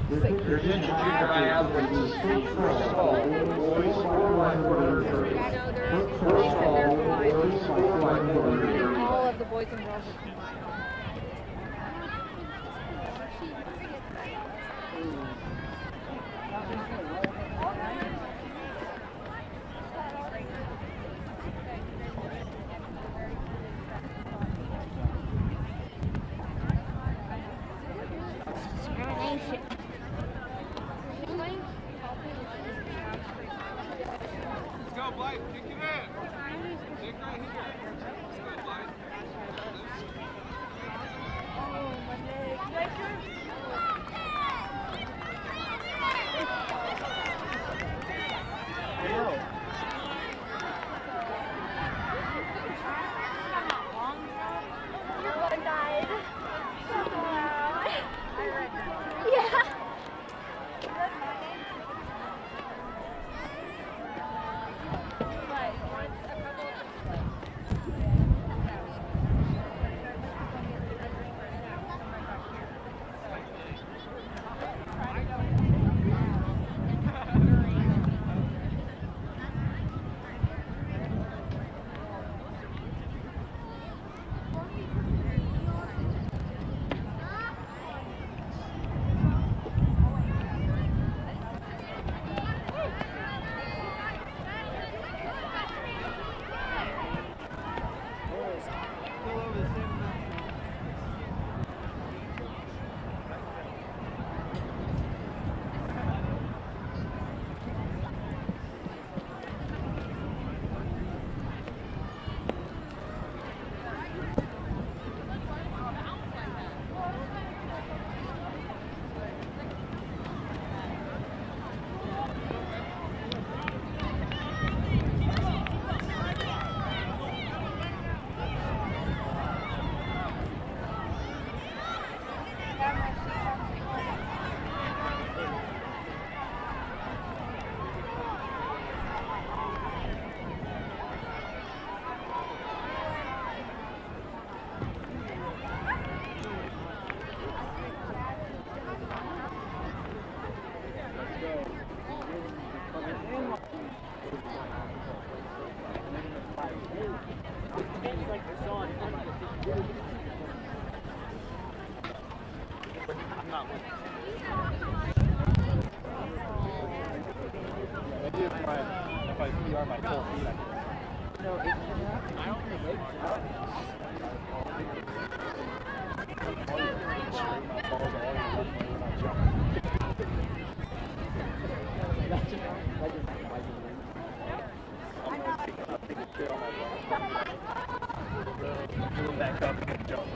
Your junior high athletes football, boys 4x100 meters. Football, boys 4x100 meters. All of the boys and girls are combined. Discrimination. Let's go, Blake. Kick it in. Kick right here. Let's go, Blake. Oh, my leg. Everyone died. Yeah. If I PR my full feet, I don't think back up and jump.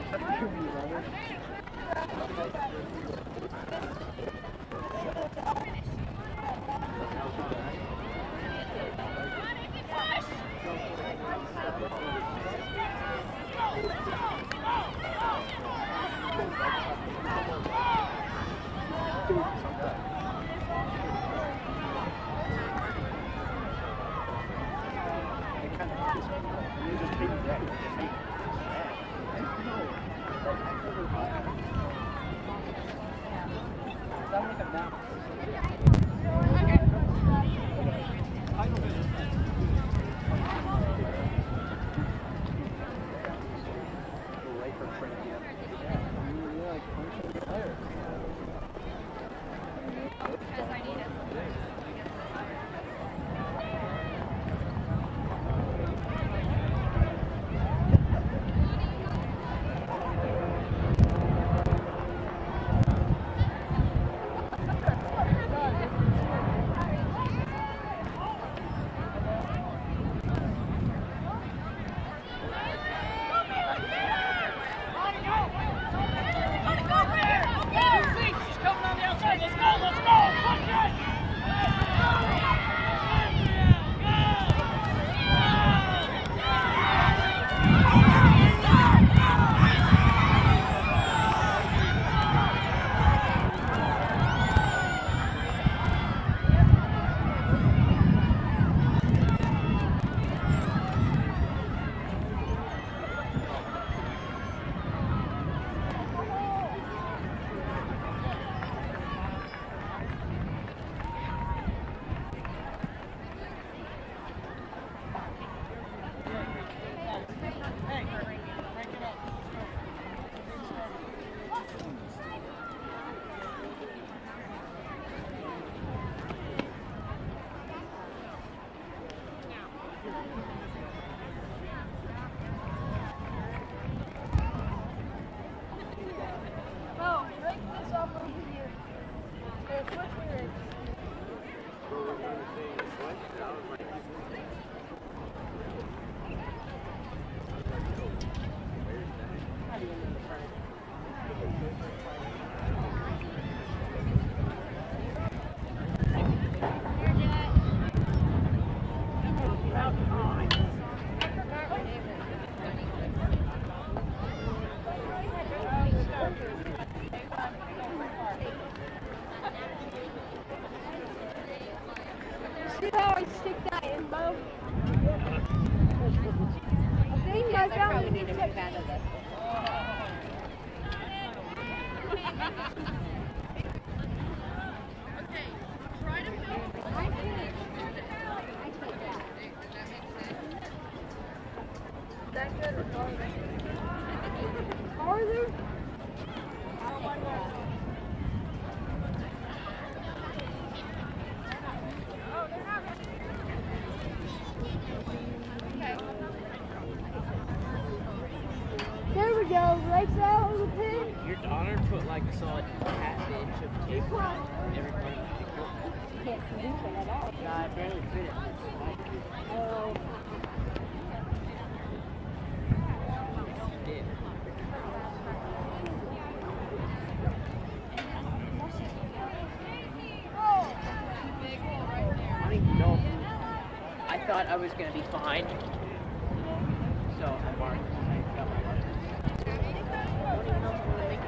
See how I stick that in, Bo? I think I found a new technique. Farther? There we go, lights out on the pin. Your daughter put like a solid half inch of tape on every part of the picture. Can't produce it at all. No, I barely fit it. Oh. Did. I don't even know. I thought I was gonna be fine, so I marked. I got my marker. I don't even know if I'm gonna make it.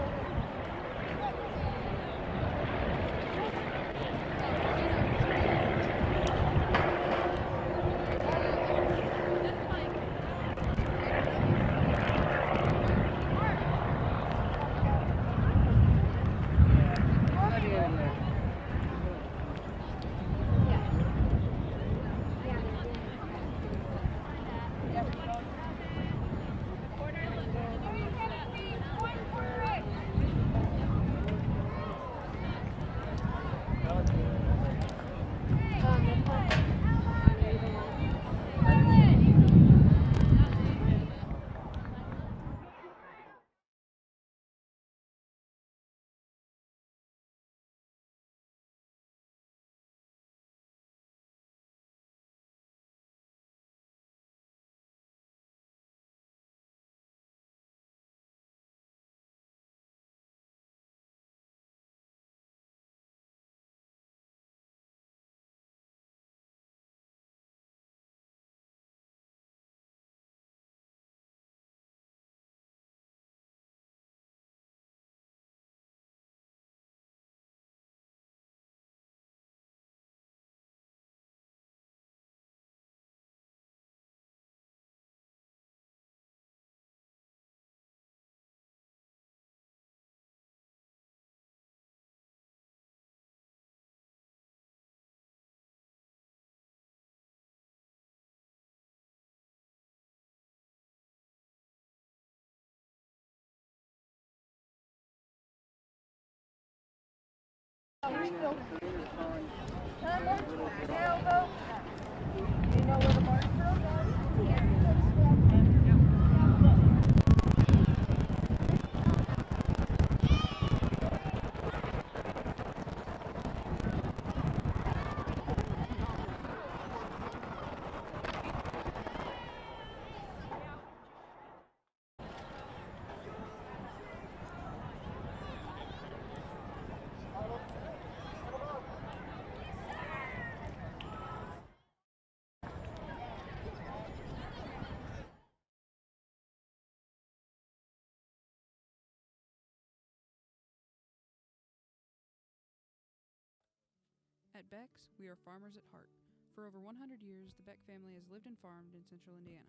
At Beck's, we are farmers at heart. For over 100 years, the Beck family has lived and farmed in central Indiana.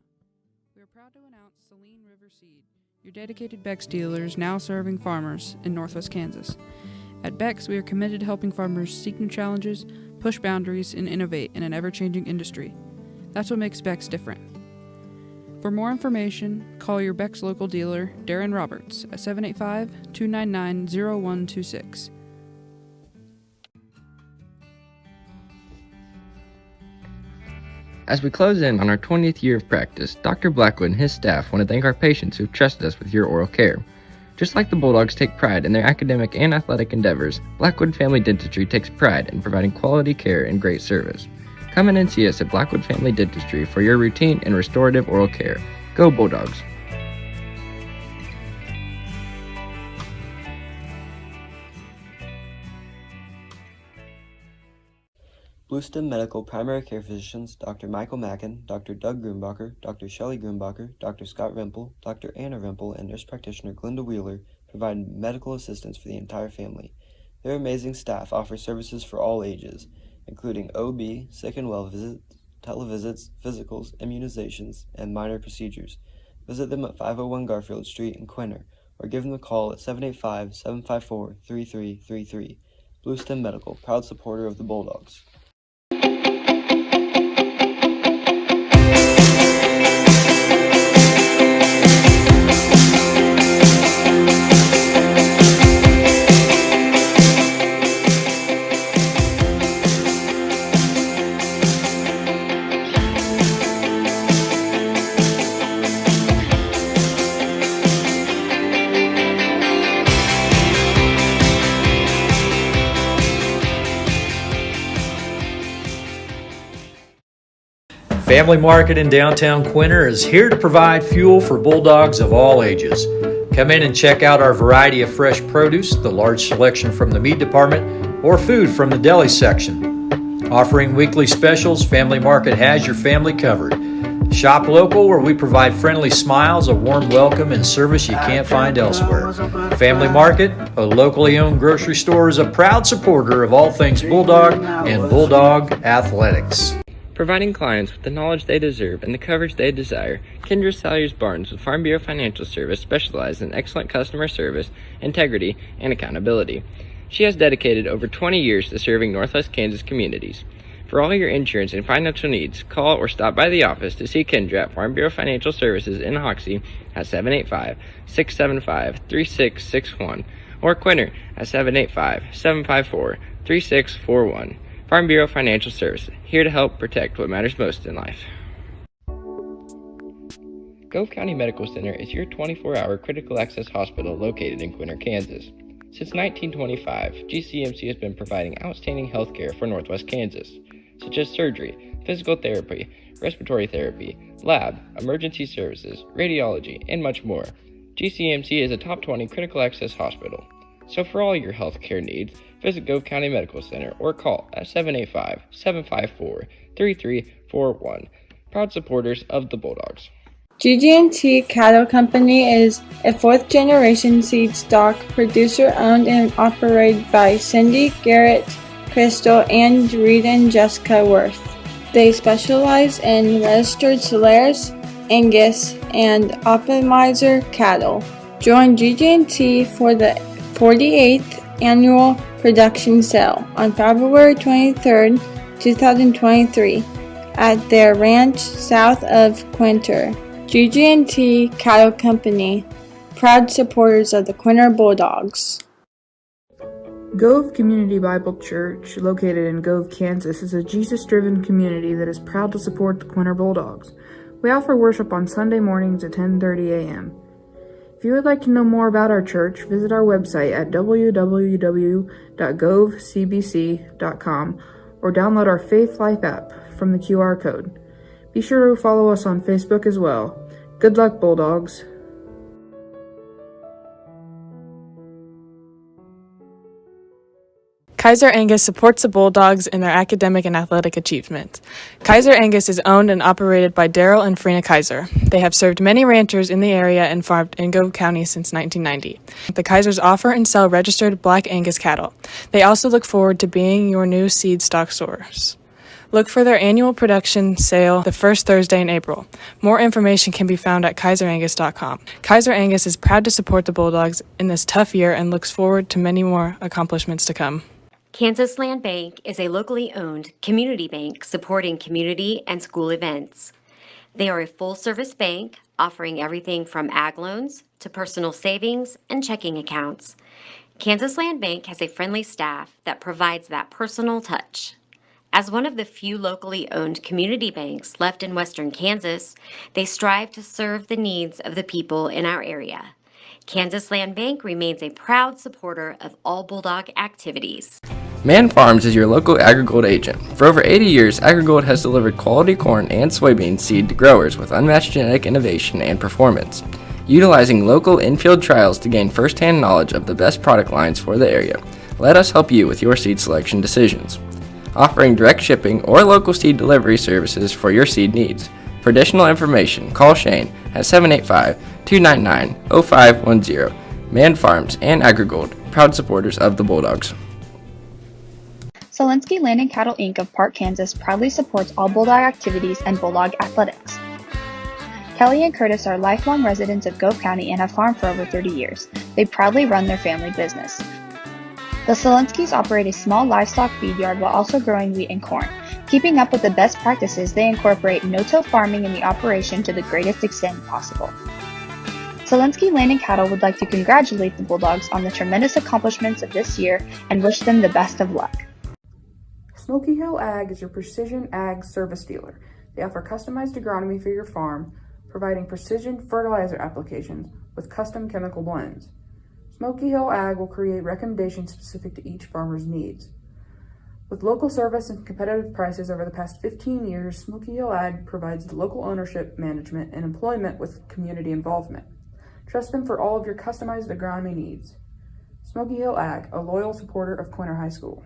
We are proud to announce Saline River Seed, your dedicated Beck's dealers now serving farmers in northwest Kansas. At Beck's, we are committed to helping farmers seek new challenges, push boundaries, and innovate in an ever-changing industry. That's what makes Beck's different. For more information, call your Beck's local dealer, Darren Roberts, at 785-299-0126. As we close in on our 20th year of practice, Dr. Blackwood and his staff want to thank our patients who've trusted us with your oral care. Just like the Bulldogs take pride in their academic and athletic endeavors, Blackwood Family Dentistry takes pride in providing quality care and great service. Come in and see us at Blackwood Family Dentistry for your routine and restorative oral care. Go Bulldogs! Bluestem Medical Primary Care Physicians Dr. Michael Mackin, Dr. Doug Grumbacher, Dr. Shelley Grumbacher, Dr. Scott Rempel, Dr. Anna Rempel, and Nurse Practitioner Glenda Wheeler provide medical assistance for the entire family. Their amazing staff offers services for all ages, including OB, sick and well visits, televisits, physicals, immunizations, and minor procedures. Visit them at 501 Garfield Street in Quinter, or give them a call at 785-754-3333. Blue Stem Medical, proud supporter of the Bulldogs. Family Market in downtown Quinter is here to provide fuel for Bulldogs of all ages. Come in and check out our variety of fresh produce, the large selection from the meat department, or food from the deli section. Offering weekly specials, Family Market has your family covered. Shop local, where we provide friendly smiles, a warm welcome, and service you can't find elsewhere. Family Market, a locally owned grocery store, is a proud supporter of all things Bulldog and Bulldog athletics. Providing clients with the knowledge they deserve and the coverage they desire, Kendra Salyers Barnes with Farm Bureau Financial Service specializes in excellent customer service, integrity, and accountability. She has dedicated over 20 years to serving Northwest Kansas communities. For all your insurance and financial needs, call or stop by the office to see Kendra at Farm Bureau Financial Services in Hoxie at 785-675-3661 or Quinter at 785-754-3641. Farm Bureau Financial Services, here to help protect what matters most in life. Gove County Medical Center is your 24-hour critical access hospital located in Quinter, Kansas. Since 1925, GCMC has been providing outstanding health care for Northwest Kansas, such as surgery, physical therapy, respiratory therapy, lab, emergency services, radiology, and much more. GCMC is a top 20 critical access hospital. So for all your health care needs, visit Gove County Medical Center or call at 785-754-3341. Proud supporters of the Bulldogs. GG&T Cattle Company is a fourth-generation seed stock producer owned and operated by Cindy, Garrett, Crystal, and Reed and Jessica Worth. They specialize in registered Solaris, Angus, and Optimizer cattle. Join GG&T for the 48th annual production sale on February 23rd, 2023 at their ranch south of Quinter. GG&T Cattle Company, proud supporters of the Quinter Bulldogs. Gove Community Bible Church, located in Gove, Kansas, is a Jesus-driven community that is proud to support the Quinter Bulldogs. We offer worship on Sunday mornings at 10:30 a.m. If you would like to know more about our church, visit our website at www.govecbc.com or download our Faith Life app from the QR code. Be sure to follow us on Facebook as well. Good luck, Bulldogs. Kaiser Angus supports the Bulldogs in their academic and athletic achievements. Kaiser Angus is owned and operated by Daryl and Frina Kaiser. They have served many ranchers in the area and farmed in Gove County since 1990. The Kaisers offer and sell registered Black Angus cattle. They also look forward to being your new seed stock source. Look for their annual production sale the first Thursday in April. More information can be found at kaiserangus.com. Kaiser Angus is proud to support the Bulldogs in this tough year and looks forward to many more accomplishments to come. Kansas Land Bank is a locally owned community bank supporting community and school events. They are a full-service bank offering everything from ag loans to personal savings and checking accounts. Kansas Land Bank has a friendly staff that provides that personal touch. As one of the few locally owned community banks left in western Kansas, they strive to serve the needs of the people in our area. Kansas Land Bank remains a proud supporter of all Bulldog activities. Man Farms is your local AgriGold agent. For over 80 years, AgriGold has delivered quality corn and soybean seed to growers with unmatched genetic innovation and performance. Utilizing local in-field trials to gain first-hand knowledge of the best product lines for the area, let us help you with your seed selection decisions. Offering direct shipping or local seed delivery services for your seed needs. For additional information, call Shane at 785-299-0510. Man Farms, and AgriGold, proud supporters of the Bulldogs. Solinsky Land and Cattle Inc. of Park, Kansas proudly supports all Bulldog activities and Bulldog athletics. Kelly and Curtis are lifelong residents of Gove County and have farmed for over 30 years. They proudly run their family business. The Solinskys operate a small livestock feed yard while also growing wheat and corn. Keeping up with the best practices, they incorporate no-till farming in the operation to the greatest extent possible. Solinsky Land and Cattle would like to congratulate the Bulldogs on the tremendous accomplishments of this year and wish them the best of luck. Smoky Hill Ag is your precision ag service dealer. They offer customized agronomy for your farm, providing precision fertilizer applications with custom chemical blends. Smoky Hill Ag will create recommendations specific to each farmer's needs. With local service and competitive prices over the past 15 years, Smoky Hill Ag provides local ownership, management, and employment with community involvement. Trust them for all of your customized agronomy needs. Smoky Hill Ag, a loyal supporter of Quinter High School.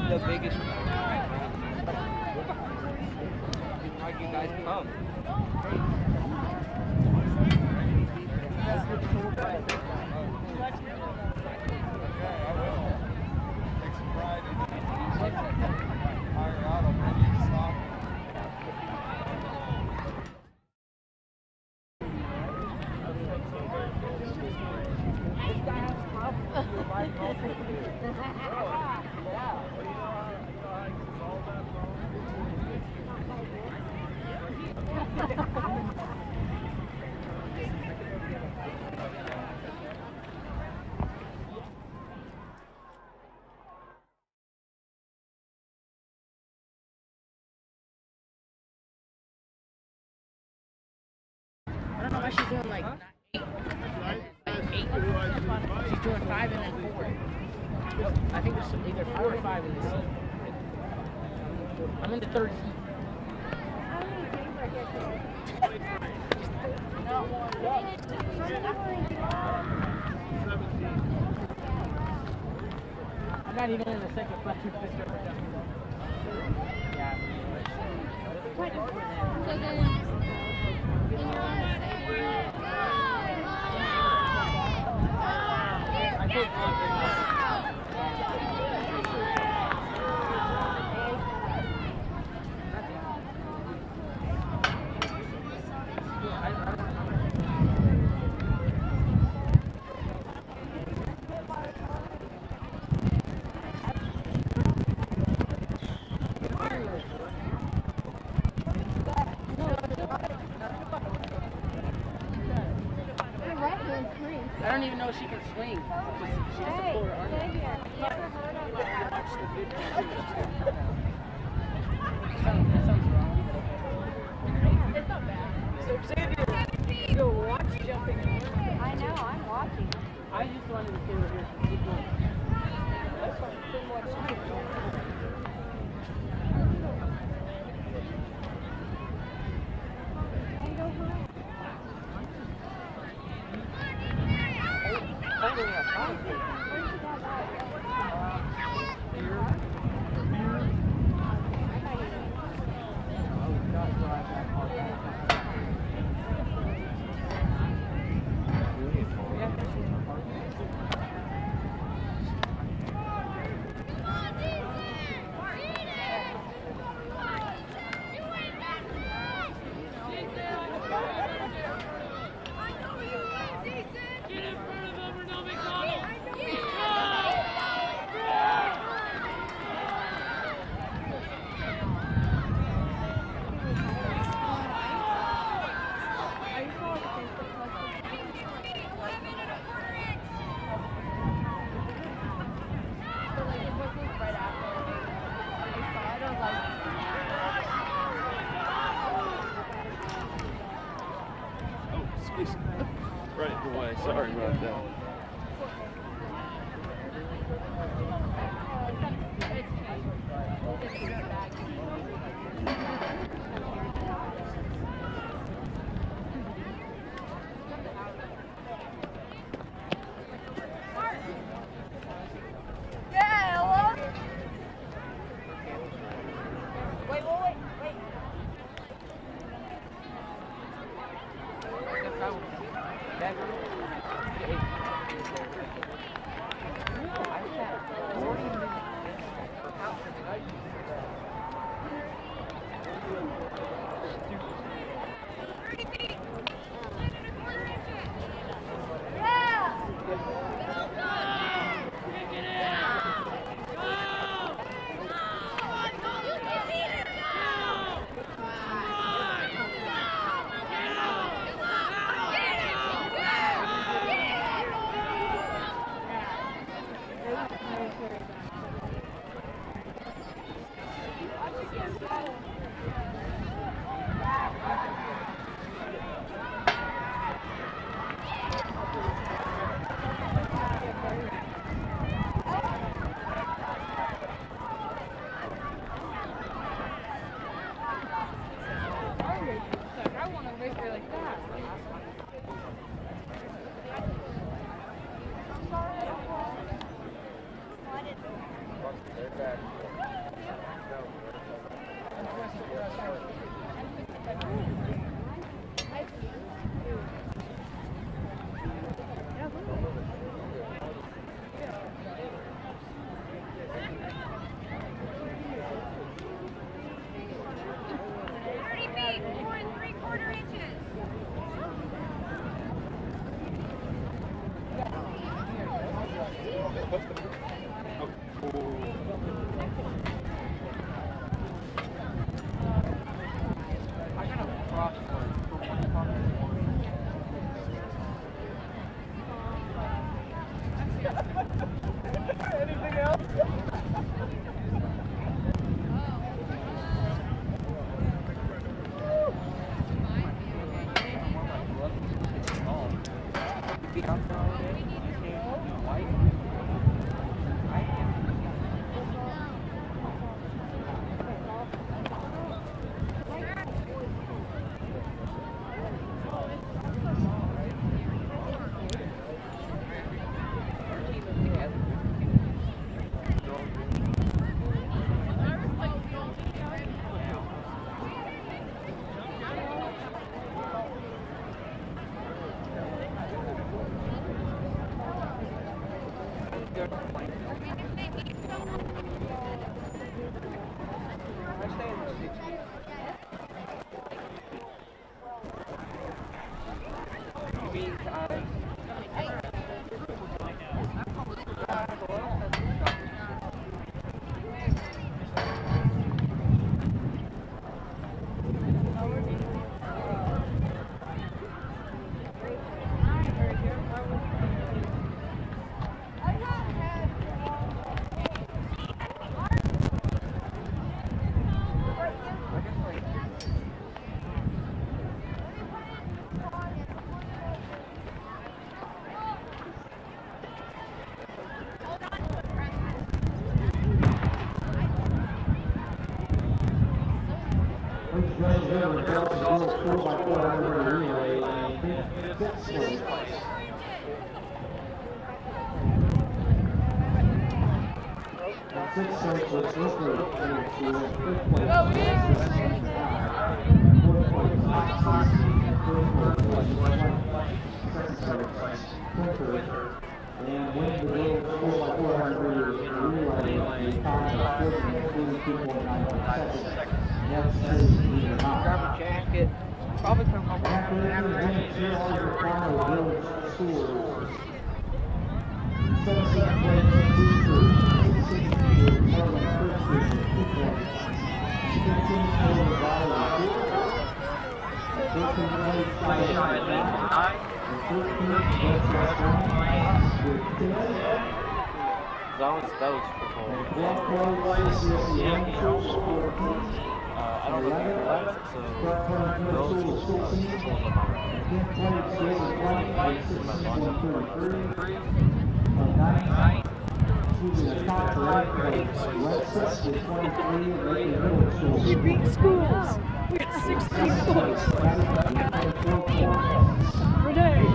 The biggest like you guys come. I don't know why she's doing like 8. She's doing 5 and then 4. I think there's either 4 or 5 in this heat. I'm in the 3rd heat. I'm not even in the second flash. Yeah. So then, I don't even know if she can swing. She's just a poor arm. That sounds wrong. It's not bad. So Xavier, you watch jumping. I know, I'm watching. I just wanted to see what you're doing. That's fine. right in the way. Sorry about that. That was for I don't know if you realize it, so those holes are my We beat schools. We got 16 points. Renee.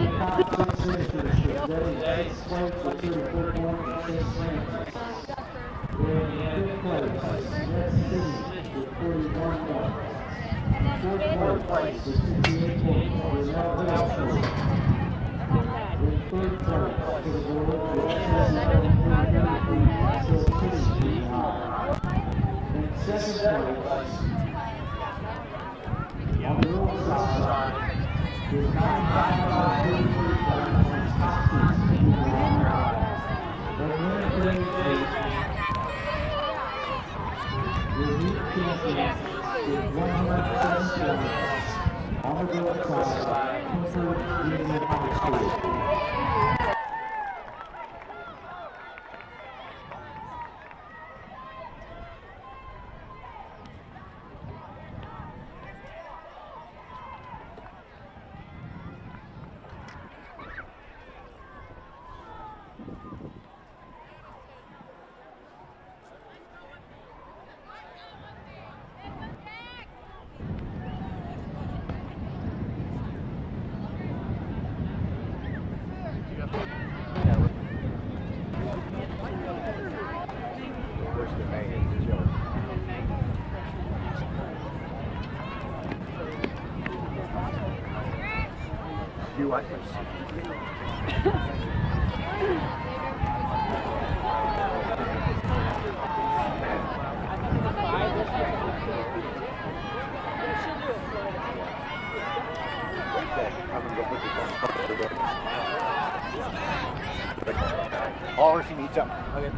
On the girls' side, Quinter High School. You what? Or if you need some. Okay.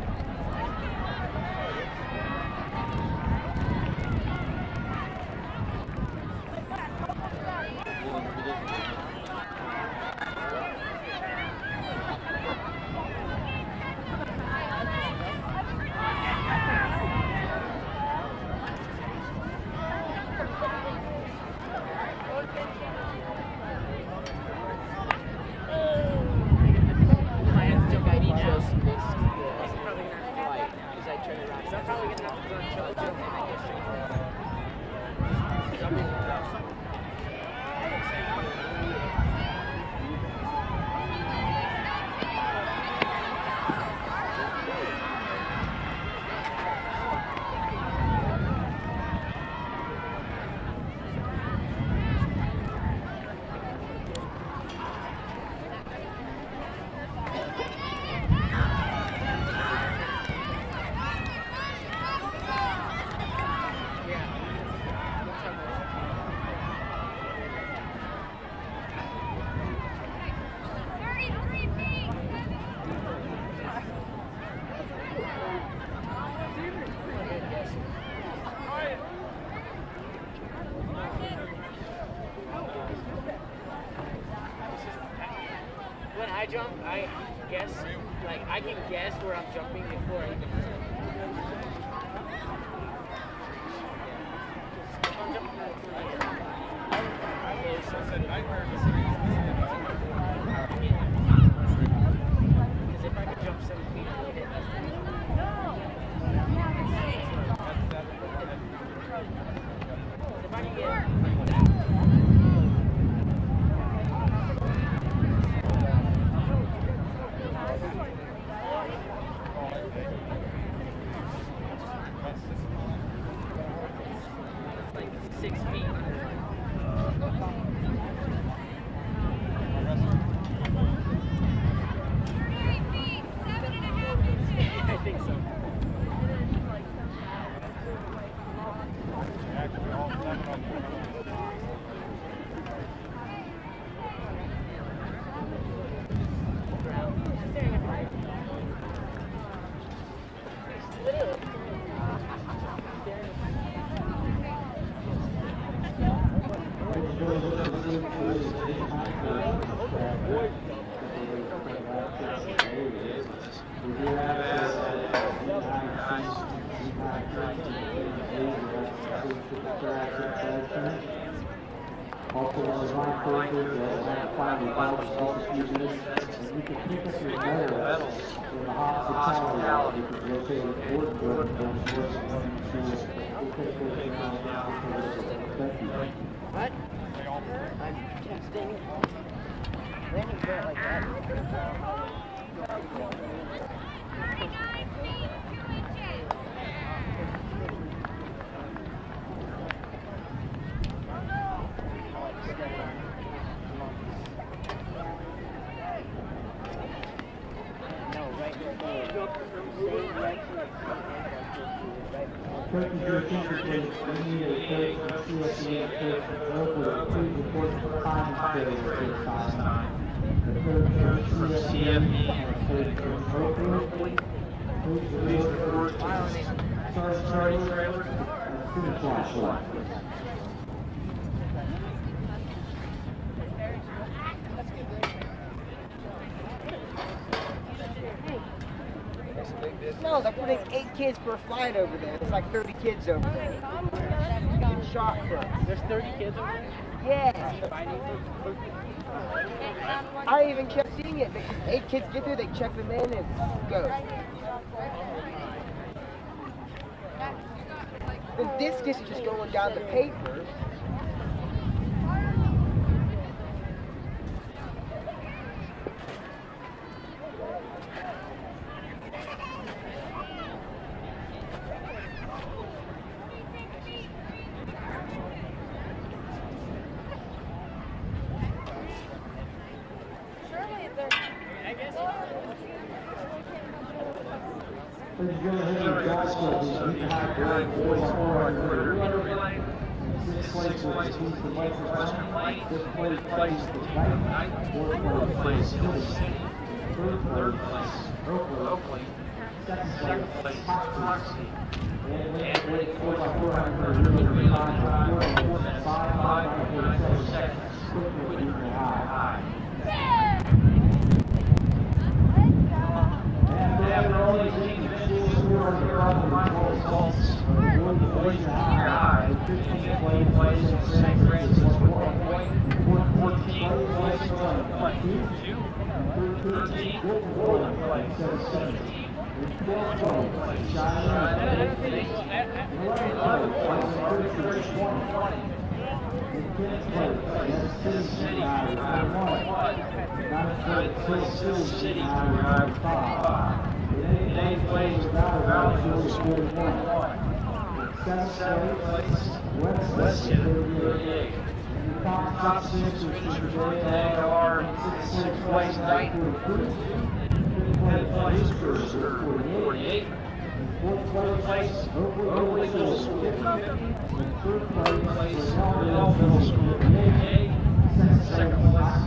When I jump, I guess, like, I can guess where I'm jumping before I even because if I could jump 7 feet, I'll hit that. If I can get... Like 6 feet. Also, on the line further, the final balance just a few minutes, and you can pick up your medals in the hospitality, which is located at Ward Thank you. What? I'm texting. Landing there like that. Coaches, your attention please. We need a coach and CSEA coach from Oakwood. Please report to the time and schedule at this time. The coach from CSEA and coach from Oakwood. Please report to Sergeant Trailer and finish line. No, they're putting 8 kids per flight over there. There's like 30 kids over there. Getting shot for. There's 30 kids over there? Yeah. I even kept seeing it. 8 kids get there, they check them in and go. The discus is just going down the paper. Please go ahead and guys for the Quinter High School boys 400. Sixth place was the Quinter Invitational. Fifth place plays the Bank. Fourth place plays City. Third place Oakley. Second place Hoxie. And went 4x400 really time for 5 seconds. Quickly Quinter High. And we're only seeing the school score on the results. Quinter High, 15th place in St. Francis, 1 point. 14th place in 2. 13th place, 17th. 12th place, Cheyenne, 11th place, 20. 10th place, City, 9th place, City, 5. 8th place, Valley, 41. 7th place, West, 38. Top 6 today are 6th place, Knight, 42. 5th place, Brewster, 48. 4th place, Oakwood Middle School, 50. 3rd place, Middle School, 58. Second place,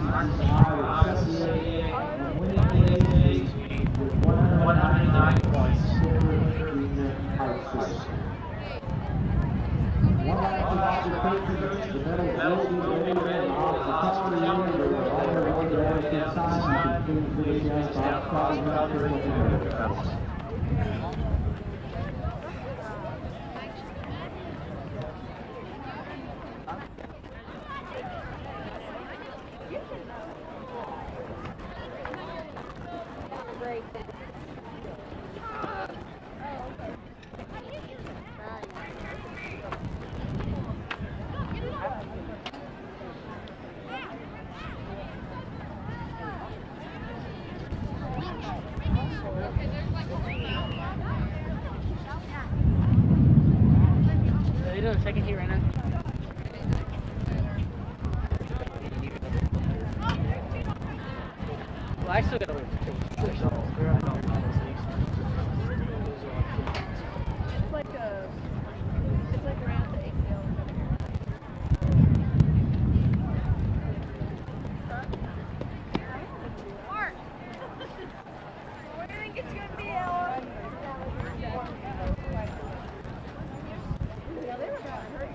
Iowa, 78. And winning days with 199 points, Quinter High School. One last to coaches, the medals will be available in hospitality area. All their ones are at a good time. You can please video down to hospitality. Are they doing second heat right now? Well, I still gotta wait for 2. It's like around the 8 Mark! What do you think it's gonna be, Ella? Yeah, they were kind of hurt,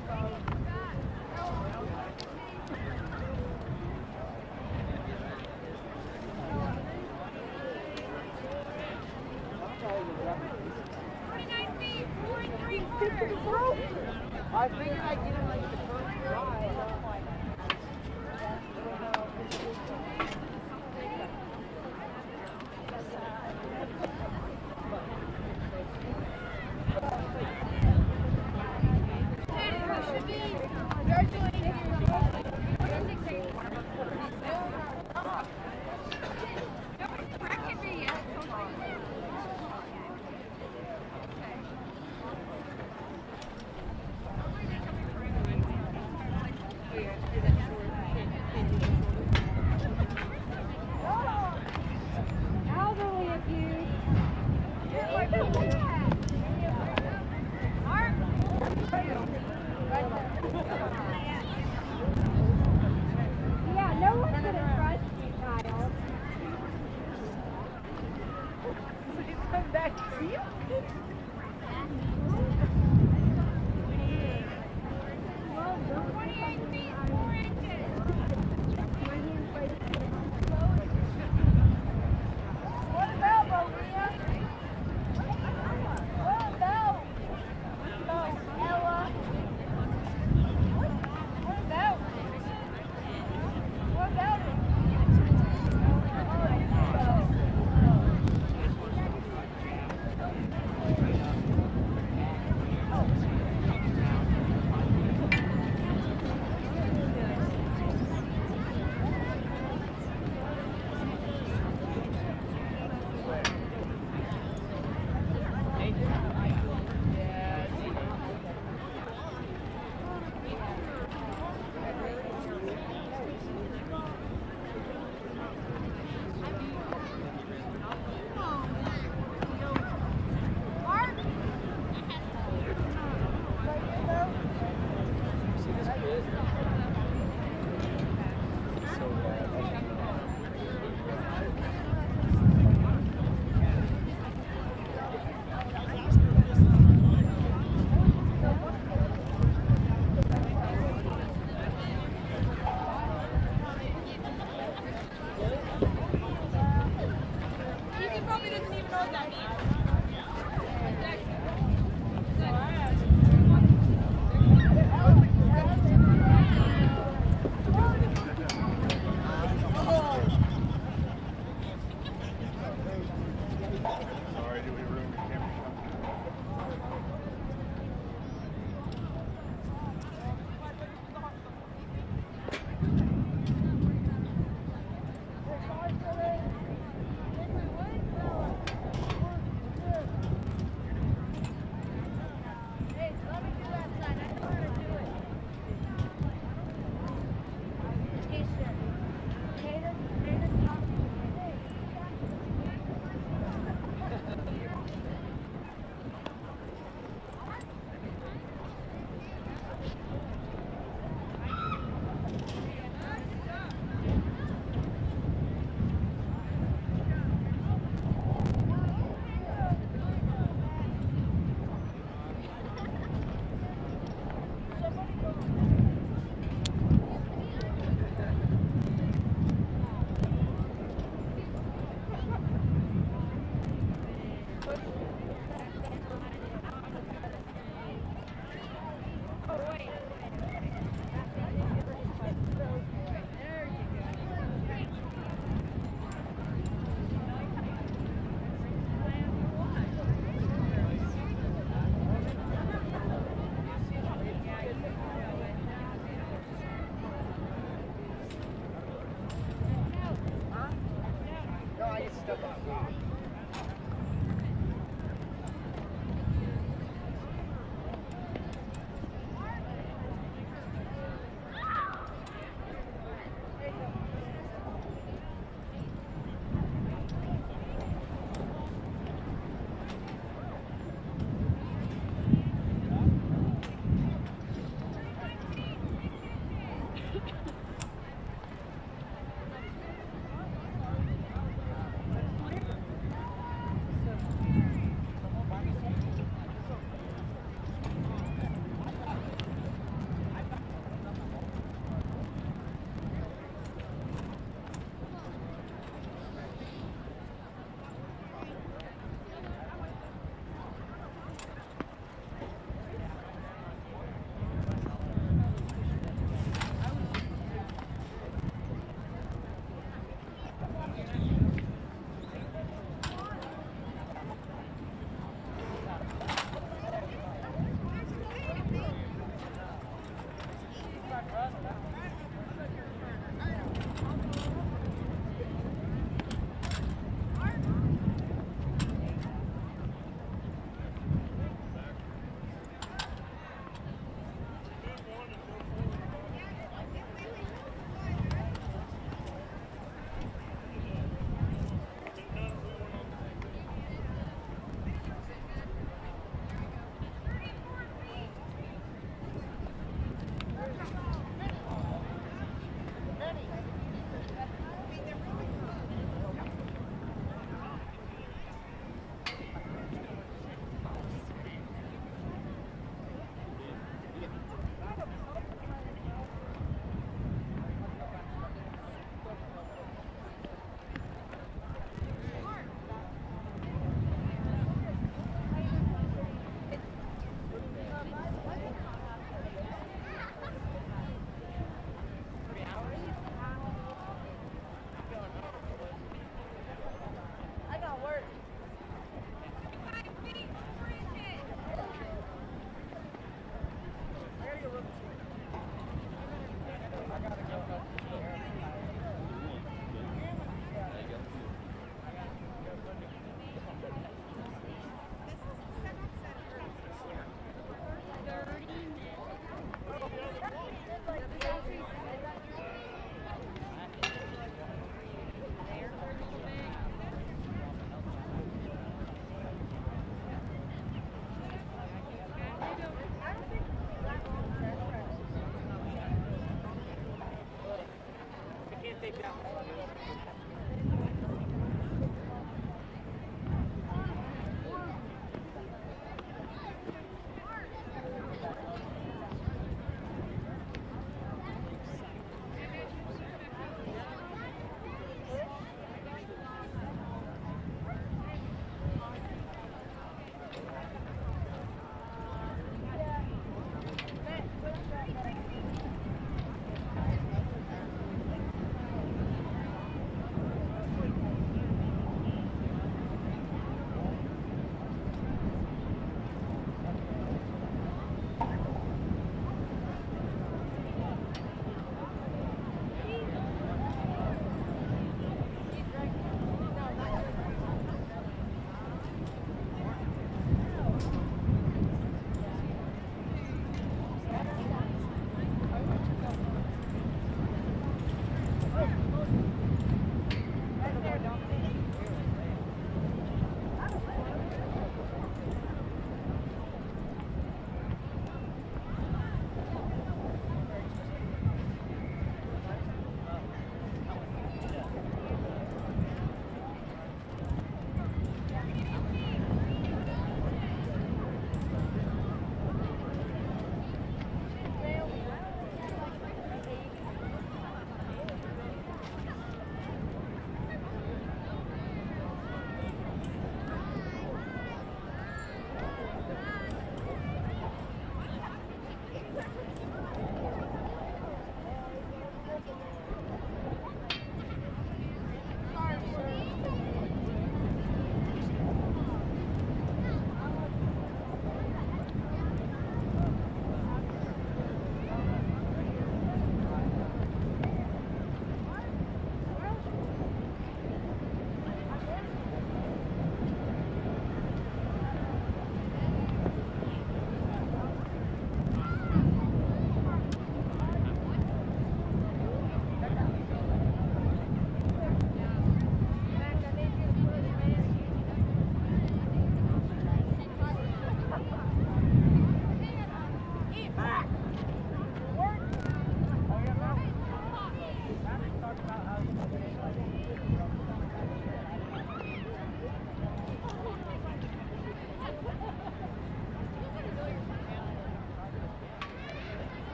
I figured I'd get him like the first try.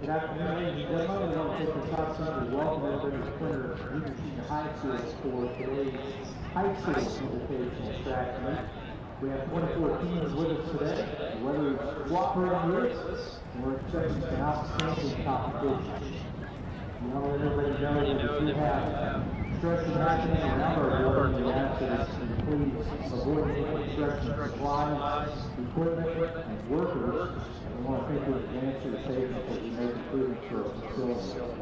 Good afternoon, ladies and gentlemen. We want to take this opportunity to welcome everybody to Quinter Invitational High School for today's high school invitational track meet. We have 24 teams with us today. The weather is cooperating with us, and we're expecting some outstanding competition. We want to let everybody know that if you have construction happening around our building, we ask that you please avoid any construction supplies, equipment, and workers. We want to take advantage of the statement that we make improvements to our facility.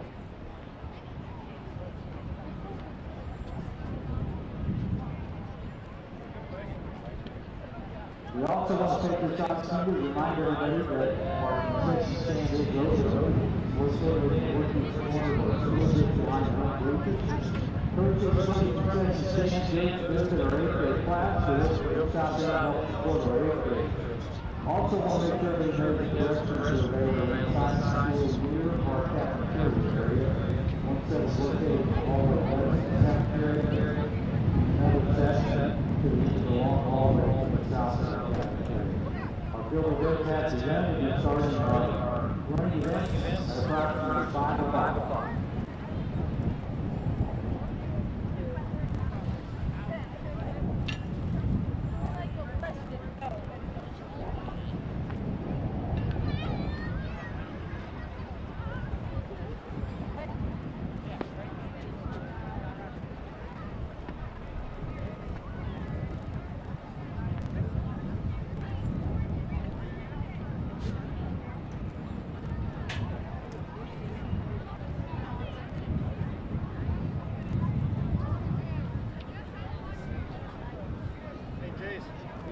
We also want to take this opportunity to remind everybody that our concession stand is open. We're still working to corner of our school line of breakers. First, we're going to concession stand gates open our 8th grade class, so let's stop there and help support our 8th grade. Also want to make sure everybody knows the directions are available inside the school year of our cafeteria area. One set is located in the hallway of the cafeteria. Another set to the east of the long hallway to the south of the cafeteria. Our building is at the end. We'll be starting our Running events at approximately 5 o'clock.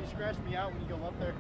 Scratch me out when you go up there.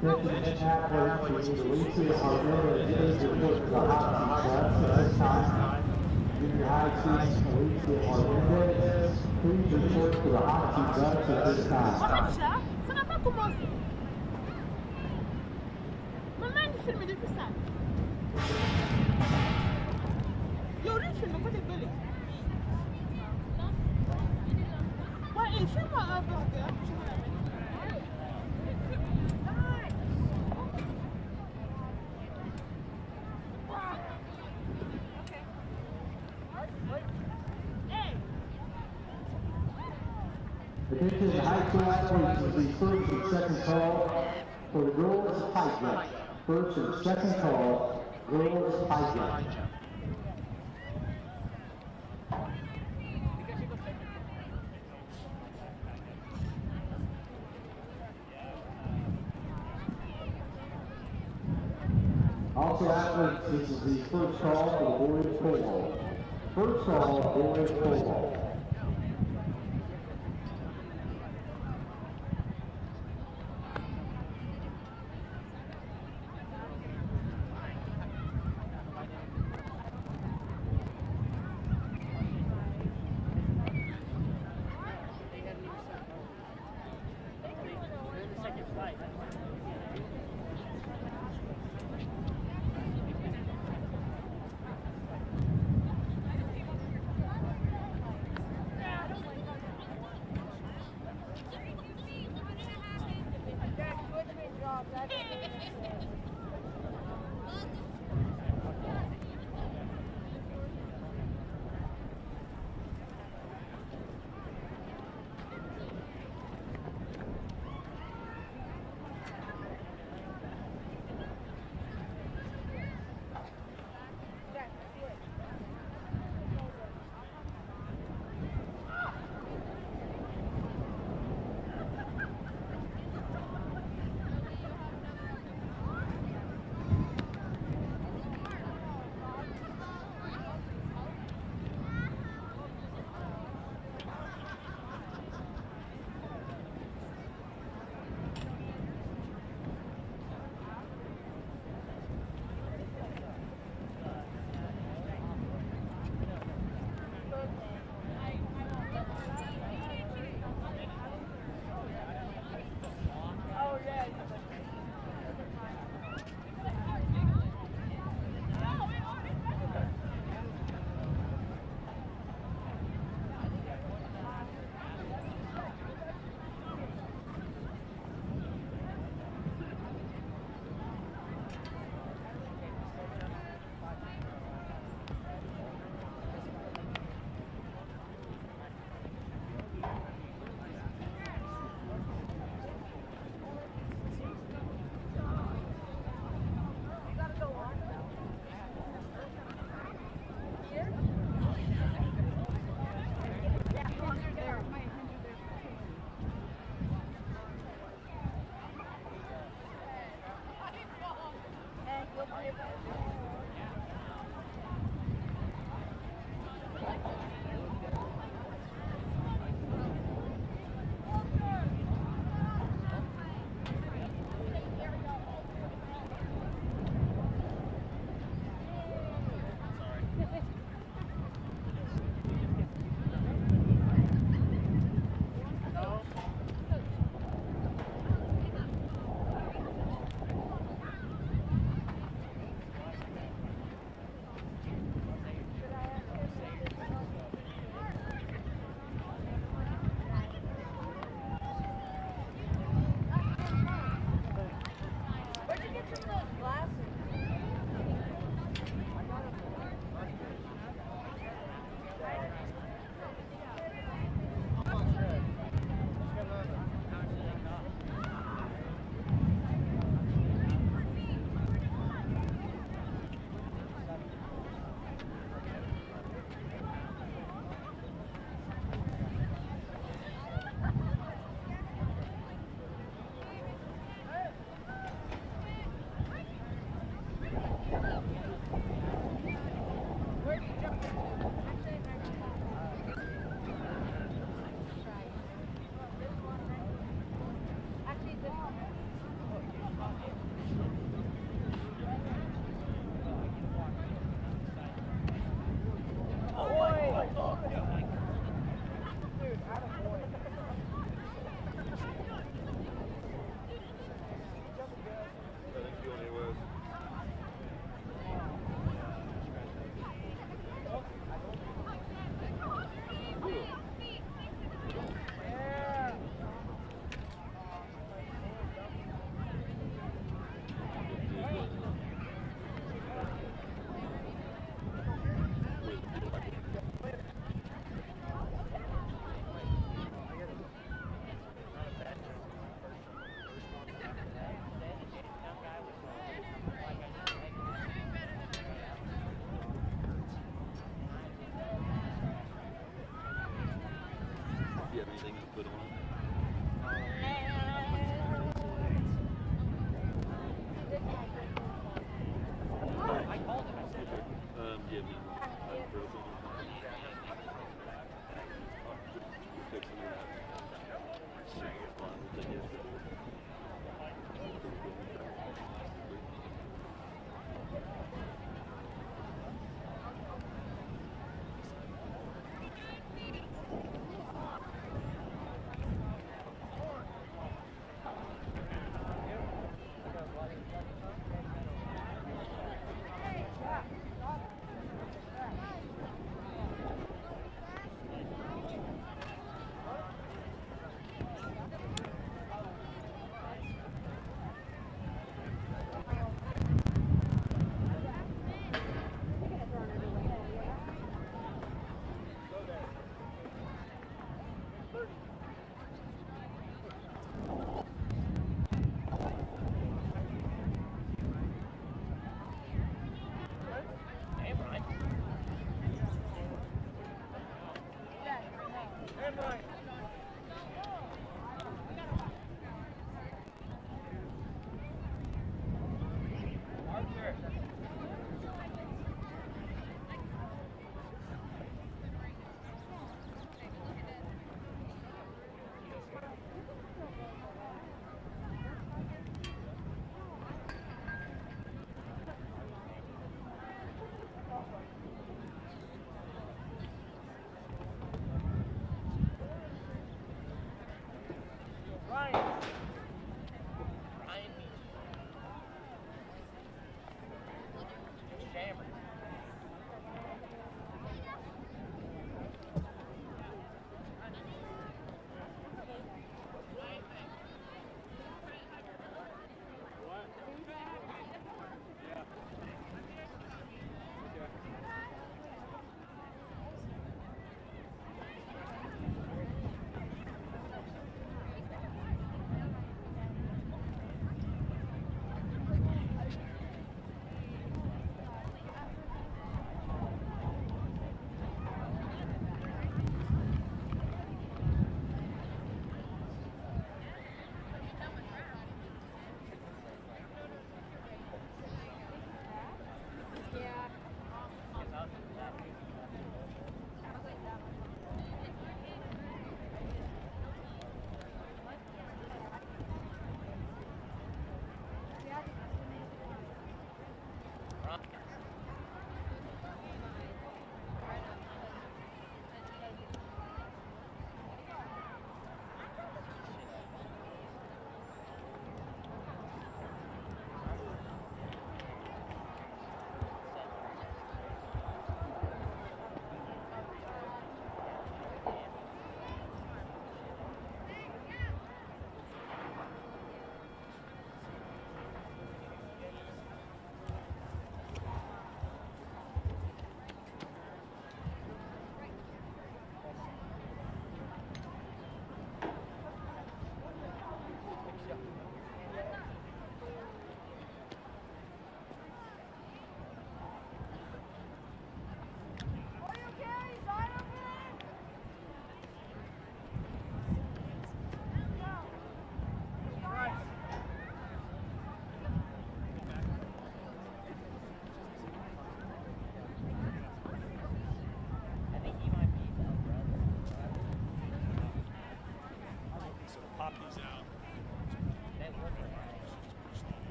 Christian athletes who releases are given days report to the hockey clubs at this time. Junior high students Alicia Hernandez, please report to the hockey clubs at this time. Ça n'a pas commencé. Maman, il filme depuis ça. Yo, lui, il filme pas des belés. Ouais, il filme un burger. Attention high school athletes will be first and second call for the girls high jump. First and second call, girls high jump. Also athletes, this is the first call for the boys pole vault. First call, boys pole vault.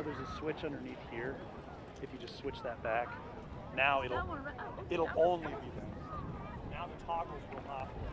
there's a switch underneath here. If you just switch that back, now it'll only be that. Now the toggles will not work.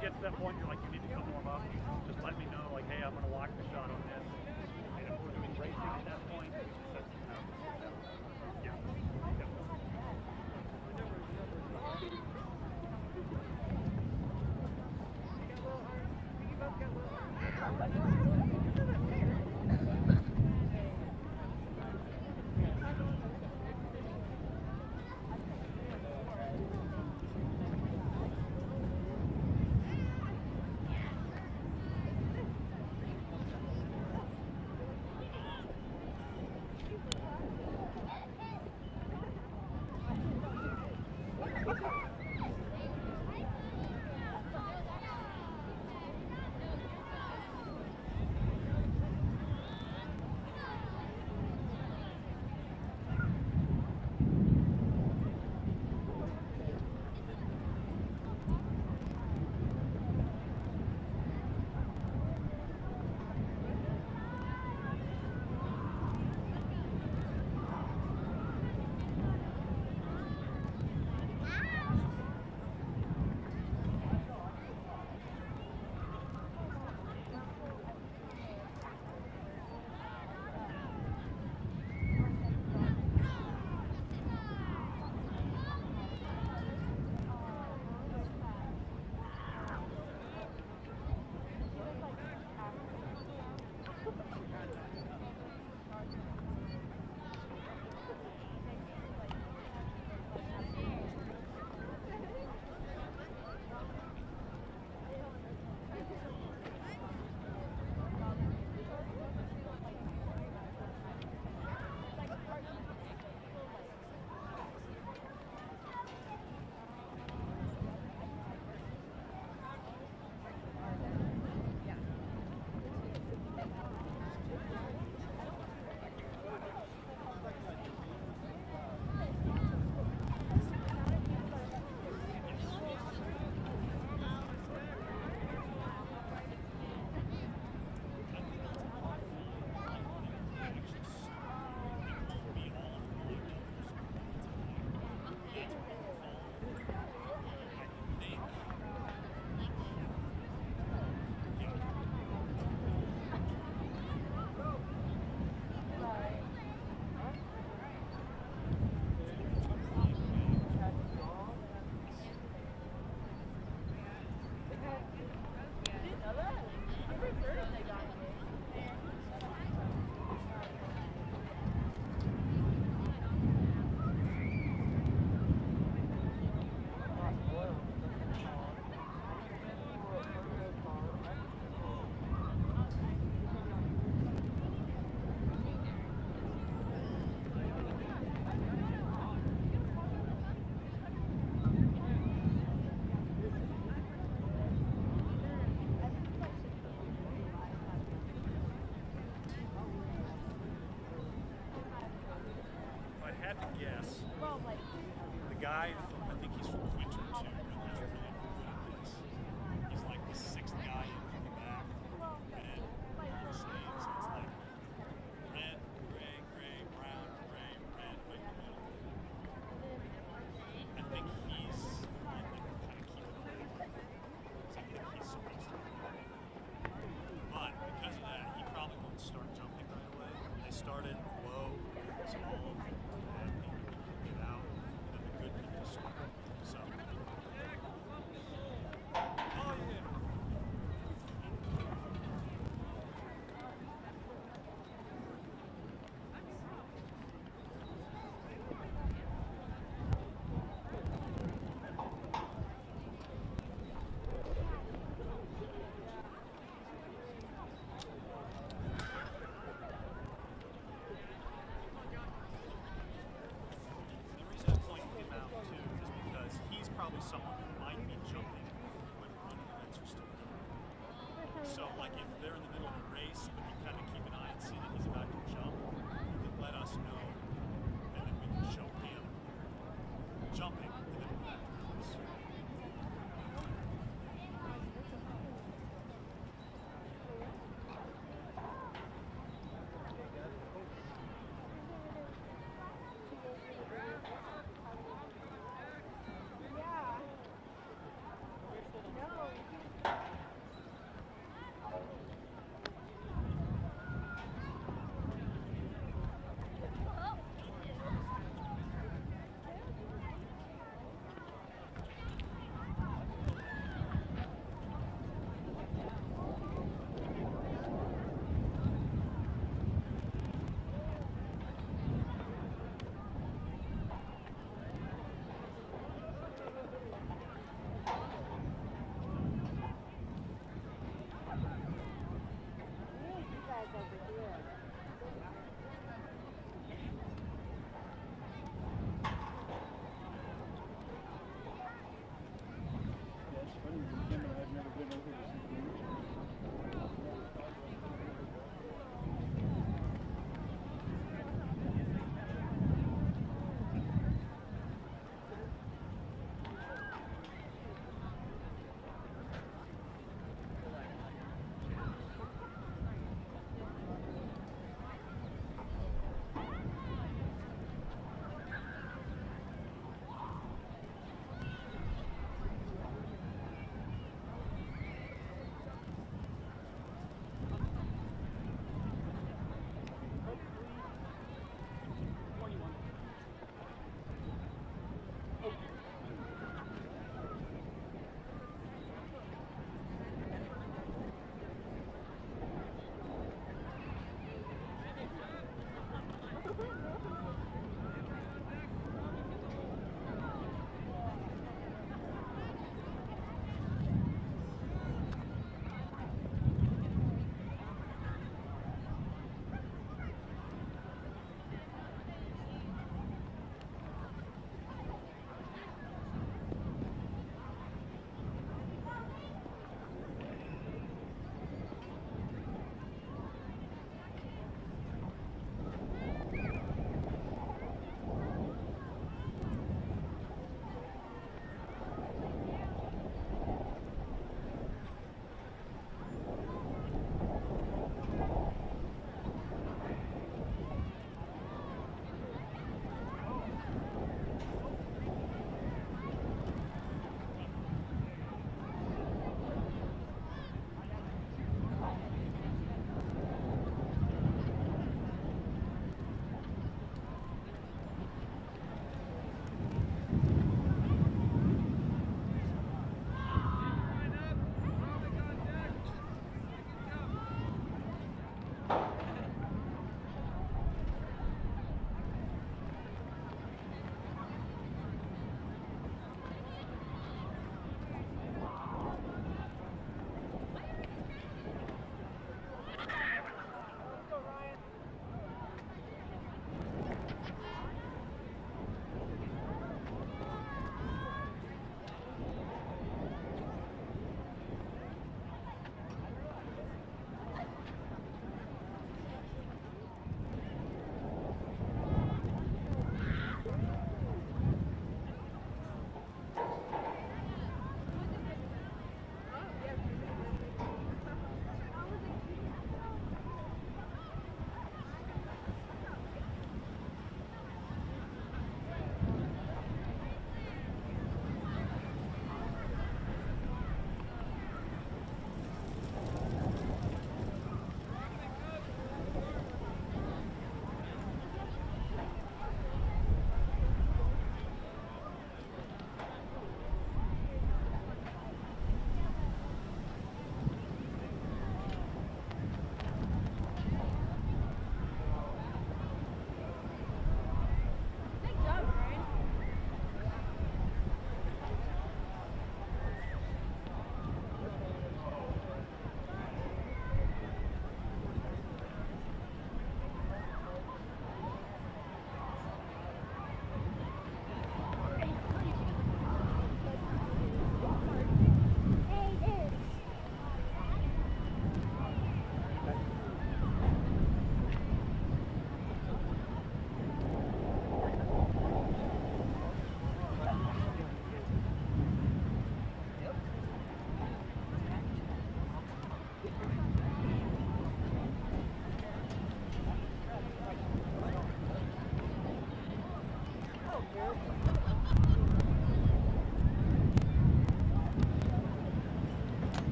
Gets to that point, you're like, you need to come warm up. Just let me know, like, hey, I'm going to lock the shot on this. And if we're doing racing at that point, that's, yeah. Yes. The guy, I think he's from Quinter too, but he's really good at this. He's like the sixth guy in from the back. Red, the sleeve, so it's like red, gray, gray, brown, gray, red, right in the middle. I think he's the one that can kind of keep it away. So I think he's supposed to be. But because of that, he probably won't start jumping right away. They started low, so all of them. Get out, and the good people start. So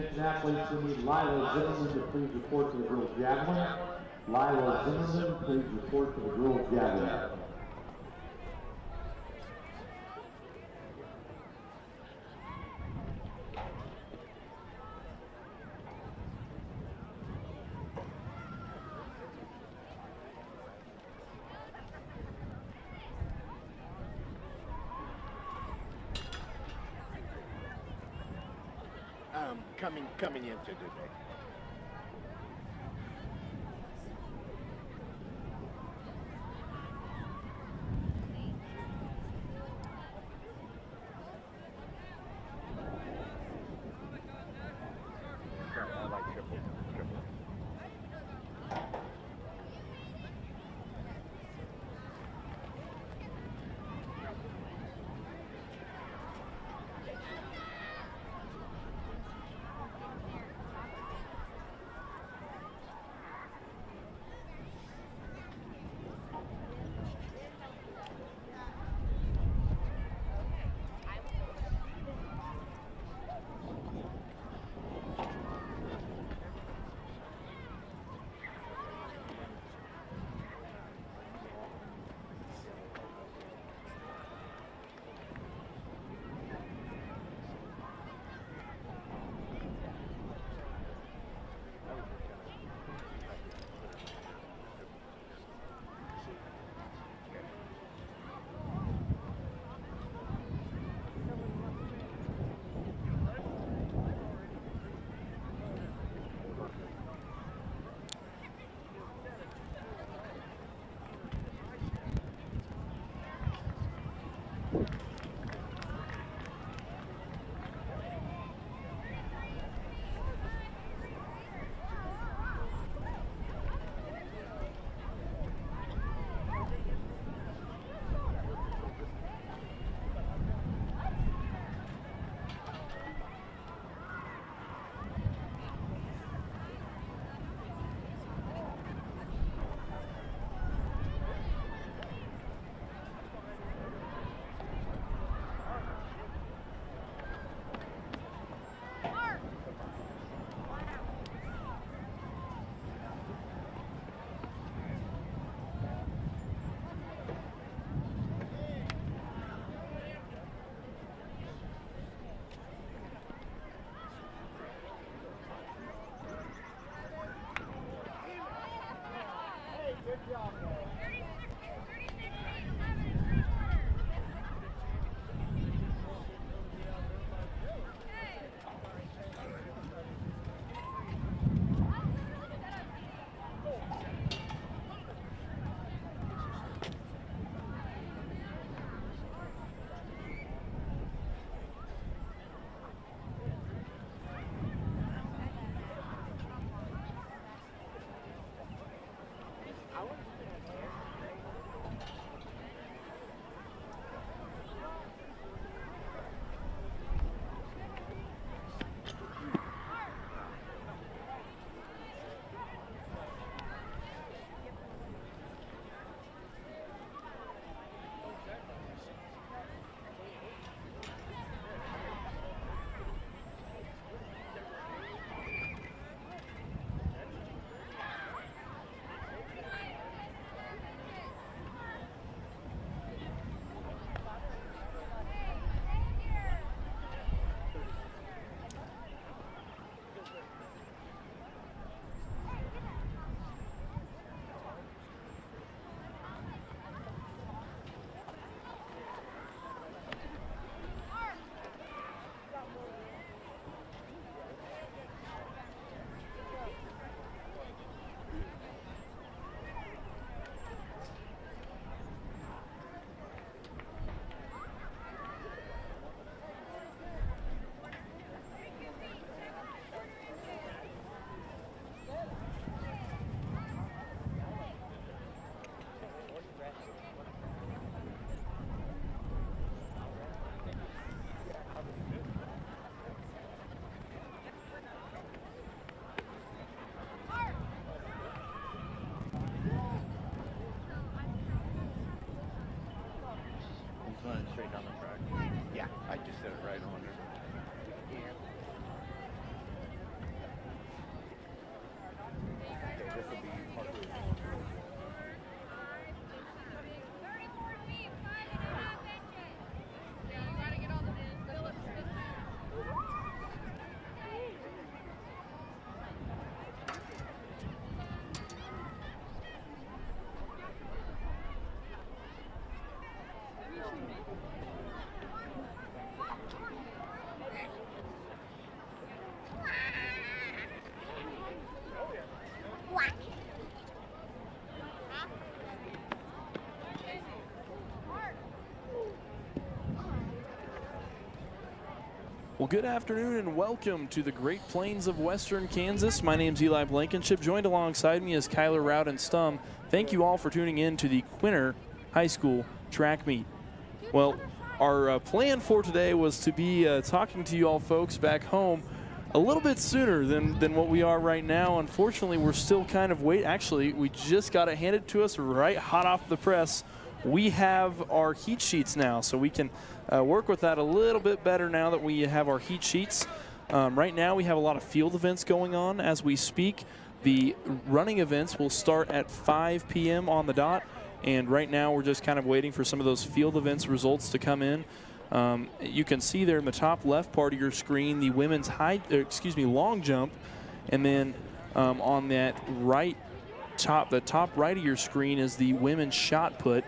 Attention athletes, we need Lila Zimmerman to please report to the girls javelin. Lila Zimmerman, please report to the girls javelin. Coming into today. I like triple. Well, good afternoon and welcome to the Great Plains of Western Kansas. My name's Eli Blankenship. Joined alongside me is Kyler Rowden-Stum. Thank you all for tuning in to the Quinter High School track meet. Well, our plan for today was to be talking to you all folks back home a little bit sooner than what we are right now. Unfortunately, we're still kind of waiting. Actually, we just got it handed to us right hot off the press. We have our heat sheets now, so we can work with that a little bit better now that we have our heat sheets. Right now, we have a lot of field events going on as we speak. The running events will start at 5 p.m. on the dot, and right now we're just kind of waiting for some of those field events results to come in. You can see there in the top left part of your screen the women's long jump, and then on that the top right of your screen is the women's shot put.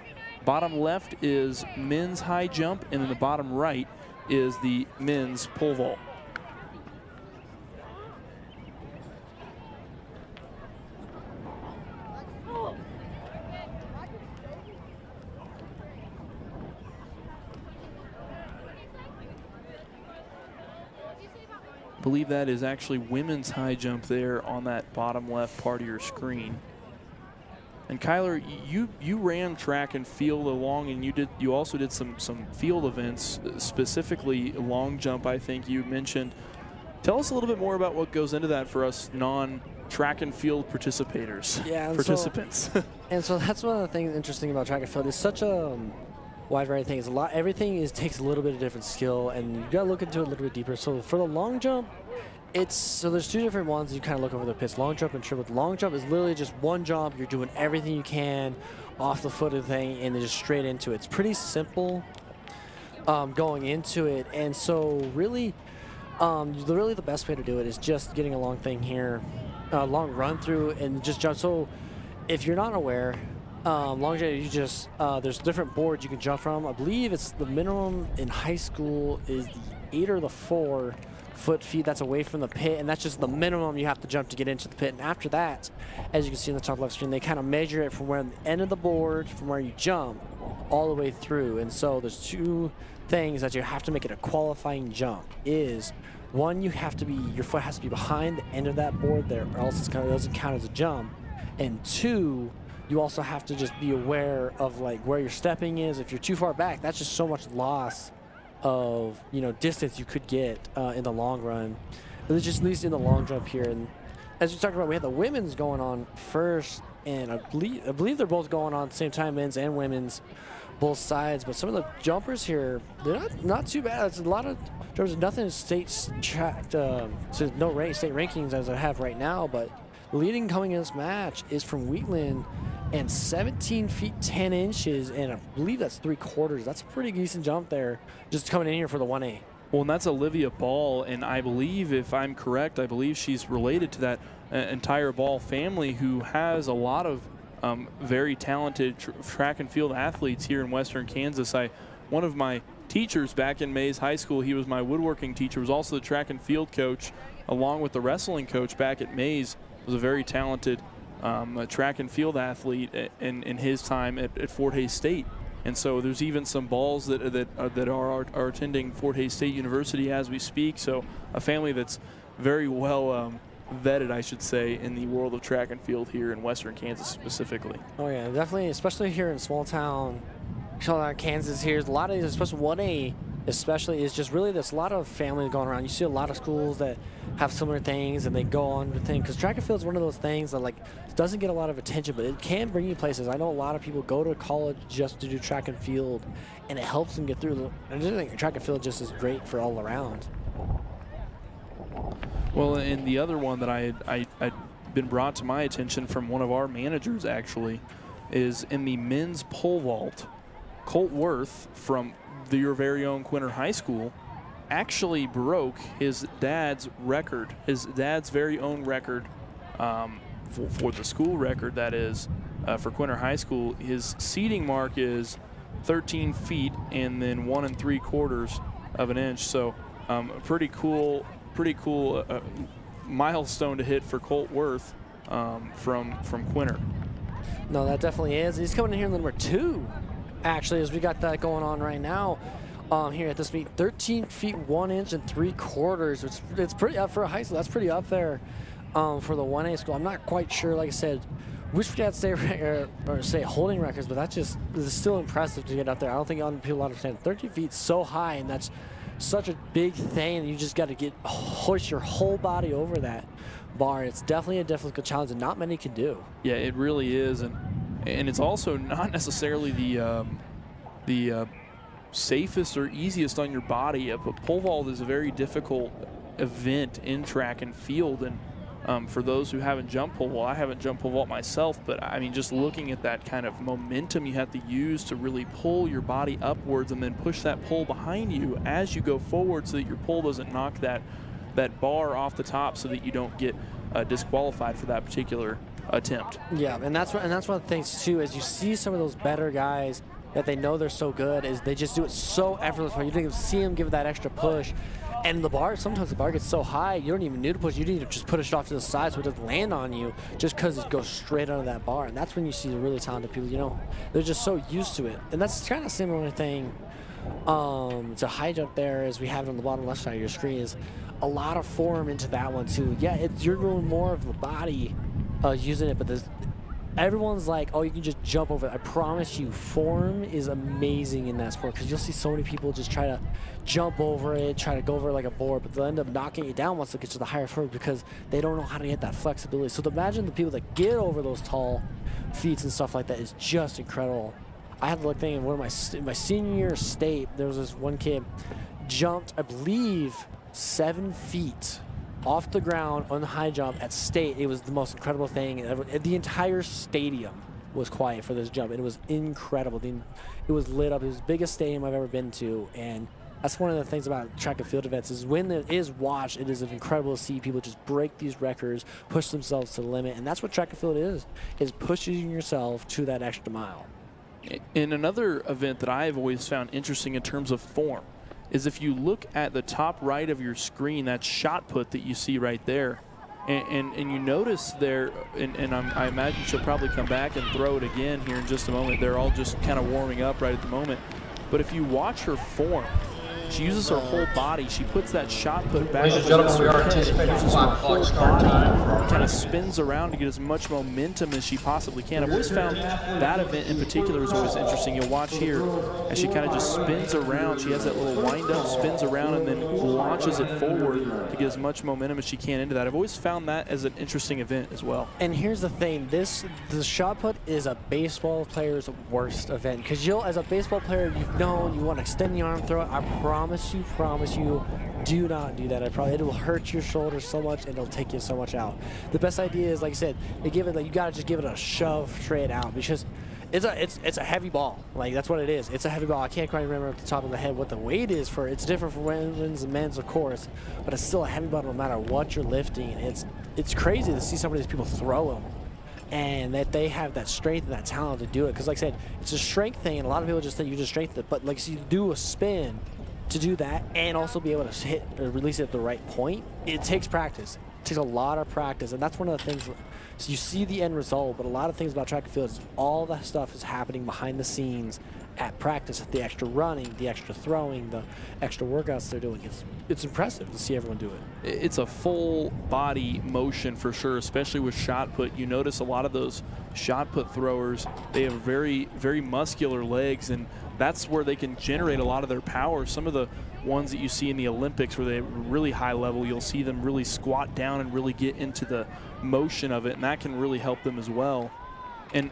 Bottom left is men's high jump, and then the bottom right is the men's pole vault. I believe that is actually women's high jump there on that bottom left part of your screen. And Kyler, you ran track and field along, and you also did some field events, specifically long jump, I think you mentioned. Tell us a little bit more about what goes into that for us non-track and field participants. And so that's one of the things interesting about track and field. It's such a wide variety of things. Everything takes a little bit of different skill, and you gotta look into it a little bit deeper. So for the long jump, there's two different ones. You kind of look over the pits, long jump and triple. Long jump is literally just one jump. You're doing everything you can off the foot of the thing and then just straight into it. It's pretty simple going into it. And so really the best way to do it is just getting a long thing here, long run through and just jump. So if you're not aware, long jump, you just, there's different boards you can jump from. I believe it's the minimum in high school is the 8 or the 4 feet that's away from the pit, and that's just the minimum you have to jump to get into the pit. And after that, as you can see in the top left screen, they kind of measure it from where the end of the board, from where you jump, all the way through. And so there's two things that you have to make it a qualifying jump. Is one, your foot has to be behind the end of that board there, or else it doesn't count as a jump. And two, you also have to just be aware of like where your stepping is. If you're too far back, that's just so much loss of distance you could get in the long run. It's just at least in the long jump here. And as you talked about, we had the women's going on first, and I believe they're both going on at the same time, men's and women's, both sides. But some of the jumpers here, they're not too bad. It's a lot of jumpers. Nothing state tracked, so no state rankings as I have right now. But the leading coming in this match is from Wheatland, and 17 feet 10 inches, and I believe that's 3/4. That's a pretty decent jump there, just coming in here for the 1A. Well, and that's Olivia Ball, and I believe, if I'm correct, I believe she's related to that entire Ball family, who has a lot of very talented track and field athletes here in Western Kansas. One of my teachers back in Mays High School, he was my woodworking teacher, was also the track and field coach, along with the wrestling coach back at Mays, was a very talented a track and field athlete in his time at Fort Hays State. And so there's even some balls that are attending Fort Hays State University as we speak. So a family that's very well vetted, I should say, in the world of track and field here in Western Kansas specifically. Oh yeah, definitely, especially here in small town Kansas. Here's a lot of these, especially 1A, especially, is just really there's a lot of family going around. You see a lot of schools that have similar things, and they go on with things, because track and field is one of those things that like doesn't get a lot of attention, but it can bring you places. I know a lot of people go to college just to do track and field, and it helps them get through. I just think track and field just is great for all around. Well, and the other one that I'd been brought to my attention from one of our managers actually is in the men's pole vault. Colt Worth from your very own Quinter High School actually broke his dad's record, his dad's very own record for the school record, that is, for Quinter High School. His seating mark is 13 feet and then 1 3/4 of an inch. So pretty cool milestone to hit for Colt Worth from Quinter. No, that definitely is. He's coming in here in number 2, actually, as we got that going on right now. here at this meet. 13 feet 1 inch and 3/4, which it's pretty up for a high school. That's pretty up there for the 1A school. I'm not quite sure, like I said, wish we had say holding records, but that's it's still impressive to get up there. I don't think people understand 13 feet so high, and that's such a big thing, and you just got to hoist your whole body over that bar. It's definitely a difficult challenge, and not many can do. Yeah, it really is, and it's also not necessarily the safest or easiest on your body. But pole vault is a very difficult event in track and field, and for those who haven't jumped pole vault, I haven't jumped pole vault myself, but I mean, just looking at that kind of momentum you have to use to really pull your body upwards and then push that pole behind you as you go forward, so that your pole doesn't knock that bar off the top, so that you don't get disqualified for that particular attempt. Yeah, and that's one of the things too, is you see some of those better guys that they know they're so good, is they just do it so effortlessly. You didn't see them give that extra push. And sometimes the bar gets so high, you don't even need to push. You need to just push it off to the side so it doesn't land on you, just because it goes straight under that bar. And that's when you see the really talented people, they're just so used to it. And that's kind of a similar thing to high jump there, as we have it on the bottom left side of your screen, is a lot of form into that one too. Yeah, you're doing more of the body using it, but everyone's like, oh, you can just jump over it. I promise you, form is amazing in that sport, because you'll see so many people just try to jump over it, try to go over it like a board, but they'll end up knocking you down once they get to the higher form, because they don't know how to get that flexibility. So imagine the people that get over those tall feats and stuff like that is just incredible. I had to look in one of my senior year state, there was this one kid jumped, I believe, 7 feet off the ground on the high jump at state. It was the most incredible thing ever. The entire stadium was quiet for this jump, and it was incredible. It was lit up. It was the biggest stadium I've ever been to, and that's one of the things about track and field events, is when it is watched, it is incredible to see people just break these records, push themselves to the limit, and that's what track and field is pushing yourself to that extra mile. In another event that I have always found interesting in terms of form is if you look at the top right of your screen, that shot put that you see right there, and you notice there, and I imagine she'll probably come back and throw it again here in just a moment. They're all just kind of warming up right at the moment. But if you watch her form, she uses her whole body. She puts that shot put back. Ladies and gentlemen, we are anticipating 5 o'clock start time. Kind of spins around to get as much momentum as she possibly can. I've always found that event in particular is always interesting. You'll watch here as she kind of just spins around. She has that little wind up, spins around, and then launches it forward to get as much momentum as she can into that. I've always found that as an interesting event as well. And here's the thing, the shot put is a baseball player's worst event, because as a baseball player, you've known you want to extend the arm, throw it. I promise you, do not do that. It will hurt your shoulder so much, and it'll take you so much out. The best idea is, like I said, you gotta just give it a shove straight out, because it's a heavy ball. Like, that's what it is. It's a heavy ball. I can't quite remember off the top of the head what the weight is for. It's different for women's and men's, of course, but it's still a heavy ball no matter what you're lifting. It's crazy to see some of these people throw them, and that they have that strength and that talent to do it. Because, like I said, it's a strength thing, and a lot of people just think you just strength it. But, like, so you do a spin to do that and also be able to hit or release it at the right point. It takes practice. It takes a lot of practice, and that's one of the things. So you see the end result, but a lot of things about track and field is all that stuff is happening behind the scenes at practice, the extra running, the extra throwing, the extra workouts they're doing. It's impressive to see everyone do it. It's a full body motion for sure, especially with shot put. You notice a lot of those shot put throwers, they have very, very muscular legs, and that's where they can generate a lot of their power. Some of the ones that you see in the Olympics where they're really high level, you'll see them really squat down and really get into the motion of it, and that can really help them as well. And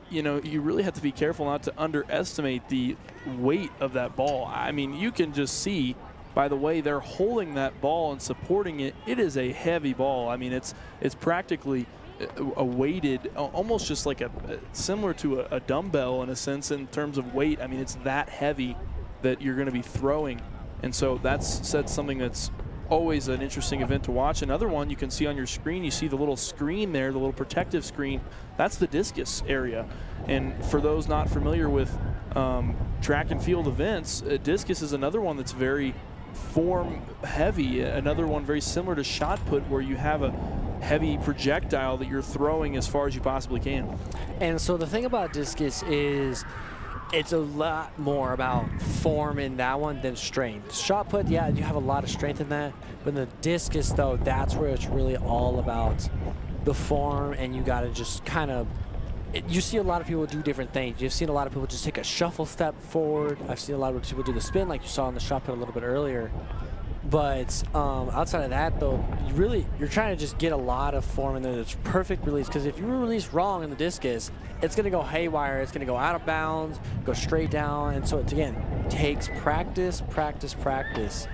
you really have to be careful not to underestimate the weight of that ball. I mean, you can just see by the way they're holding that ball and supporting it, it is a heavy ball. I mean, it's practically a weighted, almost just like similar to a dumbbell in a sense in terms of weight. I mean, it's that heavy that you're going to be throwing, and so that's something that's always an interesting event to watch. Another one you can see on your screen, you see the little screen there, the little protective screen. That's the discus area. And for those not familiar with track and field events, discus is another one that's very form heavy. Another one very similar to shot put, where you have a heavy projectile that you're throwing as far as you possibly can. And so the thing about discus is it's a lot more about form in that one than strength. Shot put, yeah, you have a lot of strength in that, but in the discus, though, that's where it's really all about the form, and you got to just kind of, you see a lot of people do different things. You've seen a lot of people just take a shuffle step forward. I've seen a lot of people do the spin like you saw in the shot put a little bit earlier. But outside of that, though, you're trying to just get a lot of form in there that's perfect release. Because if you release wrong in the discus, it's going to go haywire. It's going to go out of bounds, go straight down. And so it, again, takes practice, practice, practice.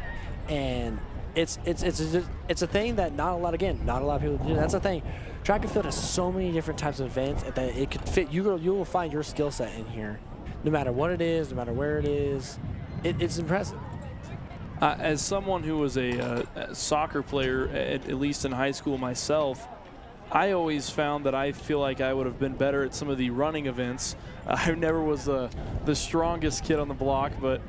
And it's a thing that not a lot of people do. That's the thing. Track and field has so many different types of events that it could fit. You will find your skill set in here, no matter what it is, no matter where it is. It's impressive. As someone who was a soccer player, at least in high school myself, I always found that I feel like I would have been better at some of the running events. I never was the strongest kid on the block, but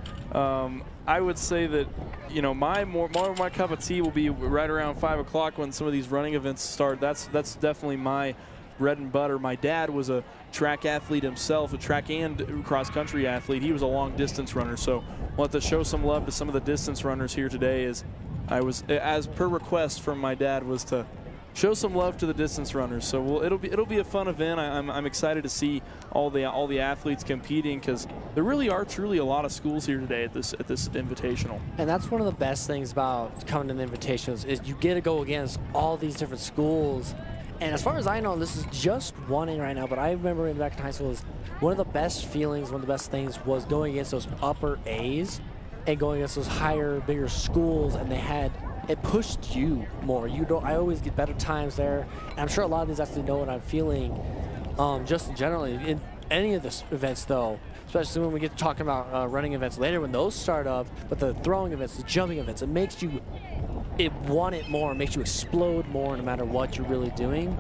I would say that, you know, more of my cup of tea will be right around 5 o'clock when some of these running events start. That's definitely my bread and butter. My dad was a track athlete himself, a track and cross-country athlete. He was a long-distance runner, so we'll have to show some love to some of the distance runners here today. As per request from my dad, was to show some love to the distance runners. So it'll be a fun event. I'm excited to see all the athletes competing, because there really are truly a lot of schools here today at this invitational. And that's one of the best things about coming to the invitationals is you get to go against all these different schools. And as far as I know, this is just one in right now, but I remember back in high school, is one of the best feelings, one of the best things was going against those upper A's and going against those higher, bigger schools, and it pushed you more. I always get better times there, and I'm sure a lot of these actually know what I'm feeling, just generally. In any of the events, though, especially when we get to talking about running events later, when those start up, but the throwing events, the jumping events, it makes you want it more, it makes you explode more no matter what you're really doing.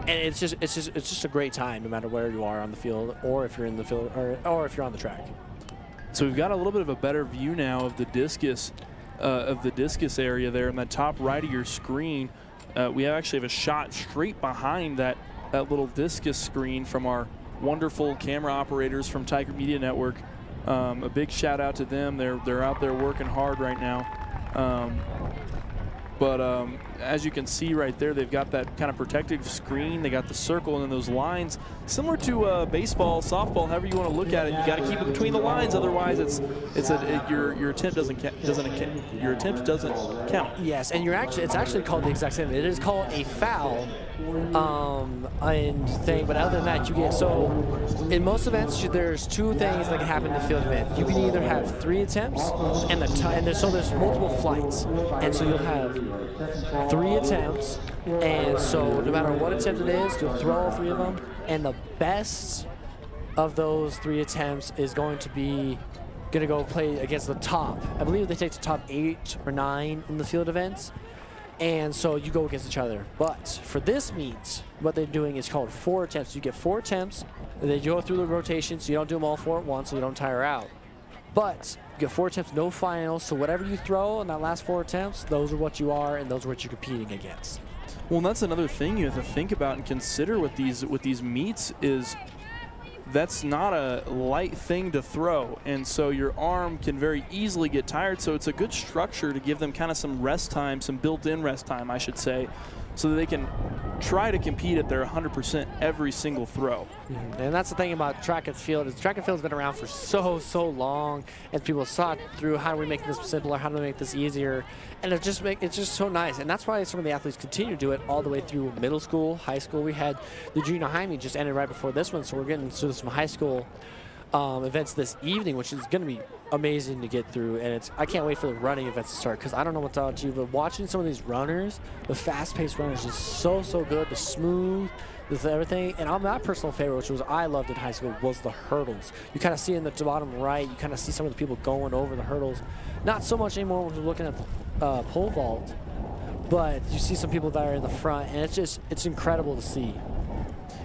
And it's just a great time no matter where you are on the field, or if you're in the field, or if you're on the track. So we've got a little bit of a better view now of the discus area there in the top right of your screen. We actually have a shot straight behind that little discus screen from our wonderful camera operators from Tiger Media Network. A big shout out to them. They're out there working hard right now. But as you can see right there, they've got that kind of protective screen. They got the circle and then those lines, similar to baseball, softball, however you want to look at it. You got to keep it between the lines, otherwise your attempt doesn't count. Yes, and it's actually called the exact same. It is called a foul. But other than that, you get, so in most events there's two things that can happen in the field event. You can either have 3 attempts so there's multiple flights, and so you'll have 3 attempps, and so no matter what attempt it is, you'll throw all 3 of them, and the best of those 3 attempts is going to go play against the top. I believe they take the top 8 or 9 in the field events. And so you go against each other. But for this meet, what they're doing is called 4 attempts. You get 4 attempts, and then you go through the rotation, so you don't do them all 4 at once, so you don't tire out. But you get 4 attempts, no finals, so whatever you throw in that last 4 attempts, those are what you are, and those are what you're competing against. Well, and that's another thing you have to think about and consider with these meets is that's not a light thing to throw, and so your arm can very easily get tired. So it's a good structure to give them kind of some rest time, some built-in rest time, I should say, so that they can try to compete at their 100% every single throw. And that's the thing about track and field, is track and field's been around for so long, and people thought through how do we make this simpler, how do we make this easier, and it's just so nice. And that's why some of the athletes continue to do it all the way through middle school, high school. We had the junior high meet just ended right before this one, so we're getting into some high school events this evening, which is going to be amazing to get through. And I can't wait for the running events to start, because I don't know what's about you, but watching some of these runners, the fast-paced runners, is so good, the smooth, the everything. And my personal favorite, which was I loved in high school, was the hurdles. You kind of see in the bottom right, you kind of see some of the people going over the hurdles. Not so much anymore when we're looking at the pole vault, but you see some people that are in the front, and it's incredible to see.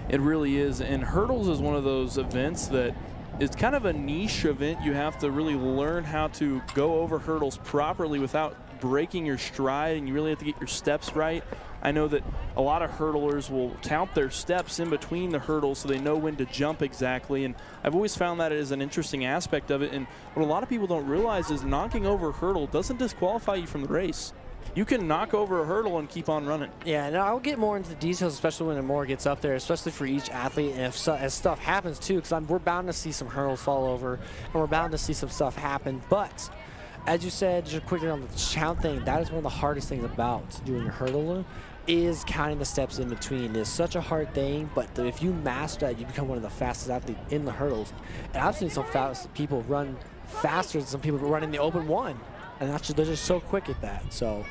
It really is. And hurdles is one of those events that it's kind of a niche event. You have to really learn how to go over hurdles properly without breaking your stride, and you really have to get your steps right. I know that a lot of hurdlers will count their steps in between the hurdles so they know when to jump exactly, and I've always found that as an interesting aspect of it. And what a lot of people don't realize is knocking over a hurdle doesn't disqualify you from the race. You can knock over a hurdle and keep on running. Yeah, and I'll get more into the details, especially when it more gets up there, especially for each athlete, and as stuff happens too, because we're bound to see some hurdles fall over, and we're bound to see some stuff happen. But as you said, just quickly on the count thing, that is one of the hardest things about doing a hurdle, is counting the steps in between. It's such a hard thing, but if you master that, you become one of the fastest athletes in the hurdles. And I've seen some fast people run faster than some people running the open one, and they're just so quick at that. So.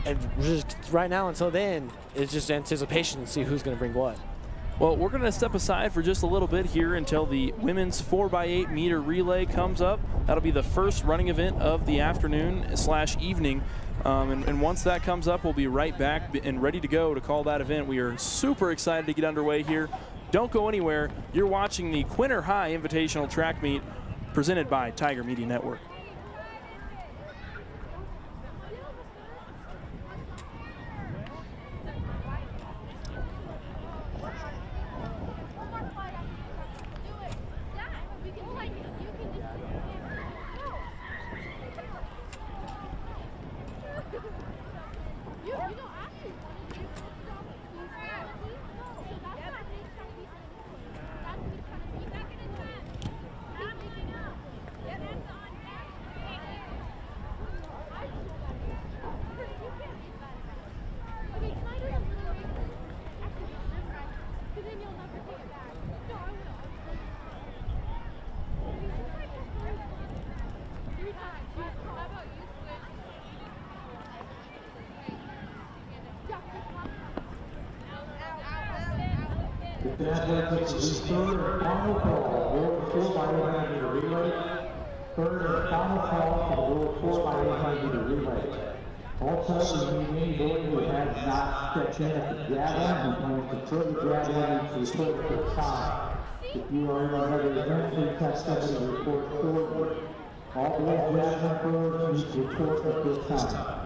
And just right now, until then, it's just anticipation and see who's going to bring what. Well, we're going to step aside for just a little bit here until the women's 4x8 meter relay comes up. That'll be the first running event of the afternoon/evening. And once that comes up, we'll be right back and ready to go to call that event. We are super excited to get underway here. Don't go anywhere. You're watching the Quinter High Invitational Track Meet presented by Tiger Media Network. The athletics is third and final call, world 4x800 meter relay. Third and final call for the world 4x800 meter relay. Also, we need anybody who has not stepped in at the javelin and plans to throw the javelin to report at the time. If you are in another event, please text somebody to report forward. All boys javelin throwers need to report at this time.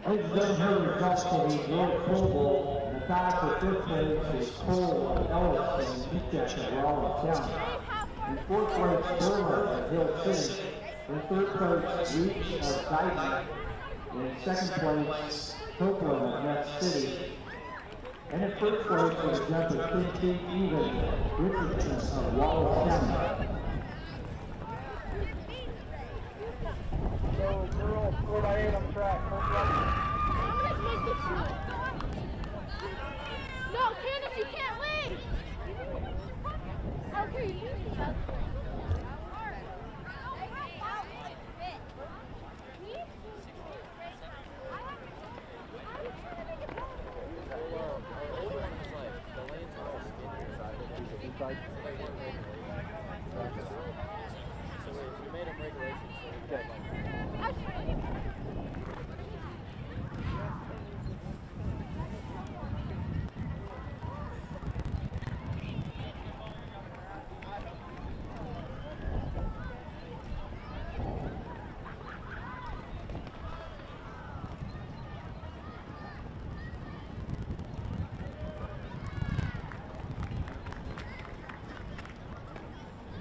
Ladies and gentlemen, the results for the World Pole Bowl. The tie for fifth place is Cole Ellis and Beach at Rollins County. In fourth place, Berlin at Hill City. In third place, Reach of Dayton. In second place, Copeland of Next City. And in first place for the jump of 15 even, Richardson of Wallace County. So, girl, 4x8 on track. No, Candace, you can't leave! Okay, you can.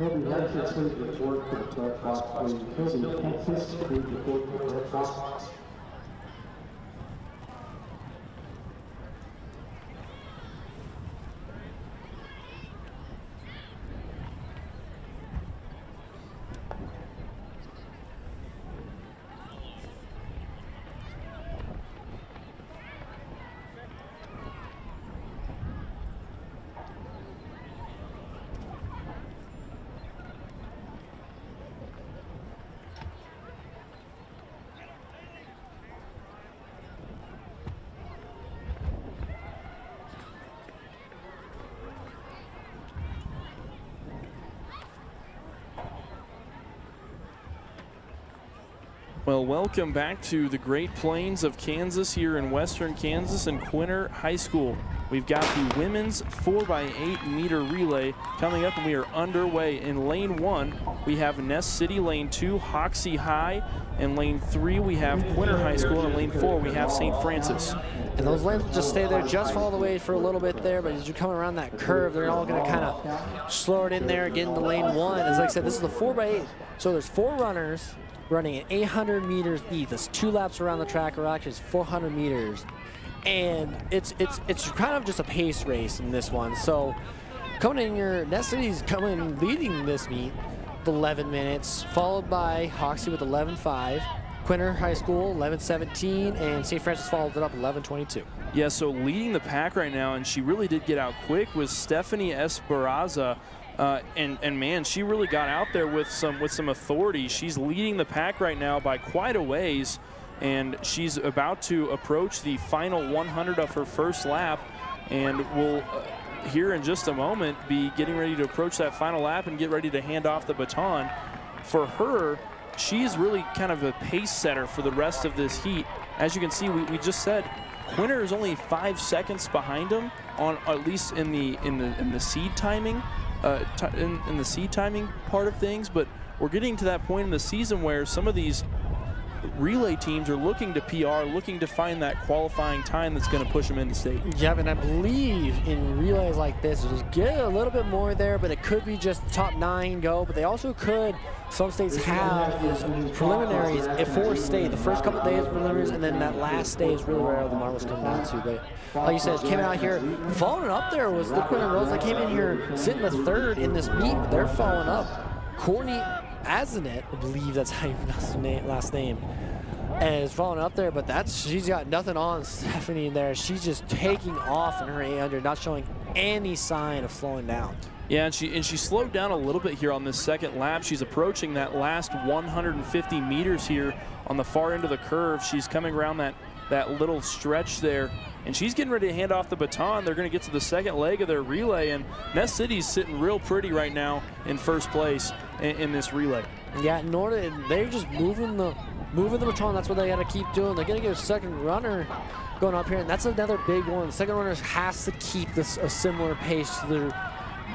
Toby Hudson, please report to the press box, please. Toby Hudson, please report to the press box. Well, welcome back to the Great Plains of Kansas here in Western Kansas and Quinter High School. We've got the women's 4x8 meter relay coming up, and we are underway. In lane 1, we have Ness City. Lane 2, Hoxie High. In lane 3, we have Quinter High School. And in lane 4, we have St. Francis. And those lanes will just stay there, just follow the way for a little bit there, but as you come around that curve, they're all going to kind of slow it in there, get into lane 1. As like I said, this is the 4x8, so there's 4 runners running at 800 meters each. That's 2 laps around the track, or actually it's 400 meters. And it's kind of just a pace race in this one. So coming in here, Ness City's coming leading this meet with 11 minutes, followed by Hoxie with 11.5. Quinter High School 11.17, and St. Francis followed it up 11.22. Yeah, so leading the pack right now, and she really did get out quick, was Stephanie Esperanza. And man, she really got out there with some authority. She's leading the pack right now by quite a ways, and she's about to approach the final 100 of her first lap, and will here in just a moment be getting ready to approach that final lap and get ready to hand off the baton. For her, she's really kind of a pace setter for the rest of this heat. As you can see, we just said Quinter is only 5 seconds behind them on at least in the seed timing. In the seed timing part of things, but we're getting to that point in the season where some of these relay teams are looking to PR, looking to find that qualifying time that's going to push them into state. Yeah, and I believe in relays like this, just get a little bit more there, but it could be just top 9 go, but they also could, some states have is preliminaries for state. The first couple days preliminaries, and then that last day is really where the marbles come down to. But like you said, came out here, following up there was the Quinter Rose that came in here sitting the 3rd in this meet. They're following up. Courtney Azanet, I believe that's how you pronounce the last name, and is following up there, but she's got nothing on Stephanie there. She's just taking off in her 800, not showing any sign of slowing down. Yeah, and she slowed down a little bit here on this second lap. She's approaching that last 150 meters here on the far end of the curve. She's coming around that little stretch there, and she's getting ready to hand off the baton. They're going to get to the second leg of their relay, and Ness City's sitting real pretty right now in first place in this relay. Yeah, they're just moving the baton. That's what they got to keep doing. They're going to get a second runner going up here, and that's another big one. The second runner has to keep this a similar pace to their,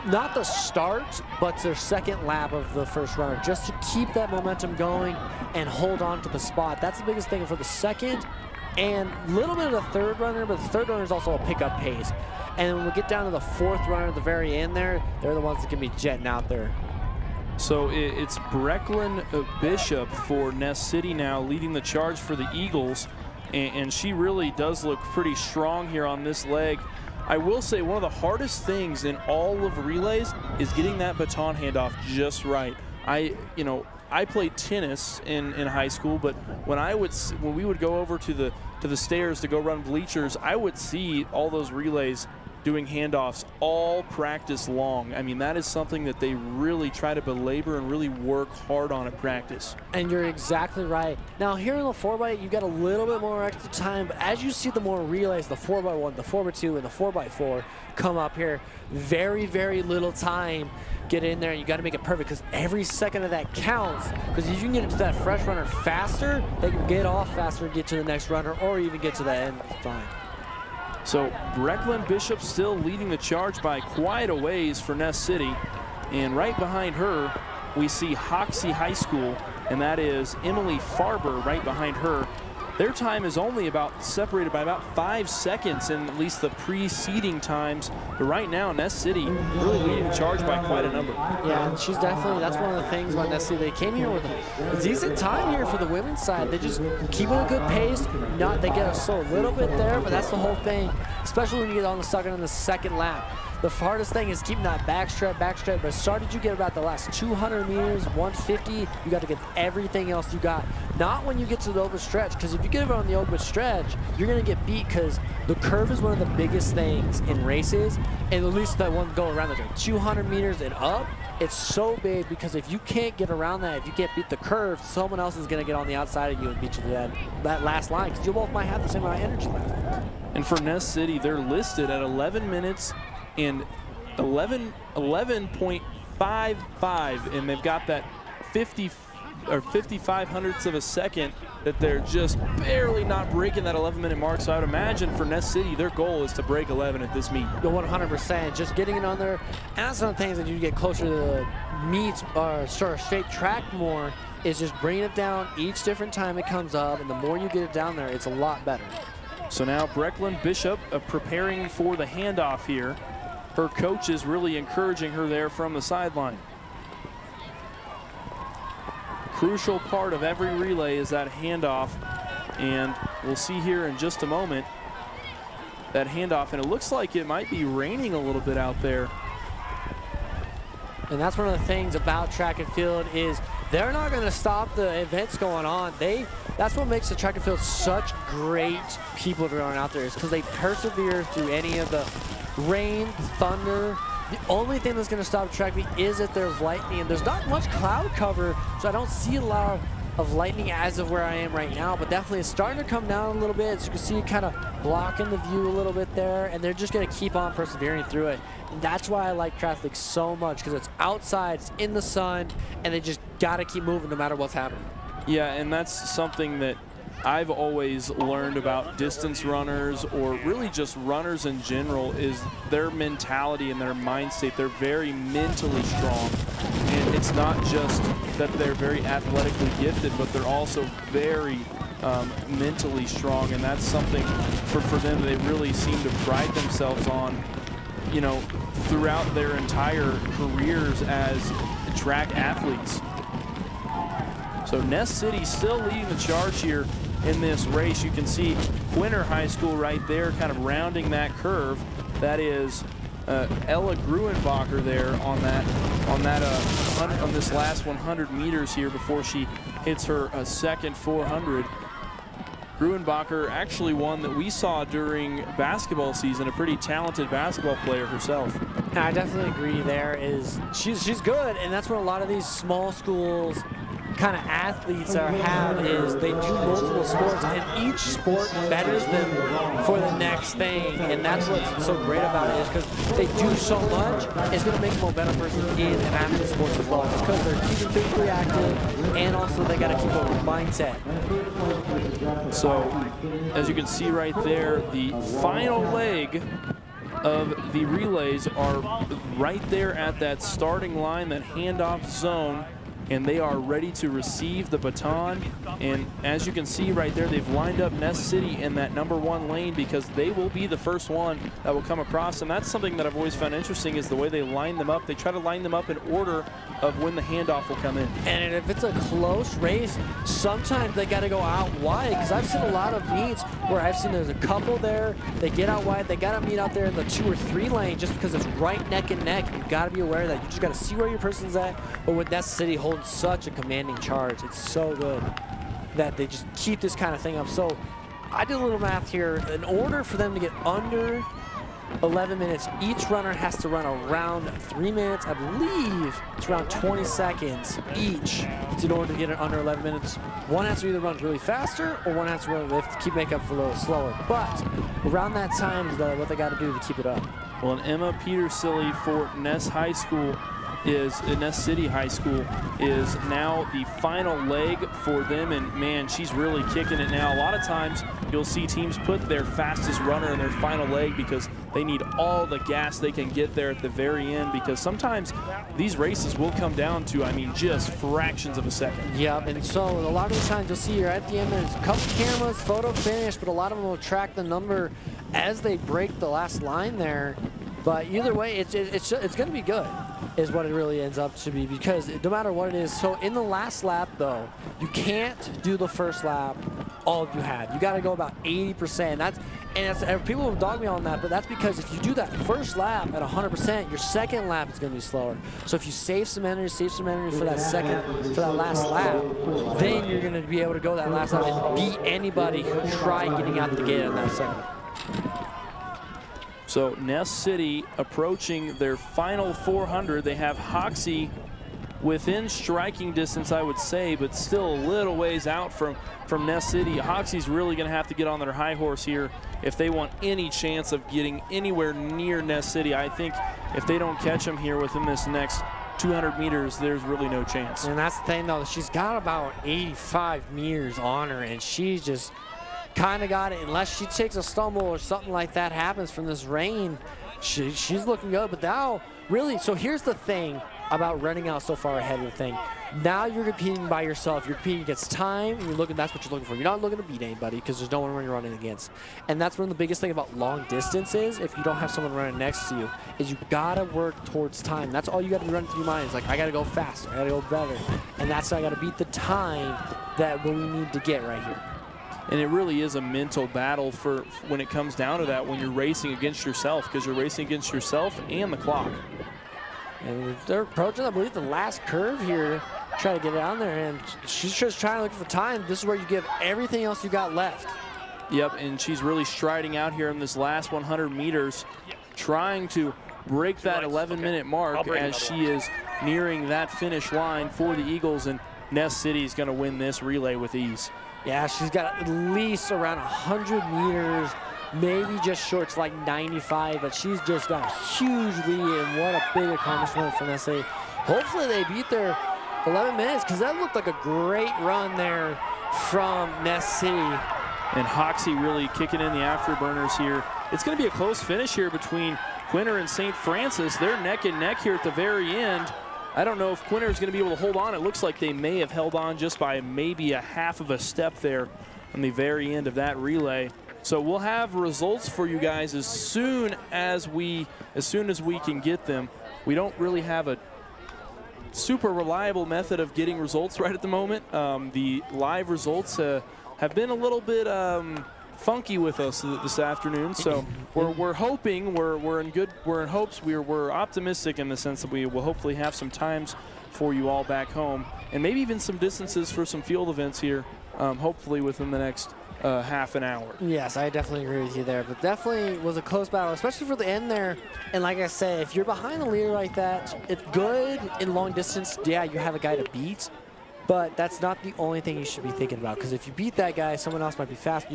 not the start, but their second lap of the first runner, just to keep that momentum going and hold on to the spot. That's the biggest thing for the second and a little bit of the third runner, but the third runner is also a pickup pace. And when we get down to the 4th runner at the very end there, they're the ones that can be jetting out there. So it's Brecklin Bishop for Ness City now leading the charge for the Eagles, and she really does look pretty strong here on this leg. I will say one of the hardest things in all of relays is getting that baton handoff just right. I played tennis in high school, but when we would go over to the stairs to go run bleachers, I would see all those relays doing handoffs all practice long. I mean, that is something that they really try to belabor and really work hard on at practice. And you're exactly right. Now here in the 4x8, you've got a little bit more extra time, but as you see the more relays, the 4x1, the 4x2, and the 4x4 come up here, very, very little time. Get in there, and you got to make it perfect, because every second of that counts. Because if you can get it to that fresh runner faster, they can get off faster and get to the next runner, or even get to the end fine. So Brecklin Bishop still leading the charge by quite a ways for Ness City. And right behind her, we see Hoxie High School, and that is Emily Farber right behind her. Their time is only about separated by about 5 seconds in at least the preceding times. But right now, Ness City really leading the charge by quite a number. Yeah, and she's definitely, that's one of the things about Ness City. They came here with a decent time here for the women's side. They just keeping a good pace. They get us slow a little bit there, but that's the whole thing, especially when you get on the sucker in the second lap. The hardest thing is keeping that backstretch, but started you get about the last 200 meters, 150, you got to get everything else you got. Not when you get to the open stretch, because if you get it on the open stretch, you're going to get beat, because the curve is one of the biggest things in races, and at least that one go around the 200 meters and up. It's so big, because if you can't get around that, if you can't beat the curve, someone else is going to get on the outside of you and beat you to that last line, because you both might have the same amount of energy left. And for Ness City, they're listed at 11 minutes and 11.55, and they've got that 55 hundredths of a second that they're just barely not breaking that 11-minute mark. So I would imagine for Ness City, their goal is to break 11 at this meet. 100%, just getting it on there. And that's one of the things that you get closer to the meets or sort of straight track more, is just bringing it down each different time it comes up, and the more you get it down there, it's a lot better. So now Brecklin Bishop preparing for the handoff here. Her coach is really encouraging her there from the sideline. Crucial part of every relay is that handoff, and we'll see here in just a moment that handoff, and it looks like it might be raining a little bit out there. And that's one of the things about track and field, is they're not going to stop the events going on. That's what makes the track and field such great people to run out there, is because they persevere through any of the rain, thunder. The only thing that's going to stop track meet is if there's lightning, and there's not much cloud cover, so I don't see a lot of lightning as of where I am right now, but definitely it's starting to come down a little bit. As you can see, kind of blocking the view a little bit there, and they're just going to keep on persevering through it. And that's why I like triathletics so much, because it's outside, it's in the sun, and they just got to keep moving no matter what's happening. Yeah, and that's something that I've always learned about distance runners, or really just runners in general, is their mentality and their mind state. They're very mentally strong, and it's not just that they're very athletically gifted, but they're also very mentally strong, and that's something for them they really seem to pride themselves on, you know, throughout their entire careers as track athletes. So Ness City still leading the charge here in this race. You can see Quinter High School right there kind of rounding that curve. That is Ella Gruenbacher there on this last 100 meters here before she hits her second 400. Gruenbacher, actually one that we saw during basketball season, a pretty talented basketball player herself. I definitely agree there. She's good, and that's what a lot of these small schools kind of athletes have, is they do multiple sports, and each sport betters them for the next thing. And that's what's so great about it, is because they do so much, it's going to make them a better person in and after sports as well, just because they're keeping physically active, and also they got to keep a mindset. So as you can see right there, the final leg of the relays are right there at that starting line, that handoff zone, and they are ready to receive the baton. And as you can see right there, they've lined up Ness City in that #1 lane, because they will be the first one that will come across. And that's something that I've always found interesting, is the way they line them up. They try to line them up in order of when the handoff will come in. And if it's a close race, sometimes they got to go out wide, because I've seen a lot of meets where I've seen there's a couple there, they get out wide, they got to meet out there in the 2 or 3 lane, just because it's right neck and neck. You got to be aware of that. You just got to see where your person's at. But with Ness City holding such a commanding charge, it's so good that they just keep this kind of thing up. So I did a little math here. In order for them to get under 11 minutes, each runner has to run around 3 minutes. I believe it's around 20 seconds each in order to get it under 11 minutes. One has to either run really faster, or one has to run, they have to keep making up for a little slower. But around that time is what they got to do to keep it up. Well, and Emma Petersilly for Ness High School is Ness City High School is now the final leg for them, and man, she's really kicking it now. A lot of times you'll see teams put their fastest runner in their final leg because they need all the gas they can get there at the very end, because sometimes these races will come down to, I mean, just fractions of a second. Yeah, and so a lot of the times you'll see here at the end there's a couple cameras, photo finish, but a lot of them will track the number as they break the last line there. But either way, it's going to be good, is what it really ends up to be, because no matter what it is. So in the last lap, though, you can't do the first lap all you had. You got to go about 80%. And people will dog me on that, but that's because if you do that first lap at 100%, your second lap is going to be slower. So if you save some energy for that last lap, then you're going to be able to go that last lap and beat anybody who tried getting out the gate on that second. So Ness City approaching their final 400. They have Hoxie within striking distance, I would say, but still a little ways out from Ness City. Hoxie's really going to have to get on their high horse here if they want any chance of getting anywhere near Ness City. I think if they don't catch them here within this next 200 meters, there's really no chance. And that's the thing, though. She's got about 85 meters on her, and she's just kind of got it. Unless she takes a stumble or something like that happens from this rain, she's looking good. But now, really, so here's the thing about running out so far ahead of the thing. Now you're competing by yourself. You're competing against time, and that's what you're looking for. You're not looking to beat anybody because there's no one you're running against. And that's one of the biggest thing about long distances, if you don't have someone running next to you, is you gotta work towards time. That's all you gotta be running through your mind. It's like, I gotta go faster, I gotta go better. And that's how I gotta beat the time that we need to get right here. And it really is a mental battle for when it comes down to that, when you're racing against yourself, because you're racing against yourself and the clock. And they're approaching, I believe, the last curve here, trying to get it on there, and she's just trying to look for time. This is where you give everything else you got left. Yep, and she's really striding out here in this last 100 meters, trying to break that 11-minute mark as she is nearing that finish line for the Eagles, and Ness City is going to win this relay with ease. Yeah, she's got at least around 100 meters, maybe just short. It's like 95, but she's just got a huge lead, and what a big accomplishment for Ness City. Hopefully they beat their 11 minutes, because that looked like a great run there from Ness City. And Hoxie really kicking in the afterburners here. It's going to be a close finish here between Quinter and St. Francis. They're neck and neck here at the very end. I don't know if Quinter is going to be able to hold on. It looks like they may have held on just by maybe a half of a step there on the very end of that relay. So we'll have results for you guys as soon as we can get them. We don't really have a super reliable method of getting results right at the moment. The live results have been a little bit funky with us this afternoon, so we're hoping we're in hopes we're optimistic in the sense that we will hopefully have some times for you all back home, and maybe even some distances for some field events here, hopefully within the next half an hour. Yes, I definitely agree with you there, but definitely was a close battle, especially for the end there. And like I said, if you're behind the leader like that, it's good in long distance. Yeah, you have a guy to beat, but that's not the only thing you should be thinking about, because if you beat that guy, someone else might be fast.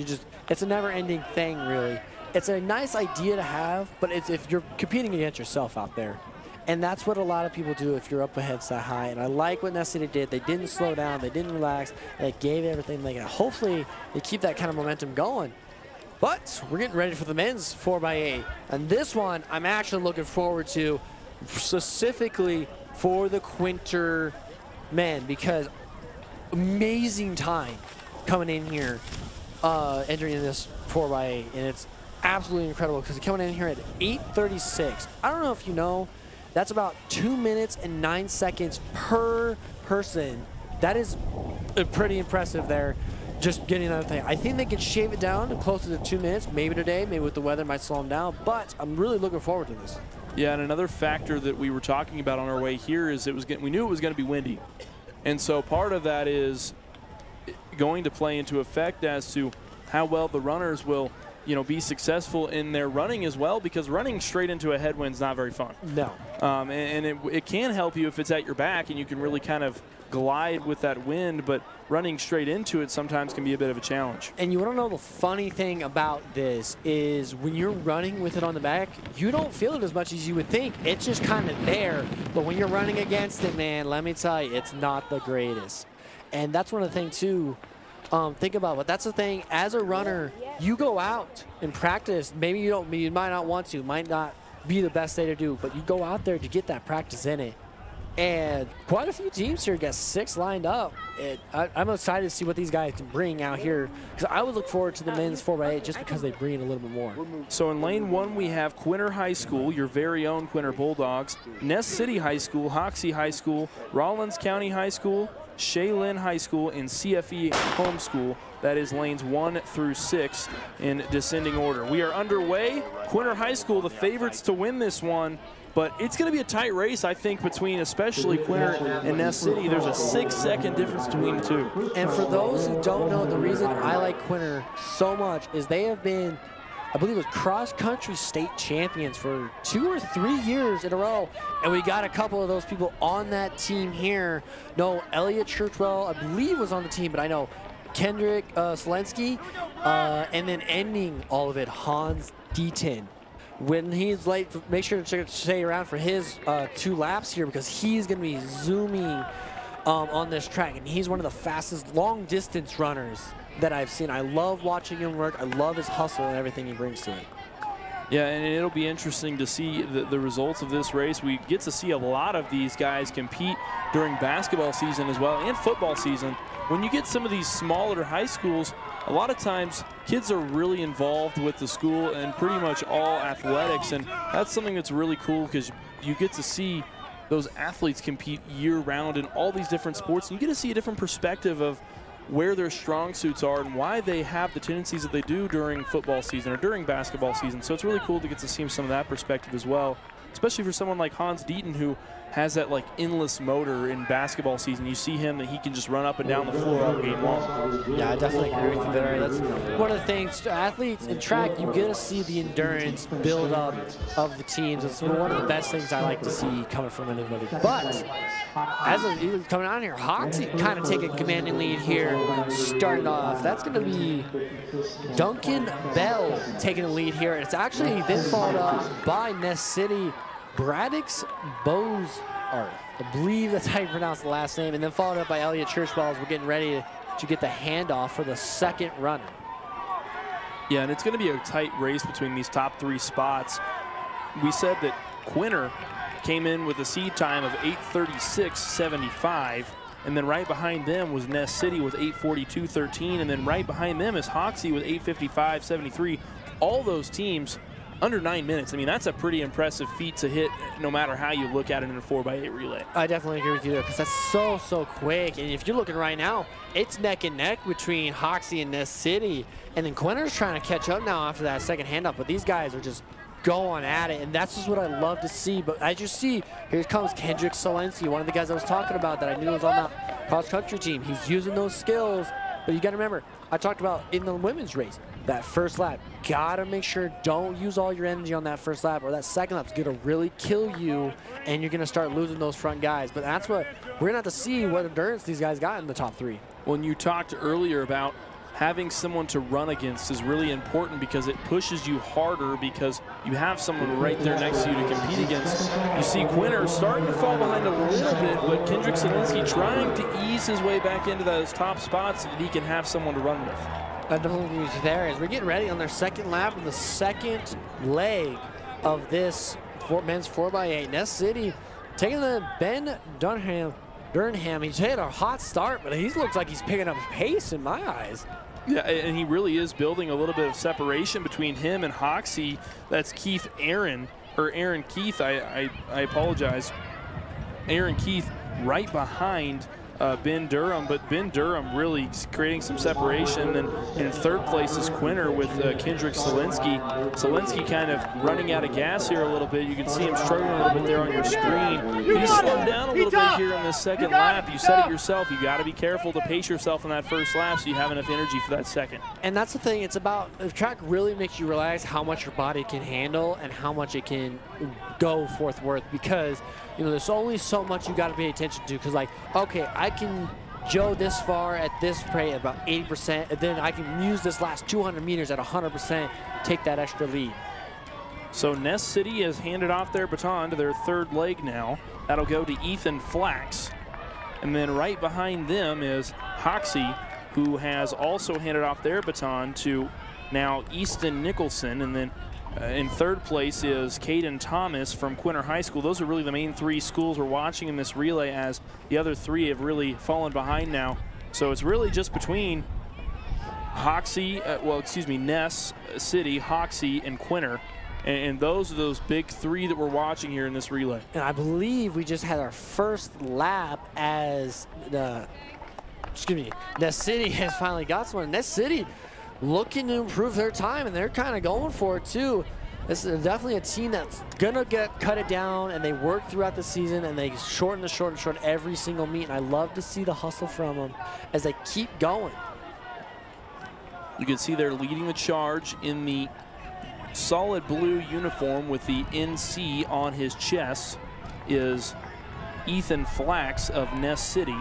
It's a never-ending thing, really. It's a nice idea to have, but it's if you're competing against yourself out there. And that's what a lot of people do if you're up ahead that high. And I like what Ness City did. They didn't slow down. They didn't relax. They gave everything they got. Hopefully, they keep that kind of momentum going. But we're getting ready for the men's 4x8. And this one, I'm actually looking forward to specifically for the Quinter men, because amazing time coming in here, entering in this 4x8. And it's absolutely incredible because they're coming in here at 8:36. I don't know if you know, that's about 2 minutes and 9 seconds per person. That is pretty impressive there, just getting another thing. I think they could shave it down to closer to 2 minutes, maybe today, maybe with the weather might slow them down, but I'm really looking forward to this. Yeah, and another factor that we were talking about on our way here is we knew it was going to be windy. And so part of that is going to play into effect as to how well the runners will be successful in their running as well, because running straight into a headwind is not very fun. No. And it can help you if it's at your back and you can really kind of glide with that wind, but running straight into it sometimes can be a bit of a challenge. And you want to know the funny thing about this is when you're running with it on the back, you don't feel it as much as you would think. It's just kind of there. But when you're running against it, man, let me tell you, it's not the greatest. And that's one of the things, too. Think about it. That's the thing. As a runner, you go out and practice. Maybe you might not want to, might not be the best thing to do, but you go out there to get that practice in it. And quite a few teams here got 6 lined up. I'm excited to see what these guys can bring out here, because I would look forward to the men's 4x8 just because they bring in a little bit more. So in lane 1, we have Quinter High School, your very own Quinter Bulldogs, Ness City High School, Hoxie High School, Rawlins County High School, Shaylin High School, and CFE Home School. That is lanes 1 through 6 in descending order. We are underway. Quinter High School, the favorites to win this one. But it's going to be a tight race, I think, between especially Quinter and Ness City. There's a 6-second difference between the two. And for those who don't know, the reason I like Quinter so much is they have been, I believe it was cross-country state champions for 2 or 3 years in a row. And we got a couple of those people on that team here. No, Elliot Churchwell, I believe, was on the team, but I know Kendrick Selensky, and then ending all of it, Hans Deaton. When he's late, make sure to stay around for his 2 laps here, because he's going to be zooming on this track. And he's one of the fastest long-distance runners that I've seen. I love watching him work. I love his hustle and everything he brings to it. Yeah, and it'll be interesting to see the results of this race. We get to see a lot of these guys compete during basketball season as well, and football season. When you get some of these smaller high schools, a lot of times kids are really involved with the school and pretty much all athletics, and that's something that's really cool, because you get to see those athletes compete year-round in all these different sports, and you get to see a different perspective of where their strong suits are and why they have the tendencies that they do during football season or during basketball season. So it's really cool to get to see some of that perspective as well, especially for someone like Hans Deaton, who has that endless motor in basketball season. You see him that he can just run up and down the floor all game long. Yeah, I definitely agree with you there. That's one of the things, athletes in track, you get to see the endurance build up of the teams. It's one of the best things I like to see coming from anybody. But as coming on here, Hoxie kind of taking a commanding lead here, starting off. That's going to be Duncan Bell taking the lead here. It's actually been followed up by Ness City Braddock's Bozarth. I believe that's how you pronounce the last name. And then followed up by Elliot Churchwell as we're getting ready to get the handoff for the second runner. Yeah, and it's going to be a tight race between these top 3 spots. We said that Quinter came in with a seed time of 8:36.75, and then right behind them was Ness City with 8:42.13, and then right behind them is Hoxie with 8:55.73. All those teams under 9 minutes. I mean, that's a pretty impressive feat to hit no matter how you look at it in a 4x8 relay. I definitely agree with you there, because that's so quick. And if you're looking right now, it's neck and neck between Hoxie and Ness City. And then Quinter's trying to catch up now after that second handoff, but these guys are just going at it, and that's just what I love to see. But as you see, here comes Kendrick Selensky, one of the guys I was talking about that I knew was on that cross-country team. He's using those skills, but you got to remember, I talked about in the women's race, that first lap, gotta make sure don't use all your energy on that first lap, or that second lap's gonna really kill you, and you're gonna start losing those front guys. But that's what we're gonna have to see, what endurance these guys got in the top 3. When you talked earlier about having someone to run against is really important, because it pushes you harder, because you have someone right there next to you to compete against. You see Quinter starting to fall behind a little bit, but Kendrick Selensky trying to ease his way back into those top spots so that he can have someone to run with. I definitely agree with you there. As we're getting ready on their second lap of the second leg of this men's 4x8. Ness City taking the Ben Durham. He's hit a hot start, but he looks like he's picking up pace in my eyes. Yeah, and he really is building a little bit of separation between him and Hoxie. That's Aaron Keith, I apologize. Aaron Keith right behind Ben Durham, but Ben Durham really creating some separation. And in third place is Quinter with Kendrick Solinsky. Solinsky kind of running out of gas here a little bit. You can see him struggling a little bit there on your screen. He's slowed down a little bit here in this second lap. You said it yourself. You got to be careful to pace yourself in that first lap so you have enough energy for that second. And that's the thing. It's about, the track really makes you realize how much your body can handle and how much it can go forthward, because there's only so much you got to pay attention to. Because like, okay, I can Joe this far at this rate at about 80%, and then I can use this last 200 meters at 100%, take that extra lead. So Ness City has handed off their baton to their third leg now. That'll go to Ethan Flax. And then right behind them is Hoxie, who has also handed off their baton to now Easton Nicholson. And then in third place is Caden Thomas from Quinter High School. Those are really the main three schools we're watching in this relay, as the other three have really fallen behind now. So it's really just between Hoxie, Ness City, Hoxie, and Quinter. And those are those big three that we're watching here in this relay. And I believe we just had our first lap as Ness City has finally got someone. Ness City looking to improve their time, and they're kind of going for it too. This is definitely a team that's gonna cut it down, and they work throughout the season, and they shorten every single meet. And I love to see the hustle from them as they keep going. You can see they're leading the charge in the solid blue uniform with the NC on his chest is Ethan Flax of Ness City.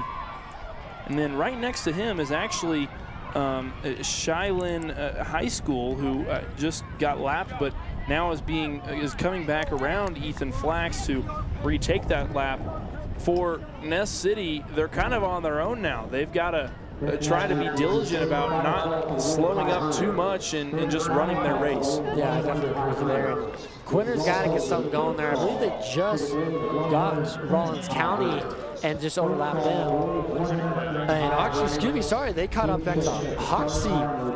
And then right next to him is actually Shilen High School, who just got lapped, but now is coming back around Ethan Flax to retake that lap. For Ness City, they're kind of on their own now. They've got to try to be diligent about not slowing up too much and just running their race. Yeah, I definitely agree with you there. Quinter's got to get something going there. I believe they just got Rollins County and just overlapped them. And actually, they caught up back to Hoxie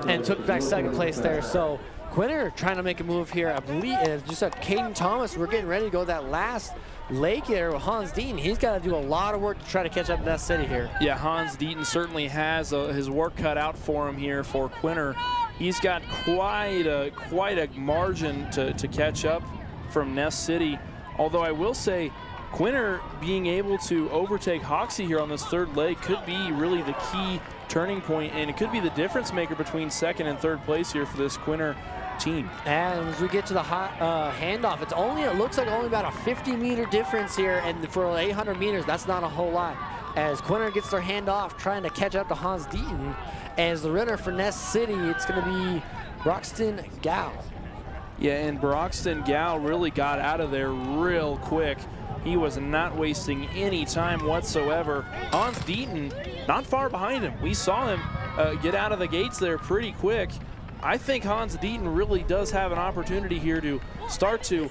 and took back second place there. So Quinter trying to make a move here. I believe, just at Caden Thomas, we're getting ready to go that last leg there with Hans Deaton. He's got to do a lot of work to try to catch up to Ness City here. Yeah, Hans Deaton certainly has his work cut out for him here for Quinter. He's got quite a margin to catch up from Ness City. Although I will say, Quinter being able to overtake Hoxie here on this third leg could be really the key turning point, and it could be the difference maker between second and third place here for this Quinter team. And as we get to the handoff, it looks like only about a 50-meter difference here, and for 800 meters, that's not a whole lot. As Quinter gets their handoff, trying to catch up to Hans Deaton, as the runner for Ness City, it's going to be Broxton Gow. Yeah, and Broxton Gow really got out of there real quick. He was not wasting any time whatsoever. Hans Deaton not far behind him. We saw him get out of the gates there pretty quick. I think Hans Deaton really does have an opportunity here to start to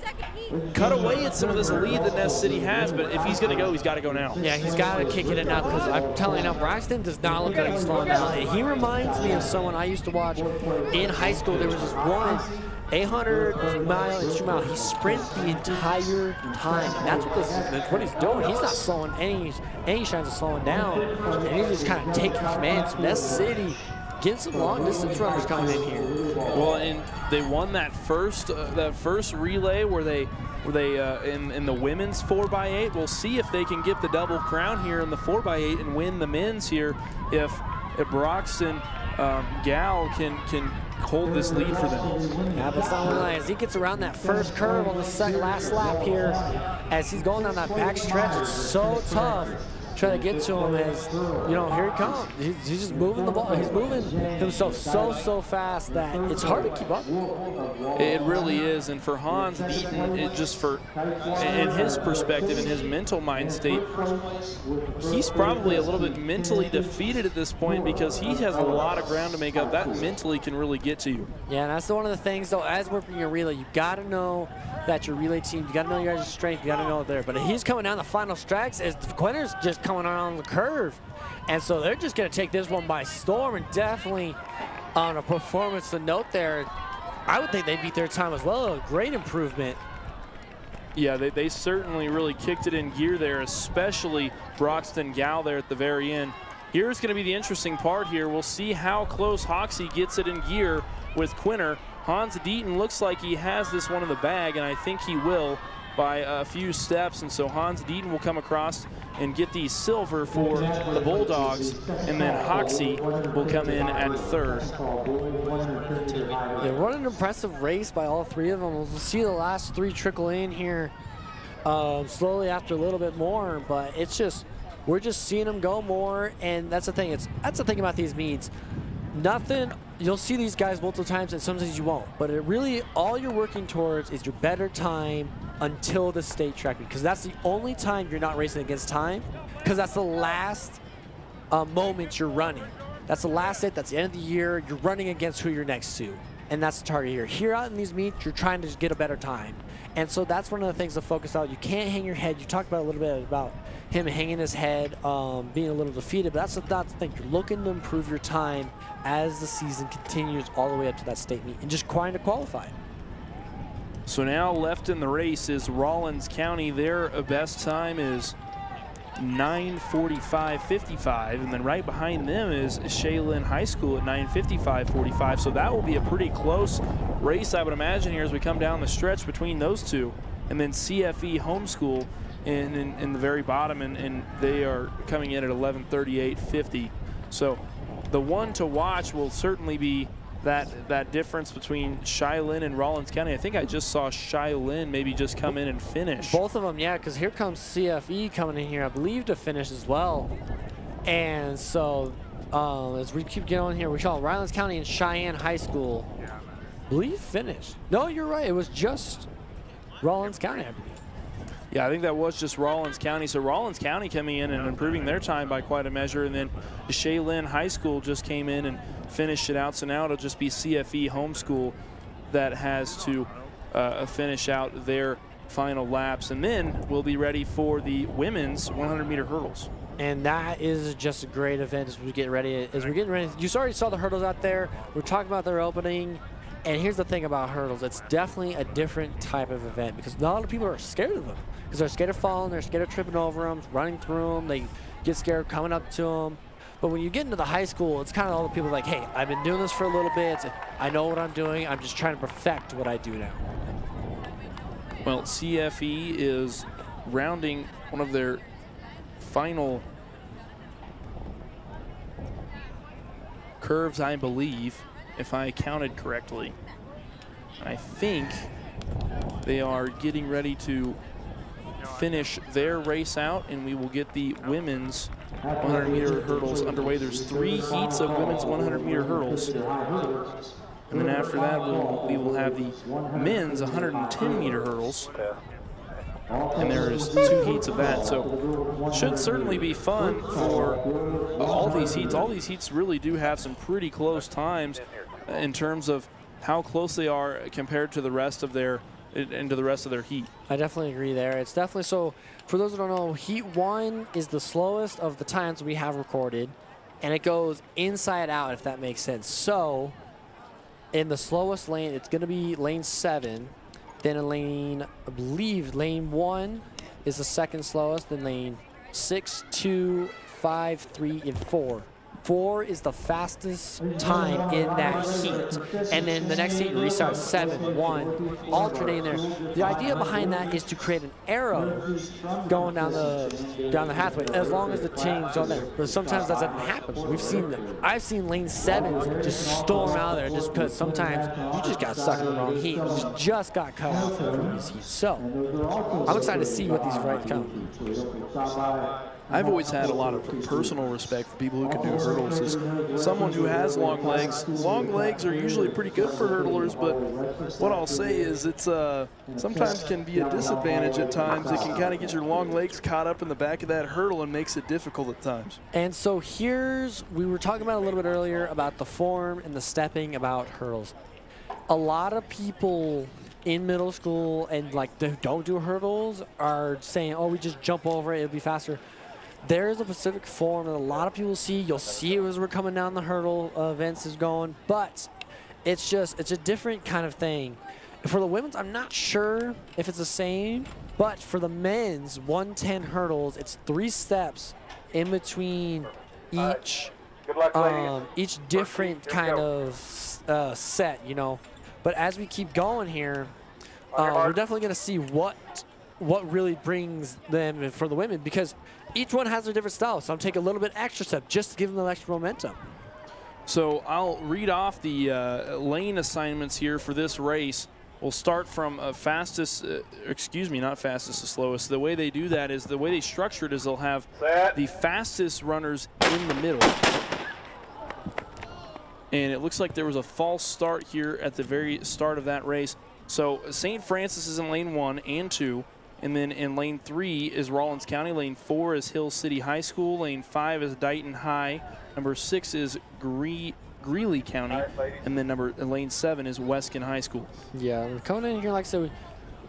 cut away at some of this lead that Ness City has, but if he's going to go, he's got to go now. Yeah, he's got to kick it in now, because I'm telling you now, Braxton does not look like he's slowing down. And he reminds me of someone I used to watch in high school. There was this one 800-mile and 2-mile. He sprints the entire time. And that's what he's doing. He's not slowing any signs of slowing down. And he's just kind of taking command. So Ness City getting some long distance runners coming in here. Well, and they won that first relay where they in the women's 4x8. We'll see if they can get the double crown here in the 4x8 and win the men's here. If Broxton Gow can hold this lead for them. Yeah, but it's not only as he gets around that first curve on the last lap here, as he's going down that back stretch, it's so tough try to get to him. As here he comes. He's just moving the ball. He's moving himself so fast that it's hard to keep up. It really is. And for Hans Deaton, in his perspective, in his mental mind state, he's probably a little bit mentally defeated at this point, because he has a lot of ground to make up. That mentally can really get to you. Yeah, and that's one of the things, though, as working your relay, you got to know that your relay team, you got to know your guys' strength, you got to know it there. But he's coming down the final stretch as Quinter's just coming on the curve. And so they're just going to take this one by storm, and definitely on a performance to note there, I would think they beat their time as well. A great improvement. Yeah, they certainly really kicked it in gear there, especially Broxton Gal there at the very end. Here's going to be the interesting part here. We'll see how close Hoxie gets it in gear with Quinter. Hans Deaton looks like he has this one in the bag, and I think he will by a few steps. And so Hans Deaton will come across and get the silver for the Bulldogs, and then Hoxie will come in at third. Yeah, what an impressive race by all three of them. We'll see the last three trickle in here slowly after a little bit more, but it's just, we're just seeing them go more, and that's the thing. That's the thing about these meets. Nothing, you'll see these guys multiple times and sometimes you won't, but it really, all you're working towards is your better time until the state track meet, because that's the only time you're not racing against time, because that's the last moment you're running. That's the last hit, that's the end of the year, you're running against who you're next to, and that's the target here. Here out in these meets, you're trying to get a better time, and so that's one of the things to focus on. You can't hang your head. You talked about a little bit about him hanging his head, being a little defeated, but that's the thing. You're looking to improve your time as the season continues all the way up to that state meet and just trying to qualify. So now left in the race is Rawlins County. Their best time is 9:45.55, and then right behind them is Shaylin High School at 9:55.45. So that will be a pretty close race, I would imagine, here as we come down the stretch between those two. And then CFE Homeschool in the very bottom, and they are coming in at 11:38.50. So the one to watch will certainly be that difference between Shaylin and Rawlins County. I think I just saw Shaylin maybe just come in and finish. Both of them, yeah, because here comes CFE coming in here, I believe, to finish as well. And so as we keep going here, we saw Rawlins County and Cheyenne High School, I believe, finished. No, you're right. It was just Rawlins County, I believe. Yeah, I think that was just Rawlins County. So Rawlins County coming in and improving their time by quite a measure. And then Shaylin High School just came in and finished it out. So now it'll just be CFE Homeschool that has to finish out their final laps. And then we'll be ready for the women's 100-meter hurdles. And that is just a great event as we get ready. You already saw the hurdles out there. We're talking about their opening. And here's the thing about hurdles. It's definitely a different type of event because a lot of people are scared of them because they're scared of falling, they're scared of tripping over them, running through them, they get scared coming up to them. But when you get into the high school, it's kind of all the people like, hey, I've been doing this for a little bit, I know what I'm doing, I'm just trying to perfect what I do now. Well, CFE is rounding one of their final curves, I believe, if I counted correctly. I think they are getting ready to finish their race out, and we will get the women's 100-meter hurdles underway. There's 3 heats of women's 100-meter hurdles. And then after that, we will have the men's 110-meter hurdles. And there's 2 heats of that. So should certainly be fun for all these heats. All these heats really do have some pretty close times in terms of how close they are compared to the rest of their heat. I definitely agree there. It's definitely, so for those who don't know, heat 1 is the slowest of the times we have recorded, and it goes inside out, if that makes sense. So in the slowest lane, it's going to be lane 7. Then in lane, I believe lane 1 is the second slowest. Then lane 6, 2, 5, 3, and 4. 4 is the fastest time in that heat. And then the next heat restarts 7, 1, alternating there. The idea behind that is to create an arrow going down the pathway as long as the chain's on there. But sometimes that doesn't happen. I've seen lane 7s just storm out of there just because sometimes you just got stuck in the wrong heat. You just got cut out from these heats. So I'm excited to see what these rides come. I've always had a lot of personal respect for people who can do hurdles. As someone who has long legs are usually pretty good for hurdlers, but what I'll say is it's sometimes can be a disadvantage at times. It can kind of get your long legs caught up in the back of that hurdle and makes it difficult at times. And so we were talking about a little bit earlier about the form and the stepping about hurdles. A lot of people in middle school and like don't do hurdles are saying, oh, we just jump over it, it'll be faster. There is a specific form that a lot of people see. You'll see it as we're coming down the hurdle events is going, but it's a different kind of thing. For the women's, I'm not sure if it's the same, but for the men's 110 hurdles, it's 3 steps in between each different kind of set, you know. But as we keep going here, we're definitely going to see what really brings them for the women, because each one has their different style. So I'm taking a little bit extra step just to give them the extra momentum. So I'll read off the lane assignments here for this race. We'll start from fastest, not fastest to slowest. The way they do that is, the way they structure it is they'll have the fastest runners in the middle. And it looks like there was a false start here at the very start of that race. So St. Francis is in lane 1 and 2. And then in lane 3 is Rawlins County. Lane 4 is Hill City High School. Lane 5 is Dighton High. Number 6 is Greeley County, and then lane 7 is Weskin High School. Yeah, we're coming in here, like I said,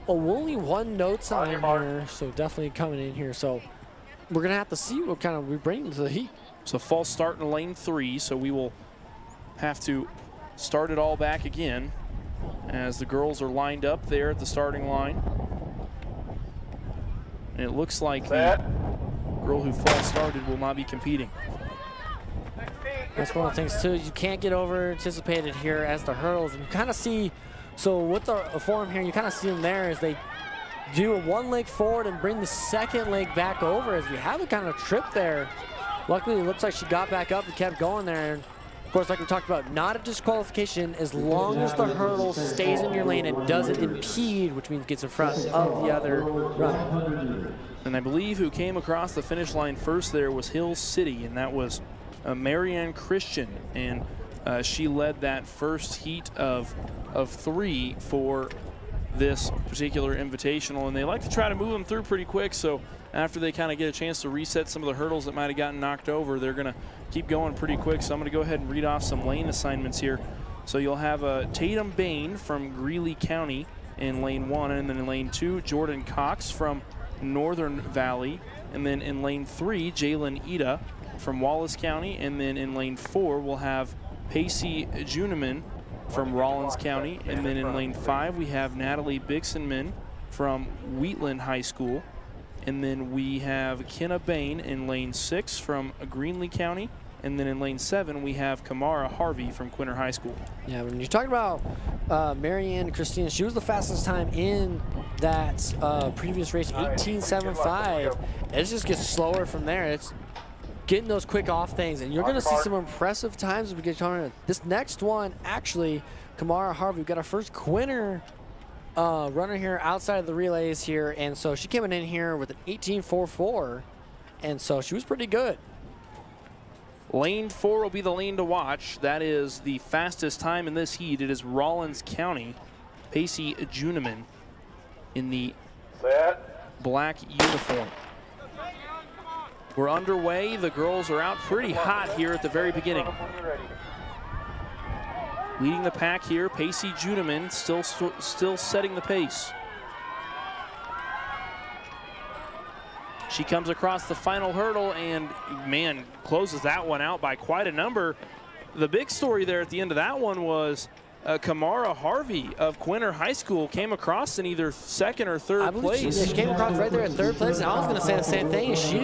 only 1 note sign here, so definitely coming in here. So we're going to have to see what kind of we bring to the heat. So false start in lane 3, so we will have to start it all back again as the girls are lined up there at the starting line. And it looks like the girl who false started will not be competing. That's one of the things, too. You can't get over anticipated here as the hurdles. And you kind of see, so with the form here, you kind of see them there as they do a 1 leg forward and bring the 2nd leg back over. As you have a kind of trip there. Luckily, it looks like she got back up and kept going there. And of course, like we talked about, not a disqualification as long as the hurdle stays in your lane and doesn't impede, which means gets in front of the other runner. And I believe who came across the finish line first there was Hill City, and that was Marianne Christian, and she led that first heat of 3 for this particular invitational, and they like to try to move them through pretty quick. So after they kind of get a chance to reset some of the hurdles that might have gotten knocked over, they're going to keep going pretty quick. So I'm going to go ahead and read off some lane assignments here. So you'll have Tatum Bain from Greeley County in lane 1, and then in lane 2 Jordan Cox from Northern Valley, and then in lane 3 Jalen Ida from Wallace County, and then in lane 4 we'll have Pacey Juneman from Rawlins County, and then in lane 5 we have Natalie Bixenman from Wheatland High School, and then we have Kenna Bain in lane 6 from Greenlee County, and then in lane 7 we have Kamara Harvey from Quinter High School. Yeah, when you're talking about Marianne Christina, she was the fastest time in that previous race, 18.75. It just gets slower from there. It's getting those quick off things, and you're going to see some impressive times as we get coming in. This next one, actually, Kamara Harvey, we've got our first Quinter runner here outside of the relays here, and so she came in here with an 18.44, and so she was pretty good. Lane 4 will be the lane to watch. That is the fastest time in this heat. It is Rawlins County, Pacey Juneman in the black uniform. We're underway. The girls are out pretty hot here at the very beginning. Leading the pack here, Pacey Juneman still setting the pace. She comes across the final hurdle and, man, closes that one out by quite a number. The big story there at the end of that one was Kamara Harvey of Quinter High School came across in either 2nd or 3rd place. She came across right there at 3rd place, and I was going to say the same thing. She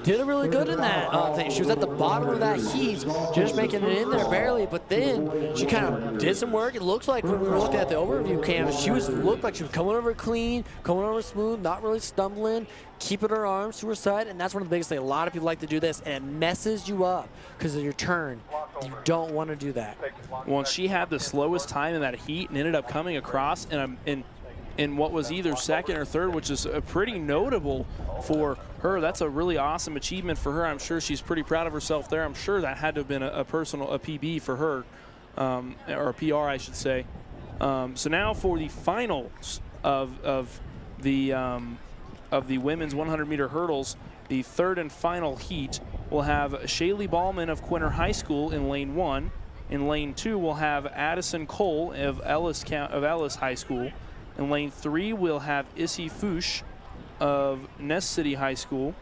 did really good in that thing. She was at the bottom of that heat, just making it in there barely, but then she kind of did some work. It looks like when we were looking at the overview cam, looked like she was coming over clean, coming over smooth, not really stumbling, keeping her arms to her side, and that's one of the biggest things. A lot of people like to do this, and it messes you up because of your turn. You don't want to do that. Well, she had the slowest time in that heat and ended up coming across in what was either 2nd or 3rd, which is pretty notable for her. That's a really awesome achievement for her. I'm sure she's pretty proud of herself there. I'm sure that had to have been a PB for her, or a PR, I should say. So now for the finals of the women's 100-meter hurdles, the 3rd and final heat, we'll have Shaylee Ballman of Quinter High School in lane 1. In lane 2, we'll have Addison Cole of Ellis High School. In lane 3, we'll have Issy Fuchs of Ness City High School.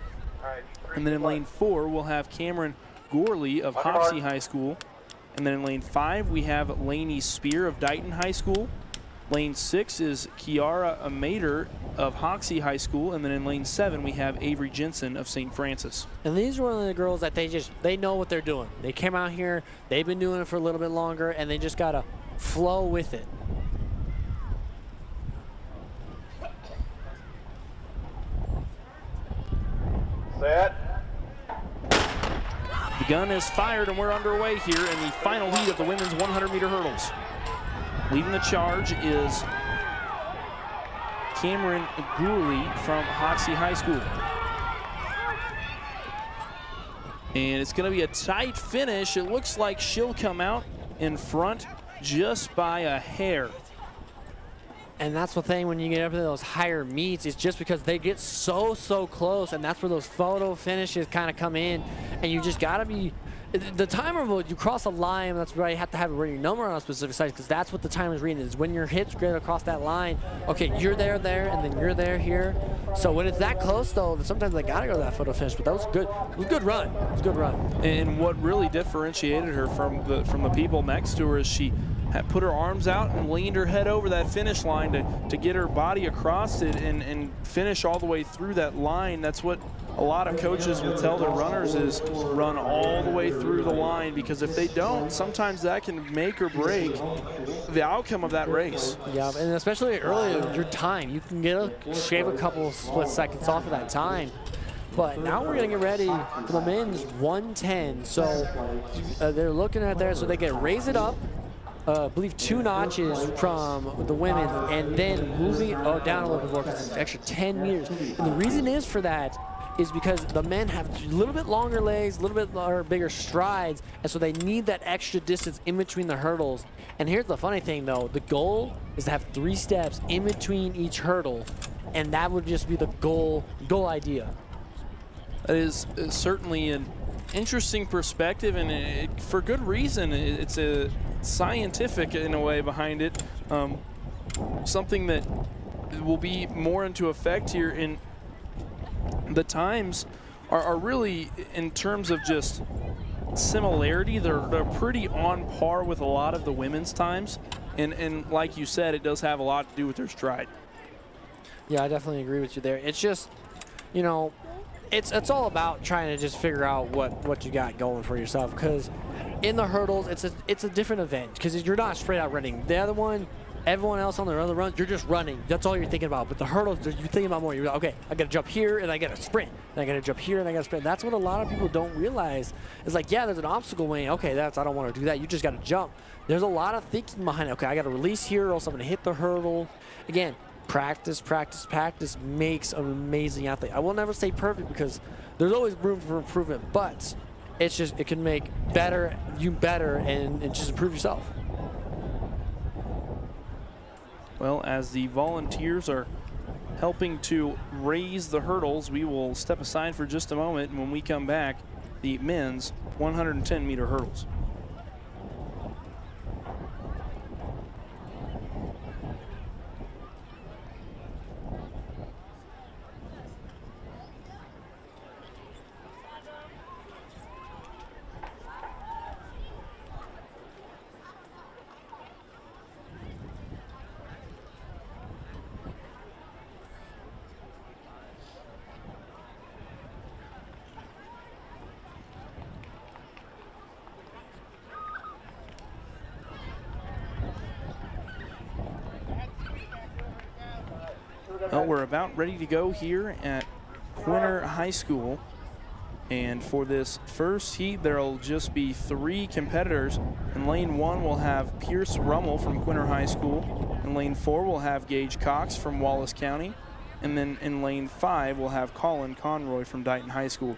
And then in lane 4, we'll have Cameron Gorley of Hoxie High School. And then in lane 5, we have Lainey Spear of Dighton High School. Lane 6 is Kiara Amader of Hoxie High School, and then in lane 7 we have Avery Jensen of St. Francis. And these are one of the girls that they know what they're doing. They came out here, they've been doing it for a little bit longer, and they just gotta flow with it. Set. The gun is fired, and we're underway here in the final heat of the women's 100-meter hurdles. Leading the charge is Cameron Gourley from Hoxie High School. And it's going to be a tight finish. It looks like she'll come out in front just by a hair. And that's the thing when you get up to those higher meets, is just because they get so close, and that's where those photo finishes kind of come in, and you just got to be, the timer will, you cross a line, that's why you have to have your number on a specific side, because that's what the timer's reading, is when your hits get across that line, okay, you're there, and then you're there, here. So when it's that close, though, sometimes they got to go to that photo finish, but that was good. It was a good run. It was a good run. And what really differentiated her from the people next to her is she had put her arms out and leaned her head over that finish line to get her body across it and finish all the way through that line. That's what a lot of coaches will tell their runners, is run all the way through the line, because if they don't, sometimes that can make or break the outcome of that race. Yeah, and especially early, your time. You can shave a couple split seconds off of that time. But now we're going to get ready for the men's 110. So they're looking at there, so they can raise it up. I believe 2 notches from the women, and then moving down a little bit more, because it's an extra 10 meters. And the reason is for that is because the men have a little bit longer legs, a little bit bigger strides, and so they need that extra distance in between the hurdles. And here's the funny thing, though. The goal is to have 3 steps in between each hurdle, and that would just be the goal idea. That is certainly an interesting perspective, and for good reason. It's a scientific in a way behind it, something that will be more into effect here. In the times are really, in terms of just similarity, they're pretty on par with a lot of the women's times, and like you said, it does have a lot to do with their stride. Yeah, I definitely agree with you there. It's just, you know, it's all about trying to just figure out what you got going for yourself, because in the hurdles, it's a different event, because you're not straight out running. The other one, everyone else on their other runs, you're just running. That's all you're thinking about. But the hurdles, you're thinking about more. You're like, okay, I got to jump here, and I got to sprint. And I got to jump here, and I got to sprint. That's what a lot of people don't realize. It's like, yeah, there's an obstacle lane. Okay, I don't want to do that. You just got to jump. There's a lot of thinking behind it. Okay, I got to release here, or else I'm going to hit the hurdle. Again, practice makes an amazing athlete. I will never say perfect, because there's always room for improvement, but it's just, it can make you better and just improve yourself. Well, as the volunteers are helping to raise the hurdles, we will step aside for just a moment, and when we come back, the men's 110-meter hurdles. Well, we're about ready to go here at Quinter High School. And for this first heat, there'll just be 3 competitors. In lane 1, we'll have Pierce Rummel from Quinter High School. In lane 4, we'll have Gage Cox from Wallace County. And then in lane 5, we'll have Colin Conroy from Dighton High School.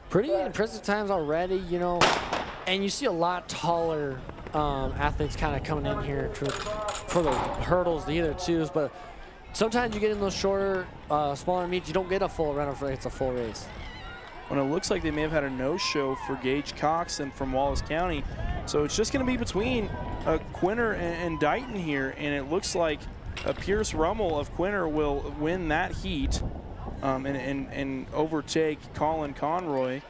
Pretty impressive times already, you know, and you see a lot taller athletes kind of coming in here for the hurdles, the other twos, but sometimes you get in those shorter, smaller meets, you don't get a full run if it's a full race. Well, it looks like they may have had a no-show for Gage Cox and from Wallace County. So it's just going to be between Quinter and Dighton here, and it looks like Pierce Rummel of Quinter will win that heat and overtake Colin Conroy.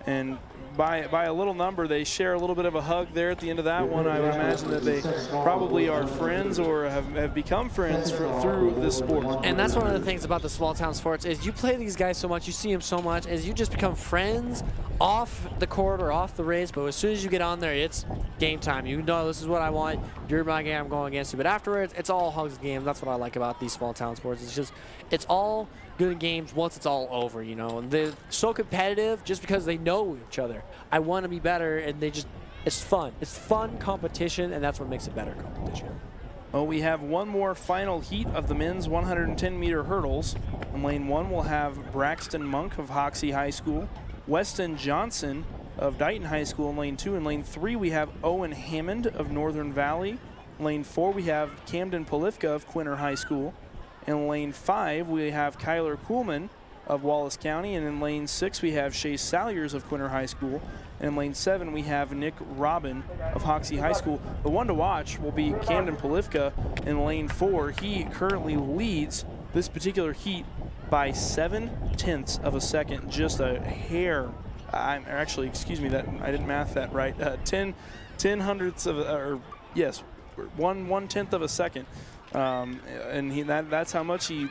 And by a little number. They share a little bit of a hug there at the end of that one. I would imagine that they probably are friends or have become friends through this sport. And that's one of the things about the small town sports is you play these guys so much, you see them so much, is you just become friends off the court or off the race, but as soon as you get on there, it's game time. You know this is what I want. You're my game, I'm going against you. But afterwards, it's all hugs games. That's what I like about these small town sports. It's all good games once it's all over, you know. And they're so competitive just because they know each other. I want to be better, and it's fun. It's fun competition, and that's what makes it better competition. Well, we have one more final heat of the men's 110-meter hurdles. In lane 1, we'll have Braxton Monk of Hoxie High School, Weston Johnson of Dighton High School in lane 2. In lane 3, we have Owen Hammond of Northern Valley. In lane 4, we have Camden Polifka of Quinter High School. In lane 5, we have Kyler Kuhlman of Wallace County. And in lane 6, we have Chase Salyers of Quinter High School. And in lane 7, we have Nick Robin of Hoxie High School. The one to watch will be Camden Polifka in lane 4. He currently leads this particular heat by 7/10 of a second, just a hair. Actually, excuse me, that I didn't math that right. 10 hundredths of, or yes, 1/10 of a second. And that's how much he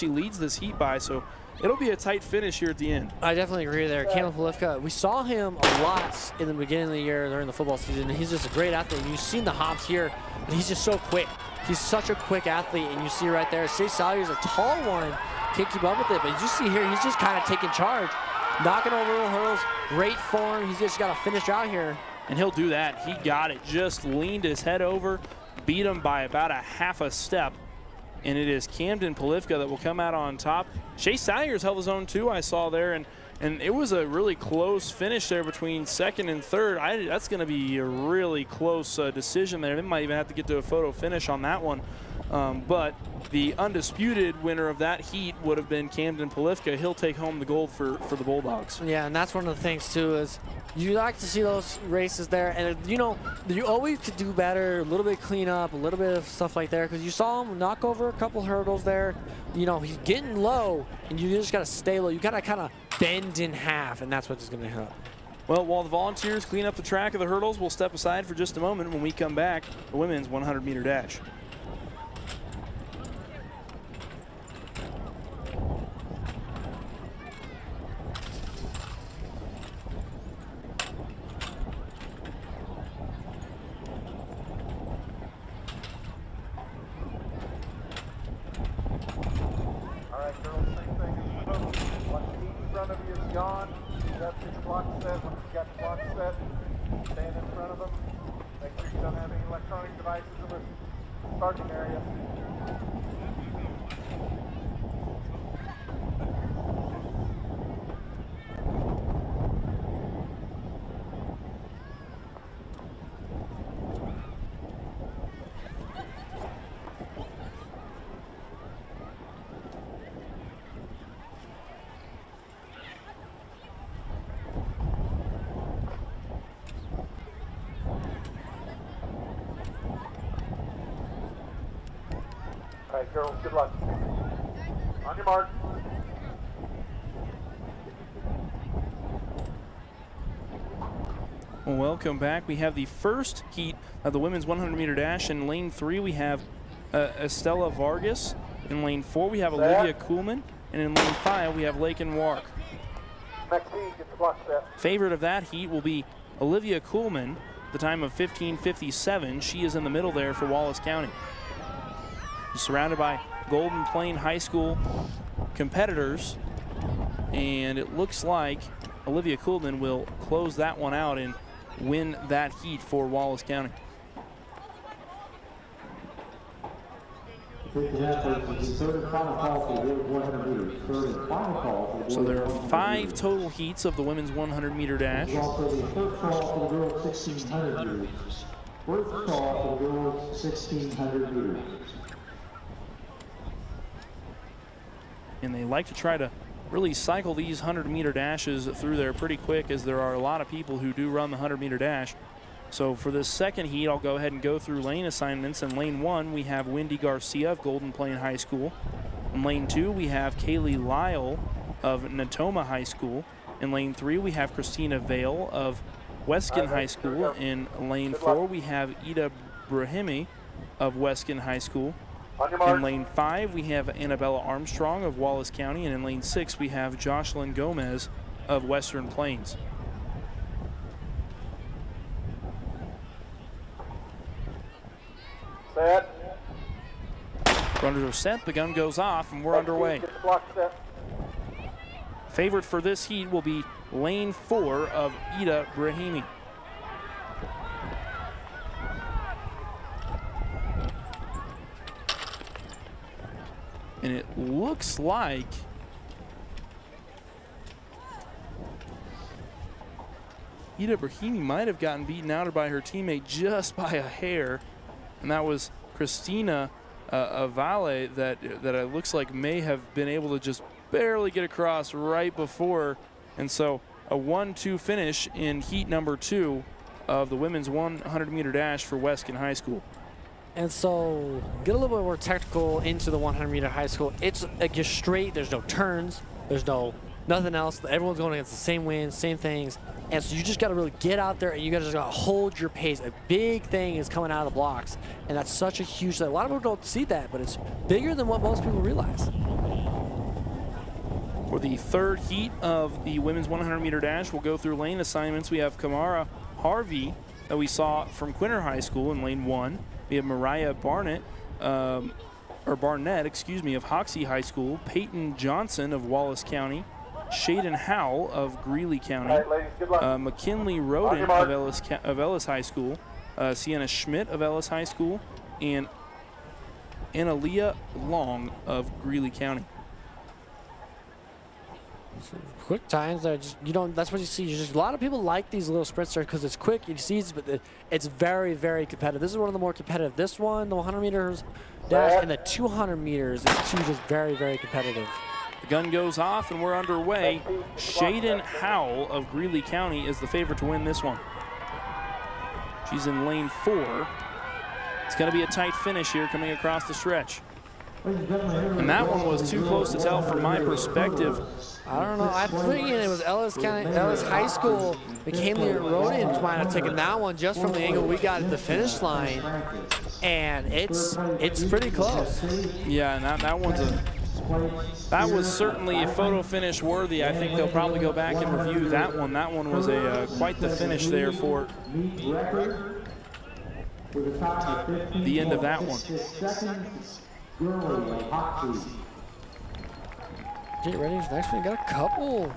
leads this heat by. So it'll be a tight finish here at the end. I definitely agree there. Camden Polifka, we saw him a lot in the beginning of the year during the football season. And he's just a great athlete. And you've seen the hops here, and he's just so quick. He's such a quick athlete, and you see right there, Chase Salyer's a tall one, can't keep up with it, but you see here, he's just kind of taking charge, knocking over little hurdles, great form. He's just got to finish out here. And he'll do that. He got it, just leaned his head over, beat him by about a half a step. And it is Camden Polifka that will come out on top. Chase Salyers held his own too, I saw there, and it was a really close finish there between second and third. That's going to be a really close decision there. They might even have to get to a photo finish on that one. But the undisputed winner of that heat would have been Camden Polifka. He'll take home the gold for the Bulldogs. Yeah, and that's one of the things too is you like to see those races there, and you know you always could do better, a little bit cleanup, a little bit of stuff like there, because you saw him knock over a couple hurdles there. You know he's getting low, and you just got to stay low. You got to kind of bend in half, and that's what's going to help. Well, while the volunteers clean up the track of the hurdles, we'll step aside for just a moment. When we come back, the women's 100-meter dash. All right, girls, good luck. On your mark. Well, welcome back. We have the first heat of the women's 100-meter dash. In lane 3, we have Estella Vargas. In lane 4, we have Olivia Kuhlman. And in lane 5, we have Laken Wark. Next heat, get the block set. Favorite of that heat will be Olivia Kuhlman, the time of 15:57. She is in the middle there for Wallace County. Surrounded by Golden Plain High School competitors, and it looks like Olivia Kuhlman will close that one out and win that heat for Wallace County. So there are 5 total heats of the women's 100-meter dash. First call for the girls 1,600 meters. First call for the girls 1,600 meters. And they like to try to really cycle these 100-meter dashes through there pretty quick, as there are a lot of people who do run the 100-meter dash. So for this second heat, I'll go ahead and go through lane assignments. In lane 1, we have Wendy Garcia of Golden Plain High School. In lane 2, we have Kaylee Lyle of Natoma High School. In lane 3, we have Christina Vale of Weskin High School. In lane 4, we have Ida Brahimi of Weskin High School. In lane 5, we have Annabella Armstrong of Wallace County. And in lane 6, we have Jocelyn Gomez of Western Plains. Set. Runners are set, the gun goes off, and we're underway. Get the block set. Favorite for this heat will be lane 4 of Ida Brahimi. And it looks like Ida Brahimi might have gotten beaten out by her teammate just by a hair, and that was Christina Vale that it looks like may have been able to just barely get across right before. And so a 1-2 finish in heat number 2 of the women's 100-meter dash for Weskin High School. And so, get a little bit more technical into the 100-meter high school. It's just straight. There's no turns. There's nothing else. Everyone's going against the same winds, same things. And so you just got to really get out there and you got to hold your pace. A big thing is coming out of the blocks, and that's such a huge thing. A lot of people don't see that, but it's bigger than what most people realize. For the third heat of the women's 100-meter dash, we'll go through lane assignments. We have Kamara Harvey that we saw from Quinter High School in lane 1. We have Mariah Barnett, of Hoxie High School, Peyton Johnson of Wallace County, Shaden Howell of Greeley County, McKinley Roden of Ellis High School, Sienna Schmidt of Ellis High School, and Analia Long of Greeley County. Quick times are just, that's what you see. Just a lot of people like these little sprints because it's quick, you see it, but it's very, very competitive. This is one of the more competitive. This one, the 100 meters dash, and the 200 meters is just very, very competitive. The gun goes off and we're underway. Shaden Howell of Greeley County is the favorite to win this one. She's in lane 4. It's going to be a tight finish here coming across the stretch. And that one was too close to tell from my perspective. I don't know. I'm thinking it was Ellis High School. McKinley Roden might have taken that one just from the angle we got at the finish line, and it's pretty close. Yeah, and that was certainly a photo finish worthy. I think they'll probably go back and review that one. That one was quite the finish there for the end of that one. Get ready for the next one. You got a couple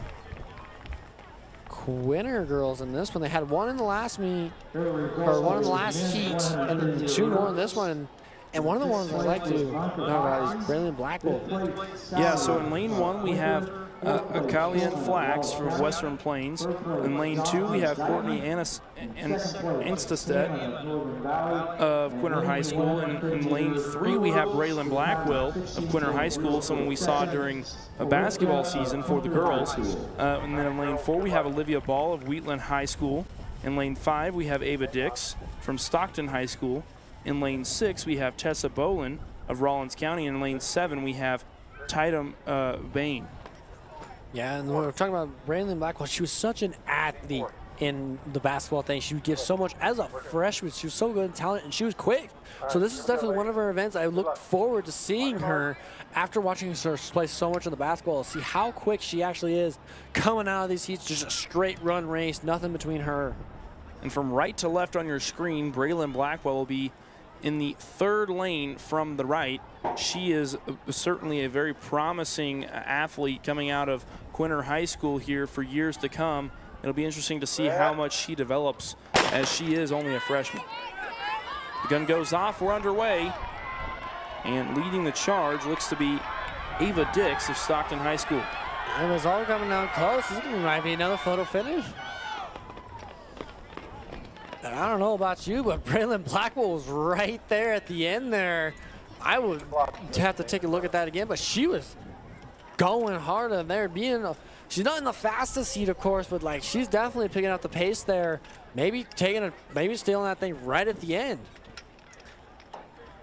Quinter girls in this one. They had one in the last meet, or one in the last heat, and then 2 more in this one. And one of the ones I like to know about is Braylon Blackwell. Yeah, so in lane 1 we have Akalian Flax from Western Plains. In lane 2 we have Courtney Instastedt of Quinter High School. And in lane 3 we have Braylon Blackwell of Quinter High School, someone we saw during a basketball season for the girls. And then in lane 4 we have Olivia Ball of Wheatland High School. In lane 5 we have Ava Dix from Stockton High School. In lane 6, we have Tessa Bolin of Rollins County. And in lane 7, we have Tatum Bain. Yeah, and we're talking about Braylon Blackwell. She was such an athlete in the basketball thing. She would give so much. As a freshman, she was so good and talented, and she was quick. So this is definitely one of her events. I look forward to seeing her after watching her play so much in the basketball, see how quick she actually is coming out of these heats. Just a straight run race, nothing between her. And from right to left on your screen, Braylon Blackwell will be in the 3rd lane from the right. She is certainly a very promising athlete coming out of Quinter High School here for years to come. It'll be interesting to see how much she develops, as she is only a freshman. The gun goes off, we're underway. And leading the charge looks to be Ava Dix of Stockton High School. And it's all coming down close. This might be another photo finish. And I don't know about you, but Braylon Blackwell was right there at the end there. I would have to take a look at that again, but she was going hard in there. She's not in the fastest heat, of course, but like she's definitely picking up the pace there. Maybe stealing that thing right at the end.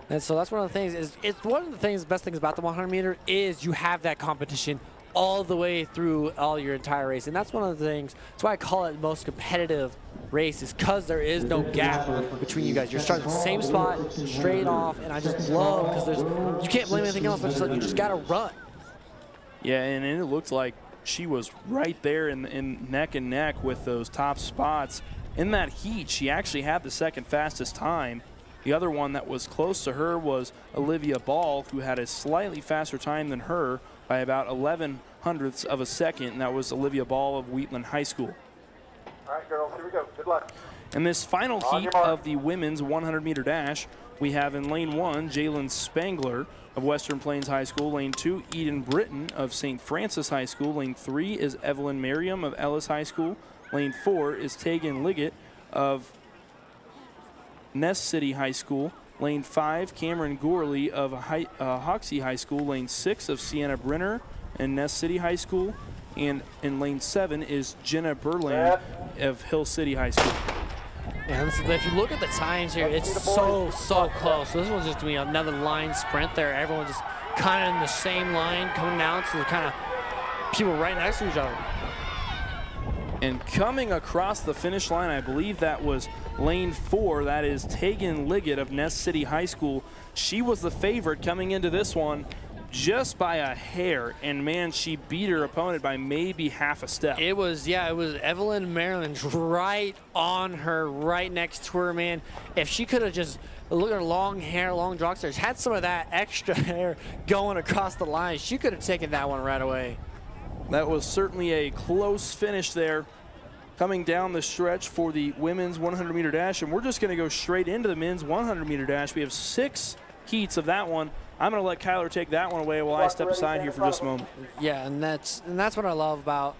And so that's one of the things. It's one of the things. The best things about the 100 meter is you have that competition all the way through all your entire race. And that's one of the things, that's why I call it the most competitive race, is because there is no gap between you guys. You're starting the same spot, straight off, and I just love, because you can't blame anything else, but just like, you just got to run. Yeah, and it looked like she was right there in neck and neck with those top spots. In that heat, she actually had the second fastest time. The other one that was close to her was Olivia Ball, who had a slightly faster time than her by about 11/100ths of a second, and that was Olivia Ball of Wheatland High School. All right, girls, here we go. Good luck. In this final heat of the women's 100-meter dash, we have in lane 1, Jalen Spangler of Western Plains High School. Lane 2, Eden Britton of St. Francis High School. Lane 3 is Evelyn Merriam of Ellis High School. Lane 4 is Tegan Liggett of Ness City High School. Lane 5, Cameron Gorley of Hoxie High School. Lane 6 of Sienna Brenner and Ness City High School. And in lane 7 is Jenna Berland of Hill City High School. And if you look at the times here, it's so close. This one's just going to be another line sprint there. Everyone just kind of in the same line coming down to the kind of people right next to each other. And coming across the finish line, I believe that was lane 4. That is Tegan Liggett of Ness City High School. She was the favorite coming into this one just by a hair. And, man, she beat her opponent by maybe half a step. It was Evelyn Maryland right on her, right next to her, man. If she could have just, look at her long hair, long drop stairs, had some of that extra hair going across the line, she could have taken that one right away. That was certainly a close finish there coming down the stretch for the women's 100-meter dash. And we're just going to go straight into the men's 100-meter dash. We have 6 heats of that one. I'm going to let Kyler take that one away while I step aside here for just a moment. Yeah, and that's what I love about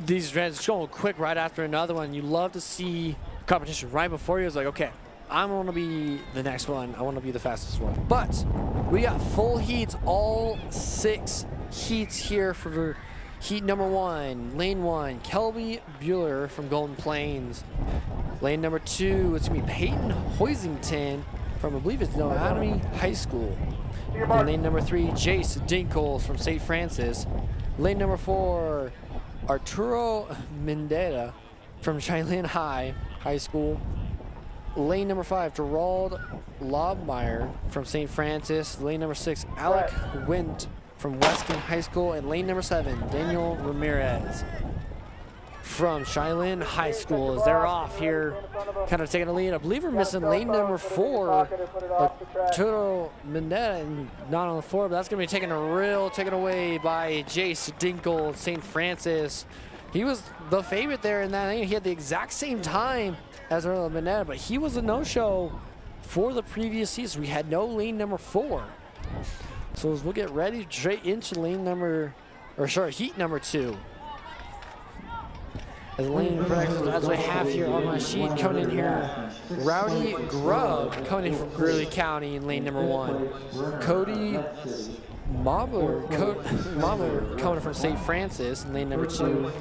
these events. It's going quick right after another one. You love to see competition right before you. It's like, okay, I want to be the next one. I want to be the fastest one. But we got full heats, all 6 heats here for heat number 1. Lane 1, Kelby Bueller from Golden Plains. Lane number 2, it's going to be Peyton Hoisington from, I believe it's Noanami High School. And lane number 3, Jace Dinkles from St. Francis. Lane number 4, Arturo Mendera from Cheyenne High School. Lane number 5, Gerald Lobmeyer from St. Francis. Lane number 6, Alec Wint from Weston High School. And lane number 7, Daniel Ramirez from Cheyenne High School, as they're off here, kind of taking the lead. I believe we're missing lane number 4, Arturo Mendera, not on the floor, but that's going to be taken away by Jace Dinkle, St. Francis. He was the favorite there in that lane. He had the exact same time as Arturo Mendera, but he was a no-show for the previous season. We had no lane number 4. So as we'll get ready straight into heat number 2. As I have here on my sheet, coming in here, Rowdy Grubb coming in from Greeley County in lane number 1. Cody Mobler coming from St. Francis in lane number 2.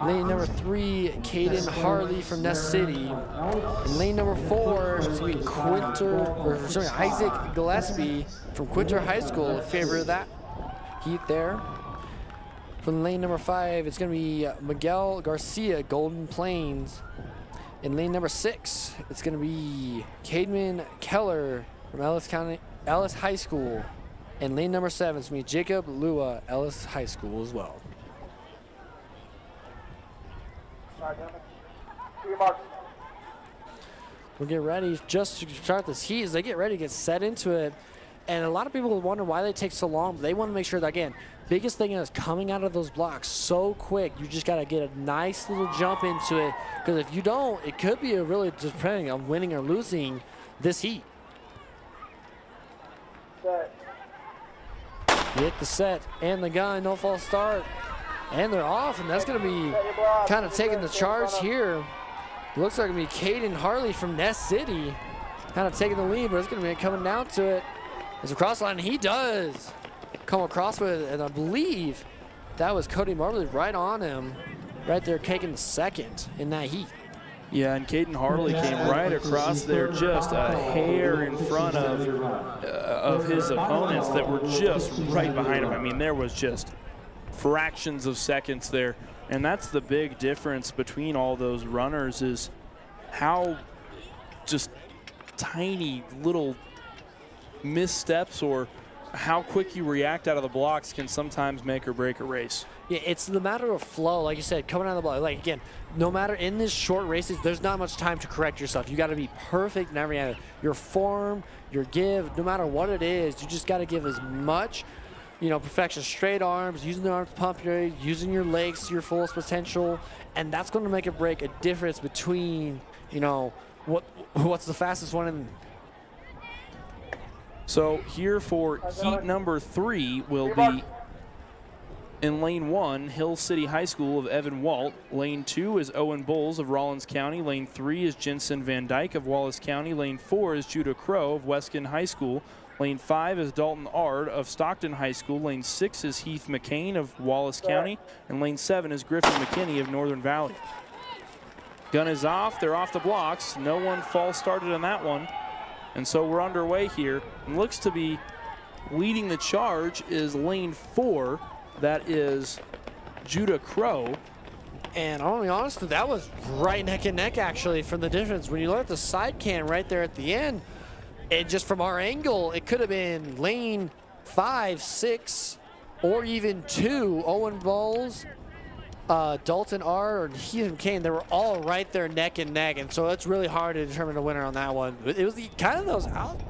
Lane number 3, Caden Harley from Ness City. In lane number 4, it's going to be Isaac Gillespie from Quinter High School in favor of that heat there. From lane number 5, it's going to be Miguel Garcia, Golden Plains. In lane number 6, it's going to be Cademan Keller from Ellis High School. And lane number 7, it's going to be Jacob Lua, Ellis High School as well. We'll get ready just to start this heat. As they get ready to get set into it. And a lot of people wonder why they take so long, but they want to make sure that, again, biggest thing is coming out of those blocks so quick. You just got to get a nice little jump into it, because if you don't, it could be really depending on winning or losing this heat. Hit the set and the gun, no false start. And they're off, and that's going to be kind of taking the charge here. Looks like it's going to be Caden Harley from Ness City kind of taking the lead, but it's going to be coming down to it. It's a cross line, and he does come across with it, and I believe that was Cody Marley right on him, right there taking the second in that heat. Yeah, and Caden Harley came right across there, just a hair in front of his opponents that were just right behind him. I mean, there was just fractions of seconds there. And that's the big difference between all those runners, is how just tiny little missteps or how quick you react out of the blocks can sometimes make or break a race. Yeah, it's the matter of flow, like you said, coming out of the block. Like, again, no matter in this short races, there's not much time to correct yourself. You got to be perfect in every area. Your form, your give, no matter what it is, you just got to give as much, perfection. Straight arms, using the arms to pump your, using your legs to your fullest potential, and that's going to make or break a difference between, what's the fastest one in. So here for heat number 3 will be in lane 1, Hill City High School of Evan Walt. Lane 2 is Owen Bowles of Rollins County. Lane 3 is Jensen Van Dyke of Wallace County. Lane 4 is Judah Crow of Weston High School. Lane 5 is Dalton Ard of Stockton High School. Lane 6 is Heath McCain of Wallace County. And lane 7 is Griffin McKinney of Northern Valley. Gun is off. They're off the blocks. No one false started on that one. And so we're underway here. And looks to be leading the charge is lane 4. That is Judah Crow. And I'll be honest, that was right neck and neck, actually, from the difference. When you look at the side can right there at the end, and just from our angle, it could have been lane 5, 6, or even 2. Owen Bowles, Dalton R, or Heath McCain, they were all right there neck and neck, and so it's really hard to determine a winner on that one. It was kind of those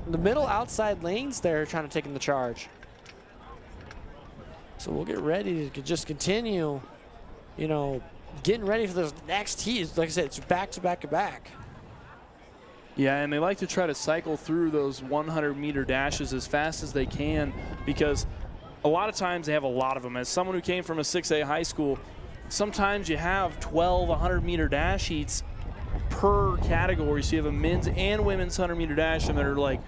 the middle outside lanes there trying to take in the charge. So we'll get ready to just continue, getting ready for those next heats. Like I said, it's back to back to back. Yeah, and they like to try to cycle through those 100-meter dashes as fast as they can, because a lot of times they have a lot of them. As someone who came from a 6A high school, sometimes you have 12 100-meter dash heats per category. So you have a men's and women's 100-meter dash, and there are like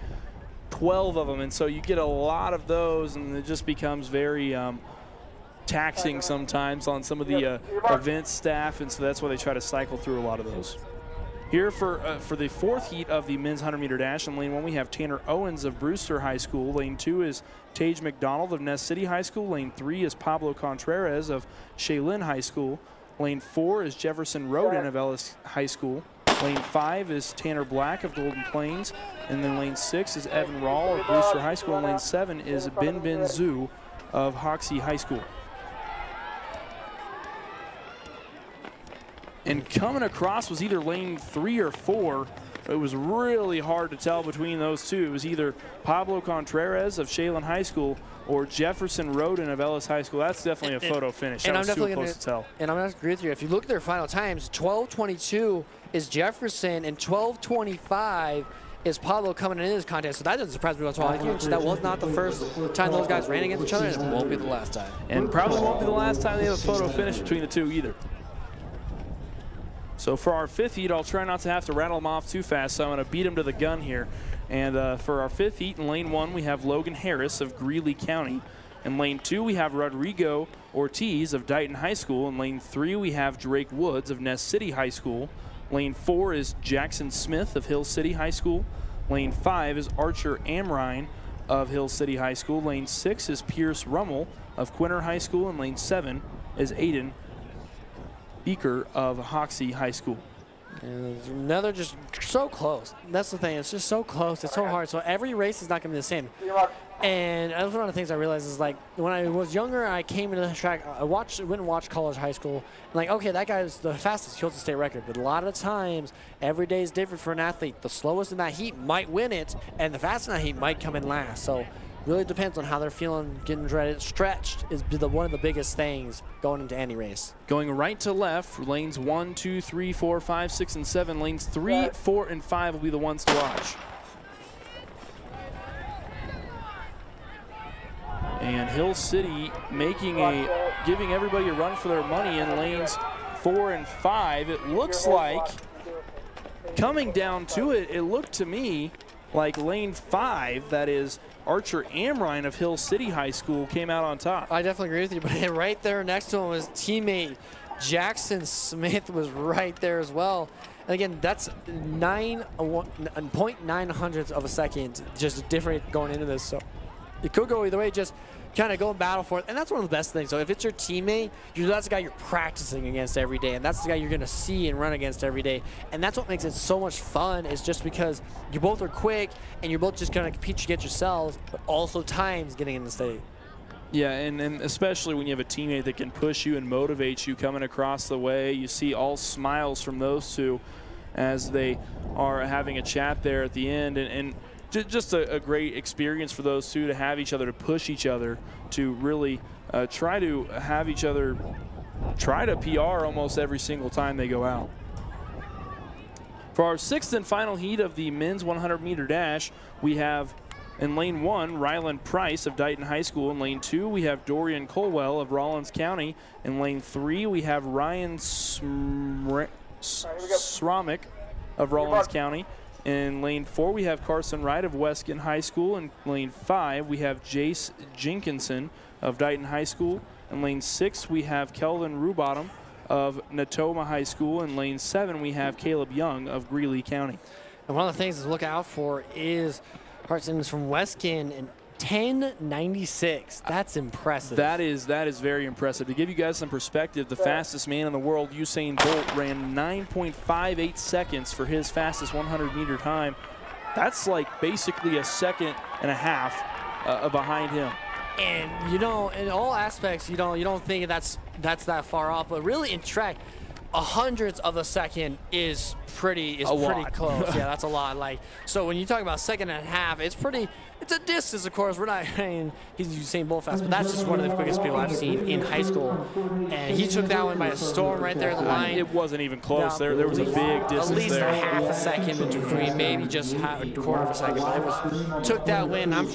12 of them. And so you get a lot of those, and it just becomes very taxing sometimes on some of the event staff. And so that's why they try to cycle through a lot of those. Here for the 4th heat of the men's 100-meter dash, in lane 1 we have Tanner Owens of Brewster High School. Lane 2 is Tage McDonald of Ness City High School. Lane 3 is Pablo Contreras of Shaylin High School. Lane 4 is Jefferson Roden of Ellis High School. Lane 5 is Tanner Black of Golden Plains. And then lane 6 is Evan Rawl of Brewster High School. And lane 7 is Ben Zhu of Hoxie High School. And coming across was either lane 3 or 4. It was really hard to tell between those two. It was either Pablo Contreras of Shaylin High School or Jefferson Roden of Ellis High School. That's definitely a photo finish. And that I'm was definitely close to tell. And I'm going to agree with you. If you look at their final times, 12:22 is Jefferson and 12:25 is Pablo coming into this contest. So that doesn't surprise me at all. That was not the first time those guys ran against each other, and it won't be the last time. And probably won't be the last time they have a photo finish between the two either. So for our 5th heat, I'll try not to have to rattle them off too fast, so I'm going to beat them to the gun here. And for our 5th heat, in lane 1, we have Logan Harris of Greeley County. In lane 2, we have Rodrigo Ortiz of Dighton High School. In lane 3, we have Drake Woods of Ness City High School. Lane 4 is Jackson Smith of Hill City High School. Lane 5 is Archer Amrine of Hill City High School. Lane 6 is Pierce Rummel of Quinter High School. And lane 7 is Aiden Beaker of Hoxie High School. And another just so close. That's the thing. It's just so close. It's so hard. So every race is not going to be the same. And that's one of the things I realized is, like, when I was younger, I came into the track. I went and watched college, high school. And like, okay, that guy's the fastest. He holds the state record. But a lot of times, every day is different for an athlete. The slowest in that heat might win it, and the fastest in that heat might come in last. So really depends on how they're feeling. Getting ready, stretched is one of the biggest things going into any race. Going right to left, lanes 1, 2, 3, 4, 5, 6, and 7. Lanes 3, 4, and 5 will be the ones to watch. And Hill City giving everybody a run for their money in lanes 4 and 5. It looks like, coming down to it, it looked to me like lane 5, that is Archer Amrine of Hill City High School, came out on top. I definitely agree with you, but right there next to him was teammate Jackson Smith was right there as well. And again, that's 0.9 hundredths of a second, just different going into this. So it could go either way. Just kind of go and battle for it. And that's one of the best things. So if it's your teammate, that's the guy you're practicing against every day. And that's the guy you're going to see and run against every day. And that's what makes it so much fun, is just because you both are quick and you're both just going to compete against yourselves, but also time's getting in the state. Yeah, and especially when you have a teammate that can push you and motivate you coming across the way. You see all smiles from those two as they are having a chat there at the end. And just a great experience for those two to have each other, to push each other, to really try to have each other try to PR almost every single time they go out. For our 6th and final heat of the men's 100-meter dash, we have in lane 1, Ryland Price of Dighton High School. In lane 2, we have Dorian Colwell of Rawlins County. In lane 3, we have Ryan Sromick of Rawlins County. In lane 4, we have Carson Wright of Weskin High School. In lane 5, we have Jace Jenkinson of Dighton High School. In lane 6, we have Kelvin Rubottom of Natoma High School. In lane 7, we have Caleb Young of Greeley County. And one of the things to look out for is Carson from Weskin and 10:96. That's impressive. That is very impressive. To give you guys some perspective, the fastest man in the world, Usain Bolt, ran 9.58 seconds for his fastest 100-meter time. That's like basically a second and a half behind him. And in all aspects, you don't think that's that far off, but really in track, a hundredth of a second is pretty close. Yeah, that's a lot. So when you talk about second and a half, it's a distance, of course. We're not saying he's Usain Bolt fast, but that's just one of the quickest people I've seen in high school. And he took that one by a storm right there at the line. It wasn't even close. There was a big distance there. At least a half a second between, maybe just a quarter of a second. But took that win. I'm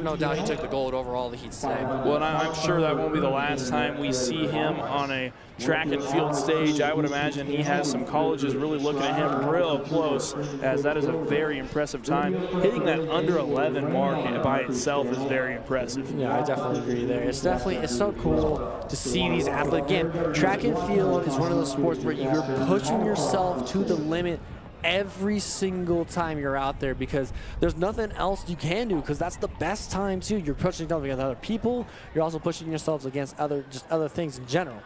no doubt he took the gold over all the heats today. Well, and I'm sure that won't be the last time we see him on a track and field stage. I would imagine he has some colleges really looking at him real close, as that is a very impressive time. Hitting that under 11 mark by itself is very impressive. Yeah, I definitely agree there. It's so cool to see these athletes. Again, track and field is one of those sports where you're pushing yourself to the limit every single time you're out there, because there's nothing else you can do, because that's the best time too. You're pushing yourself against other people. You're also pushing yourselves against other things in general.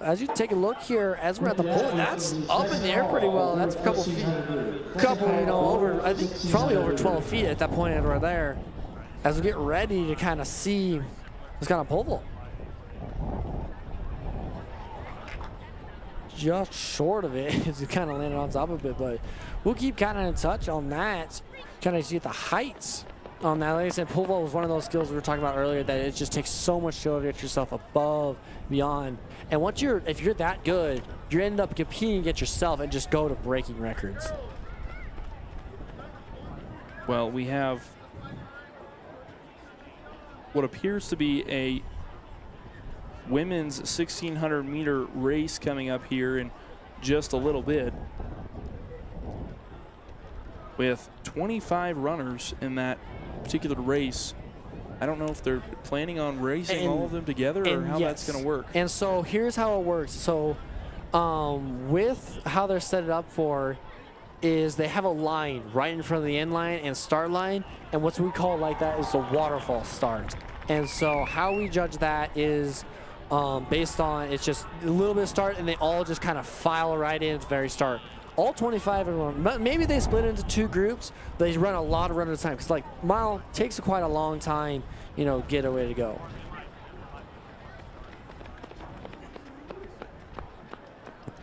As you take a look here, as we're at the pole, that's up in the air pretty well. That's a couple feet, over, I think probably over 12 feet at that point right there. As we get ready to kind of see this kind of pole vault. Just short of it, as it kind of landed on top of it, but we'll keep kind of in touch on that, kind of see the heights on that. Like I said, pole vault was one of those skills we were talking about earlier, that it just takes so much skill to get yourself above, beyond. And if you're that good, you end up competing against yourself and just go to breaking records. Well, we have what appears to be a women's 1,600-meter race coming up here in just a little bit, with 25 runners in that particular race. I don't know if they're planning on racing all of them together, or how that's going to work. And so here's how it works. So with how they're set it up for is they have a line right in front of the end line and start line, and what we call like that is the waterfall start. And so how we judge that is based on, it's just a little bit of start, and they all just kind of file right in at the very start. All 25 in one. Maybe they split into two groups, but they run a lot of runs at a time, because like mile takes quite a long time, get a way to go.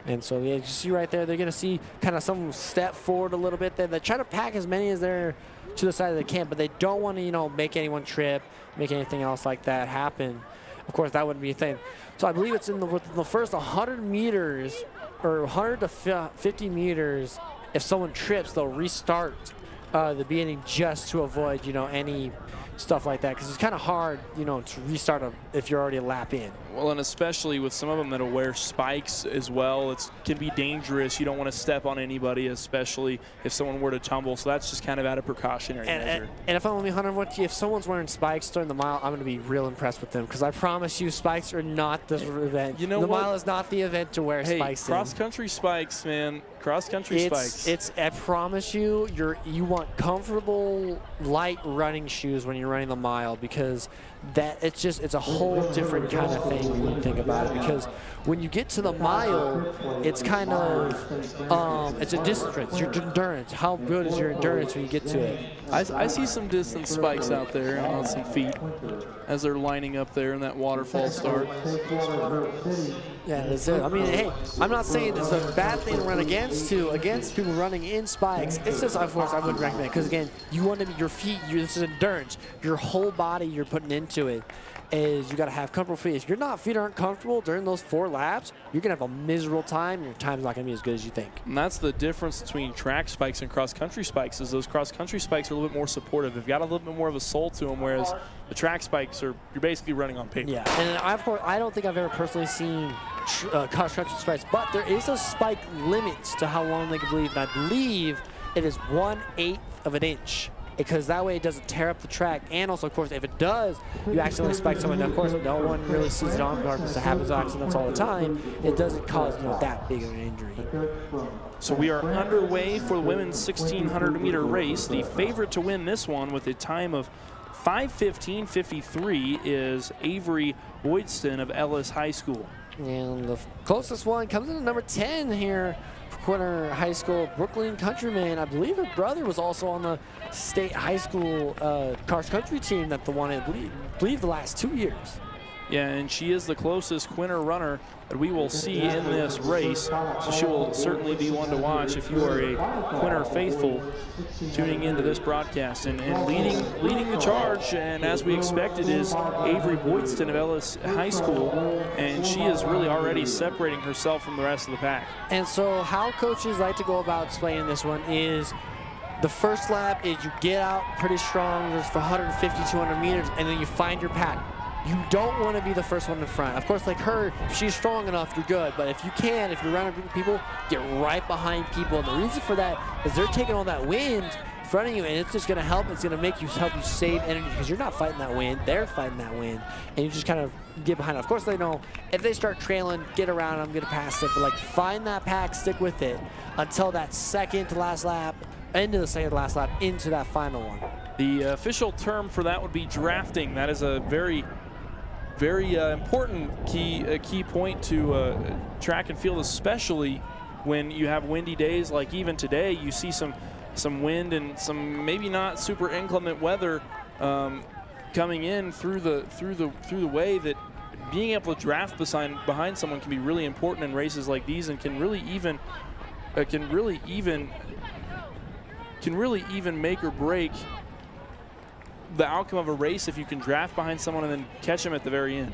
And so yeah, you see right there, they're going to see kind of some step forward a little bit there. They try to pack as many as they're to the side they can, but they don't want to, make anyone trip, make anything else like that happen. Of course, that wouldn't be a thing. So I believe it's in the first 100 meters, or 100 to 50 meters, if someone trips, they'll restart the beginning just to avoid, any stuff like that, because it's kind of hard, to restart if you're already a lap in. Well, and especially with some of them that'll wear spikes as well, it can be dangerous. You don't want to step on anybody, especially if someone were to tumble. So that's just kind of out of precautionary measure. And if I'm only 100, if someone's wearing spikes during the mile, I'm going to be real impressed with them, because I promise you, spikes are not the event. The mile is not the event to wear spikes in. Cross-country spikes, man. cross-country spikes. I promise you, you want comfortable, light running shoes when you're running the mile, because it's a whole different kind of thing when you think about it. Because when you get to the mile, it's kind of it's a distance race. Your endurance. How good is your endurance when you get to it? I see some distance spikes out there on some feet as they're lining up there in that waterfall start. Yeah, that's it. I mean, hey, I'm not saying it's a bad thing to run against people running in spikes. It's just, of course, I wouldn't recommend it, because again, you want to be your feet. This is endurance. Your whole body you're putting into it is you got to have comfortable feet. If your feet aren't comfortable during those 4 laps, you're gonna have a miserable time, and your time's not gonna be as good as you think. And that's the difference between track spikes and cross-country spikes. Is those cross-country spikes are a little bit more supportive. They've got a little bit more of a soul to them, whereas the track spikes you're basically running on paper. Yeah, and I don't think I've ever personally seen cross-country spikes, but there is a spike limit to how long they can leave, and I believe it is 1/8 of an inch, because that way it doesn't tear up the track. And also, of course, if it does, you accidentally spike someone. Now, of course, no one really sees it on guard because it happens accidents all the time. It doesn't cause that big of an injury. So we are underway for the women's 1,600-meter race. The favorite to win this one with a time of 5:15.53 is Avery Boydston of Ellis High School. And the closest one comes in at number 10 here for Quinter High School, Brooklyn Countryman. I believe her brother was also on the state high school cross-country team that won, I believe, the last 2 years. Yeah, and she is the closest Quinter runner that we will see in this race. So she will certainly be one to watch if you are a Quinter faithful tuning into this broadcast. And leading the charge, and as we expected, is Avery Boydston of Ellis High School. And she is really already separating herself from the rest of the pack. And so how coaches like to go about explaining this one is the first lap is you get out pretty strong, there's for 150, 200 meters, and then you find your pack. You don't want to be the first one in front. Of course, like her, if she's strong enough, you're good. But if you're around a group of people, get right behind people. And the reason for that is they're taking all that wind in front of you, and it's just going to help. It's going to help you save energy, because you're not fighting that wind. They're fighting that wind, and you just kind of get behind them. Of course, they know if they start trailing, get around them, get past it. But like, find that pack, stick with it until that second to last lap, into the second to last lap, into that final one. The official term for that would be drafting. That is a very important key point to track and field, especially when you have windy days like even today. You see some wind and some maybe not super inclement weather coming in through the way, that being able to draft behind someone can be really important in races like these, and can really even make or break the outcome of a race if you can draft behind someone and then catch them at the very end.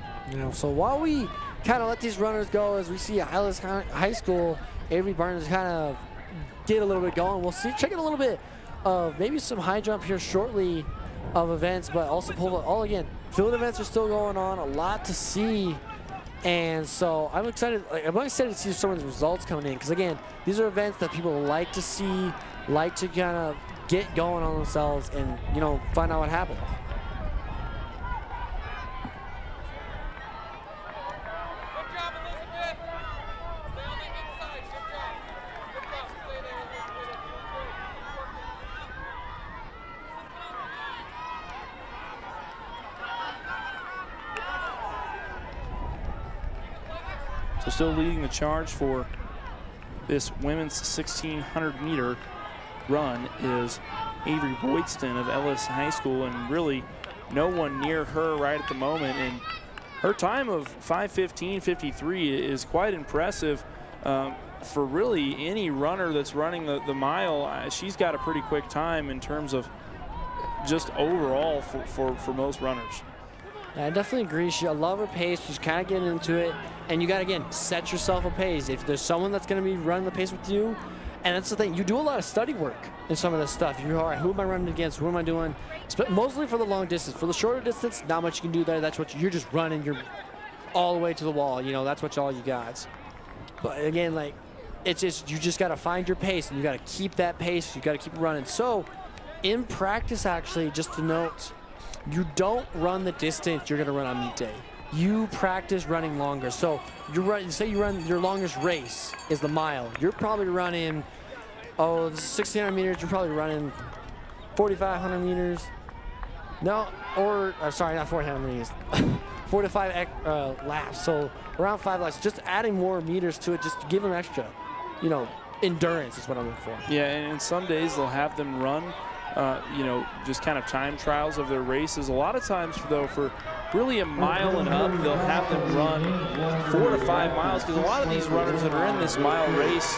So while we kind of let these runners go, as we see at Ellis High School, Avery Barnes kind of get a little bit going. We'll see, checking a little bit of maybe some high jump here shortly of events, but also all again, field events are still going on, a lot to see. And so I'm excited to see some of the results coming in, because again, these are events that people like to see, like to kind of get going on themselves and, find out what happens. So still leading the charge for this women's 1,600 meter run is Avery Boydston of Ellis High School, and really no one near her right at the moment. And her time of 5:15.53 is quite impressive for really any runner that's running the mile. She's got a pretty quick time in terms of just overall for most runners. Yeah, I definitely agree. I love her pace. She's kind of getting into it. And you got to, again, set yourself a pace. If there's someone that's going to be running the pace with you, and that's the thing, you do a lot of study work in some of this stuff. You're, all right, who am I running against? Who am I doing? Mostly for the long distance. For the shorter distance, not much you can do there. That's what you're just running. You're all the way to the wall. That's what all you got. But again, like, it's just, you just got to find your pace, and you got to keep that pace. You got to keep running. So in practice, actually, just to note, you don't run the distance you're going to run on meet day. you practice running longer. So say you run your longest race is the mile. You're probably running, 1,600 meters. You're probably running 4,500 meters. No, or sorry, not 400 meters. 4 to 5 laps. So around 5 laps. Just adding more meters to it, just to give them extra, endurance is what I'm looking for. Yeah, and some days they'll have them run, just kind of time trials of their races. A lot of times, though, for really a mile and up, they'll have them run 4 to 5 miles, because a lot of these runners that are in this mile race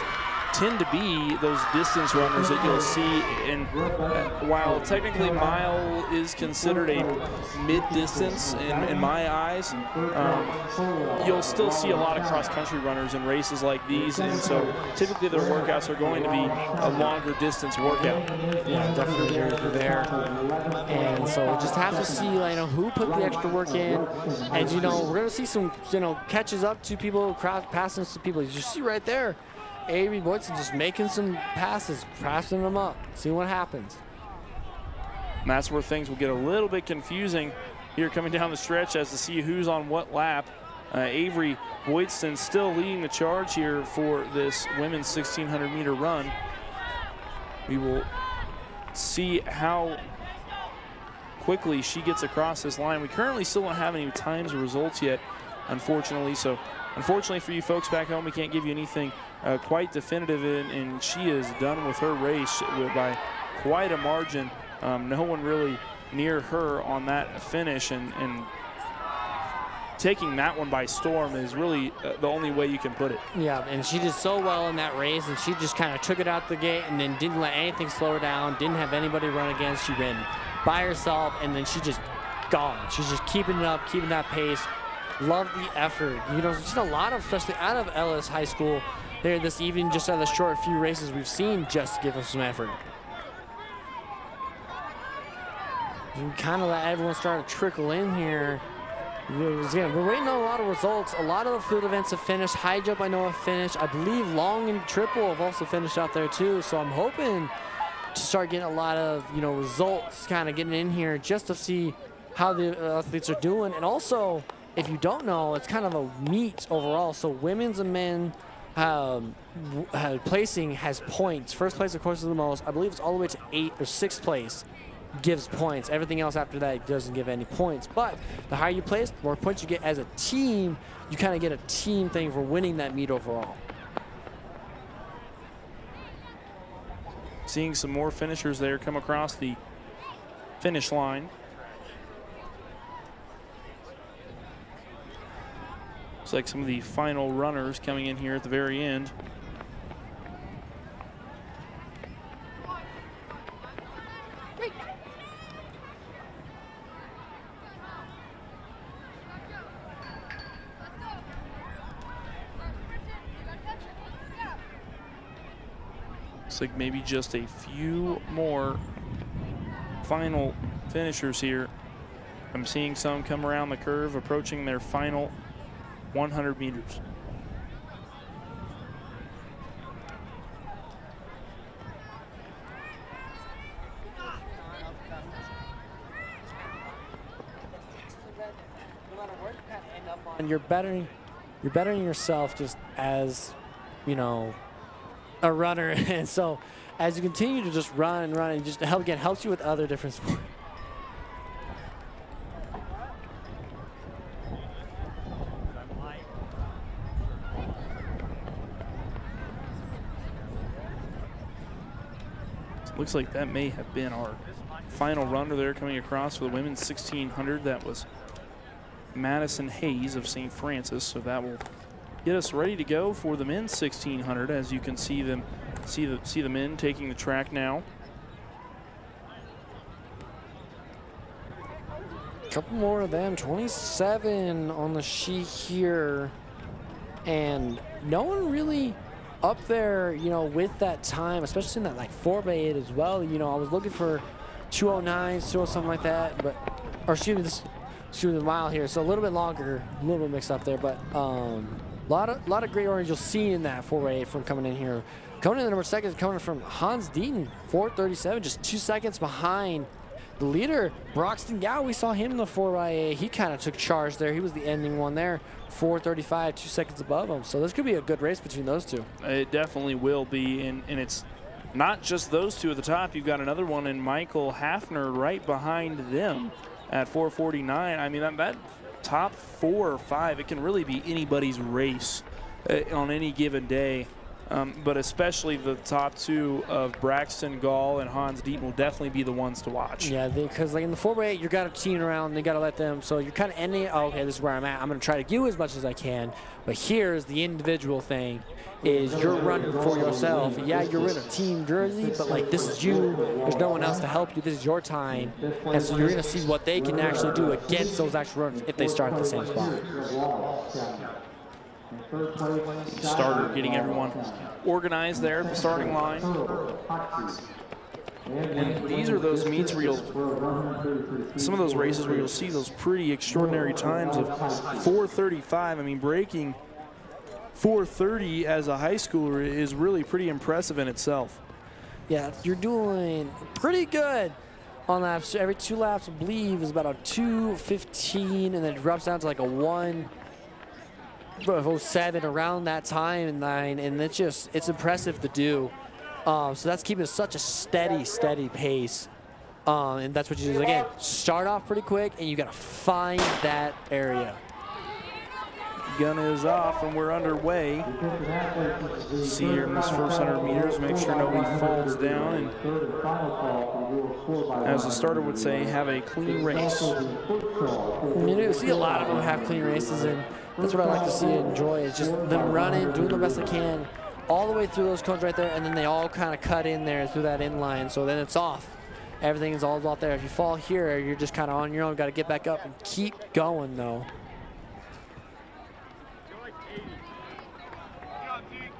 tend to be those distance runners that you'll see. And while technically mile is considered a mid-distance in my eyes, you'll still see a lot of cross-country runners in races like these, and so typically their workouts are going to be a longer distance workout. Yeah, definitely there. And so we'll just have to see who put the extra work in. And we're going to see some catches up to people, passing to people. You see right there, Avery Boydson just making some passes, passing them up, see what happens. And that's where things will get a little bit confusing here coming down the stretch as to see who's on what lap. Avery Boydston still leading the charge here for this women's 1,600 meter run. We will see how quickly she gets across this line. We currently still don't have any times or results yet, unfortunately. So unfortunately for you folks back home, we can't give you anything quite definitive, and she is done with her race by quite a margin. No one really near her on that finish, and taking that one by storm is really the only way you can put it. Yeah, and she did so well in that race, and she just kind of took it out the gate and then didn't let anything slow her down, didn't have anybody run against. She ran by herself, and then she just gone. She's just keeping it up, keeping that pace. Love the effort. Just a lot of, especially out of Ellis High School there this evening, just out of the short few races we've seen, just give us some effort. You kind of let everyone start to trickle in here. We're waiting on a lot of results. A lot of the field events have finished. High jump, I know, have finished. I believe long and triple have also finished out there too. So I'm hoping to start getting a lot of results kind of getting in here just to see how the athletes are doing. And also, if you don't know, it's kind of a meet overall. So women's and men placing has points. First place, of course, is the most. I believe it's all the way to 8th or 6th place gives points. Everything else after that doesn't give any points. But the higher you place, the more points you get as a team. You kind of get a team thing for winning that meet overall. Seeing some more finishers there come across the finish line. Looks like some of the final runners coming in here at the very end. Looks like maybe just a few more final finishers here. I'm seeing some come around the curve, approaching their final 100 meters. And you're bettering yourself just as, a runner. And so as you continue to just run and run, and just helps you with other different sports. Looks like that may have been our final runner there coming across for the women's 1,600. That was Madison Hayes of St. Francis. So that will get us ready to go for the men's 1,600. As you can see the men taking the track now. A couple more of them. 27 on the sheet here, and no one really up there, with that time, especially in that 4x8 as well. I was looking for 209s, 2 something like that, but shooting the mile here, so a little bit longer, a little bit mixed up there, but a lot of great orange you'll see in that 4x8 from coming in here. Coming in the number 2 is coming from Hans Deaton, 4:37, just 2 seconds behind the leader, Broxton Gow, we saw him in the 4x8. He kind of took charge there. He was the ending one there, 4:35, 2 seconds above him. So this could be a good race between those two. It definitely will be, and it's not just those two at the top. You've got another one in Michael Hafner right behind them at 4:49. I mean, that top 4 or 5, it can really be anybody's race on any given day. But especially the top 2 of Braxton Gall and Hans Deaton will definitely be the ones to watch. Yeah, because like in the 4x8, you got to team around. You got to let them. So you're kind of ending. Oh, okay, this is where I'm at. I'm going to try to do as much as I can. But here's the individual thing: is you're running for yourself. Yeah, you're in a team jersey, but like this is you. There's no one else to help you. This is your time, and so you're going to see what they can actually do against those actual runners if they start at the same spot. Starter getting everyone organized there at the starting line. And these are those meets where some of those races where you'll see those pretty extraordinary times of 4:35. I mean, breaking 4:30 as a high schooler is really pretty impressive in itself. Yeah, you're doing pretty good on laps. Every 2 laps, I believe, is about a 2:15, and then it drops down to like a 1:07 around that time and it's impressive to do. So that's keeping such a steady pace. And that's what you do. Again, start off pretty quick, and you got to find that area. Gun is off, and we're underway. See here in this first 100 meters, make sure nobody falls down, and as the starter would say, have a clean race. You see a lot of them have clean races, and that's what I like to see and enjoy, is just them running, doing the best they can, all the way through those cones right there, and then they all kind of cut in there through that inline, so then it's off. Everything's all out there. If you fall here, you're just kind of on your own. Got to get back up and keep going, though.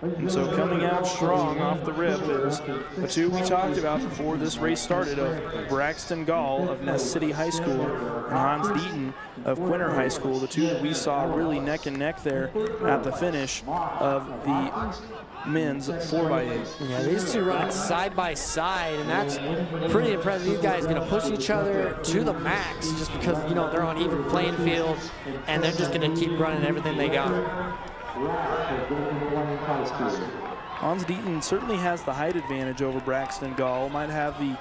And so coming out strong off the rip is the 2 we talked about before this race started, of Braxton Gall of Ness City High School and Hans Deaton of Quinter High School, the 2 that we saw really neck and neck there at the finish of the men's 4x8. Yeah, these 2 running side by side, and that's pretty impressive. These guys are going to push each other to the max just because, you know, they're on even playing field, and they're just going to keep running everything they got. Hans Deaton certainly has the height advantage over Braxton Gall. Might have the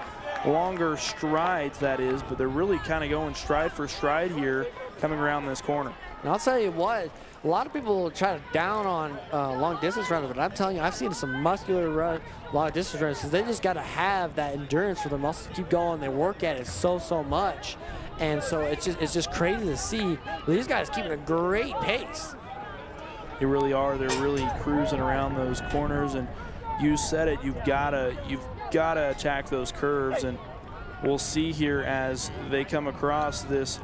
longer strides, that is, but they're really kind of going stride for stride here coming around this corner. And I'll tell you what, a lot of people try to down on long distance runners, but I'm telling you, I've seen some muscular long distance runners because they just got to have that endurance for their muscles to keep going. They work at it so much, and so it's just crazy to see these guys keeping a great pace. They really are. They're really cruising around those corners, and you said it. You've got to attack those curves, and we'll see here as they come across this.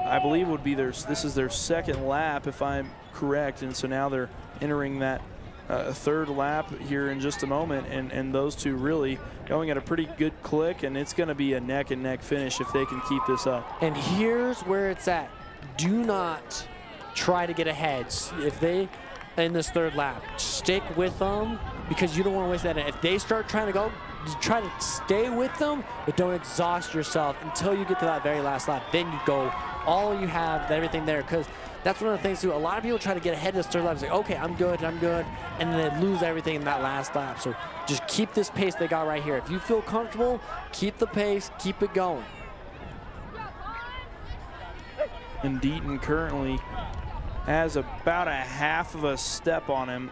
I believe would be this is their second lap, if I'm correct, and so now they're entering that third lap here in just a moment, and those 2 really going at a pretty good click, and it's going to be a neck and neck finish if they can keep this up. And here's where it's at. Do not try to get ahead. If they, in this third lap, stick with them, because you don't want to waste that. If they start trying to go, try to stay with them, but don't exhaust yourself until you get to that very last lap. Then you go all you have, everything there, because that's one of the things too. A lot of people try to get ahead of this third lap and say, okay, I'm good, and then they lose everything in that last lap. So just keep this pace they got right here. If you feel comfortable, keep the pace, keep it going. And Deaton currently has about a half of a step on him.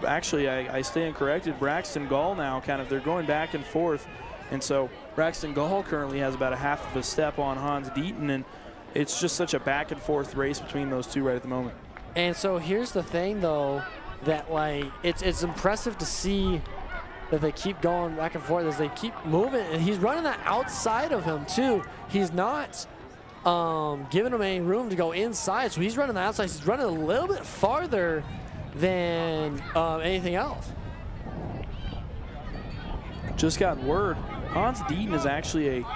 Actually, I stand corrected. Braxton Gall now they're going back and forth. And so Braxton Gall currently has about a half of a step on Hans Deaton, and it's just such a back and forth race between those 2 right at the moment. And so here's the thing, though, that like it's impressive to see that they keep going back and forth as they keep moving, and he's running that outside of him too. He's not giving him any room to go inside, so he's running the outside. He's running a little bit farther than anything else. Just got word, Hans Deaton is actually a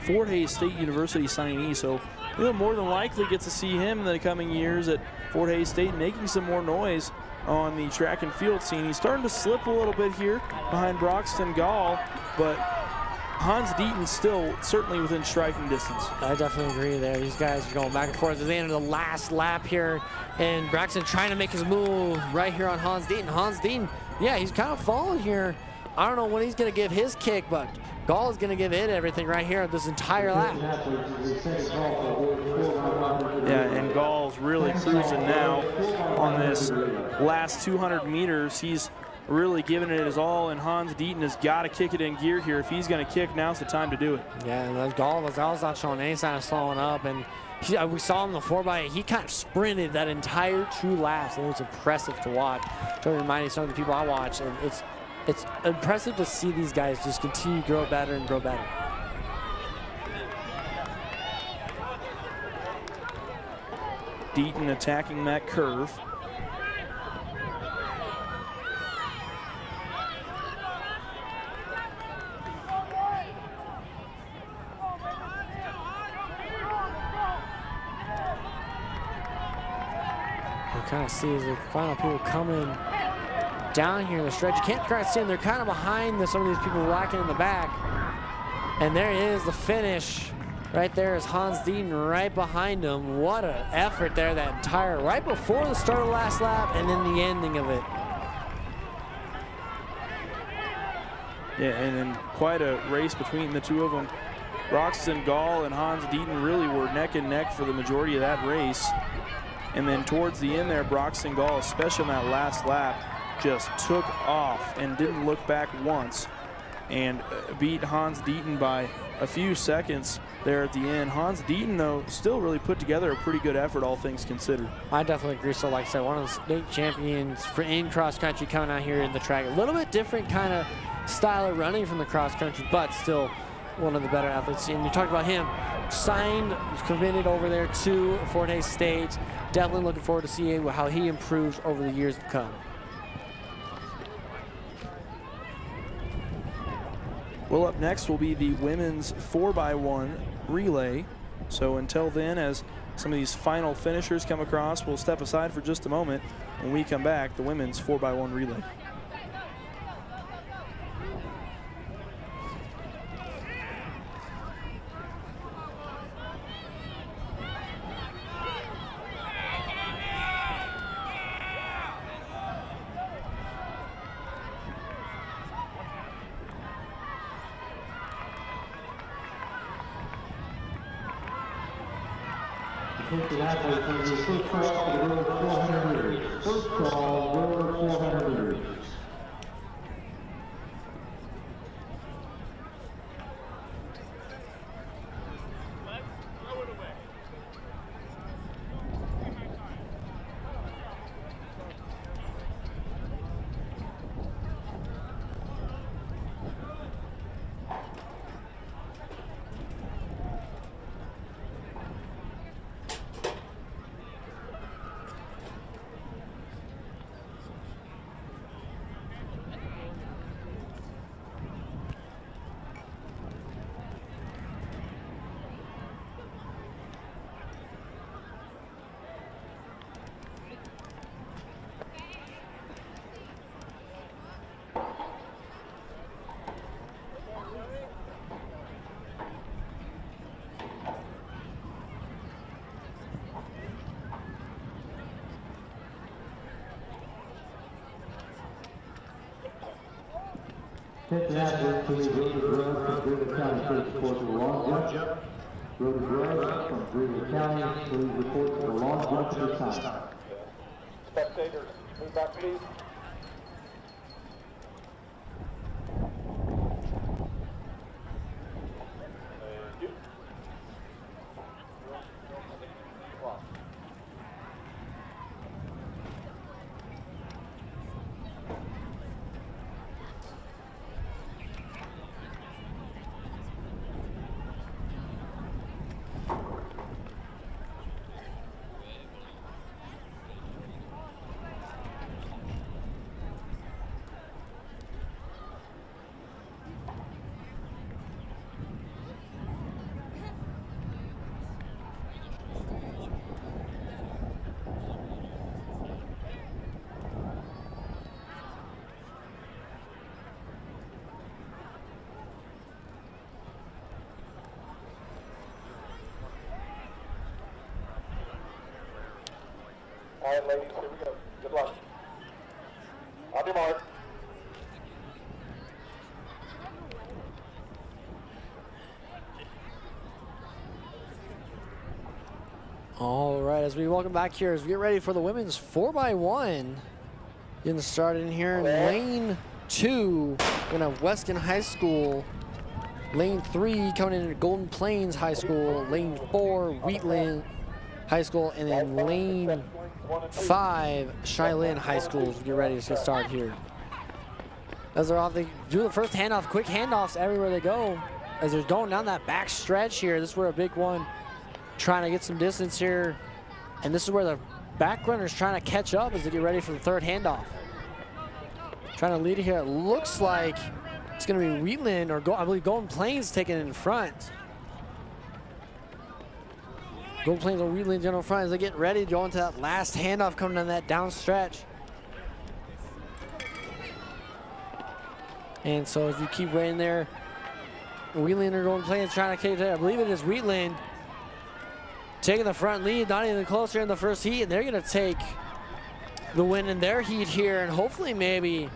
Fort Hays State University signee, so we'll more than likely get to see him in the coming years at Fort Hays State, making some more noise on the track and field scene. He's starting to slip a little bit here behind Braxton Gall, but Hans Deaton still certainly within striking distance. I definitely agree there. These guys are going back and forth at the end of the last lap here. And Braxton trying to make his move right here on Hans Deaton. Hans Deaton, yeah, he's kind of falling here. I don't know when he's going to give his kick, but Gall is going to give it everything right here this entire lap. Yeah, and Gall's really cruising now on this last 200 meters. He's really giving it his all, and Hans Deaton has got to kick it in gear here. If he's going to kick, now's the time to do it. Yeah, and Gall's not showing any sign of slowing up, and we saw him in the 4x8. He kind of sprinted that entire 2 laps, and it was impressive to watch. To remind you some of the people I watch, and it's impressive to see these guys just continue to grow better and grow better. Deaton attacking that curve. Kind of see as the final people coming down here in the stretch. You can't quite see them. They're kind of behind some of these people rocking in the back. And there is the finish. Right there is Hans Deaton right behind him. What an effort there, that entire, right before the start of the last lap and then the ending of it. Yeah, and then quite a race between the two of them. Braxton Gall and Hans Deaton really were neck and neck for the majority of that race. And then towards the end there, Braxton Gall, especially on that last lap, just took off and didn't look back once and beat Hans Deaton by a few seconds there at the end. Hans Deaton, though, still really put together a pretty good effort, all things considered. I definitely agree. So, like I said, one of the state champions in cross country coming out here in the track. A little bit different kind of style of running from the cross country, but still one of the better athletes. And you talked about him, signed, committed over there to Fort Hays State. Definitely looking forward to seeing how he improves over the years to come. Well, up next will be the women's 4x1 relay. So until then, as some of these final finishers come across, we'll step aside for just a moment. When we come back, the women's 4x1 relay. First call, road 400 meters. First call, road 400 meters. Fifth athlete to the Rhoda Grove from Greenwood County, please report to the long jump. Rhoda Grove from Greenwood County, please report to the long jump at this time. Spectators, move back, please. Thank you. All right, ladies, here we go. Good luck. On your mark. All right, as we welcome back here, as we get ready for the women's 4x1. Getting started in here in lane 2. We're gonna have Weston High School. Lane 3 coming in at Golden Plains High School. Lane 4, Wheatland High School. And then lane 5, Cheyenne High School. As we get ready to get started here. As they're off, they do the first handoff, quick handoffs everywhere they go. As they're going down that back stretch here, this is where a big one trying to get some distance here. And this is where the back runner's trying to catch up as they get ready for the third handoff. Trying to lead it here. It looks like it's going to be Wheatland, or I believe Golden Plains taking it in front. Golden Plains or Wheatland in front as they get ready to go into that last handoff coming on that down stretch. And so as you keep waiting there, Wheatland or Golden Plains trying to catch it. I believe it is Wheatland taking the front lead, not even closer in the first heat, and they're going to take the win in their heat here, and hopefully maybe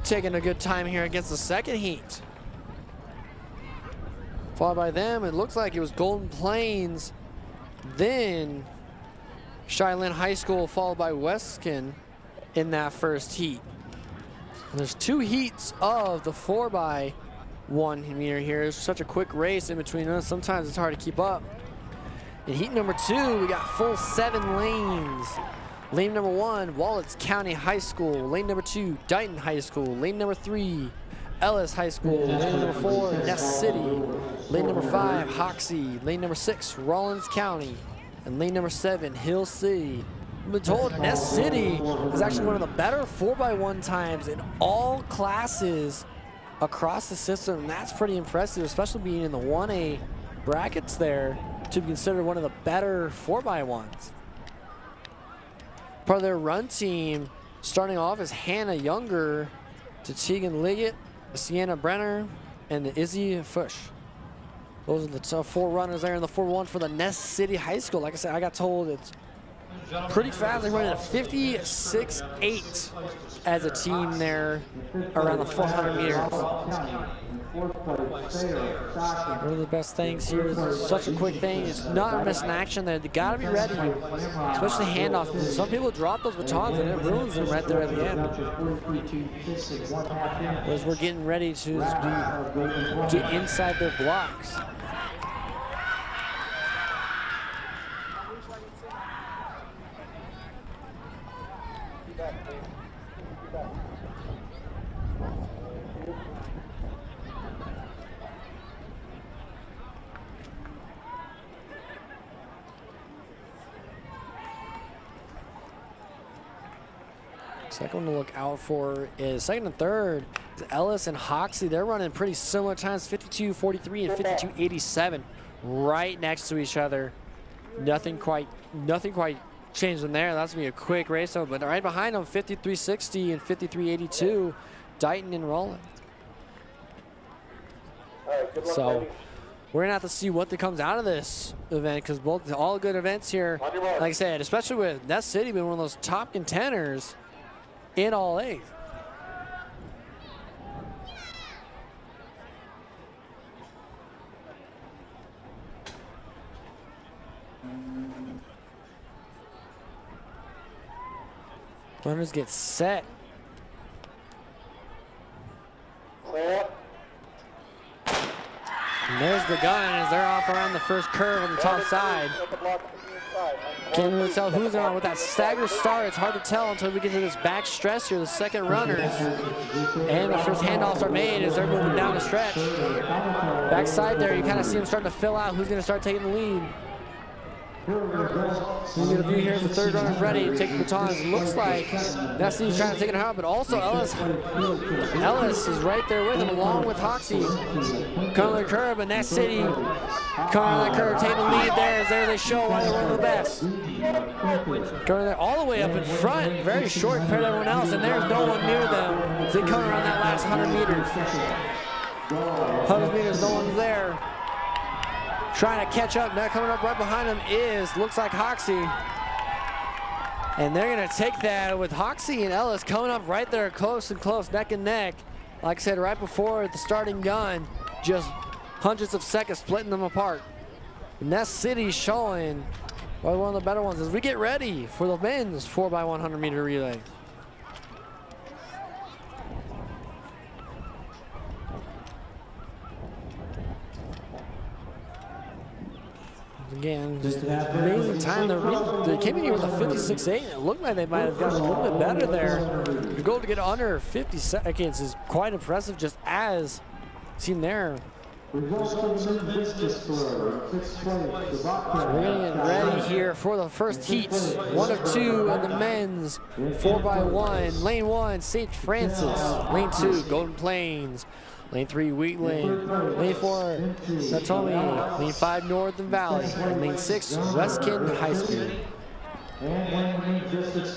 taking a good time here against the second heat. Followed by them, it looks like it was Golden Plains, then Cheyenne High School, followed by Weston in that first heat. And there's 2 heats of the 4x1 meter here. It's such a quick race in between us. Sometimes it's hard to keep up. In heat number 2, we got full 7 lanes. Lane number 1, Wallace County High School. Lane number 2, Dighton High School. Lane number 3, Ellis High School. Lane number 4, Ness City. Lane number 5, Hoxie. Lane number 6, Rollins County. And lane number 7, Hill City. I've been told Ness City is actually one of the better 4x1 times in all classes across the system. And that's pretty impressive, especially being in the 1A brackets there, to be considered one of the better 4x1s. Part of their run team starting off is Hannah Younger, to Tegan Liggett, Sienna Brenner, and Izzy Fush. Those are the 4 runners there in the 4x1 for the Ness City High School. Like I said, I got told it's pretty fast. They're running a 56.8 as a team there around the 400 meters. One of the best things here is such a quick thing. It's not missing action there. They got to be ready, especially handoffs. Some people drop those batons and it ruins them right there at the end. As we're getting ready to get inside their blocks. Second one to look out for is second and third. Ellis and Hoxie, they're running pretty similar times, 52.43 and 52.87, right next to each other. Nothing quite changed in there. That's gonna be a quick race, though. But right behind them, 53.60 and 53.82, Dighton and Rollins. So we're gonna have to see what comes out of this event, because all good events here, like I said, especially with Ness City being one of those top contenders in all A's. Runners get set. And there's the gun as they're off around the first curve on the top side. Can't really tell who's on with that stagger start. It's hard to tell until we get to this back stretch here, the second runners. And the first handoffs are made as they're moving down the stretch. Backside there, you kind of see them starting to fill out who's going to start taking the lead. You get a view here as the third runner's ready to take the batons. It looks like Nessi's trying to take it out, but also Ellis is right there with him, along with Hoxie. Coming to the curb, and Ness City coming on that curve, taking the lead there as there they show why they're one of the best. Going there all the way up in front, very short compared to everyone else, and there's no one near them as they come around that last 100 meters. 100 meters, no one's there. Trying to catch up, now coming up right behind him looks like Hoxie. And they're going to take that with Hoxie and Ellis coming up right there close and close, neck and neck. Like I said, right before the starting gun, just hundreds of seconds splitting them apart. Ness City showing one of the better ones as we get ready for the men's 4x100 meter relay. Again, just an amazing time. They came in here with a 56.8. It looked like they might have gotten a little bit better there. The goal to get under 50 seconds is quite impressive, just as seen there. So we're going to get ready here for the first heat. 1 of 2 in the men's 4x1. Lane 1, St. Francis. Lane 2, Golden Plains. Lane 3, Wheatland. Lane 4, Natomi. Lane 5, Northern Valley. And Lane 6, West Quinter High School.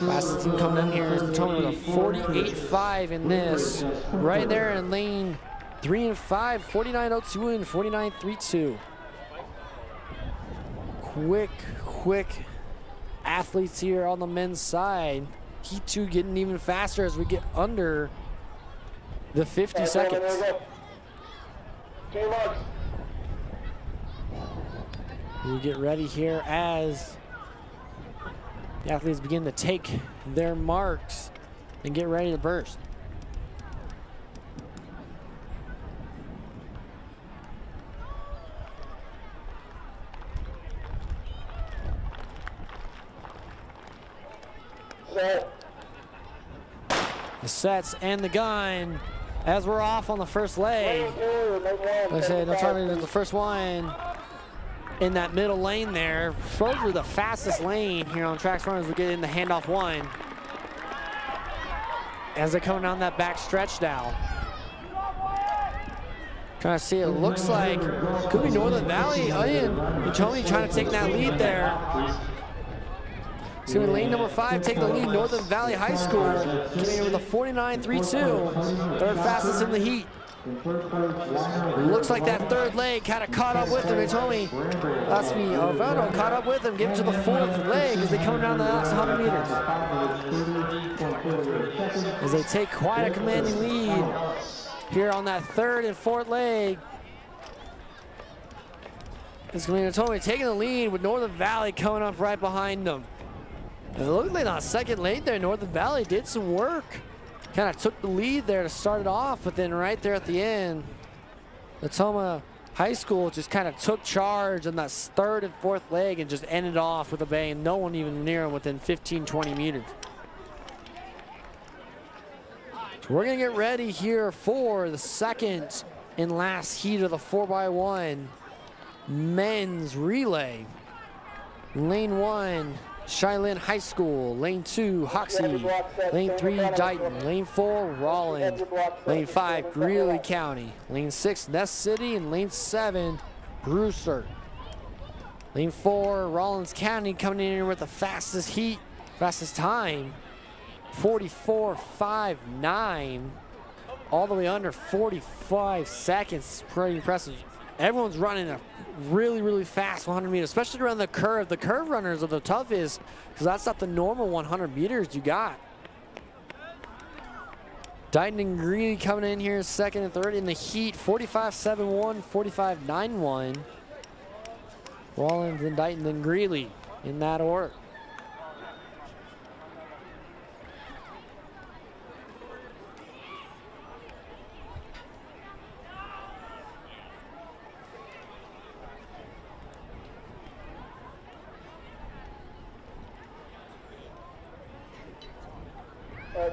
Fastest team coming in here is Natomi with a 48.5 in this. Right there in lane 3 and 5, 49.02 and 49.32. Quick athletes here on the men's side. Heat 2 getting even faster as we get under the 50 seconds. We get ready here as the athletes begin to take their marks and get ready to burst. The sets and the gun as we're off on the first leg. Like I said, there's the first one in that middle lane there. Probably the fastest lane here on Tracks Run as we get in the handoff 1. As they're coming down that back stretch now. Trying to see, it looks like could be Northern Valley. Tony trying to take that lead there. It's going to be lane number 5, take the lead, Northern Valley High School. Getting in with a 49.32. Third fastest in the heat. Looks like that third leg kind of caught up with him. They told me, Alvaro caught up with him, get him to the 4th leg as they come down the last 100 meters. As they take quite a commanding lead here on that 3rd and 4th leg. It's going to be Natomi taking the lead with Northern Valley coming up right behind them. And it looked like on 2nd lane there, Northern Valley did some work. Kind of took the lead there to start it off, but then right there at the end, Natoma High School just kind of took charge on that 3rd and 4th leg and just ended off with a bang. No one even near him within 15, 20 meters. So we're going to get ready here for the 2nd and last heat of the 4x1 men's relay. Lane 1, Cheyenne High School. Lane 2, Hoxie. Lane 3, Dighton. Lane 4, Rollins. Lane 5, Greeley County. Lane 6, Ness City. And lane 7, Brewster. Lane 4, Rollins County coming in here with the fastest heat, fastest time. 44.59. All the way under 45 seconds. Pretty impressive. Everyone's running a really, really fast 100 meters, especially around the curve. The curve runners are the toughest because that's not the normal 100 meters you got. Dighton and Greeley coming in here 2nd and 3rd in the heat. 45.71, 45.91. Rollins and Dighton and Greeley in that order.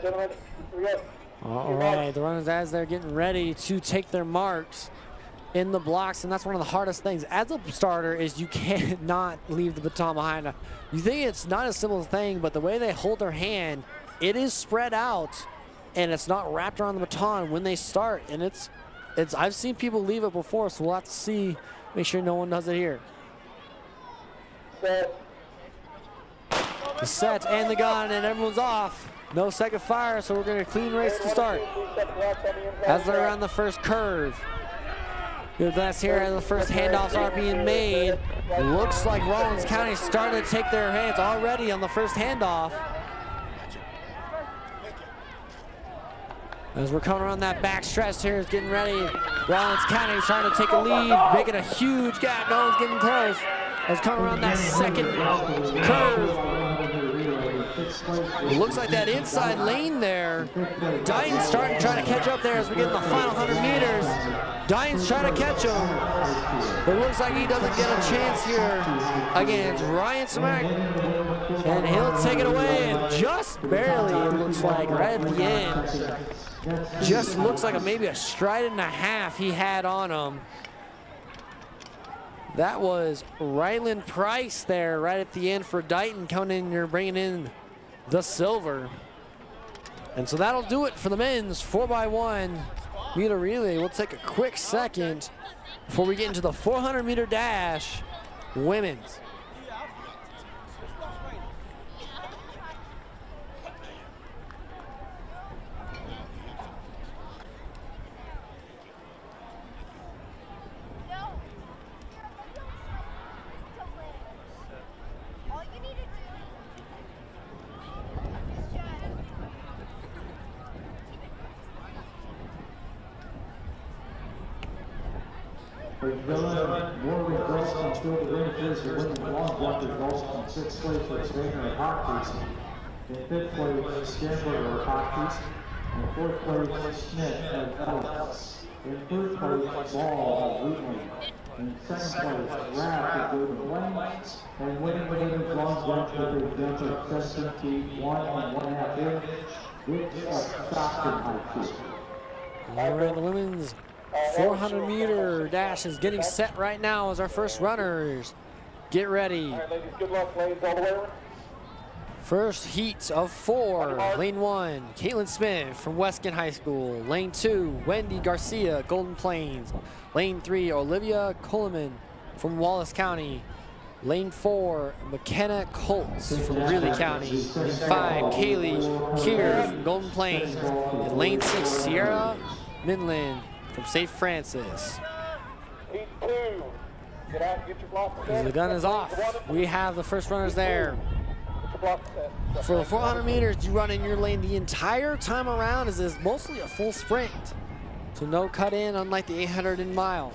Gentlemen, we go. All right, the runners as they're getting ready to take their marks in the blocks, and that's one of the hardest things as a starter is you cannot leave the baton behind. You think it's not a simple thing, but the way they hold their hand, it is spread out, and it's not wrapped around the baton when they start. And it's I've seen people leave it before, so we'll have to see, make sure no one does it here. Set. The set and the gun, and everyone's off. No second fire, so we're going to clean race to start. As they're around the first curve. Good glance here as the first handoffs are being made. It looks like Rollins County started to take their hands already on the first handoff. As we're coming around that back stretch here, is getting ready. Rollins County is trying to take a lead, making a huge gap. No one's getting close. As coming around that second curve. It looks like that inside lane there. Dian's starting to try to catch up there as we get in the final 100 meters. Dian's trying to catch him. But it looks like he doesn't get a chance here against Ryan Smack. And he'll take it away, and just barely, it looks like, right at the end. Just looks like maybe a stride and a half he had on him. That was Ryland Price there right at the end for Dighton coming in here, bringing in the silver. And so that'll do it for the men's 4x1 meter relay. We'll take a quick second before we get into the 400 meter dash women's. More results from field advantages for women's long jump results from 6th place for Strainer and Hopkins. In 5th place, Schamberger of Hopkins. In 4th place, Schmidt of Ellis. In 3rd place, Ball of Wheatley. In 2nd place, Rapp of Golden Plains. And winning the women's long jump with a jump of 17 feet 1 1/2 inch, Wicks of Stockton High School. All right, the women's 400 meter dash is getting set right now as our first runners get ready. All right, ladies, good luck, ladies, all the way around. First heat of 4, lane 1, Caitlin Smith from Weston High School. Lane 2, Wendy Garcia, Golden Plains. Lane 3, Olivia Coleman from Wallace County. Lane 4, McKenna Colts from Greeley County. Lane 5, Kaylee Keir from Golden Plains. And lane 6, Sierra Midland from St. Francis. Heat 2. Get out, get your block set. As the gun is off, we have the first runners there. Get your block set. For the 400 meters, you run in your lane the entire time around, as it's mostly a full sprint. So no cut in, unlike the 800 and mile.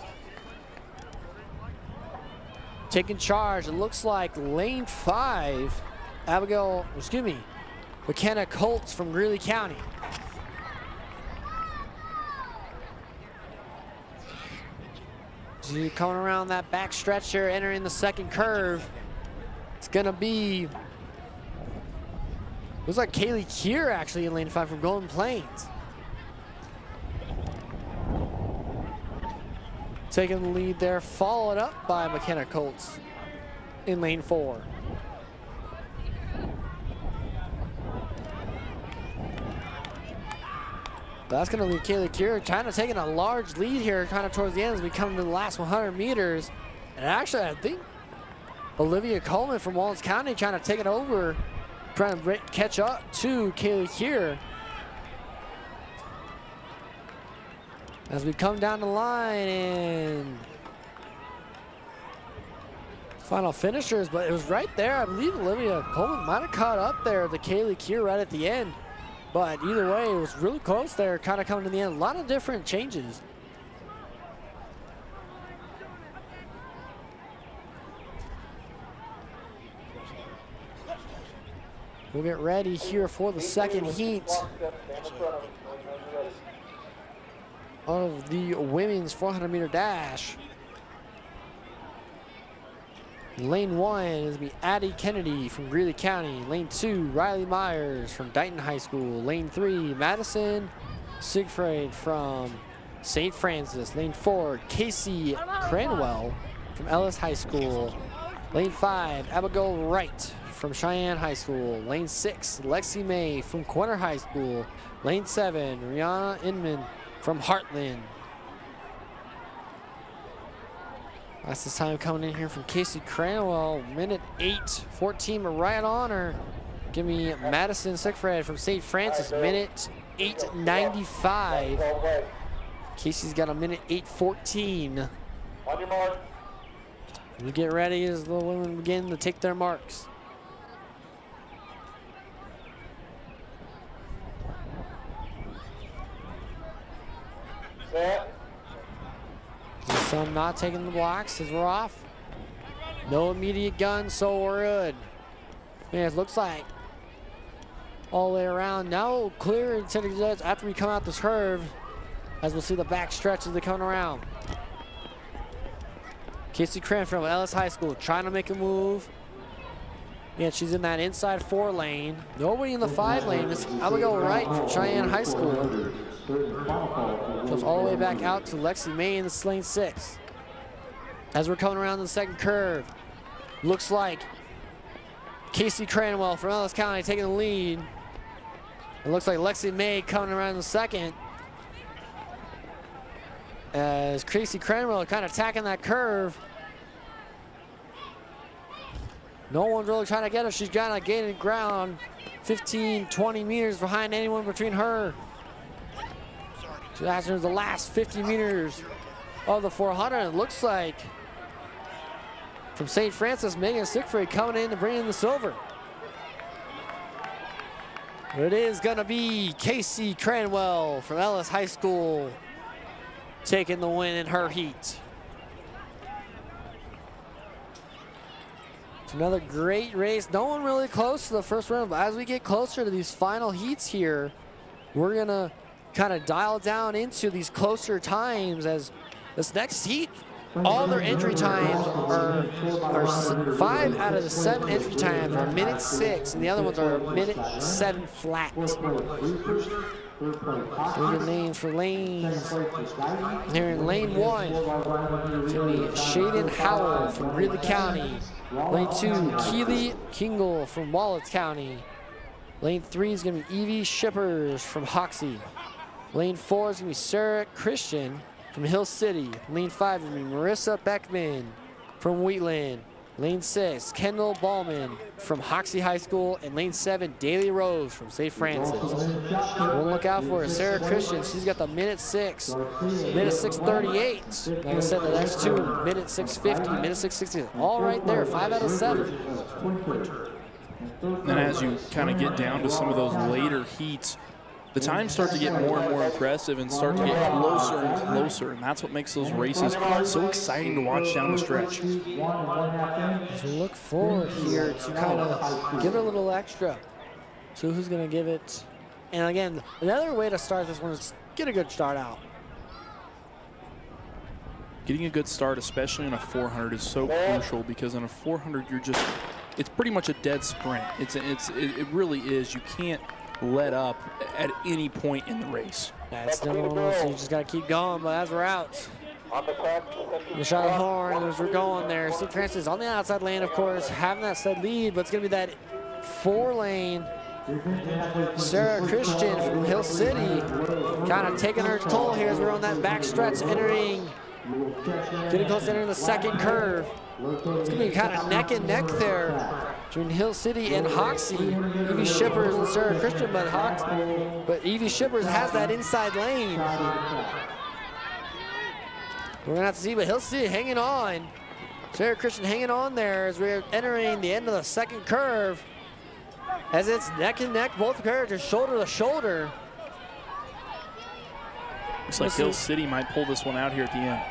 Taking charge, it looks like lane 5, McKenna Colts from Greeley County. So coming around that back stretch here, entering the second curve. It's gonna be, looks like Kaylee Keir actually in lane 5 from Golden Plains. Taking the lead there, followed up by McKenna Colts in lane 4. That's going to leave Kaylee Keir kind of taking a large lead here kind of towards the end as we come to the last 100 meters. And actually, I think Olivia Coleman from Wallace County trying to take it over, trying to catch up to Kaylee Keir. As we come down the line and final finishers, but it was right there. I believe Olivia Coleman might have caught up there to Kaylee Keir right at the end. But either way, it was really close there, kind of coming to the end. A lot of different changes. We'll get ready here for the second heat of the women's 400 meter dash. Lane 1 is going to be Addie Kennedy from Greeley County. Lane 2, Riley Myers from Dighton High School. Lane 3, Madison Siegfried from St. Francis. Lane 4, Casey Cranwell from Ellis High School. Lane 5, Abigail Wright from Cheyenne High School. Lane 6, Lexi May from Quinter High School. Lane 7, Rihanna Inman from Heartland. That's this time coming in here from Casey Cranwell, minute 8:14, right on her. Give me Madison Siegfried from St. Francis, minute 8:95. Casey's got a minute 8:14. On your mark. We get ready as the women begin to take their marks. Some not taking the blocks as we're off. No immediate gun, so we're good. Man, it looks like all the way around. Now clear into the jets after we come out this curve, as we'll see the back stretch as they come around. Casey Cranfield, Ellis High School, trying to make a move. Yeah, she's in that inside 4 lane. Nobody in the 5 lane. It's Abigail Wright from Cheyenne High School. Goes all the way back out to Lexi May in the lane 6. As we're coming around the second curve, looks like Casey Cranwell from Ellis County taking the lead. It looks like Lexi May coming around the second. As Casey Cranwell kind of attacking that curve. No one's really trying to get her. She's kind of gaining ground 15, 20 meters behind anyone between her. So that's the last 50 meters of the 400. It looks like from St. Francis, Megan Siegfried coming in to bring in the silver. It is gonna be Casey Cranwell from Ellis High School taking the win in her heat. It's another great race. No one really close to the first round, but as we get closer to these final heats here, we're gonna kind of dial down into these closer times as this next heat, all their entry times are 5 out of the 7 entry times are minute 6, and the other ones are minute 7 flat. Moving lanes for lanes. Here in lane 1, it's going to be Shaden Howell from Greeley County. Lane 2, Keely Kingle from Wallace County. Lane 3 is going to be Evie Shippers from Hoxie. Lane 4 is going to be Sarah Christian from Hill City. Lane 5 is going to be Marissa Beckman from Wheatland. Lane 6, Kendall Ballman from Hoxie High School. And lane 7, Daly Rose from St. Francis. We'll look out for it. Sarah Christian, she's got the minute 6, minute 6:38. Like I said, the next 2, minute 6:50, minute 6:60. All right there, 5 out of 7. And as you kind of get down to some of those later heats, the times start to get more and more impressive and start to get closer and closer, and that's what makes those races so exciting to watch down the stretch. So look forward here to kind of give it a little extra. So who's going to give it? And again, another way to start this one is get a good start out. Getting a good start, especially in a 400, is so crucial because in a 400, it's pretty much a dead sprint. It really is. You can't let up at any point in the race. That's number 1, so you just got to keep going, but as we're out, the shot of horn as we're going there. St. Francis on the outside lane, of course, having that set lead, but it's going to be that 4 lane Sarah Christian from Hill City kind of taking her toll here as we're on that back stretch, getting close to entering the second curve. It's going to be kind of neck and neck there between Hill City and Hoxie. Evie Shippers and Sarah Christian, but Evie Shippers has that inside lane. We're going to have to see, but Hill City hanging on. Sarah Christian hanging on there as we're entering the end of the second curve. As it's neck and neck, both curves are shoulder to shoulder. Looks like Hill City might pull this one out here at the end.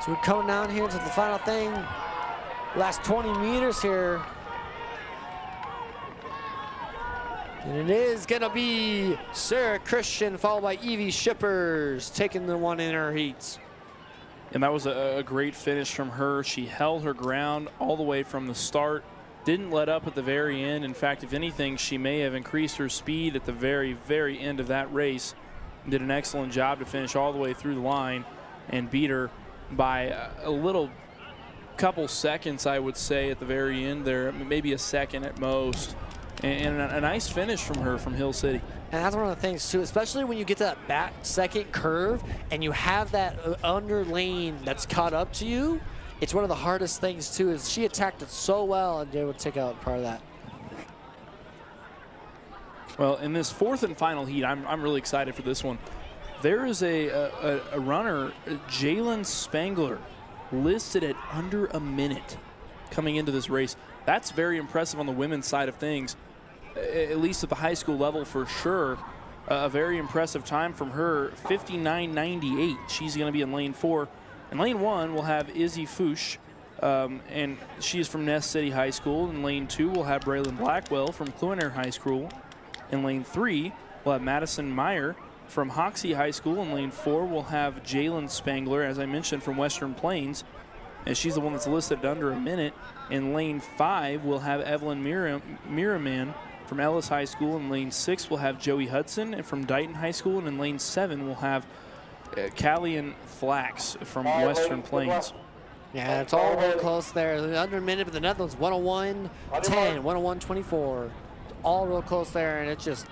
So we're coming down here to the final thing. Last 20 meters here. And it is gonna be Sarah Christian followed by Evie Shippers taking the one in her heats. And that was a great finish from her. She held her ground all the way from the start. Didn't let up at the very end. In fact, if anything, she may have increased her speed at the very, very end of that race. Did an excellent job to finish all the way through the line and beat her by a little couple seconds, I would say, at the very end there, maybe a second at most. And a nice finish from her from Hill City. And that's one of the things too, especially when you get to that back second curve and you have that under lane that's caught up to you. It's one of the hardest things too, is she attacked it so well and able to take out part of that. Well, in this 4th and final heat, I'm really excited for this one. There is a runner, Jalen Spangler, listed at under a minute coming into this race. That's very impressive on the women's side of things, at least at the high school level for sure. a very impressive time from her, 59.98. She's going to be in lane 4. In lane 1, we'll have Izzy Fuchs, and she's from Ness City High School. In lane 2, we'll have Braylon Blackwell from Quinter High School. In lane 3, we'll have Madison Meyer from Hoxie High School. In lane 4, we'll have Jalen Spangler, as I mentioned, from Western Plains, and she's the one that's listed at under a minute. In lane 5, we'll have Evelyn Miraman from Ellis High School. In lane 6, we'll have Joey Hudson from Dighton High School. And in lane 7, we'll have Callian Flax from Western Plains. Yeah, it's all real close there. Under a minute, but the Netherlands 101-10, 101-24. All real close there, and it's just,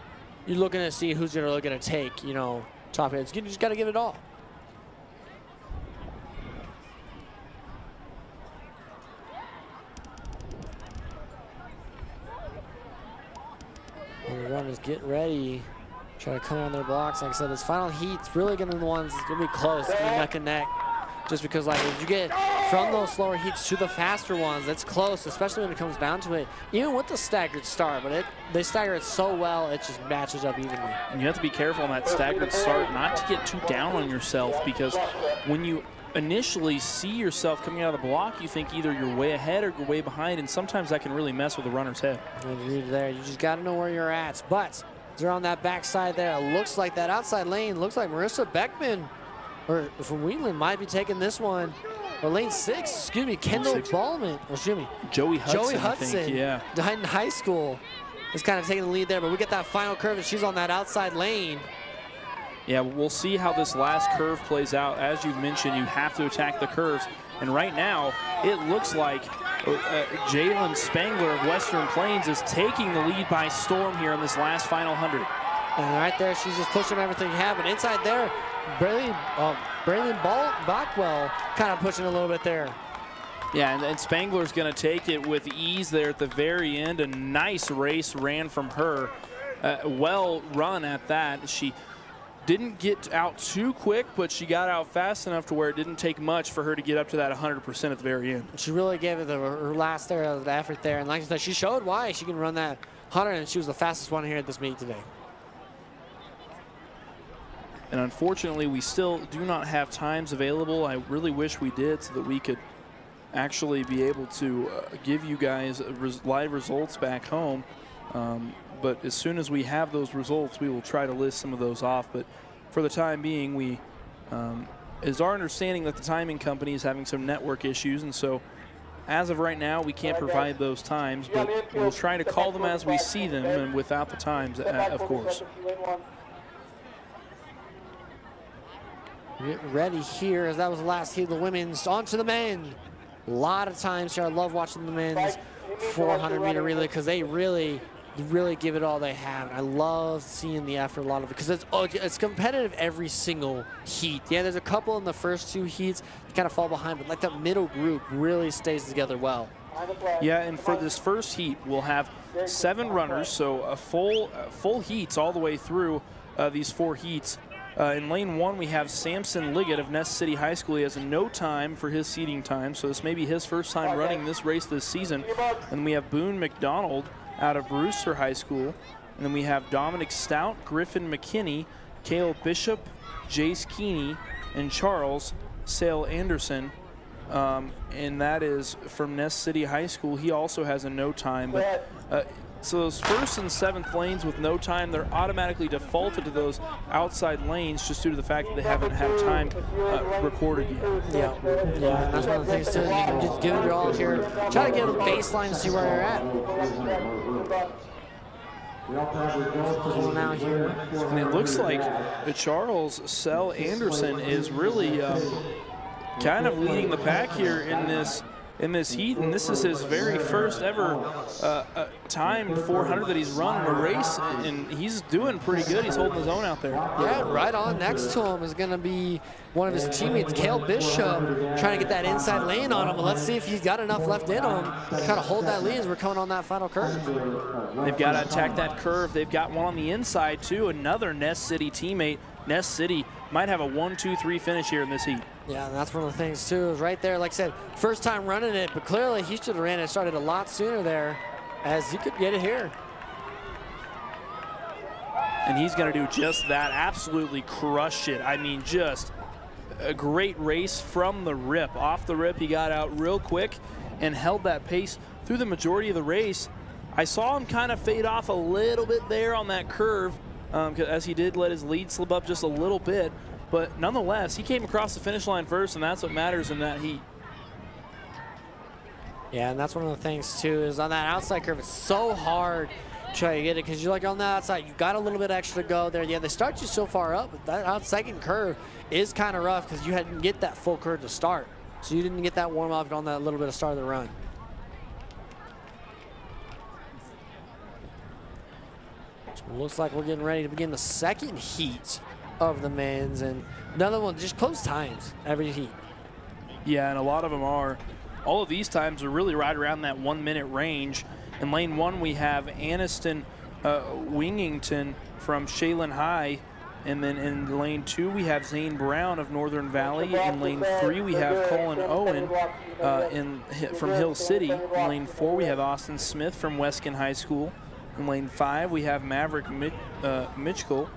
you're looking to see who's really going to take, you know, top hits. You just got to give it all. The runners get ready. Try to come on their blocks. Like I said, this final heat's really going to be the ones that's going to be close. It's going to be neck and neck. Just because, like, as you get from those slower heats to the faster ones, it's close, especially when it comes down to it. Even with the staggered start, but they stagger it so well, it just matches up evenly. And you have to be careful on that staggered start not to get too down on yourself, because when you initially see yourself coming out of the block, you think either you're way ahead or you're way behind, and sometimes that can really mess with the runner's head. You're there. You just got to know where you're at. But they're on that backside there. It looks like that outside lane looks like Marissa Beckman or from Wheatland might be taking this one. Or lane 6, excuse me, Kendall Ballman. Or excuse me, Joey Hudson, I think, yeah. Dighton High School is kind of taking the lead there, but we get that final curve and she's on that outside lane. Yeah, we'll see how this last curve plays out. As you've mentioned, you have to attack the curves. And right now, it looks like Jalen Spangler of Western Plains is taking the lead by storm here in this last final 100. And right there, she's just pushing everything you have. And inside there, Braylon Bockwell kind of pushing a little bit there. Yeah, and Spangler's going to take it with ease there at the very end. A nice race ran from her. Well run at that. She didn't get out too quick, but she got out fast enough to where it didn't take much for her to get up to that 100% at the very end. She really gave it her last there, the effort there. And like I said, she showed why she can run that 100, and she was the fastest one here at this meet today. And unfortunately, we still do not have times available. I really wish we did so that we could actually be able to give you guys live results back home. But as soon as we have those results, we will try to list some of those off. But for the time being, it's our understanding that the timing company is having some network issues. And so as of right now, we can't provide those times, but we'll try to call them as we see them and without the times, of course. Get ready here, as that was the last heat of the women's. On to the men. A lot of times here, I love watching the men's 400-meter relay because they really give it all they have. I love seeing the effort, a lot of it, because it's competitive every single heat. Yeah, there's a couple in the first 2 heats that kind of fall behind, but like that middle group really stays together well. Yeah, and for this first heat, we'll have 7 runners, so a full heats all the way through these 4 heats. In lane 1, we have Samson Liggett of Ness City High School. He has no time for his seating time, so this may be his first time running this race this season. And we have Boone McDonald out of Brewster High School. And then we have Dominic Stout, Griffin McKinney, Cale Bishop, Jace Keeney, and Charles Sale Anderson. And that is from Ness City High School. He also has a no time. But so those first and 7th lanes with no time, they're automatically defaulted to those outside lanes just due to the fact that they haven't had time recorded yet. Yeah, that's one of the things too. You can just give it your all here. Try to get a baseline and see where you're at. Pulling out here. And it looks like Charles Sell Anderson is really kind of leading the pack here in this heat, and this is his very first ever timed 400 that he's run in a race, and he's doing pretty good. He's holding his own out there. Yeah, right on next to him is going to be one of his teammates, Cale Bishop, trying to get that inside lane on him. But let's see if he's got enough left in him to kind of hold that lead as we're coming on that final curve. They've got to attack that curve. They've got one on the inside, too. Another Ness City teammate. Ness City might have a 1-2-3 finish here in this heat. Yeah, and that's one of the things, too, is right there. Like I said, first time running it, but clearly he should have ran it, started a lot sooner there, as he could get it here. and he's going to do just that. Absolutely crush it. I mean, just a great race from the rip. Off the rip, he got out real quick and held that pace through the majority of the race. I saw him kind of fade off a little bit there on that curve, as he did let his lead slip up just a little bit. But nonetheless, he came across the finish line first, and that's what matters in that heat. Yeah, and that's one of the things, too, is on that outside curve, it's so hard to try to get it because you're like on the outside, you got a little bit extra to go there. Yeah, they start you so far up, but that second curve is kind of rough because you hadn't get that full curve to start. So you didn't get that warm up on that little bit of start of the run. So it looks like we're getting ready to begin the second heat of the men's, and another one, just close times every heat. Yeah, and a lot of them are. All of these times are really right around that 1 minute range. In lane 1, we have Aniston Wingington from Shaylin High. And then in lane 2, we have Zane Brown of Northern Valley. In lane 3, we have Colin Owen from Hill City. In lane 4, we have Austin Smith from Weskin High School. In lane 5, we have Maverick Mitchell.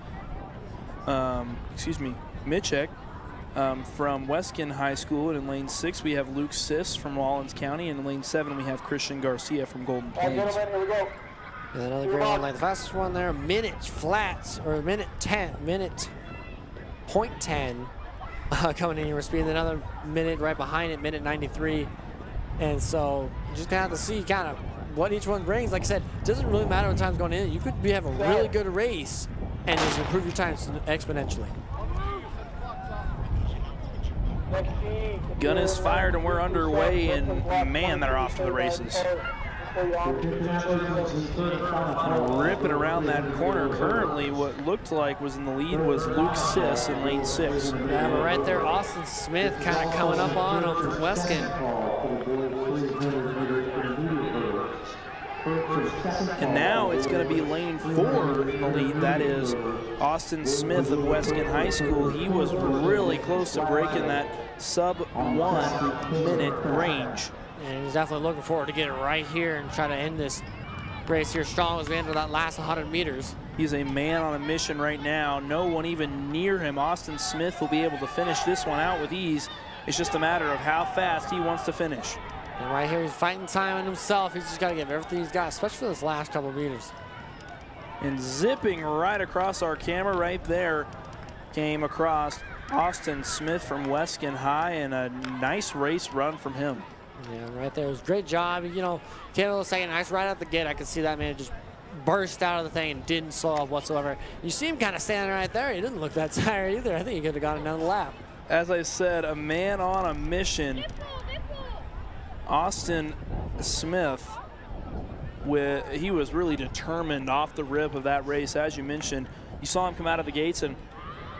Mitchek from Weskin High School. And in lane 6, we have Luke Siss from Rollins County. And in lane 7, we have Christian Garcia from Golden Plains. And another great one, like the fastest one there, minute flats, or minute 0.10 coming in your speed. And another minute right behind it, minute 93. And so you just kind of have to see kind of what each one brings. Like I said, it doesn't really matter what time's going in. You could have a really good race and just improve your times exponentially. Gun is fired and we're underway, and man, they're off to the races. Ripping around that corner. Currently, what looked like was in the lead was Luke Siss in lane 6. Yeah, but right there, Austin Smith kind of coming up on him from Weskin. And now it's going to be lane 4 in the lead. That is Austin Smith of Weskin High School. He was really close to breaking that sub 1 minute range. And he's definitely looking forward to get it right here and try to end this race here strong as we enter that last 100 meters. He's a man on a mission right now. No one even near him. Austin Smith will be able to finish this one out with ease. It's just a matter of how fast he wants to finish. And right here, he's fighting time on himself. He's just got to give everything he's got, especially for this last couple of meters. And zipping right across our camera right there came across Austin Smith from Weskin High, and a nice race run from him. Yeah, right there. It was a great job. You know, came a little second, nice right out the gate. I could see that man just burst out of the thing and didn't slow off whatsoever. You see him kind of standing right there. He didn't look that tired either. I think he could have got another lap. As I said, a man on a mission. Austin Smith, he was really determined off the rip of that race. As you mentioned, you saw him come out of the gates, and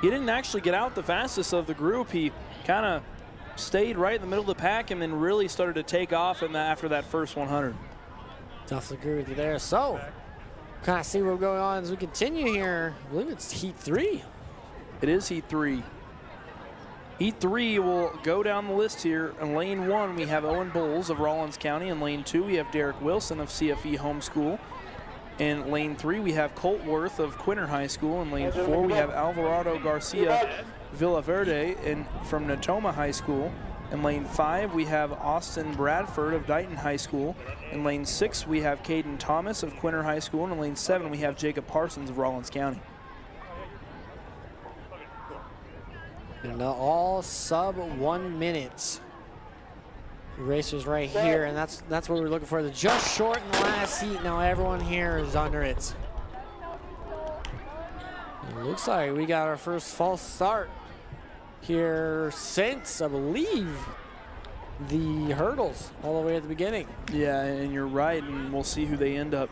he didn't actually get out the fastest of the group. He kind of stayed right in the middle of the pack and then really started to take off after that first 100. Definitely agree with you there. So, kind of see what's going on as we continue here. I believe it's heat 3. It is heat 3. Heat 3 will go down the list here. In lane 1, we have Owen Bowles of Rollins County. In lane 2, we have Derek Wilson of CFE Homeschool. In lane 3, we have Colt Worth of Quinter High School. In lane 4, we have Alvarado Garcia Villaverde from Natoma High School. In lane 5, we have Austin Bradford of Dighton High School. In lane 6, we have Caden Thomas of Quinter High School. And in lane 7, we have Jacob Parsons of Rollins County. And all sub 1 minute racers right here, and that's what we're looking for. They're just short in the last heat. Now everyone here is under it. It looks like we got our first false start here since, I believe, the hurdles all the way at the beginning. Yeah, and you're right, and we'll see who they end up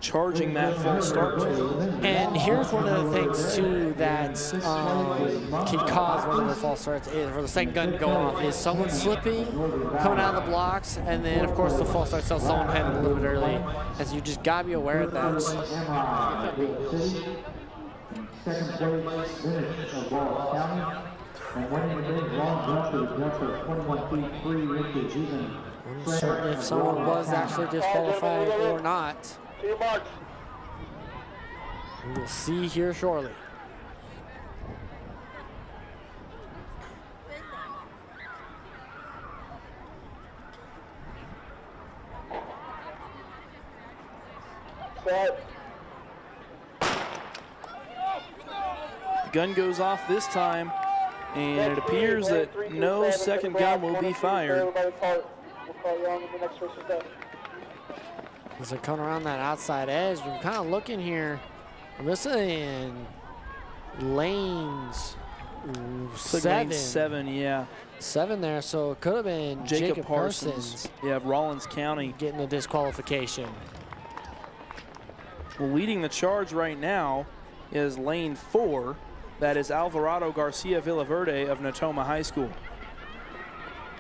charging that full start to. And here's one of the things too that can cause one of the false starts is for the second gun to go off is someone slipping, coming out of the blocks, and then of course the false start tells someone heading a little bit early. And so you just gotta be aware of that. Second place finish of Rollins County. And winning the big long jump to the jump of 21 feet 3 inches even. Uncertain if someone was actually disqualified or not. We will see here shortly. Set. The gun goes off this time, and it appears that no second gun will be fired. We'll call you on the next person down. As they're coming around that outside edge, I'm kind of looking here. I'm missing lanes. Lane 7, yeah. 7 there, so it could have been Jacob Parsons. Yeah, of Rollins County. Getting a disqualification. Well, leading the charge right now is lane 4. That is Alvarado Garcia Villaverde of Natoma High School.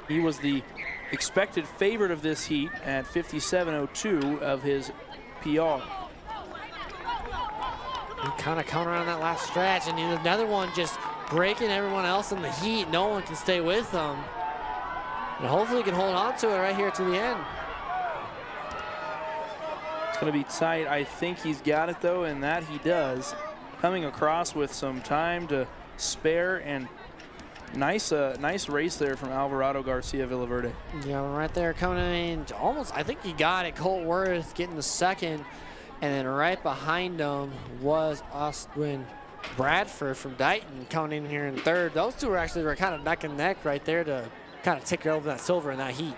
He was the expected favorite of this heat at 57.02 of his PR. He kind of coming around that last stretch, and another one just breaking everyone else in the heat. No one can stay with them. And hopefully he can hold on to it right here to the end. It's going to be tight. I think he's got it, though, and that he does. Coming across with some time to spare, and nice race there from Alvarado Garcia Villaverde. Yeah, right there coming in almost, I think he got it. Colt Worth getting the second, and then right behind him was Austin Bradford from Dighton coming in here in third. Those two were kind of neck and neck right there to kind of take over that silver in that heat.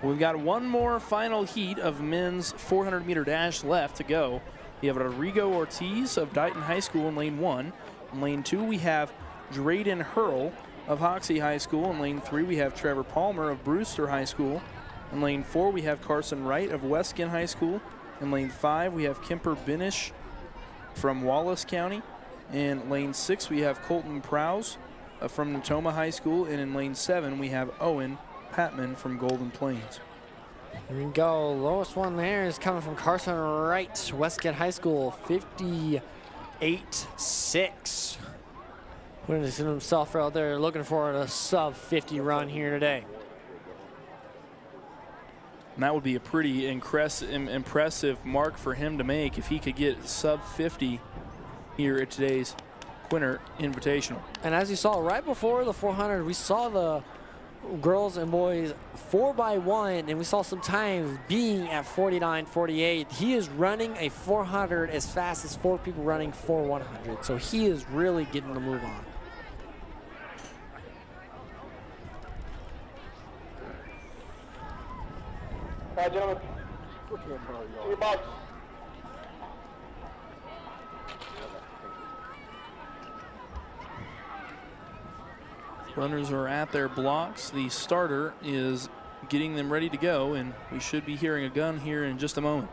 We've got one more final heat of men's 400-meter dash left to go. We have Rodrigo Ortiz of Dighton High School in lane 1. In lane 2, we have Drayden Hurl of Hoxie High School. In lane 3, we have Trevor Palmer of Brewster High School. In lane 4, we have Carson Wright of Weskin High School. In lane 5, we have Kemper Binish from Wallace County. In lane 6, we have Colton Prowse from Natoma High School. And in lane 7, we have Owen Patman from Golden Plains. Here we go. Lowest one there is coming from Carson Wright, Westgate High School, 58.6. Putting himself out there looking for a sub-50 run here today. And that would be a pretty impressive mark for him to make if he could get sub-50 here at today's Quinter Invitational. And as you saw right before the 400, we saw the girls and boys 4x1, and we saw some times being at 49.48. He is running a 400 as fast as 4 people running 4 100. So he is really getting the move on. All right, gentlemen. To your box. Runners are at their blocks. The starter is getting them ready to go, and we should be hearing a gun here in just a moment.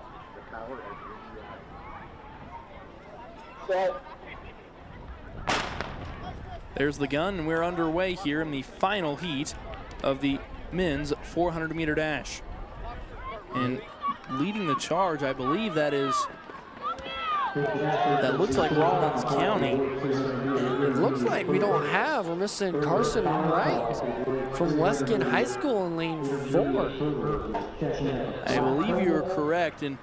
Set. There's the gun, and we're underway here in the final heat of the men's 400-meter dash. And leading the charge, I believe that looks like Rollins County. And it looks like we're missing Carson Wright from Weskin High School in lane 4. I believe you are correct, and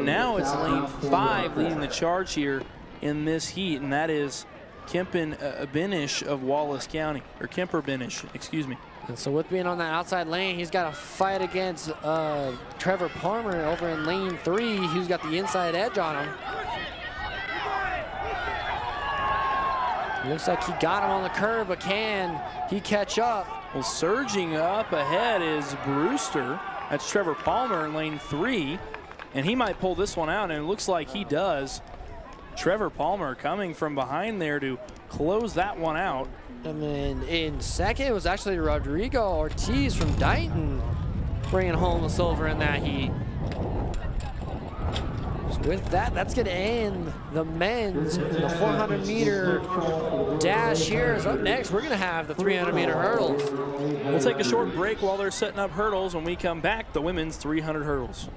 now it's lane 5 leading the charge here in this heat, and that is Kemper Binish of Wallace County, or Kemper Binish, excuse me. And so with being on that outside lane, he's got to fight against Trevor Palmer over in lane 3, who's got the inside edge on him. Looks like he got him on the curve, but can he catch up? Well, surging up ahead is Brewster. That's Trevor Palmer in lane 3, and he might pull this one out, and it looks like he does. Trevor Palmer coming from behind there to close that one out. And then in second, it was actually Rodrigo Ortiz from Dighton bringing home the silver in that heat. So with that, that's going to end the men's, the 400-meter dash here. Is up next, we're going to have the 300-meter hurdles. We'll take a short break while they're setting up hurdles. When we come back, the women's 300 hurdles.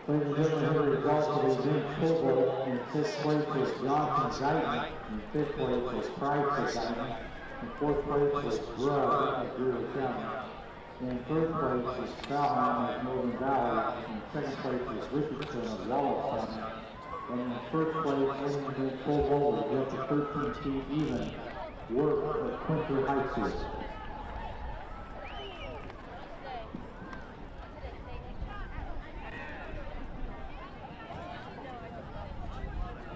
Ladies and gentlemen, here are the results of the men's pole vault. In 6th place was Johnson Guyton. In 5th place was Price of Guyton. In 4th place was Grubb of Greeley County. In 3rd place was Valheim of Northern Valley. In 2nd place was Richardson of Wallace County. And in 1st place, ladies and gentlemen, pole vault was up to 13 feet even. Work of Quinter High School.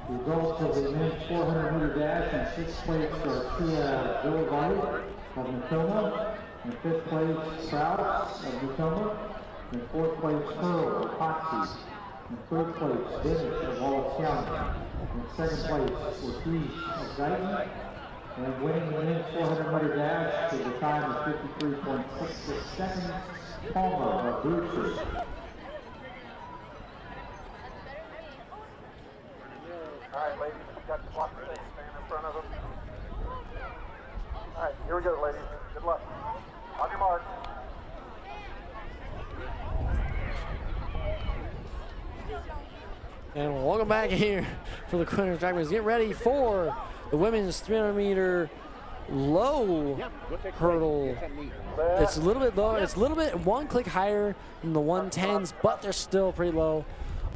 Results of the men's 400-meter dash. In 6th place Garcia Villaverde of Natoma. In 5th place South of Natoma. In 4th place Pearl of Hoxie. In 3rd place Dennis of Wallace County. In 2nd place Ortiz of Guyton. And winning the men's 400-meter dash to the time of 53.66 seconds, Palmer of Brewster. All right, ladies, you got the clock ready. Stand in front of them. All right, here we go, ladies. Good luck. On your mark. And welcome back here for the Quinter Track Meets. Get ready for the women's 300-meter low hurdle. It's a little bit lower. It's a little bit one click higher than the 110s, but they're still pretty low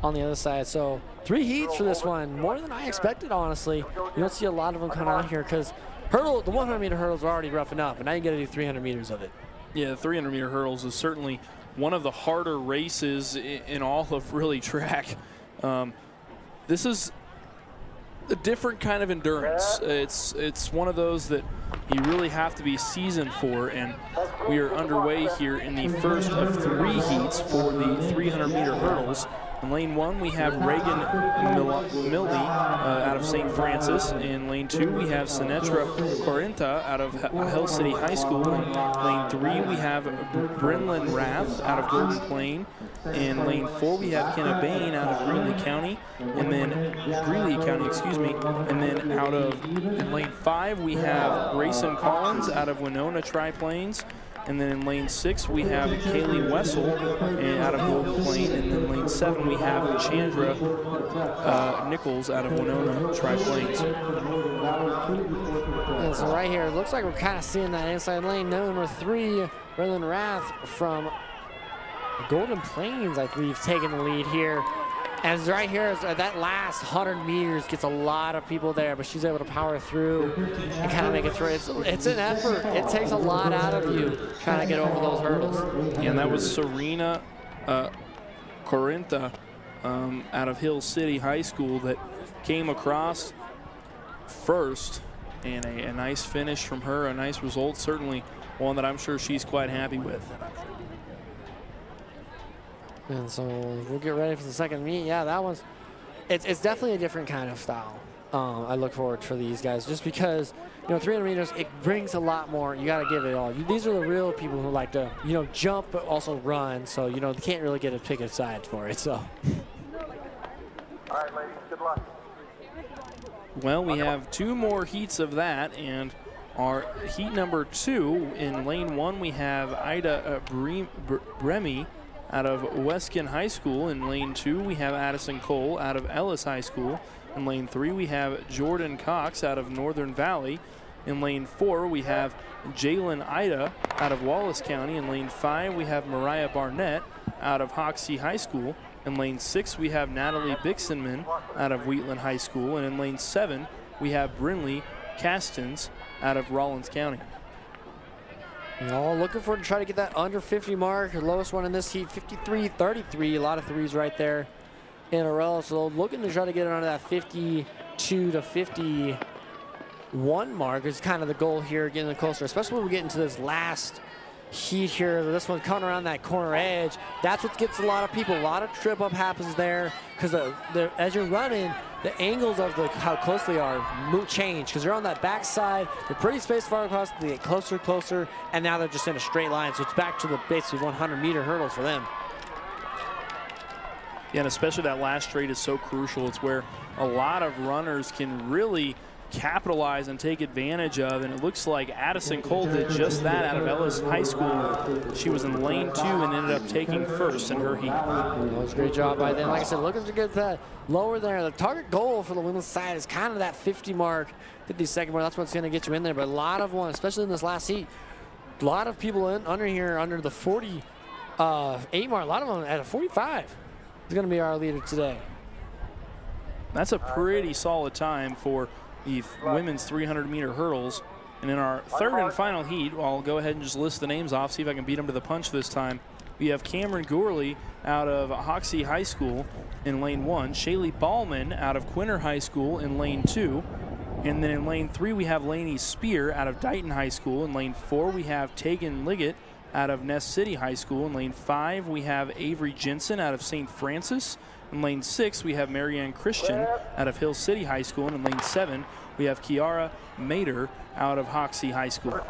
on the other side. So 3 heats for this one, more than I expected, honestly. You don't see a lot of them coming out here because the 100-meter hurdles are already rough enough, and now you got to do 300 meters of it. Yeah, the 300-meter hurdles is certainly one of the harder races in all of really track. This is a different kind of endurance. It's one of those that you really have to be seasoned for, and we are underway here in the first of 3 heats for the 300-meter hurdles. In lane 1, we have Reagan Milne out of St. Francis. In lane 2, we have Sinetra Corinta out of Hill City High School. In lane 3, we have Brinlin Rath out of Golden Plain. In lane 4, we have Kenna Bain out of Greeley County. And then in lane 5, we have Grayson Collins out of Winona Tri-Plains. And then in lane 6, we have Kaylee Wessel out of Golden Plain. And then lane 7, we have Chandra Nichols out of Winona Tri-Plains. And so right here, it looks like we're kind of seeing that inside lane. Number 3, Brendan Rath from Golden Plains, I believe, taking the lead here. And right here, that last 100 meters gets a lot of people there, but she's able to power through and kind of make it through. It's an effort. It takes a lot out of you trying to get over those hurdles. And that was Serena Corinta out of Hill City High School that came across first, and a nice finish from her, a nice result, certainly one that I'm sure she's quite happy with. And so we'll get ready for the second meet. Yeah, that one's, it's definitely a different kind of style. I look forward for these guys just because, 300 meters, it brings a lot more. You got to give it all. These are the real people who like to, jump but also run. So, they can't really get a pick a side for it. So. All right, ladies, good luck. Well, we have 2 more heats of that, and our heat number 2 in lane 1, we have Ida Bremy out of Weskin High School. In lane 2, we have Addison Cole out of Ellis High School. In lane 3, we have Jordan Cox out of Northern Valley. In lane 4, we have Jalen Ida out of Wallace County. In lane 5, we have Mariah Barnett out of Hoxie High School. In lane 6, we have Natalie Bixenman out of Wheatland High School. And in lane 7, we have Brinley Castens out of Rollins County. All looking for to try to get that under 50 mark. The lowest one in this heat, 53.33. A lot of threes right there in a row. So looking to try to get it under that 52 to 51 mark is kind of the goal here, getting closer, especially when we get into this last heat here. This one coming around that corner edge. That's what gets a lot of people. A lot of trip up happens there because as you're running, the angles of how close they are change because they're on that back side. They're pretty spaced far across. They get closer, and now they're just in a straight line. So it's back to the basically 100-meter hurdles for them. Yeah, and especially that last straight is so crucial. It's where a lot of runners can really capitalize and take advantage of, and it looks like Addison Cole did just that out of Ellis High School. She was in lane 2 and ended up taking first in her heat. That was a great job by them. Like I said, looking to get that lower there. The target goal for the women's side is kind of that 50 mark, 50-second mark. That's what's going to get you in there. But a lot of one, especially in this last heat, a lot of people under here under the 48 mark. A lot of them at a 45 is going to be our leader today. That's a pretty solid time for the women's 300-meter hurdles. And in our third and final heat, I'll go ahead and just list the names off, see if I can beat them to the punch this time. We have Cameron Gourley out of Hoxie High School in lane 1, Shaylee Ballman out of Quinter High School in lane 2, and then in lane 3 we have Lainey Spear out of Dighton High School. In lane 4 we have Tegan Liggett out of Ness City High School. In lane 5 we have Avery Jensen out of St. Francis. In lane 6 we have Marianne Christian out of Hill City High School, and in lane 7 we have Kiara Mater out of Hoxie High School.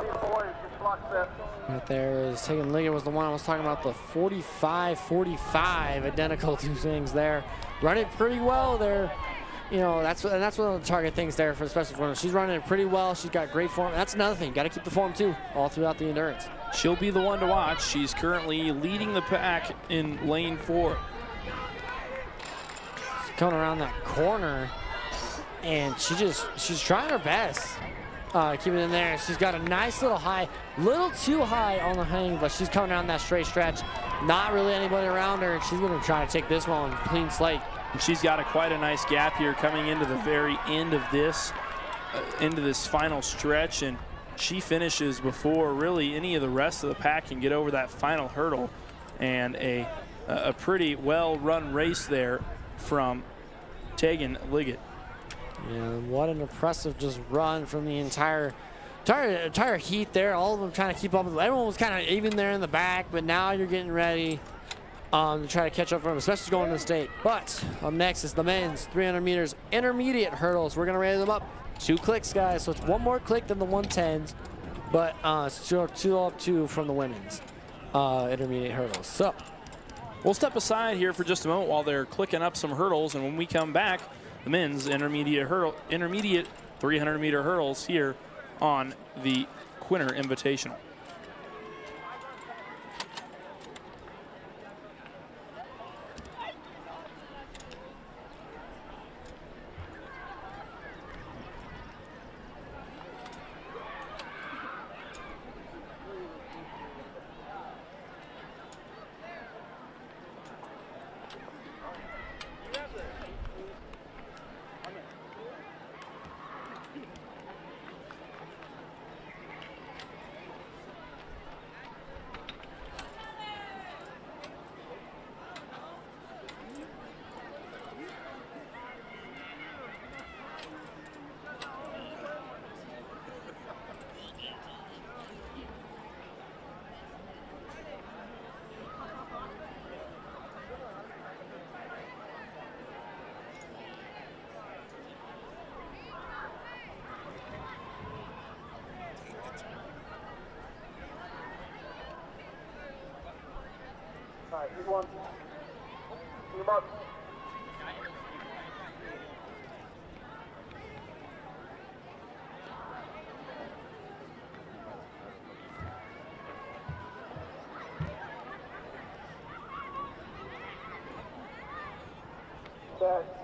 Right there is Tegan Liggett was the one I was talking about, the 45-45, identical two things there. Running pretty well there. You know, that's one of the target things there, for especially for her. She's running it pretty well. She's got great form. That's another thing. Got to keep the form too, all throughout the endurance. She'll be the one to watch. She's currently leading the pack in lane 4. She's coming around that corner, and she's trying her best. Keep it in there. She's got a nice little high, little too high on the hang, but she's coming down that straight stretch. Not really anybody around her, and she's going to try to take this one clean slate. And she's got quite a nice gap here coming into the very end of this, into this final stretch, and she finishes before really any of the rest of the pack can get over that final hurdle. And a pretty well-run race there from Tegan Liggett. Yeah, what an impressive just run from the entire heat there. All of them trying to keep up with. Everyone was kind of even there in the back, but now you're getting ready to try to catch up from them, especially going to the state. But up next is the men's 300 meters intermediate hurdles. We're gonna raise them up 2 clicks, guys. So it's 1 more click than the 110s, but still 2 up 2 from the women's intermediate hurdles. So we'll step aside here for just a moment while they're clicking up some hurdles, and when we come back, the men's intermediate 300-meter hurdles here on the Quinter Invitational. All right, here's one. Team up. Set.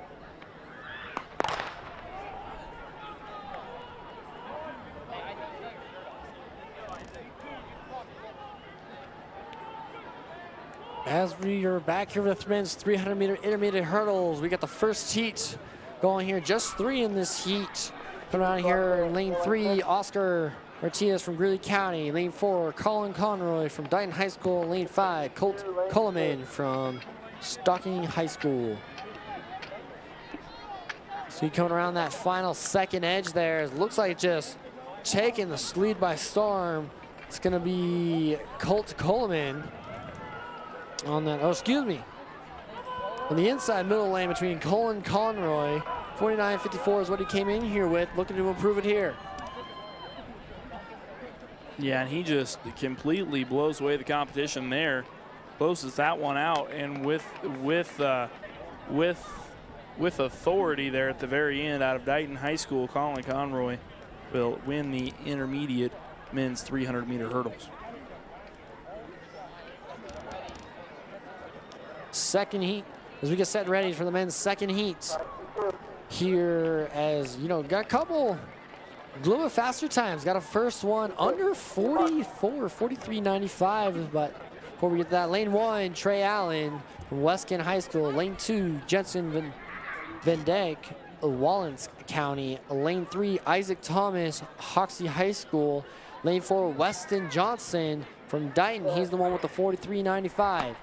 as we are back here with men's 300-meter intermediate hurdles, we got the first heat going here. Just 3 in this heat. Coming out here in lane 3, Oscar Martinez from Greeley County. Lane 4, Colin Conroy from Dighton High School. Lane 5, Colt Coleman from Stocking High School. So coming around that final second edge there. It looks like just taking the lead by storm. It's going to be Colt Coleman on that. Oh, excuse me. On the inside middle lane between Colin Conroy. 49.54 is what he came in here with. Looking to improve it here. Yeah, and he just completely blows away the competition there. Closes that one out, and with with authority there at the very end out of Dighton High School, Colin Conroy will win the intermediate men's 300-meter hurdles. Second heat, as we get set ready for the men's second heat. Here, as you know, got a couple a little bit faster times. Got a first one under 44, 43.95. But before we get to that, lane 1, Trey Allen from West Kent High School. Lane 2, Jensen Van Dyke, Wallens County. Lane 3, Isaac Thomas, Hoxie High School. Lane 4, Weston Johnson from Dighton. He's the one with the 43.95.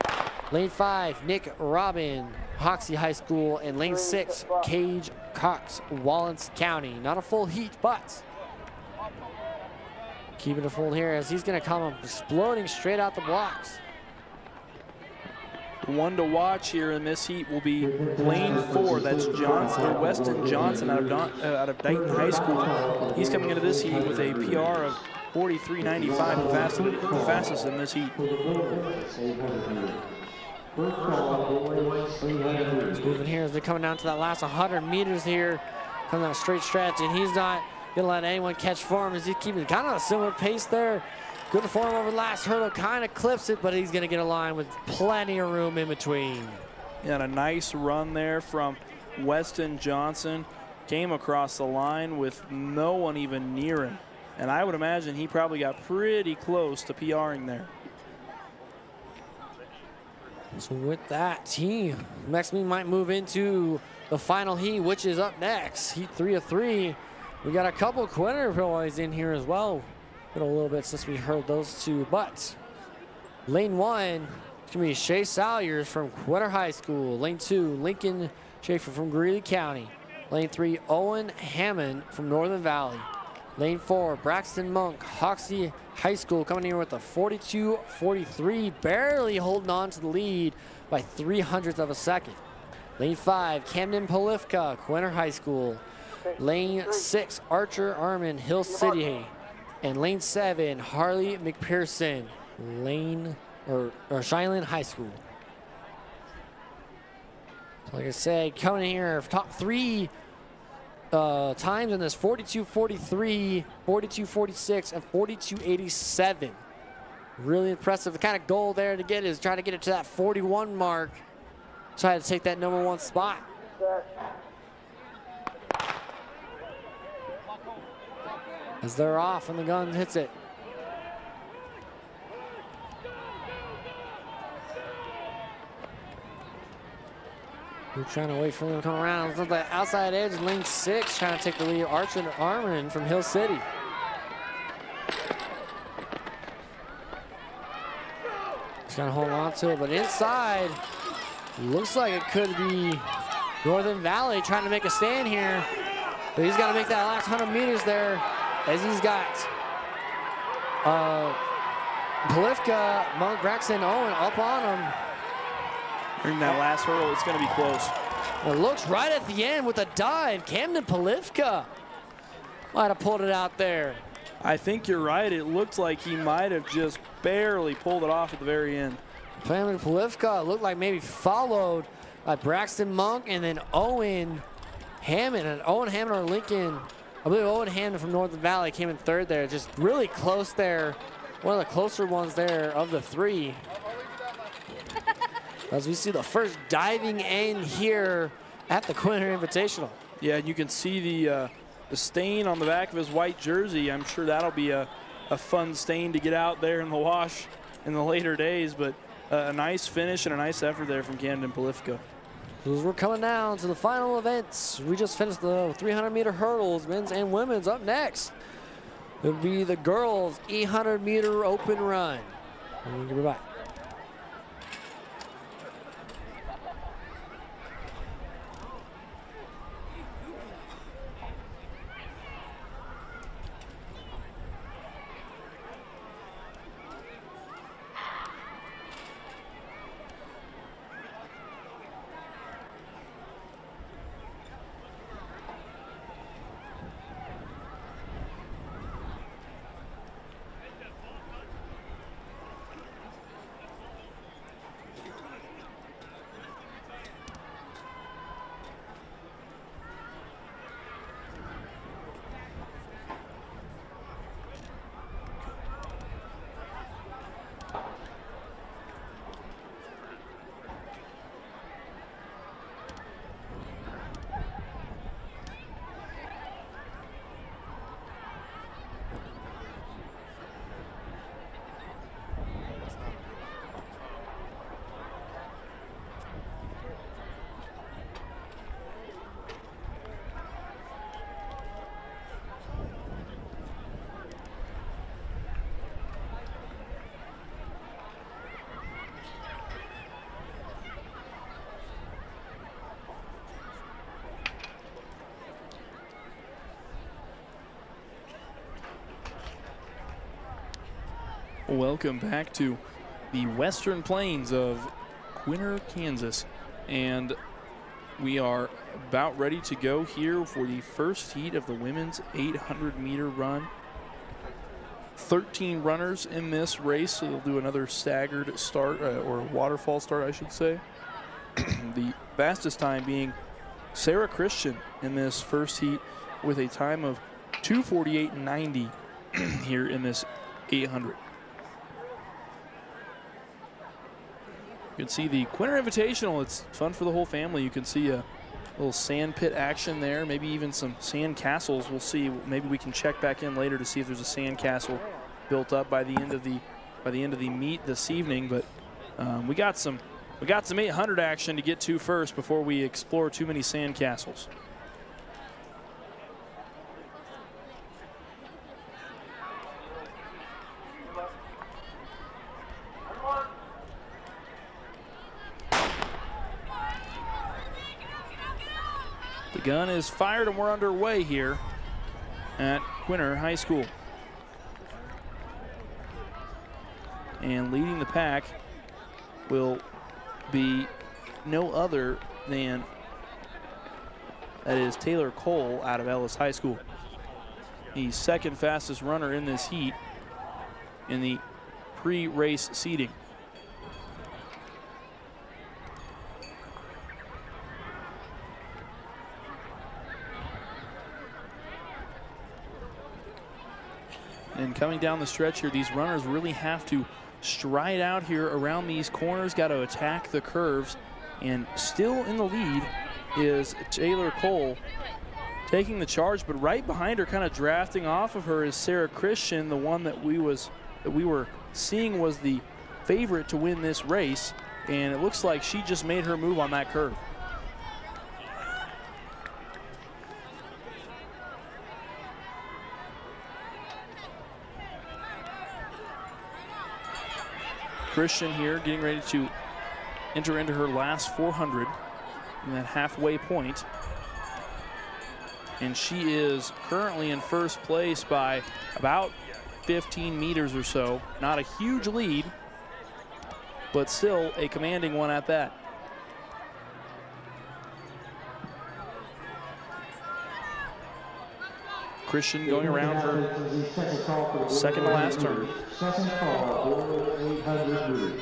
Lane 5, Nick Robin, Hoxie High School. And lane 6, Cage Cox, Wallens County. Not a full heat, but keeping it full here as he's going to come exploding straight out the blocks. The one to watch here in this heat will be lane 4. That's Weston Johnson out of Dighton High School. He's coming into this heat with a PR of 43.95, the fastest in this heat. He's moving here as they're coming down to that last 100 meters here. Coming down a straight stretch, and he's not going to let anyone catch form as he's keeping kind of a similar pace there. Good form over the last hurdle, kind of clips it, but he's going to get a line with plenty of room in between. And a nice run there from Weston Johnson. Came across the line with no one even near him. And I would imagine he probably got pretty close to PRing there. So with that, team next we might move into the final heat, which is up next. Heat 3 of 3. We got a couple Quinter boys in here as well. Been a little bit since we heard those two, but lane 1, it's gonna be Shay Salyers from Quinter High School. Lane 2, Lincoln Schaefer from Greeley County. Lane 3, Owen Hammond from Northern Valley. Lane 4, Braxton Monk, Hoxie High School, coming here with a 42.43, barely holding on to the lead by 0.03 of a second. Lane 5, Camden Polifka, Quinter High School. Lane 6, Archer Armin, Hill City. And lane 7, Harley McPherson, Shineland High School. So like I said, coming in here, top 3 times in this 42.43, 42.46, and 42.87. Really impressive. The kind of goal there to get is trying to get it to that 41 mark. Try to take that number 1 spot. As they're off and the gun hits it. We're trying to wait for them to come around. It's on the outside edge, lane 6, trying to take the lead. Archer Armin from Hill City. He's gonna hold on to it, but inside, looks like it could be Northern Valley trying to make a stand here. But he's got to make that last 100 meters there, as he's got Polifka, Monk, Braxton, Owen up on him. During that last hurdle, it's going to be close. It looks right at the end with a dive. Camden Polifka might have pulled it out there. I think you're right. It looked like he might have just barely pulled it off at the very end. Camden Polifka looked like maybe followed by Braxton Monk and then Owen Hammond. And Owen Hammond or Lincoln, I believe Owen Hammond from Northern Valley came in 3rd there. Just really close there. One of the closer ones there of the 3. As we see the first diving end here at the Quinter Invitational. Yeah, you can see the stain on the back of his white jersey. I'm sure that'll be a fun stain to get out there in the wash in the later days, but a nice finish and a nice effort there from Camden Polifka. As we're coming down to the final events, we just finished the 300-meter hurdles, men's and women's. Up next, it'll be the girls' 800-meter open run. We'll be back. Welcome back to the western plains of Quinter, Kansas. And we are about ready to go here for the first heat of the women's 800-meter run. 13 runners in this race, so they'll do another staggered start, or waterfall start, I should say. The fastest time being Sarah Christian in this first heat with a time of 2:48.90 here in this 800. You can see the Quinter Invitational. It's fun for the whole family. You can see a little sand pit action there, maybe even some sand castles. We'll see. Maybe we can check back in later to see if there's a sand castle built up by the end of the meet this evening. But we got some 800 action to get to first before we explore too many sand castles. The gun is fired and we're underway here at Quinter High School. And leading the pack will be no other than, that is Taylor Cole out of Ellis High School. The second fastest runner in this heat in the pre-race seeding. And coming down the stretch here, these runners really have to stride out here around these corners, got to attack the curves. And still in the lead is Taylor Cole taking the charge, but right behind her, kind of drafting off of her, is Sarah Christian, the one that we were seeing was the favorite to win this race. And it looks like she just made her move on that curve. Christian here getting ready to enter into her last 400 in that halfway point. And she is currently in first place by about 15 meters or so. Not a huge lead, but still a commanding one at that. Christian going around her second to last turn. Second call, over 800 meters.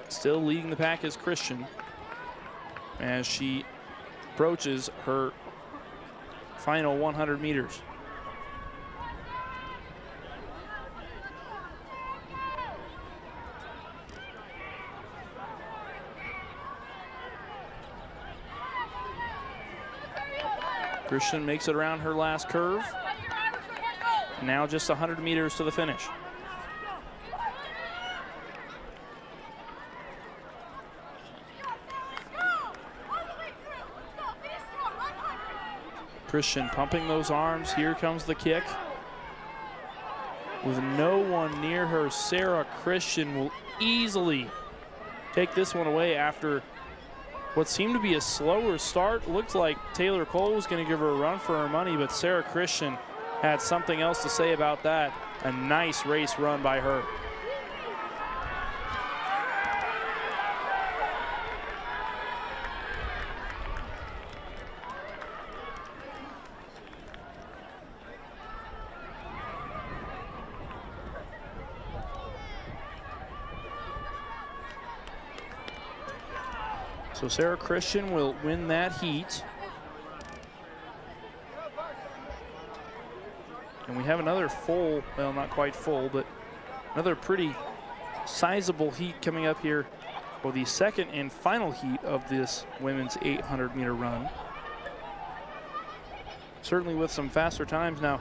Still leading the pack is Christian as she approaches her final 100 meters. Christian makes it around her last curve. Now just 100 meters to the finish. Christian pumping those arms. Here comes the kick. With no one near her, Sarah Christian will easily take this one away after what seemed to be a slower start. Looked like Taylor Cole was going to give her a run for her money, but Sarah Christian had something else to say about that. A nice race run by her. So Sarah Christian will win that heat. And we have another full, well, not quite full, but another pretty sizable heat coming up here for the second and final heat of this women's 800-meter run. Certainly with some faster times. Now,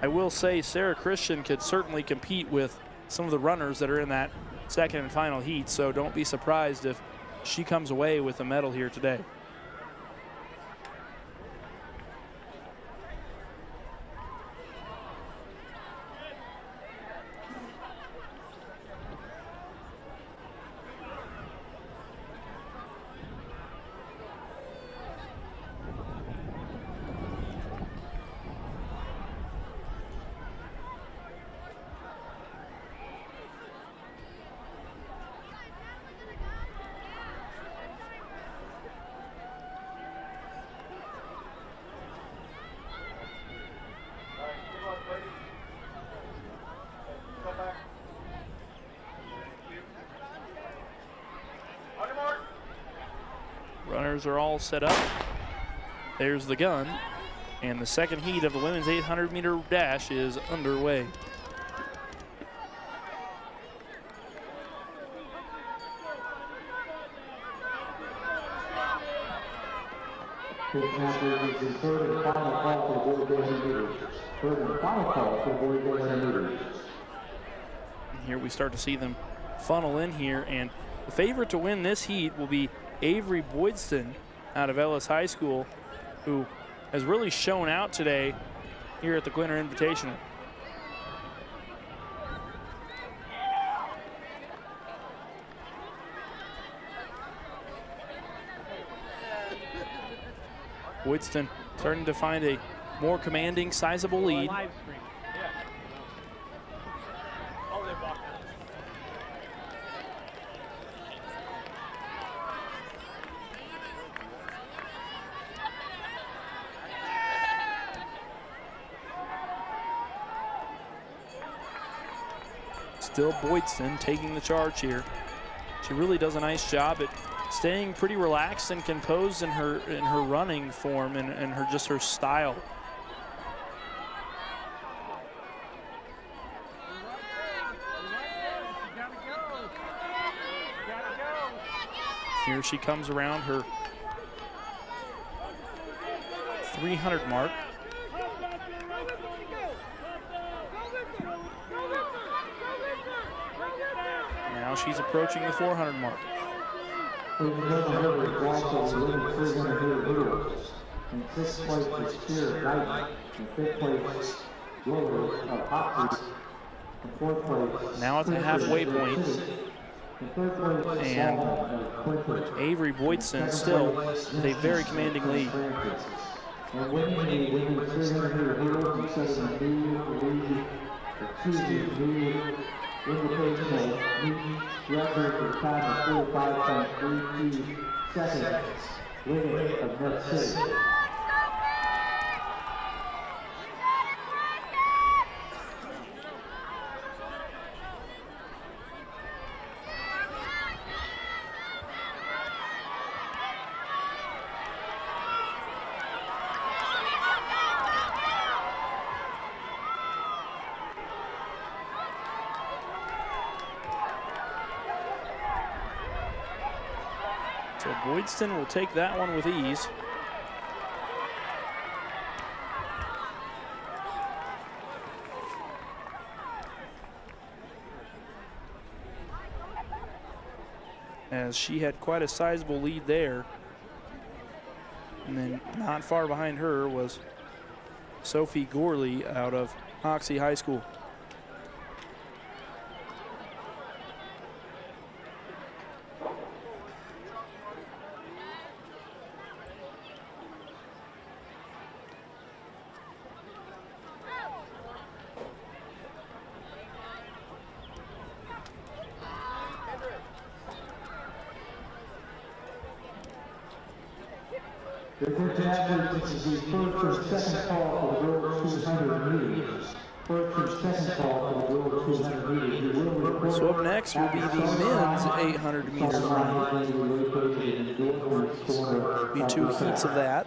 I will say Sarah Christian could certainly compete with some of the runners that are in that second and final heat, so don't be surprised if she comes away with a medal here today. runners are all set up. There's the gun. And the second heat of the women's 800-meter dash is underway. This match is the third and final call for the boys 800 meters. Third and final call for the boys 800 meters. And here we start to see them funnel in here, and the favorite to win this heat will be Avery Boydston out of Ellis High School, who has really shown out today here at the Quinter Invitational. Boydston starting to find a more commanding, sizable lead. Still Boydston taking the charge here. She really does a nice job at staying pretty relaxed and composed in her running form and her style. Here she comes around her 300 mark. Now she's approaching the 400 mark. In 6th place is Spirit Knight. In 5th place, Glory of Hopkins. In 4th place, now at the halfway point. In 3rd place, and Avery Boydston still with a very commanding lead. And winning the women's 300 hurdles and setting a new invitational record for time of 45.32 seconds, winning of North City. So Boydston will take that one with ease. As she had quite a sizable lead there. And then not far behind her was Sophie Gorley out of Hoxie High School. The first athlete, this is the first or second call for the girls 200 meters. First or second call for the girls 200 meters. So up next will be the men's 800 meter run. Be 2 heats of that.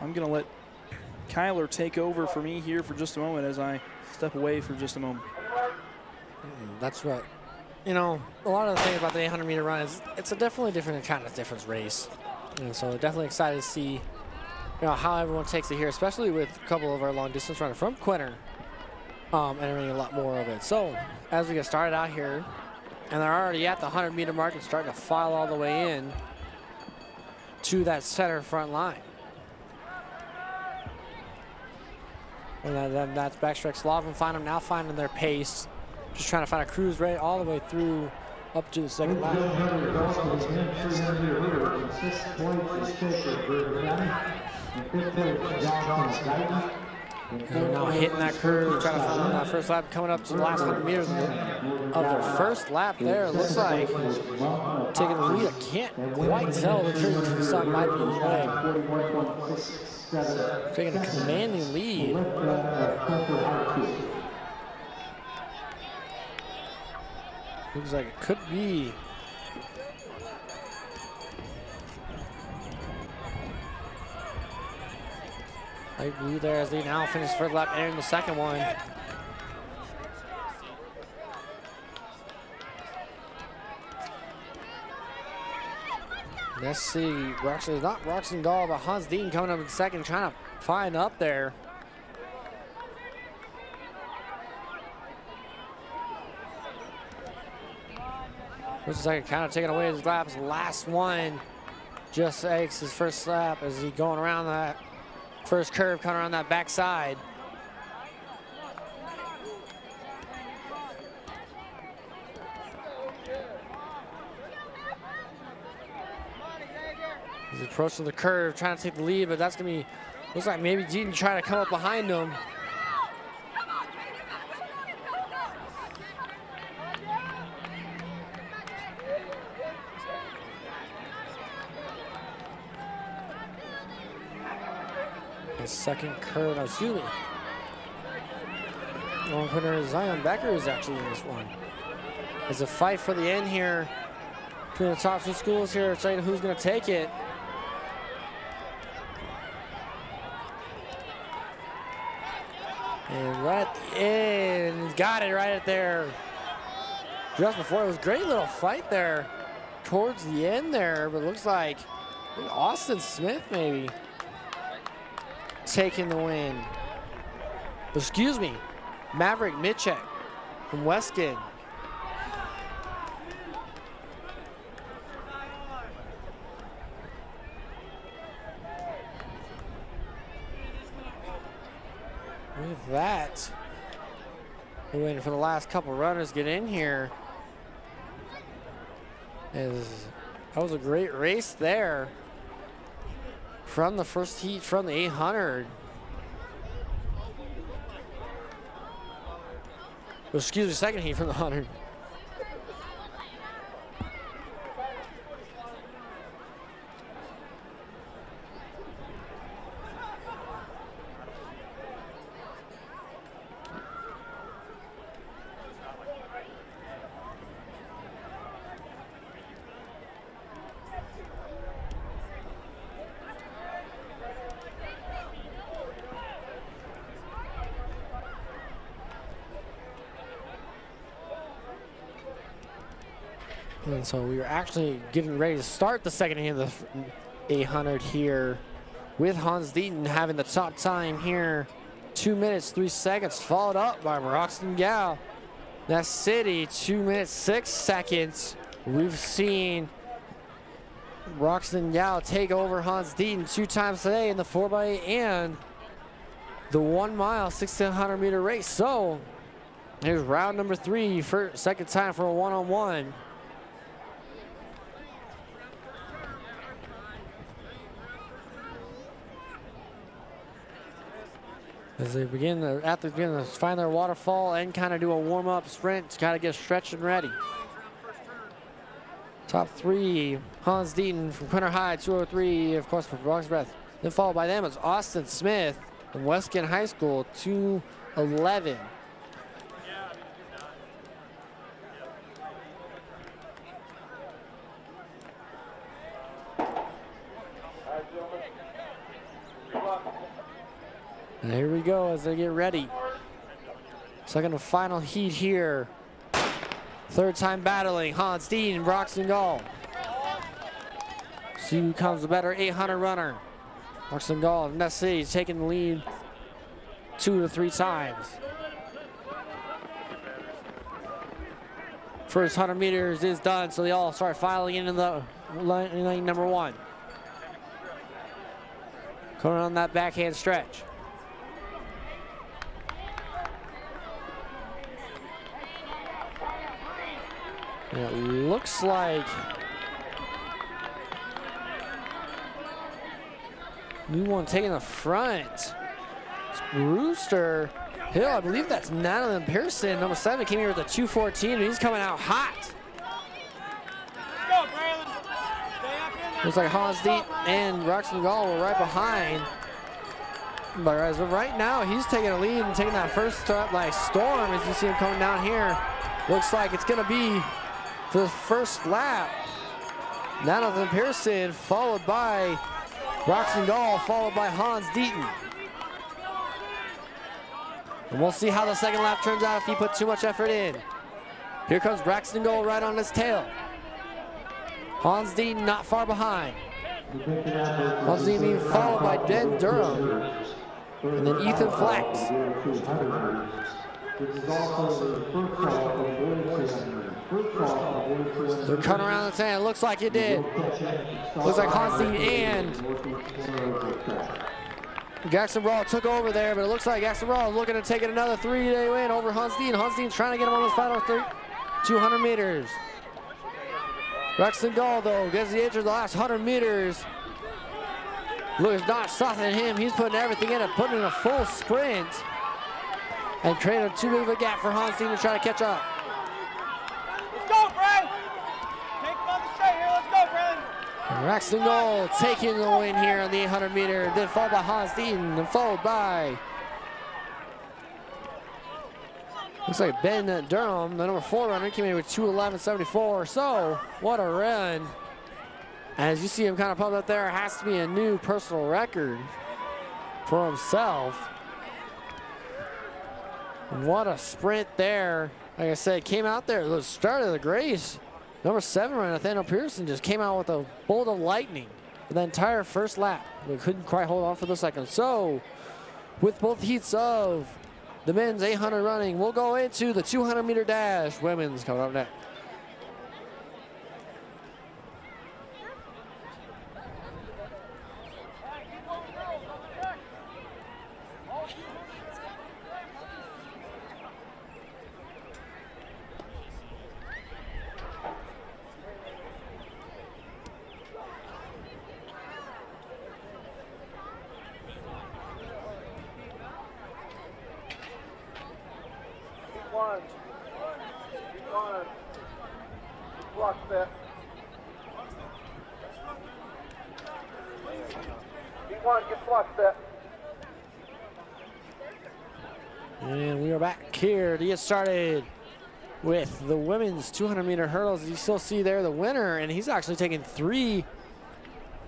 I'm going to let Kyler take over for me here for just a moment as I step away for just a moment. That's right. You know, a lot of the things about the 800-meter run is it's a definitely different race. And so definitely excited to see, how everyone takes it here, especially with a couple of our long-distance runners from Quinter entering a lot more of it. So as we get started out here, and they're already at the 100-meter mark and starting to file all the way in to that center front line. And that's backstretch. A lot of them now finding their pace. Just trying to find a cruise rate all the way through up to the second line. And they're now hitting that curve, trying to find that first lap, coming up to the last 100 meters of their first lap there. It looks like taking the lead. I can't quite tell. The tree sun might be in the way. Taking a commanding lead. Looks like it could be. Light blue there as they now finish the first lap, entering the second one. Let's see, actually not Roxanne Dahl, but Hans Dean coming up in second, trying to find up there. First and second kind of taking away his laps. Last one just aches his first lap as he's going around that first curve, coming around that backside. He's approaching the curve, trying to take the lead, but that's going to be, looks like maybe Deaton trying to come up behind him. The second curve, excuse me. Long winner Zion Becker is actually in this one. There's a fight for the end here between the top two schools here, saying who's going to take it. And right at the end, he's got it right at there. Just before, it was a great little fight there towards the end there, but it looks like Austin Smith maybe taking the win. Excuse me, Maverick Mitchell from Weskin. With that, we're waiting for the last couple runners to get in here. That was a great race there from the first heat, from the 800. Well, excuse me, second heat from the 100. And so we are actually getting ready to start the second hand of the 800 here with Hans Deaton having the top time here. 2 minutes, 3 seconds, followed up by Roxton Gal. That City, 2 minutes, 6 seconds. We've seen Roxton Gal take over Hans Deaton 2 times today in the 4x8 and the 1 mile, 1600 meter race. So here's round number 3 for second time for a one-on-one. As they begin, the athletes begin to find their waterfall and kind of do a warm-up sprint to kind of get stretched and ready. Top 3, Hans Deaton from Quinter High, 203, of course, for Bronx Breath. Then followed by them is Austin Smith from Weskin High School, 211. And here we go as they get ready. Second and final heat here. Third time battling, Hans Dean and Broxton Gall. See who comes the better 800 runner. Broxton Gall, Ness City, taking the lead 2 to 3 times. First 100 meters is done, so they all start filing into the lane number 1. Coming on that backhand stretch. And it looks like new one taking the front. Rooster Hill, I believe that's Natalie Pearson. Number 7 came here with a 2:14, and he's coming out hot. Looks like Hans Diet and Roxton Gall were right behind. But right now, he's taking a lead and taking that first start by storm as you see him coming down here. Looks like it's going to be for the first lap. Natalie Pearson, followed by Roxton Gall, followed by Hans Deaton. And we'll see how the second lap turns out if he put too much effort in. Here comes Braxton Gold right on his tail. Hans Deaton not far behind. Hans Deaton being followed by Ben Durham. And then Ethan Flax. They're cutting around the tank. Looks like it did. Looks like Hans Deaton and Jackson Brawl took over there, but it looks like Jackson Brawl is looking to take it another 3-day win over Hans Deaton. Hans Deaton trying to get him on his final 200 meters. Braxton Gall, though, gets the edge of the last 100 meters. Looks not softening him. He's putting everything in it, putting in a full sprint. And creating too big of a gap for Hans Deaton to try to catch up. Let's go, Brad! Take him on the straight here. Let's go, Brad! Braxton Gall taking the win here on the 800 meter, then followed by Hans Deaton, and followed by looks like Ben Durham, the number 4 runner, came in with 2:11.74. So what a run! As you see him kind of pump up there, it has to be a new personal record for himself. What a sprint there! Like I said, came out there at the start of the race. Number 7 runner, Nathaniel Pearson, just came out with a bolt of lightning for the entire first lap. We couldn't quite hold on for the second. So, with both heats of the men's 800 running, we'll go into the 200 meter dash. Women's coming up next. And we are back here to get started with the women's 200 meter hurdles. As you still see there, the winner, and he's actually taking 3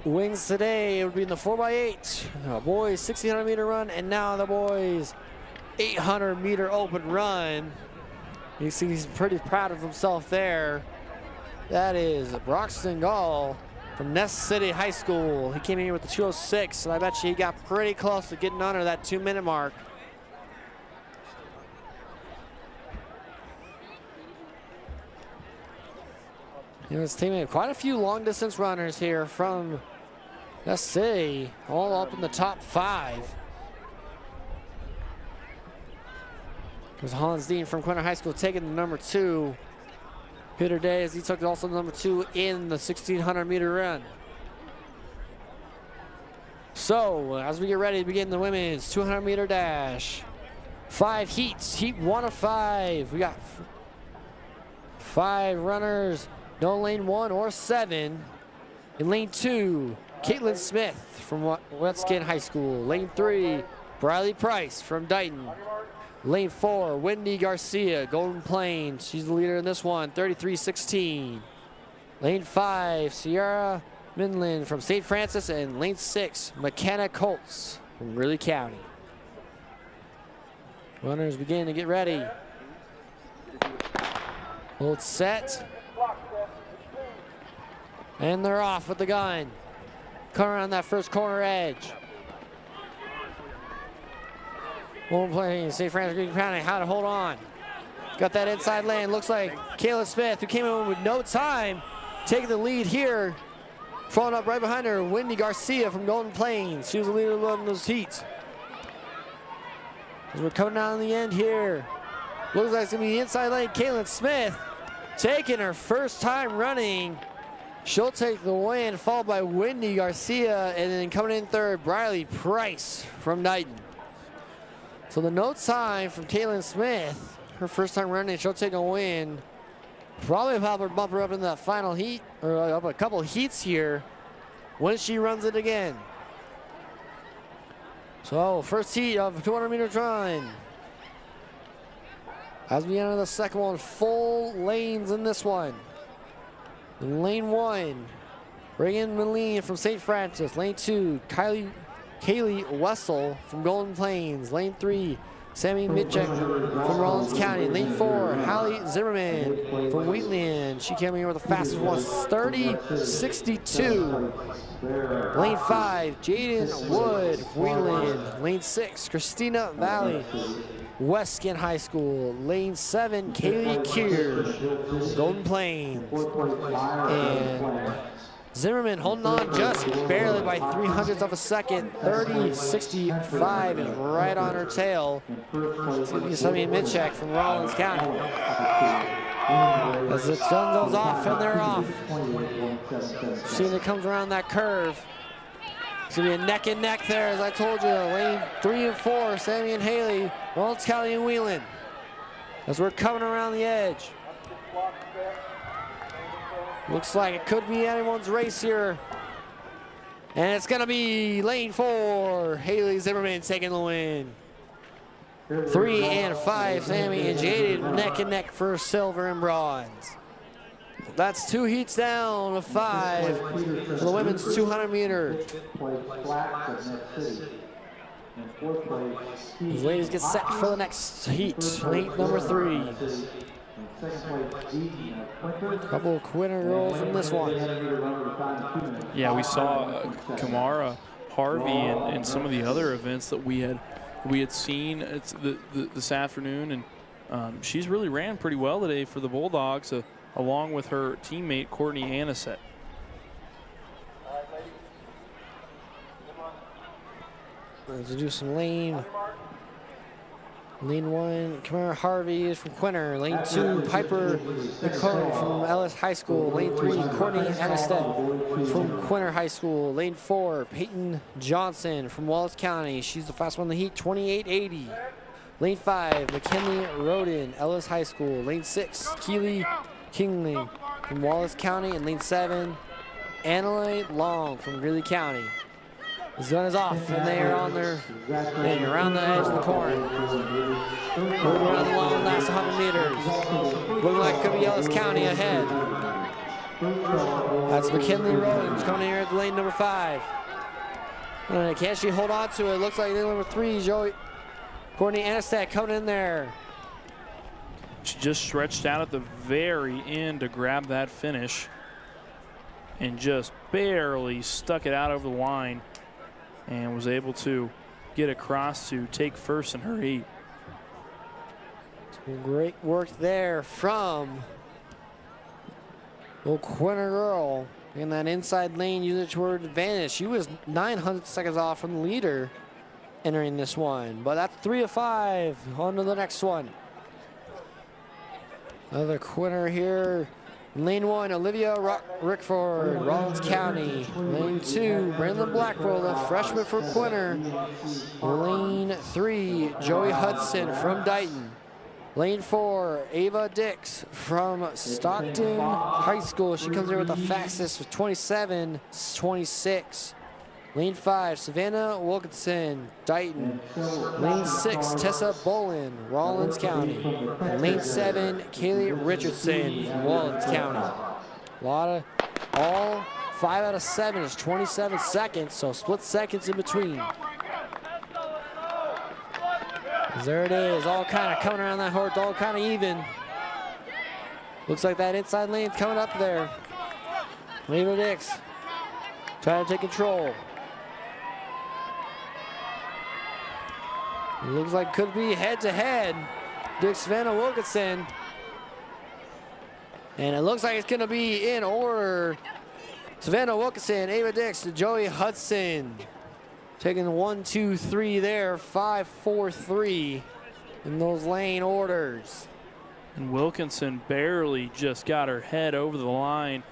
wins today. It would be in the 4x8, the boys 1600 meter run, and now the boys 800 meter open run. You see he's pretty proud of himself there. That is Braxton Gall from Ness City High School. He came in here with the 2:06, and I bet you he got pretty close to getting under that 2-minute mark. You know, his teammate, quite a few long distance runners here from Ness City, all up in the top 5. There's Hans Dean from Quinter High School taking the number 2. Peter Day, as he took also number 2 in the 1600 meter run. So, as we get ready to begin the women's 200 meter dash, 5 heats, heat 1 of 5. We got 5 runners, no lane 1 or 7. In lane 2, Caitlin Smith from Westkin High School. Lane 3, Briley Price from Dighton. Lane 4, Wendy Garcia, Golden Plains. She's the leader in this one, 33:16. Lane 5, Sierra Minland from St. Francis. And lane 6, McKenna Colts from Greeley County. Runners begin to get ready. Hold set. And they're off with the gun. Come around that first corner edge. Golden Plains, St. Francis, Greeley County, how to hold on. Got that inside lane. Looks like Kayla Smith, who came in with no time, taking the lead here. Following up right behind her, Wendy Garcia from Golden Plains. She was the leader of those heats. As we're coming down the end here. Looks like it's going to be the inside lane. Kaylin Smith taking her first time running. She'll take the win, followed by Wendy Garcia. And then coming in third, Briley Price from Knighton. So the no time from Kaylin Smith, her first time running, she'll take a win. Probably bump her up in that final heat, or up a couple heats here when she runs it again. So first heat of 200-meter run. As we enter the second one, full lanes in this one. In lane 1, Reagan Moline from St. Francis. Lane 2, Kaylee Wessel from Golden Plains. Lane 3, Sammy Mitchell from Rollins County. Lane 4, Hallie Zimmerman from Wheatland. She came in here with the fastest one, 30.62. Lane 5, Jaden Wood, Wheatland. Lane 6, Christina Valley, Westkin High School. Lane 7, Kaylee Keir, Golden Plains. And Zimmerman holding on just barely by 0.03 of a second. 30.65 is right on her tail. Sammy Mitchell from Rollins County. As the sun goes off and they're off. Seeing it comes around that curve. It's gonna be a neck and neck there, as I told you. Lane 3 and 4, Sammy and Haley, Rollins County and Wheeling. As we're coming around the edge. Looks like it could be anyone's race here. And it's gonna be lane 4, Haley Zimmerman taking the win. 3 and 5, Sammy and Jaden neck and neck for silver and bronze. That's 2 heats down of 5 for the women's 200 meter. These ladies get set for the next heat, heat number 3. Couple of Quinter girls in this one. Yeah, we saw Kamara Harvey and some of the other events that we had seen this afternoon, and she's really ran pretty well today for the Bulldogs, along with her teammate Courtney Anisette. Let's do some lane. Lane 1, Kamara Harvey is from Quinter. Lane 2, Piper Nicole from Ellis High School. Lane 3, Courtney Anistet from Quinter High School. Lane 4, Peyton Johnson from Wallace County. She's the fastest one in the heat, 28.80. Lane 5, McKinley Roden, Ellis High School. Lane 6, Keely Kingley from Wallace County. And lane 7, Annalie Long from Greeley County. The gun is off, and they are on their, around the edge of the corner. Moving around the long last 100 meters. Looking like it could be Ellis County ahead. That's McKinley Rollins coming here at lane number 5. Can she hold on to it? Looks like lane number 3, Courtney Anistet coming in there. She just stretched out at the very end to grab that finish and just barely stuck it out over the line, and was able to get across to take first in her heat. Great work there from little Quinter girl in that inside lane, using it to her advantage. She was 900 seconds off from the leader entering this one, but that's 3 of 5. On to the next one. Another Quinter here. Lane 1, Olivia Rickford, Rollins County. Lane 2, Brandon Blackwell, the freshman for Quinter. Lane 3, Joey Hudson from Dighton. Lane 4, Ava Dix from Stockton High School. She comes here with the fastest with 27.26. Lane 5, Savannah Wilkinson, Dighton. Lane 6, Tessa Bolin, Rollins County. And lane 7, Kaylee Richardson from Rollins County. A lot of, all 5 out of 7 is 27 seconds, so split seconds in between. There it is, all kind of coming around that horse, all kind of even. Looks like that inside lane's coming up there. Ava Dix trying to take control. It looks like could be head-to-head. Dix Savannah Wilkinson. And it looks like it's going to be in order. Savannah Wilkinson, Ava Dix, Joey Hudson. Taking 1, 2, 3 there. 5, 4, 3 in those lane orders. And Wilkinson barely just got her head over the line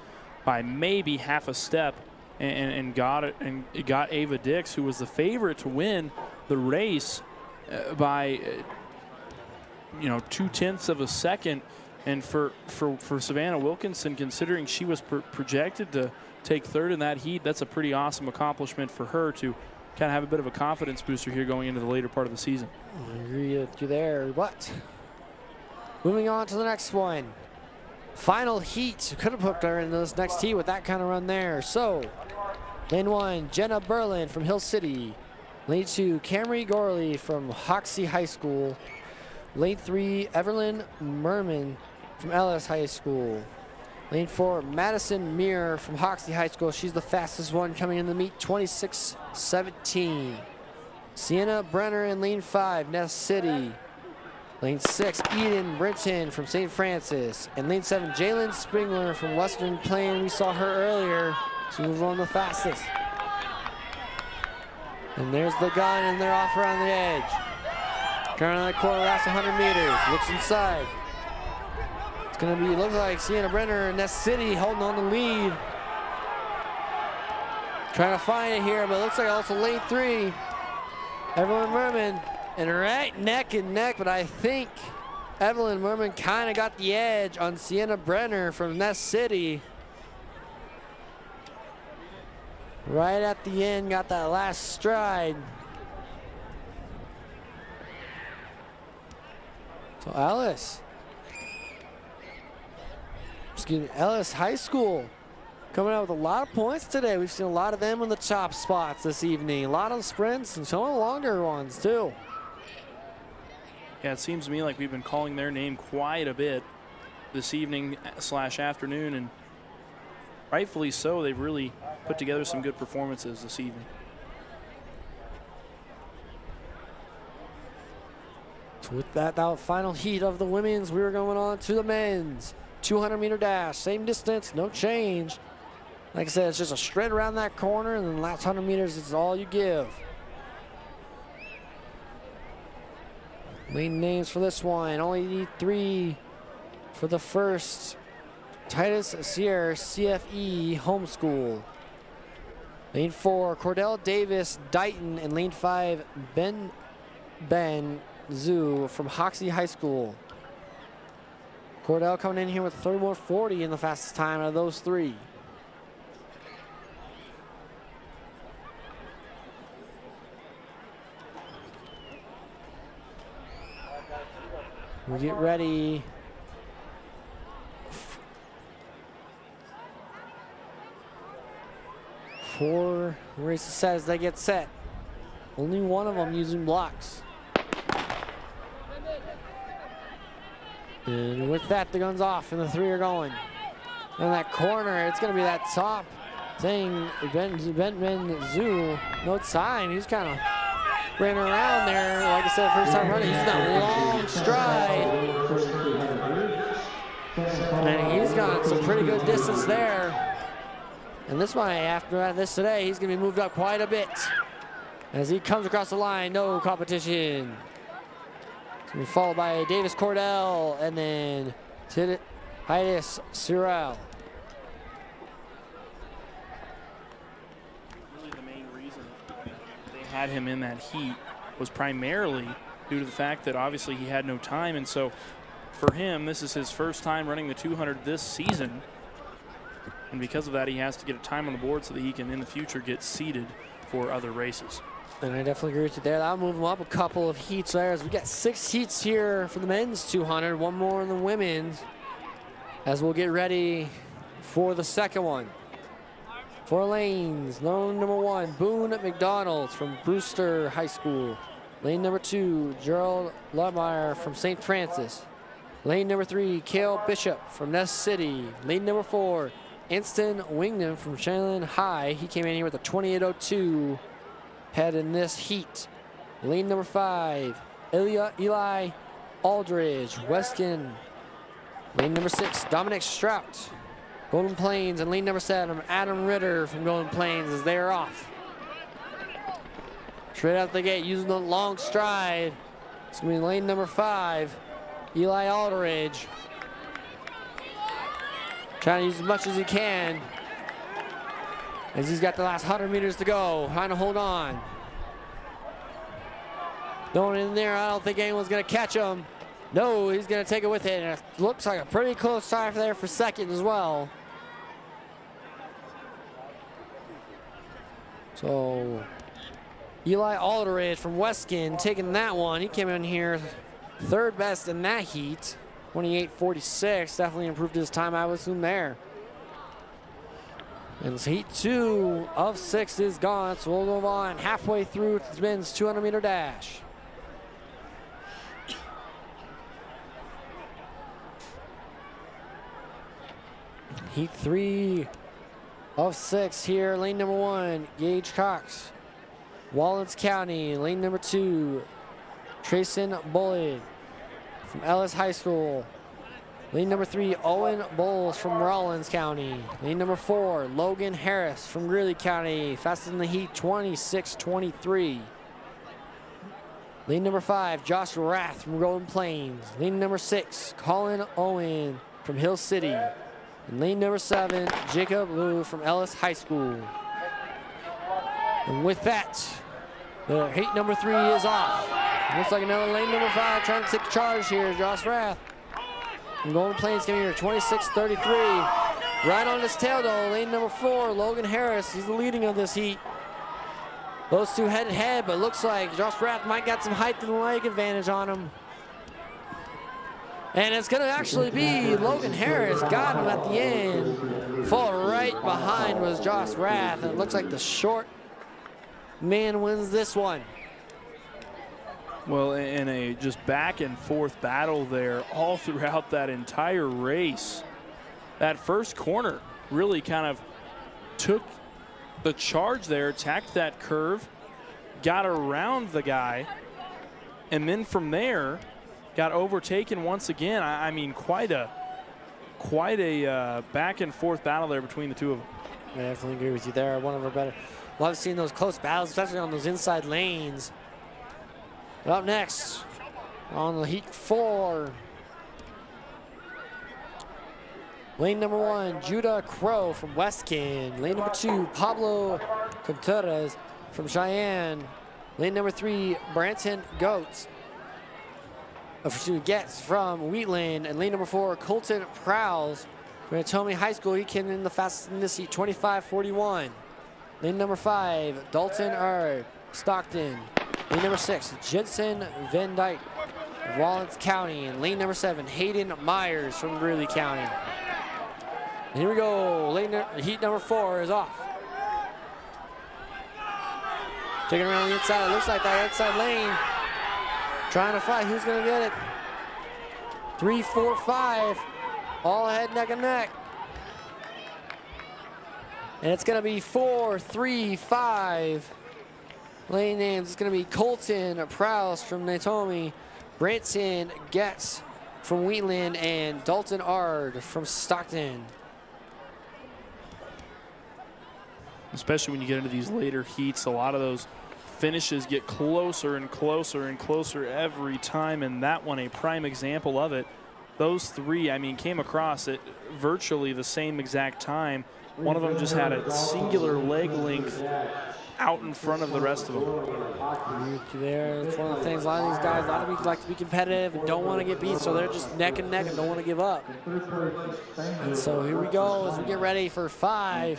by maybe half a step and got it, and it got Ava Dix, who was the favorite to win the race, by 0.2 of a second. And for Savannah Wilkinson, considering she was projected to take third in that heat, that's a pretty awesome accomplishment for her to kind of have a bit of a confidence booster here going into the later part of the season. I agree with you there, but moving on to the next one. Final heat. Could have put her in this next heat with that kind of run there. So, lane 1, Jenna Berlin from Hill City. Lane 2, Camry Gorley from Hoxie High School. Lane 3, Evelyn Merman from Ellis High School. Lane 4, Madison Muir from Hoxie High School. She's the fastest one coming in the meet, 26:17. Sienna Brenner in lane 5, Nest City. Lane 6, Eden Brinton from St. Francis. And lane 7, Jalen Springler from Western Plain. We saw her earlier. She was one of the fastest. And there's the gun, and they're off around the edge. Turn on the corner, last 100 meters. Looks inside. It's going to be, looks like Sienna Brenner and Nest City holding on the lead. Trying to find it here, but it looks like also lane 3. Evelyn Merman, and right neck and neck, but I think Evelyn Merman kind of got the edge on Sienna Brenner from Nest City. Right at the end, got that last stride. So Ellis High School coming out with a lot of points today. We've seen a lot of them in the chop spots this evening. A lot of sprints and some of the longer ones too. Yeah, it seems to me like we've been calling their name quite a bit this evening / afternoon, and rightfully so. They've really put together some good performances this evening. So with that final heat of the women's, we're going on to the men's 200-meter dash. Same distance, no change. Like I said, it's just a straight around that corner, and then the last 100 meters is all you give. Main names for this one, only need 3 for the first. Titus Sierra, CFE Homeschool. Lane 4, Cordell Davis, Dighton, and lane 5, Ben Zhu from Hoxie High School. Cordell coming in here with 31:40 in the fastest time out of those 3. We get ready. 4 races set as they get set. Only one of them using blocks. And with that, the gun's off and the 3 are going. And that corner, it's gonna be that top thing. Ben Zhu, no sign. He's kind of running around there. Like I said, first time running, he's that long stride. And he's got some pretty good distance there. And this one, after this today, he's gonna be moved up quite a bit. As he comes across the line, no competition. It's gonna be followed by Davis Cordell and then Titus Cyril. Really the main reason they had him in that heat was primarily due to the fact that obviously he had no time, and so for him, this is his first time running the 200 this season. And because of that, he has to get a time on the board so that he can, in the future, get seeded for other races. And I definitely agree with you there. That'll move him up a couple of heats there as we got 6 heats here for the men's 200, 1 more in the women's, as we'll get ready for the second one. 4 lanes, lane number 1, Boone McDonald from Brewster High School. Lane number 2, Gerald Lamar from St. Francis. Lane number 3, Cale Bishop from Nest City. Lane number 4, Inston Wingman from Shannon High. He came in here with a 28:02 head in this heat. Lane number 5, Eli Aldridge, Weston. Lane number 6, Dominic Strout, Golden Plains. And lane number 7, Adam Ritter from Golden Plains as they are off. Straight out the gate using the long stride. It's going to be lane number 5, Eli Aldridge. Trying to use as much as he can as he's got the last 100 meters to go, trying to hold on. Going in there, I don't think anyone's going to catch him. No, he's going to take it with it. And it looks like a pretty close tie there for second as well. So Eli Aldridge from Weskin taking that one. He came in here third best in that heat. 28.46. Definitely improved his time, I would assume, there. And heat 2 of 6 is gone. So we'll move on halfway through the men's 200-meter dash. Heat 3 of 6 here. Lane number 1, Gage Cox. Wallens County. Lane number 2, Trayson Bullitt from Ellis High School. Lane number 3, Owen Bowles from Rollins County. Lane number 4, Logan Harris from Greeley County. Fastest in the heat, 26.23. Lane number 5, Josh Rath from Golden Plains. Lane number 6, Colin Owen from Hill City. And lane number 7, Jacob Liu from Ellis High School. And with that, the heat number 3 is off. Looks like another lane number 5 trying to take charge here, Josh Rath. And Golden Plains coming here, 26.33. Right on his tail though, lane number 4, Logan Harris. He's the leading of this heat. Those two head to head, but looks like Josh Rath might got some height and leg advantage on him. And it's going to actually be Logan Harris. Got him at the end. Fall right behind was Josh Rath. And it looks like the short man wins this one. Well, in a just back and forth battle there all throughout that entire race. That first corner really kind of took the charge there, attacked that curve, got around the guy, and then from there, got overtaken once again. I mean, quite a back and forth battle there between the two of them. I definitely agree with you there. One of our better. Love seeing those close battles, especially on those inside lanes. Up next, on the heat 4, lane number 1, Judah Crow from Westkin. Lane number 2, Pablo Contreras from Cheyenne. Lane number 3, Branton Goetz from Wheatland. And lane number 4, Colton Prowse from Natomi High School. He came in the fastest in this heat, 25.41. Lane number 5, Dalton Erb, Stockton. Lane number 6, Jensen Van Dyke, Rollins County. And lane number 7, Hayden Myers from Greeley County. And here we go. Heat number 4 is off. Taking around the inside. It looks like that inside lane. Trying to fight. Who's going to get it? 3, 4, 5. All ahead, neck and neck. And it's going to be 4, 3, 5. Lane names. It's going to be Colton Prowse from Natomi, Branson Getz from Wheatland, and Dalton Ard from Stockton. Especially when you get into these later heats, a lot of those finishes get closer and closer and closer every time, and that one a prime example of it. Those three, I mean, came across at virtually the same exact time. One of them just had a singular leg length out in front of the rest of them. There, it's one of the things. A lot of these guys, a lot of people like to be competitive and don't want to get beat, so they're just neck and neck and don't want to give up. And so here we go as we get ready for heat 5.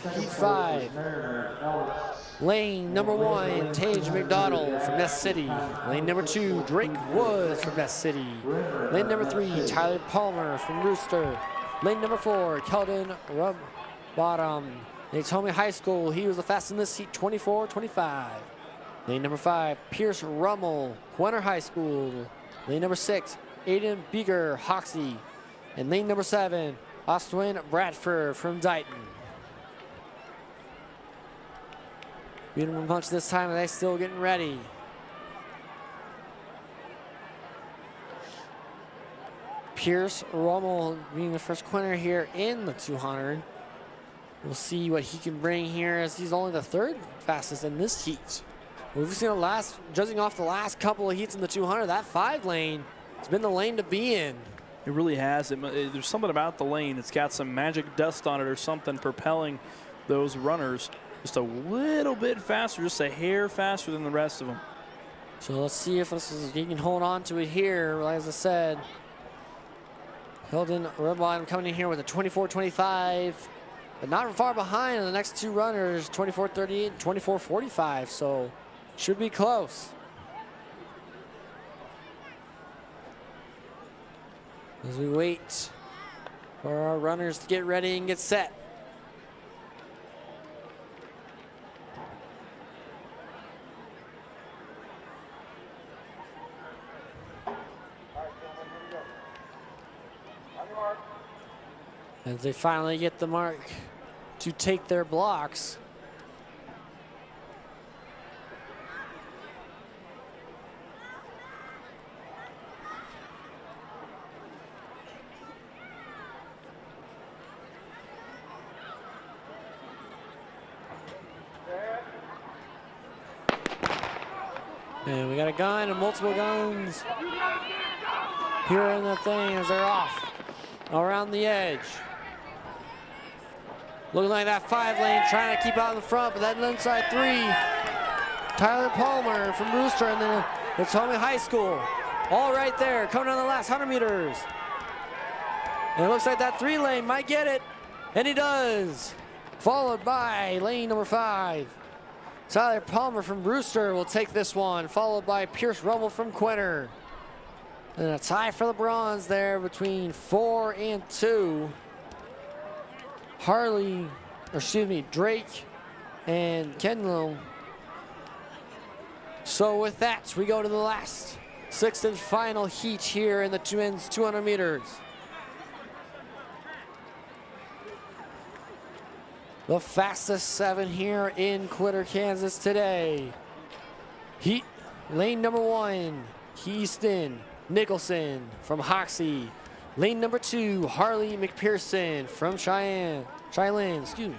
Lane number 1, Tage McDonald from Nest City. Lane number 2, Drake Woods from Nest City. Lane number 3, Tyler Palmer from Rooster. Lane number 4, Keldon Bottom, Natomi High School. He was the fastest in this heat, 24.25. Lane number 5, Pierce Rummel, Quinter High School. Lane number 6, Aiden Beeger, Hoxie. And lane number 7, Austin Bradford from Dighton. Beat him a bunch this time, and they're still getting ready. Pierce Rummel being the first Quinter here in the 200. We'll see what he can bring here, as he's only the 3rd fastest in this heat. We've seen judging off the last couple of heats in the 200, that 5 lane has been the lane to be in. It really has. There's something about the lane. It's got some magic dust on it or something propelling those runners just a little bit faster, just a hair faster than the rest of them. So let's see if he can hold on to it here. As I said, Hilden Ribon coming in here with a 24-25, but not far behind the next two runners, 24-38 and 24-45. So should be close. As we wait for our runners to get ready and get set. As they finally get the mark to take their blocks. And we got a gun and multiple guns here in the thing as they're off around the edge. Looking like that 5 lane trying to keep out in the front, but that inside 3, Tyler Palmer from Brewster, and then it's Quinter High School. All right there, coming on the last 100 meters. And it looks like that 3 lane might get it, and he does. Followed by lane number 5. Tyler Palmer from Brewster will take this one, followed by Pierce Rummel from Quinter. And a tie for the bronze there between 4 and 2. Drake and Kenlow. So with that, we go to the last 6th and final heat here in the men's 200 meters. The fastest 7 here in Quinter, Kansas today. Heat lane number 1, Houston Nicholson from Hoxie. Lane number 2, Harley McPherson from Cheyenne, excuse me.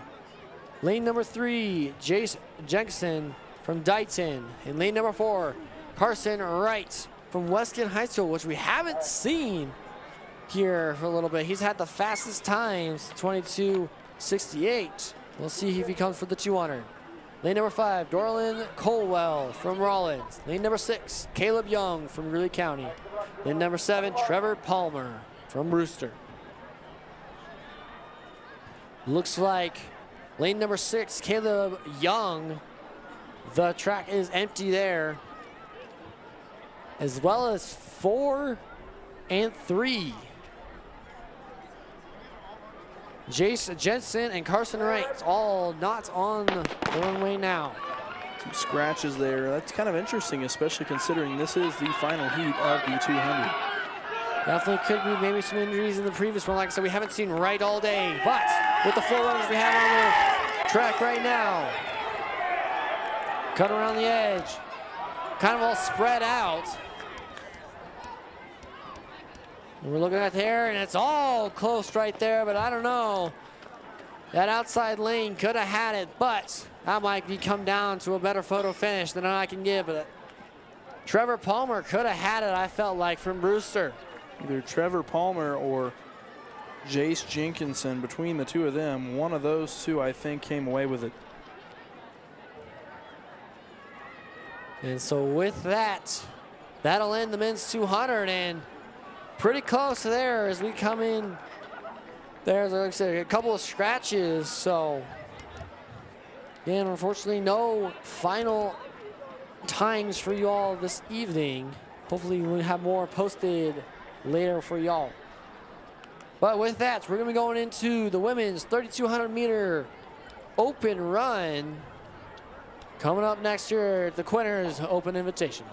Lane number 3, Jace Jenkinson from Dighton. And lane number 4, Carson Wright from Weston High School, which we haven't seen here for a little bit. He's had the fastest times, 22:68. We'll see if he comes for the 200. Lane number 5, Dorlin Colwell from Rollins. Lane number 6, Caleb Young from Greeley County. Lane number 7, Trevor Palmer from Brewster. Looks like lane number 6, Caleb Young. The track is empty there, as well as 4 and 3. Jace Jensen and Carson Wright all not on the runway now. Some scratches there. That's kind of interesting, especially considering this is the final heat of the 200. Definitely could be maybe some injuries in the previous one. Like I said, we haven't seen Wright all day, but with the 4 runners we have on the track right now, cut around the edge, kind of all spread out. And we're looking at there, and it's all close right there, but I don't know. That outside lane could have had it, but that might be come down to a better photo finish than I can give it. Trevor Palmer could have had it, I felt like, from Brewster. Either Trevor Palmer or Jace Jenkinson, between the two of them, one of those two, I think, came away with it. And so with that, that'll end the men's 200, and pretty close there as we come in. There's, like I said, a couple of scratches, so again, unfortunately, no final times for you all this evening. Hopefully we'll have more posted later for y'all. But with that, we're gonna be going into the women's 3,200 meter open run. Coming up next year at the Quinter's Open Invitational.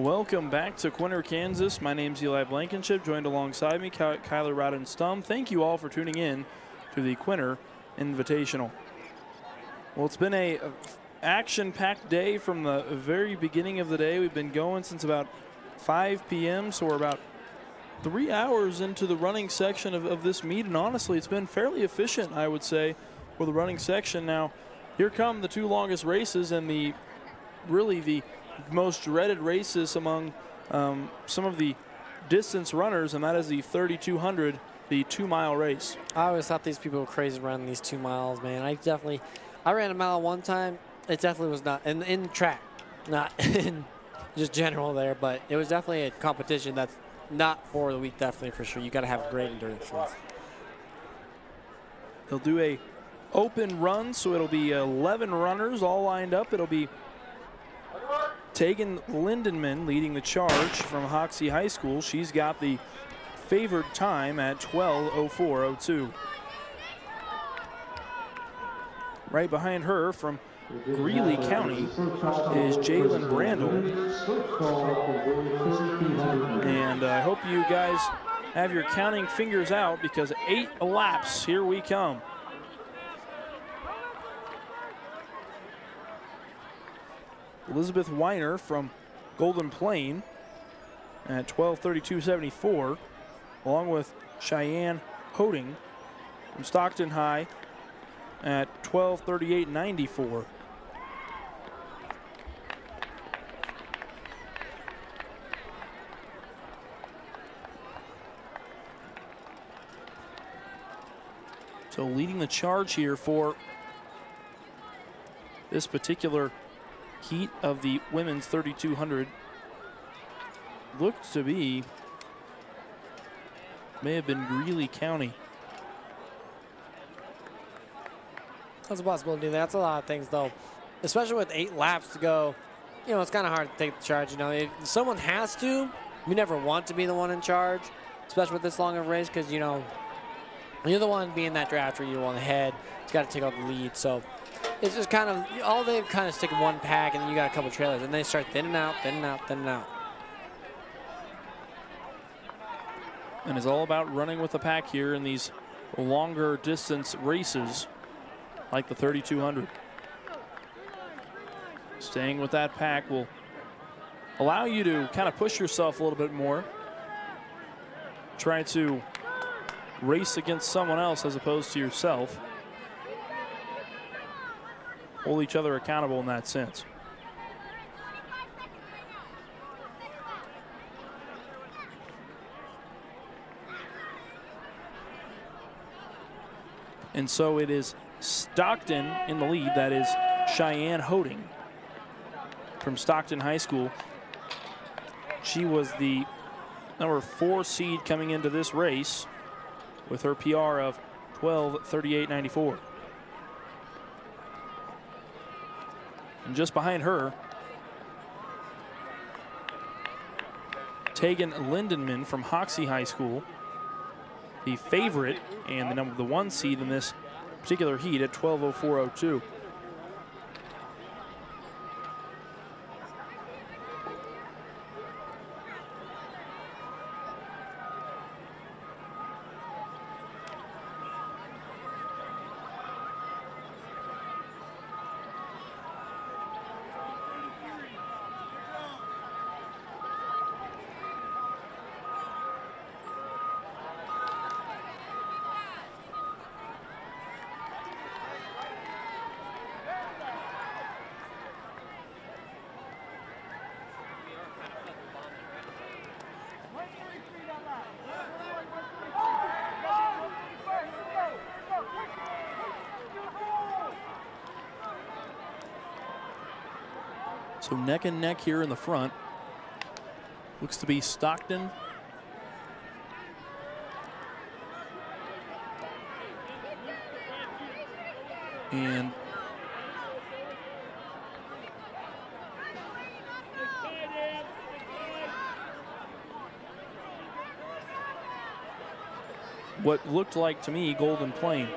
Welcome back to Quinter, Kansas. My name's Eli Blankenship, joined alongside me, Kyler Rowden-Stum. Thank you all for tuning in to the Quinter Invitational. Well, it's been a action-packed day from the very beginning of the day. We've been going since about 5 p.m., so we're about 3 hours into the running section of this meet, and honestly, it's been fairly efficient, I would say, for the running section. Now, here come the two longest races and really the most dreaded races among some of the distance runners, and that is the 3,200, the 2-mile race. I always thought these people were crazy running these 2 miles, man. I ran a mile one time. It definitely was not in track, not in just general there, but it was definitely a competition that's not for the weak, definitely for sure. You got to have great endurance. They'll do a open run, so it'll be 11 runners all lined up. It'll be Tegan Lindenman leading the charge from Hoxie High School. She's got the favored time at 12:04:02. Right behind her from Greeley County is Jalen Brandel. And I hope you guys have your counting fingers out, because 8 laps, here we come. Elizabeth Weiner from Golden Plain at 12:32:74, along with Cheyenne Hoding from Stockton High at 12:38:94. So leading the charge here for this particular heat of the women's 3,200 looked to be, may have been Greeley County. That's a possibility. That's a lot of things, though, especially with 8 laps to go. You know, it's kind of hard to take the charge. You know, if someone has to, you never want to be the one in charge, especially with this long of a race, because, you know, you're the one being that drafter. You're the one ahead. You've got to take out the lead. So it's just kind of, all they kind of stick in one pack, and then you got a couple trailers, and they start thinning out, thinning out, thinning out. And it's all about running with the pack here in these longer distance races like the 3,200. Staying with that pack will allow you to kind of push yourself a little bit more. Try to race against someone else as opposed to yourself. Hold each other accountable in that sense. And so it is Stockton in the lead. That is Cheyenne Hoding from Stockton High School. She was the number 4 seed coming into this race with her PR of 12:38:94. And just behind her, Tegan Lindenman from Hoxie High School, the favorite and the 1 seed in this particular heat at 12:04:02. So neck and neck here in the front. Looks to be Stockton and what looked like to me Golden Plain.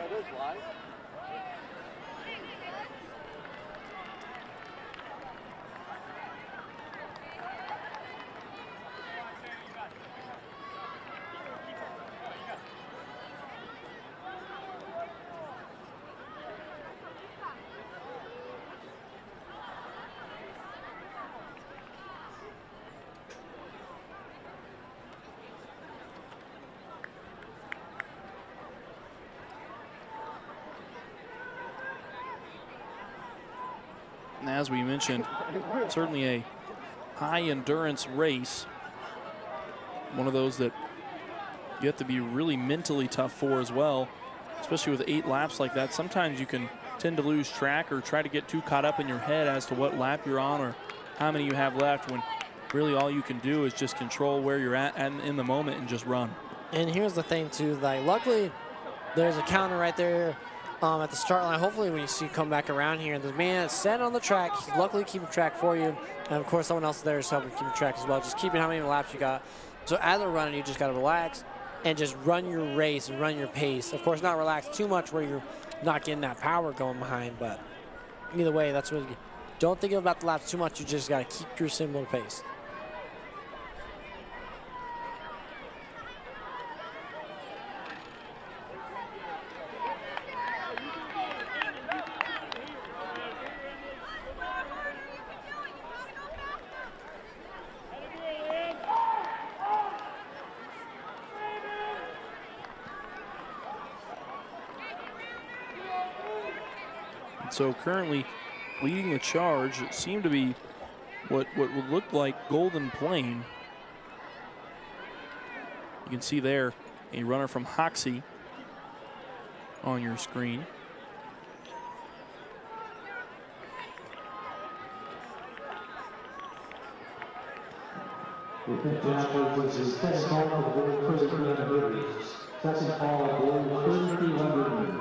And as we mentioned, certainly a high endurance race. One of those that you have to be really mentally tough for as well, especially with 8 laps like that. Sometimes you can tend to lose track or try to get too caught up in your head as to what lap you're on or how many you have left, when really all you can do is just control where you're at and in the moment and just run. And here's the thing too, like luckily there's a counter right there at the start line. Hopefully when you see come back around here, the man that's set on the track, he's luckily keeping track for you. And of course someone else there is helping keep track as well, just keeping how many laps you got. So as a runner, you just got to relax and just run your race and run your pace. Of course, not relax too much where you're not getting that power going behind, but either way, that's what you don't think about the laps too much. You just got to keep your similar pace. So currently leading the charge, it seemed to be what would look like Golden Plain. You can see there a runner from Hoxie on your screen. We think the athlete is best home of the first 300 meters. Second fall of the 3,300 meters.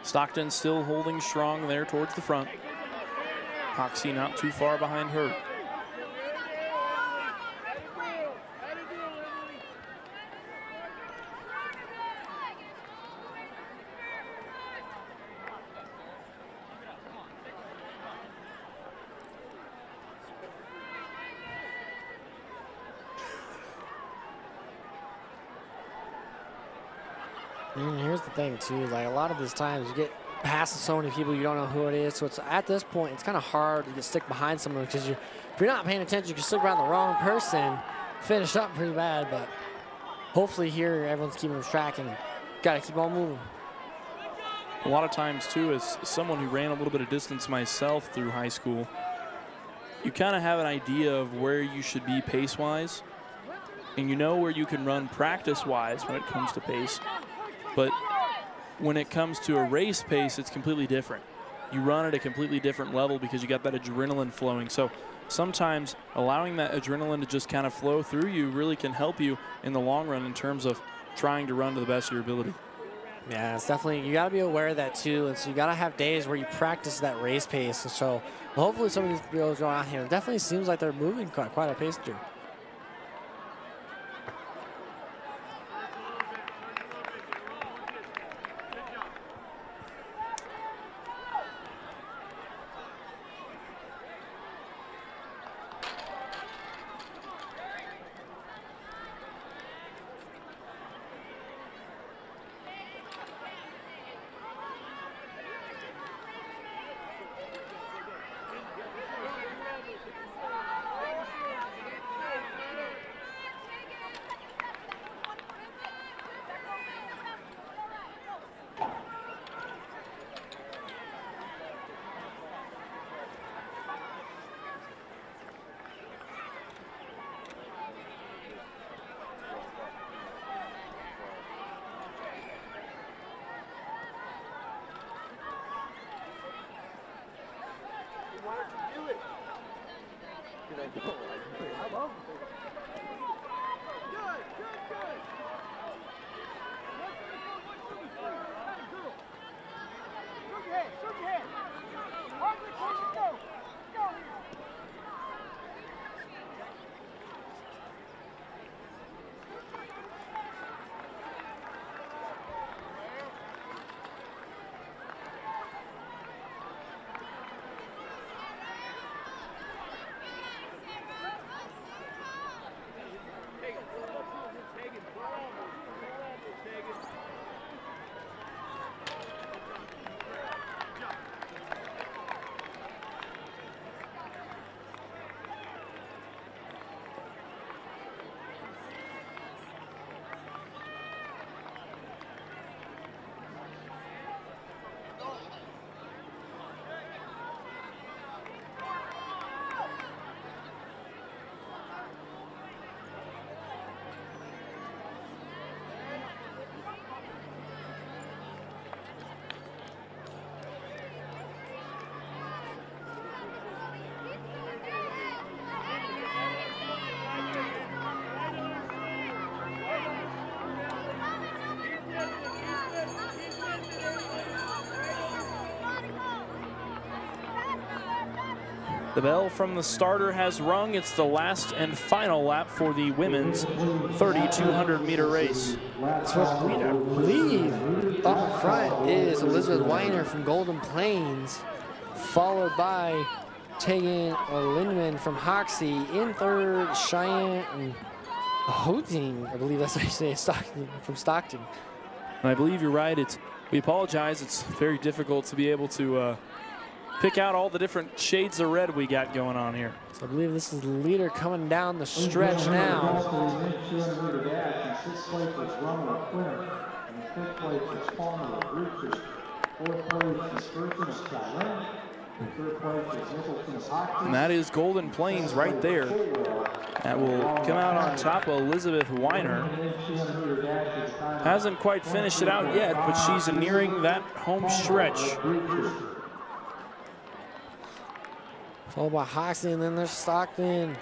Stockton still holding strong there towards the front. Hoxie not too far behind her. And here's the thing too, like a lot of these times you get past so many people you don't know who it is, so it's at this point it's kind of hard to get stick behind someone, because if you're not paying attention you can stick around the wrong person, finish up pretty bad. But hopefully here everyone's keeping track and got to keep on moving. A lot of times too, as someone who ran a little bit of distance myself through high school, you kind of have an idea of where you should be pace-wise, and you know where you can run practice-wise when it comes to pace. But when it comes to a race pace, it's completely different. You run at a completely different level because you got that adrenaline flowing. So sometimes allowing that adrenaline to just kind of flow through you really can help you in the long run in terms of trying to run to the best of your ability. Yeah, it's definitely, you got to be aware of that too. And so you got to have days where you practice that race pace. And so hopefully some of these girls go out here. It definitely seems like they're moving quite a pace through. The bell from the starter has rung. It's the last and final lap for the women's 3,200-meter race. That's what we believe. Up front is Elizabeth Weiner from Golden Plains, followed by Tegan Lindman from Hoxie. In third, Cheyenne Hoting, I believe that's how you say it, from Stockton. And I believe you're right. We apologize. It's very difficult to be able to pick out all the different shades of red we got going on here. So I believe this is the leader coming down the stretch now. And that is Golden Plains right there. That will come out on top of Elizabeth Weiner. Hasn't quite finished it out yet, but she's nearing that home stretch. Followed by Hoxie, and then there's Stockton.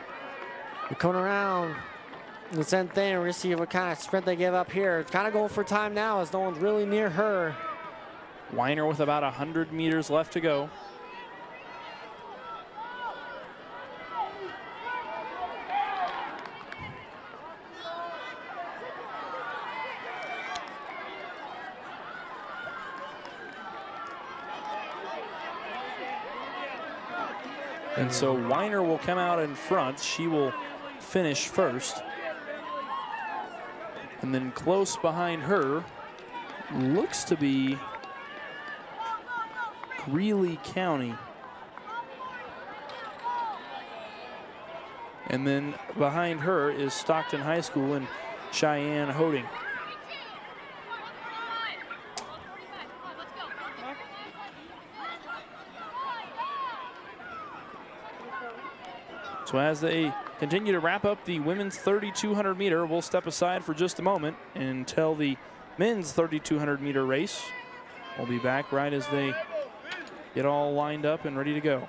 We're coming around the 10th inning. We're going to see what kind of sprint they give up here. Kind of going for time now as no one's really near her. Weiner with about 100 meters left to go. And so Weiner will come out in front. She will finish first. And then close behind her looks to be Greeley County. And then behind her is Stockton High School and Cheyenne Hoting. So as they continue to wrap up the women's 3,200 meter, we'll step aside for just a moment and tell the men's 3,200 meter race. We'll be back right as they get all lined up and ready to go.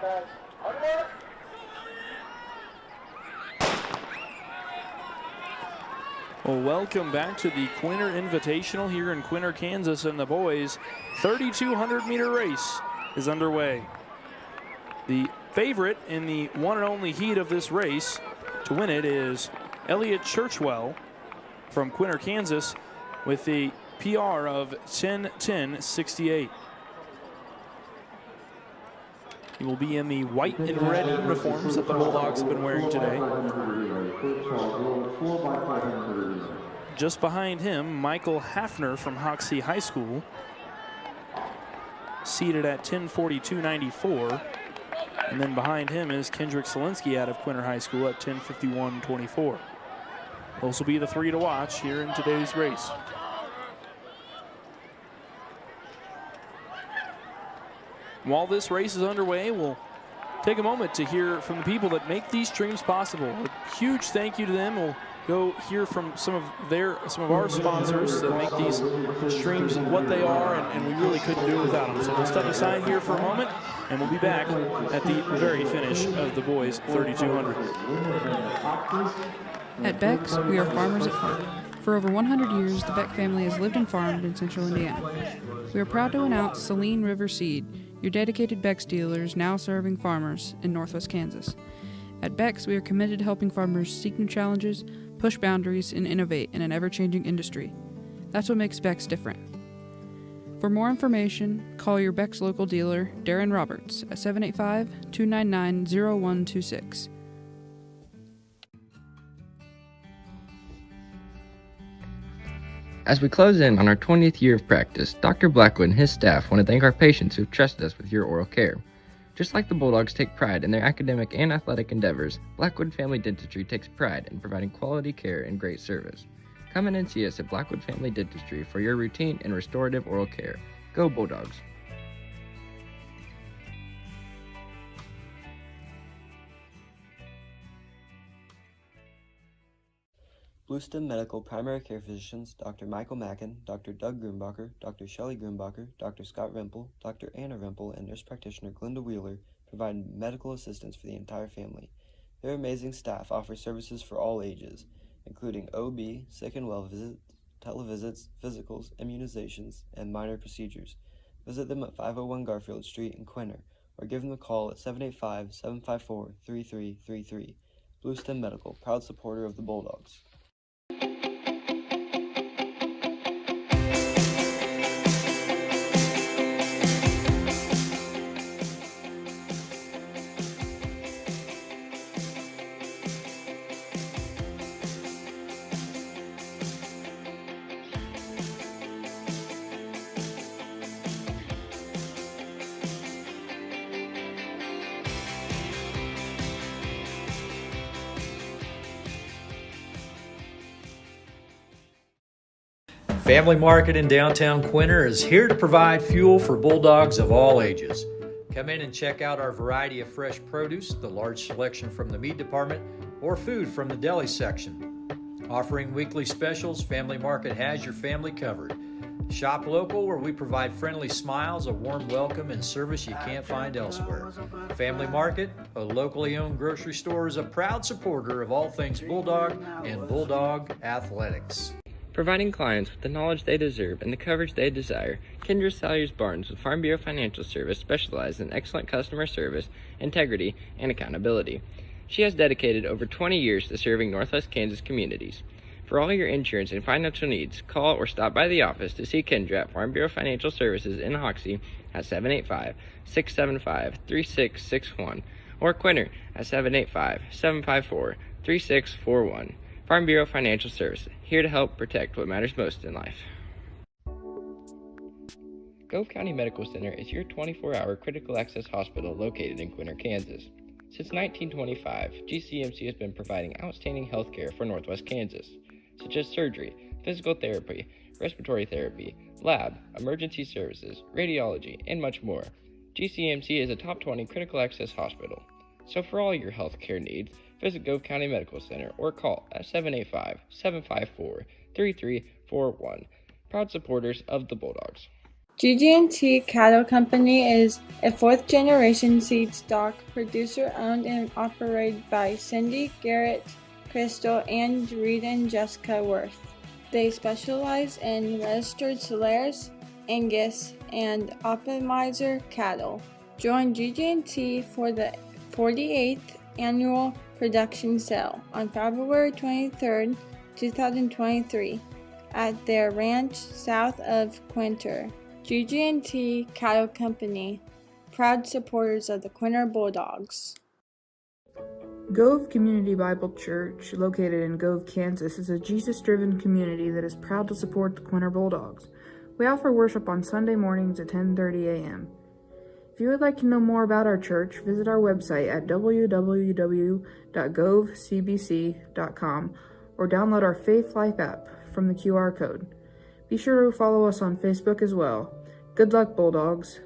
guys. Underwork. Well, welcome back to the Quinter Invitational here in Quinter, Kansas, and the boys' 3,200-meter race is underway. The favorite in the one and only heat of this race to win it is Elliot Churchwell from Quinter, Kansas, with the PR of 10:10:68. He will be in the white and red uniforms that the Bulldogs have been wearing today. Just behind him, Michael Hafner from Hoxie High School, seated at 10:42.94. And then behind him is Kendrick Solinsky out of Quinter High School at 10:51.24. Those will be the three to watch here in today's race. While this race is underway, we'll take a moment to hear from the people that make these streams possible. A huge thank you to them. We'll go hear from some of our sponsors that make these streams what they are, and we really couldn't do it without them. So we'll step aside here for a moment, and we'll be back at the very finish of the boys' 3,200. At Beck's, we are farmers at heart. For over 100 years, the Beck family has lived and farmed in central Indiana. We are proud to announce Saline River Seed, your dedicated Beck's dealers now serving farmers in northwest Kansas. At Beck's, we are committed to helping farmers seek new challenges, push boundaries, and innovate in an ever-changing industry. That's what makes Beck's different. For more information, call your Beck's local dealer, Darren Roberts, at 785-299-0126. As we close in on our 20th year of practice, Dr. Blackwood and his staff want to thank our patients who've trusted us with your oral care. Just like the Bulldogs take pride in their academic and athletic endeavors, Blackwood Family Dentistry takes pride in providing quality care and great service. Come in and see us at Blackwood Family Dentistry for your routine and restorative oral care. Go Bulldogs! Bluestem Medical primary care physicians Dr. Michael Mackin, Dr. Doug Grumbacher, Dr. Shelley Grumbacher, Dr. Scott Rempel, Dr. Anna Rempel, and nurse practitioner Glenda Wheeler provide medical assistance for the entire family. Their amazing staff offers services for all ages, including OB, sick and well visits, televisits, physicals, immunizations, and minor procedures. Visit them at 501 Garfield Street in Quinter, or give them a call at 785-754-3333. Bluestem Medical, proud supporter of the Bulldogs. Family Market in downtown Quinter is here to provide fuel for Bulldogs of all ages. Come in and check out our variety of fresh produce, the large selection from the meat department, or food from the deli section. Offering weekly specials, Family Market has your family covered. Shop local, where we provide friendly smiles, a warm welcome, and service you can't find elsewhere. Family Market, a locally owned grocery store, is a proud supporter of all things Bulldog and Bulldog athletics. Providing clients with the knowledge they deserve and the coverage they desire, Kendra Salyers Barnes with Farm Bureau Financial Service specializes in excellent customer service, integrity, and accountability. She has dedicated over 20 years to serving Northwest Kansas communities. For all your insurance and financial needs, call or stop by the office to see Kendra at Farm Bureau Financial Services in Hoxie at 785-675-3661 or Quinter at 785-754-3641. Farm Bureau Financial Services, here to help protect what matters most in life. Gove County Medical Center is your 24-hour critical access hospital located in Quinter, Kansas. Since 1925, GCMC has been providing outstanding health care for Northwest Kansas, such as surgery, physical therapy, respiratory therapy, lab, emergency services, radiology, and much more. GCMC is a top 20 critical access hospital. So for all your health care needs, visit Gove County Medical Center or call at 785-754-3341. Proud supporters of the Bulldogs. GG&T Cattle Company is a fourth-generation seed stock producer owned and operated by Cindy, Garrett, Crystal, and Reed and Jessica Worth. They specialize in registered Solaris, Angus, and Optimizer cattle. Join GG&T for the 48th annual production sale on February 23, 2023 at their ranch south of Quinter. GG&T Cattle Company, proud supporters of the Quinter Bulldogs. Gove Community Bible Church, located in Gove, Kansas, is a Jesus-driven community that is proud to support the Quinter Bulldogs. We offer worship on Sunday mornings at 10:30 a.m. If you would like to know more about our church, visit our website at www.govecbc.com or download our Faith Life app from the QR code. Be sure to follow us on Facebook as well. Good luck, Bulldogs.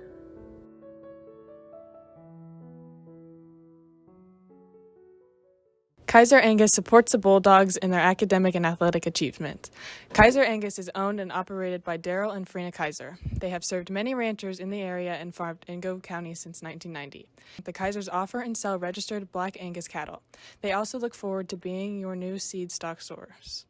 Quinter Angus supports the Bulldogs in their academic and athletic achievement. Quinter Angus is owned and operated by Daryl and Frina Quinter. They have served many ranchers in the area and farmed in Gove County since 1990. The Quinters offer and sell registered Black Angus cattle. They also look forward to being your new seed stock source.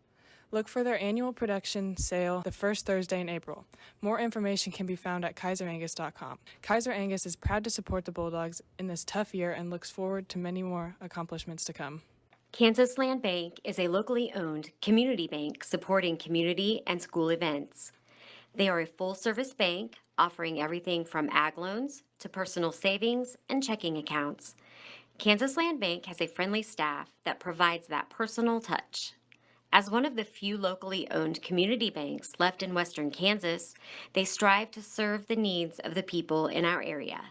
Look for their annual production sale the first Thursday in April. More information can be found at KaiserAngus.com. Quinter Angus is proud to support the Bulldogs in this tough year and looks forward to many more accomplishments to come. Kansas Land Bank is a locally owned community bank supporting community and school events. They are a full-service bank offering everything from ag loans to personal savings and checking accounts. Kansas Land Bank has a friendly staff that provides that personal touch. As one of the few locally owned community banks left in western Kansas, they strive to serve the needs of the people in our area.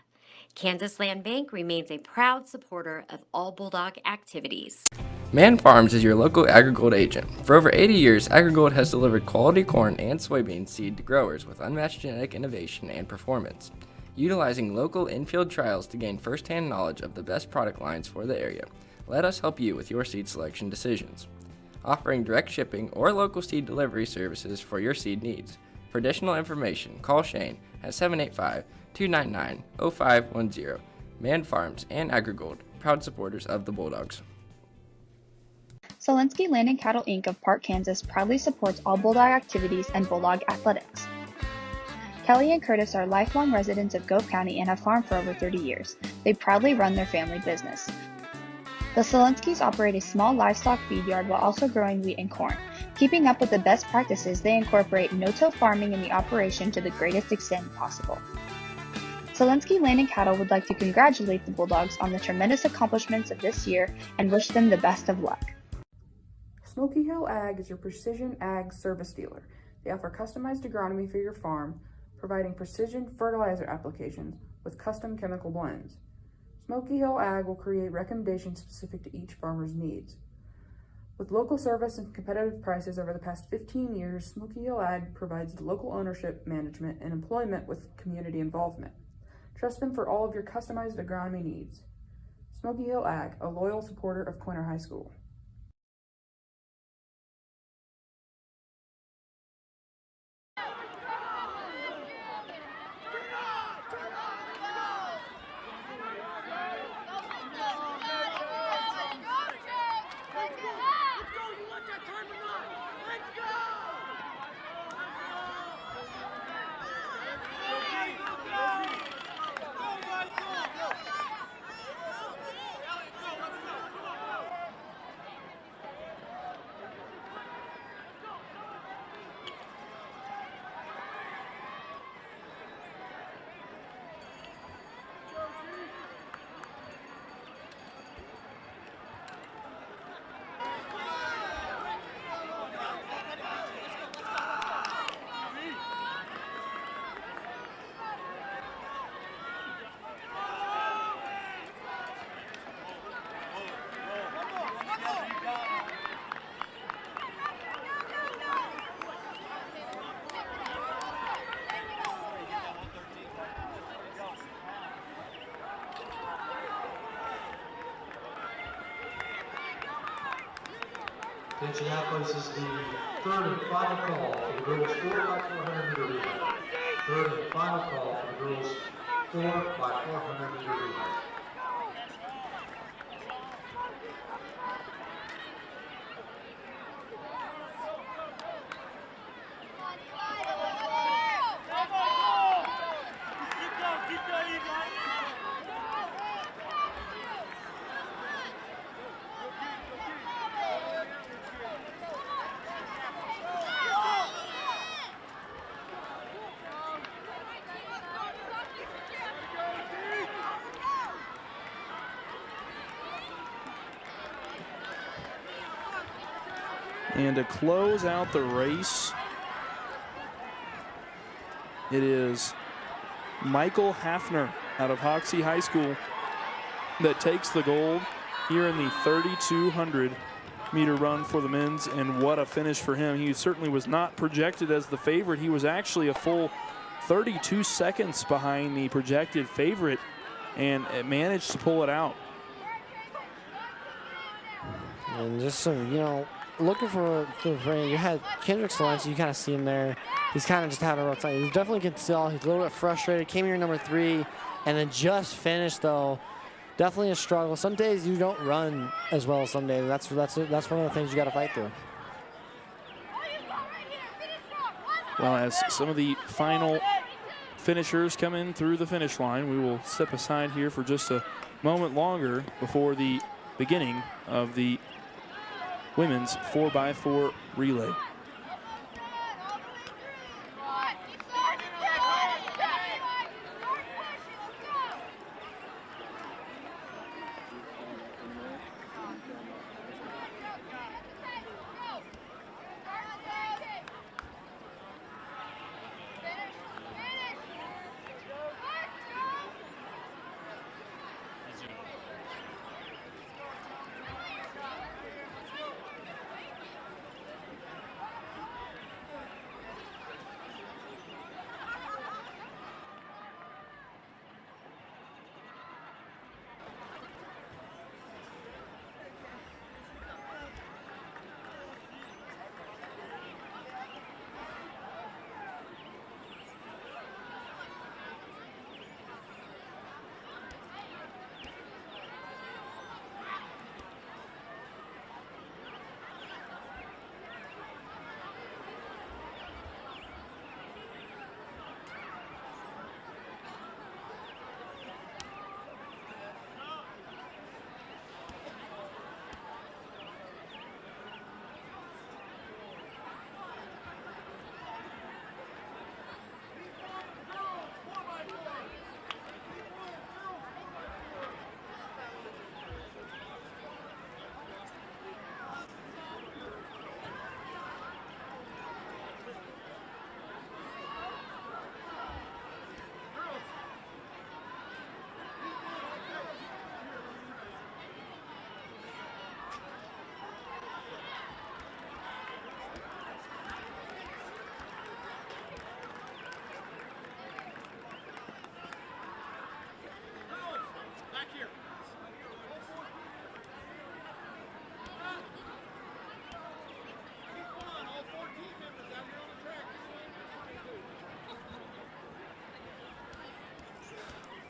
Kansas Land Bank remains a proud supporter of all Bulldog activities. Man Farms is your local AgriGold agent. For over 80 years, AgriGold has delivered quality corn and soybean seed to growers with unmatched genetic innovation and performance. Utilizing local in-field trials to gain first-hand knowledge of the best product lines for the area, let us help you with your seed selection decisions. Offering direct shipping or local seed delivery services for your seed needs. For additional information, call Shane at 785-299-0510. Man Farms and AgriGold, proud supporters of the Bulldogs. Solinsky Land and Cattle Inc. of Park, Kansas proudly supports all Bulldog activities and Bulldog athletics. Kelly and Curtis are lifelong residents of Gove County and have farmed for over 30 years. They proudly run their family business. The Solinskys operate a small livestock feed yard while also growing wheat and corn. Keeping up with the best practices, they incorporate no-till farming in the operation to the greatest extent possible. Solinsky Land and Cattle would like to congratulate the Bulldogs on the tremendous accomplishments of this year and wish them the best of luck. Smoky Hill Ag is your precision ag service dealer. They offer customized agronomy for your farm, providing precision fertilizer applications with custom chemical blends. Smoky Hill Ag will create recommendations specific to each farmer's needs. With local service and competitive prices over the past 15 years, Smoky Hill Ag provides local ownership, management, and employment with community involvement. Trust them for all of your customized agronomy needs. Smoky Hill Ag, a loyal supporter of Quinter High School. Attention athletes, is the third and final call for the girls 4x400 meter relay. Third and final call for the girls 4 by 400 meter relay. And to close out the race, it is Michael Hafner out of Hoxie High School that takes the gold here in the 3,200 meter run for the men's, and what a finish for him. He certainly was not projected as the favorite. He was actually a full 32 seconds behind the projected favorite and managed to pull it out. And just some, looking for you had Kendrick Solence, you kind of see him there. He's kind of just having a rough time. You definitely can tell he's a little bit frustrated. Came here number 3 and then just finished though. Definitely a struggle. Some days you don't run as well as some days. That's one of the things you got to fight through. Well, as some of the final finishers come in through the finish line, we will step aside here for just a moment longer before the beginning of the women's 4x4 relay.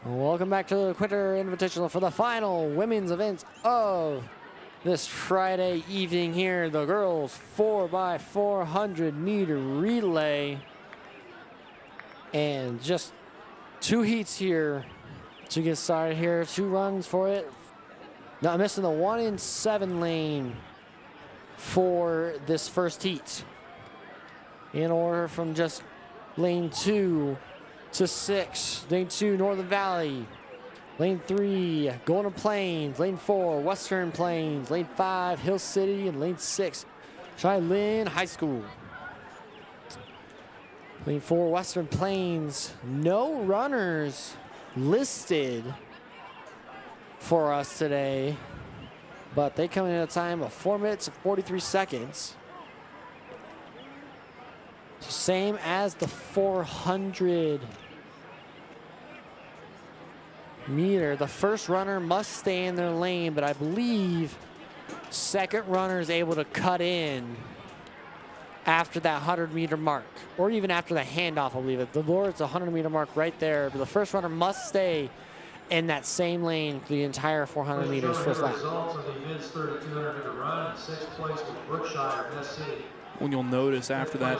Welcome back to the Quinter Invitational for the final women's event of this Friday evening here. The girls 4x400 meter relay. And just 2 heats here to get started here. 2 runs for it. Not missing the 1 in 7 lane for this first heat. In order from just lane 2 to 6, lane 2, Northern Valley, lane 3, Golden Plains, lane 4, Western Plains, lane 5, Hill City, and lane 6, Cheyenne High School. Lane 4, Western Plains, no runners listed for us today, but they come in at a time of 4 minutes and 43 seconds. So same as the 400 meter. The first runner must stay in their lane, but I believe second runner is able to cut in after that 100-meter mark, or even after the handoff, I believe it. The lower, it's a 100-meter mark right there, but the first runner must stay in that same lane for the entire 400 meters first lap. Results of the men's 3,200-meter run. In sixth place was Brookshire SC. When you'll notice after that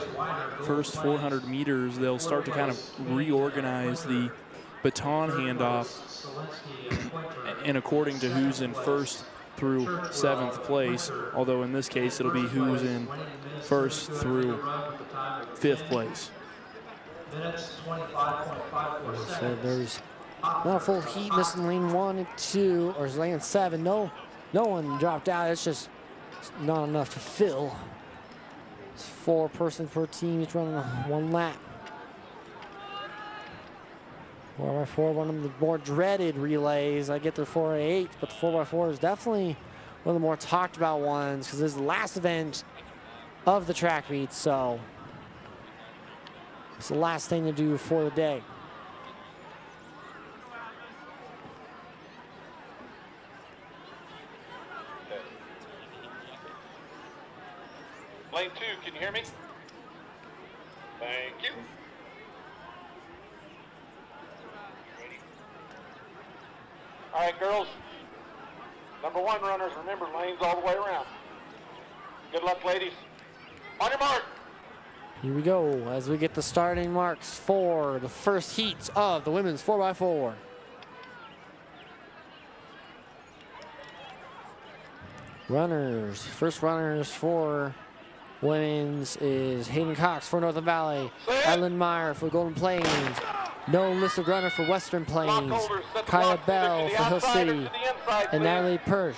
first 400 meters, they'll start to kind of reorganize the baton handoff, and according to who's in first through 7th place, although in this case it'll be who's in first through 5th place. So there's no full heat, missing lane 1 and 2, or lane 7. No one dropped out. It's just not enough to fill. It's 4 persons per team, each running 1 lap. 4x4, one of the more dreaded relays. I get the 4x8, but the 4x4 is definitely one of the more talked about ones because this is the last event of the track meet, so it's the last thing to do for the day. Lane 2, can you hear me? Thank you. All right, girls. Number 1 runners, remember, lanes all the way around. Good luck, ladies. On your mark. Here we go as we get the starting marks for the first heats of the women's 4x4. Runners, first runners for women's is Hayden Cox for Northern Valley, Ellen Meyer for Golden Plains, no listed runner for Western Plains, Kaya Bell for Hill City, and Natalie Persh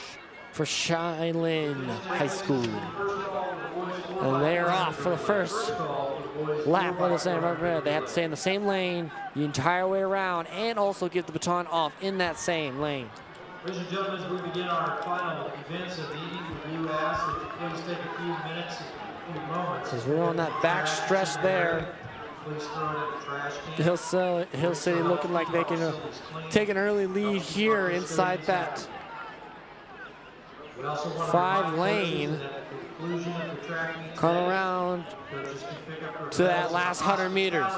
for Shiloh High School. And they are off for the first lap of the same. They have to stay in the same lane the entire way around and also give the baton off in that same lane. Ladies and gentlemen, as we begin our final events of the evening, we do ask that you please take a few minutes, a few moments. As we're on that back stretch there, Please throw it in the trash can. Hill City looking like they can take an early lead here inside that 5-lane. Come around to that last 100 meters.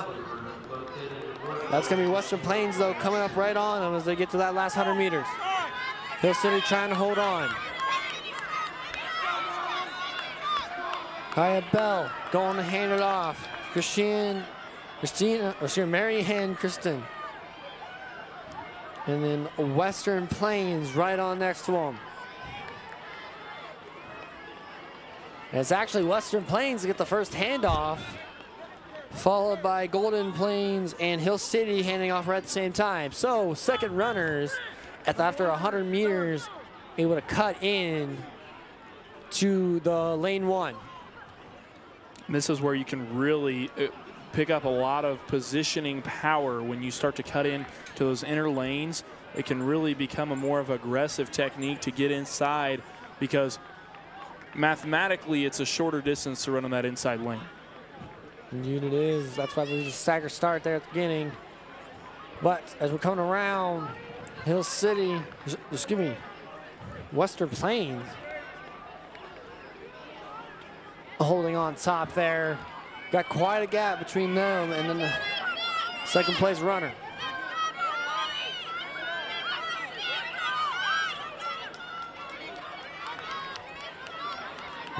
That's going to be Western Plains, though, coming up right on them as they get to that last 100 meters. Hill City trying to hold on. Kaya Bell going to hand it off. Mary Ann Kristen. And then Western Plains right on next to them. And it's actually Western Plains to get the first handoff, followed by Golden Plains and Hill City handing off right at the same time. So second runners after 100 meters able to cut in to the lane 1. And this is where you can really pick up a lot of positioning power when you start to cut in to those inner lanes. It can really become a more of aggressive technique to get inside because mathematically it's a shorter distance to run on that inside lane. Indeed it is. That's why there's a stagger start there at the beginning. But as we're coming around, Hill City, excuse me, Western Plains holding on top there. Got quite a gap between them and then the second place runner.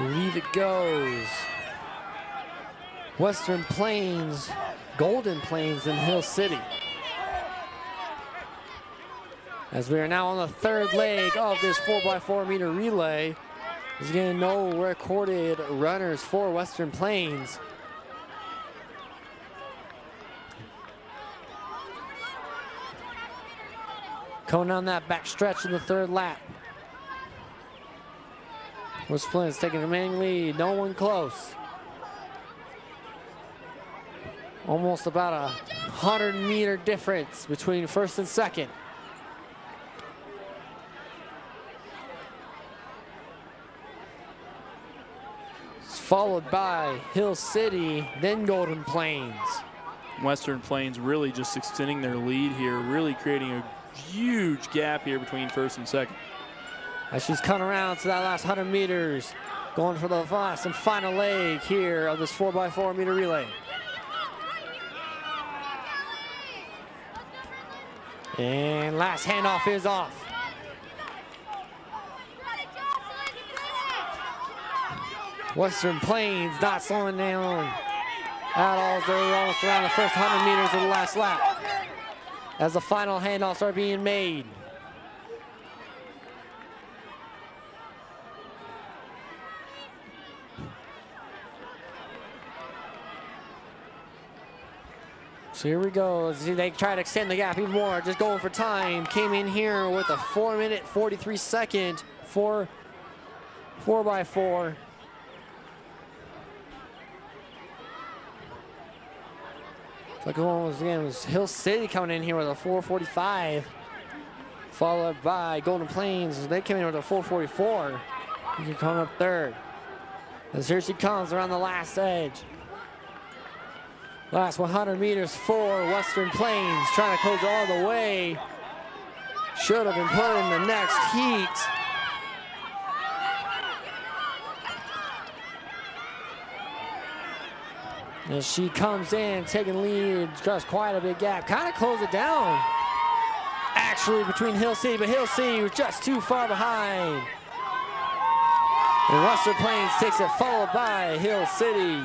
Leave it goes. Western Plains, Golden Plains, and Hill City. As we are now on the third leg of this 4x4 meter relay. There's again no recorded runners for Western Plains. Coming down that back stretch in the third lap. Western Plains taking the remaining lead, no one close. Almost about 100-meter difference between first and second. Followed by Hill City, then Golden Plains. Western Plains really just extending their lead here, really creating a huge gap here between first and second. As she's coming around to that last 100 meters, going for the last and final leg here of this 4x4 meter relay. And last handoff is off. Western Plains not slowing down at all. They're almost around the first 100 meters of the last lap as the final handoffs are being made. So here we go. See, they try to extend the gap even more, just going for time. Came in here with a 4-minute 43-second 4x4. Like it was Hill City coming in here with a 4:45, followed by Golden Plains. They came in with a 4:44. You're coming up third. As here she comes around the last edge. Last 100 meters for Western Plains, trying to close all the way. Should have been put in the next heat. As she comes in, taking lead, just quite a big gap. Kind of closed it down, actually, between Hill City, but Hill City was just too far behind. And Western Plains takes it, followed by Hill City.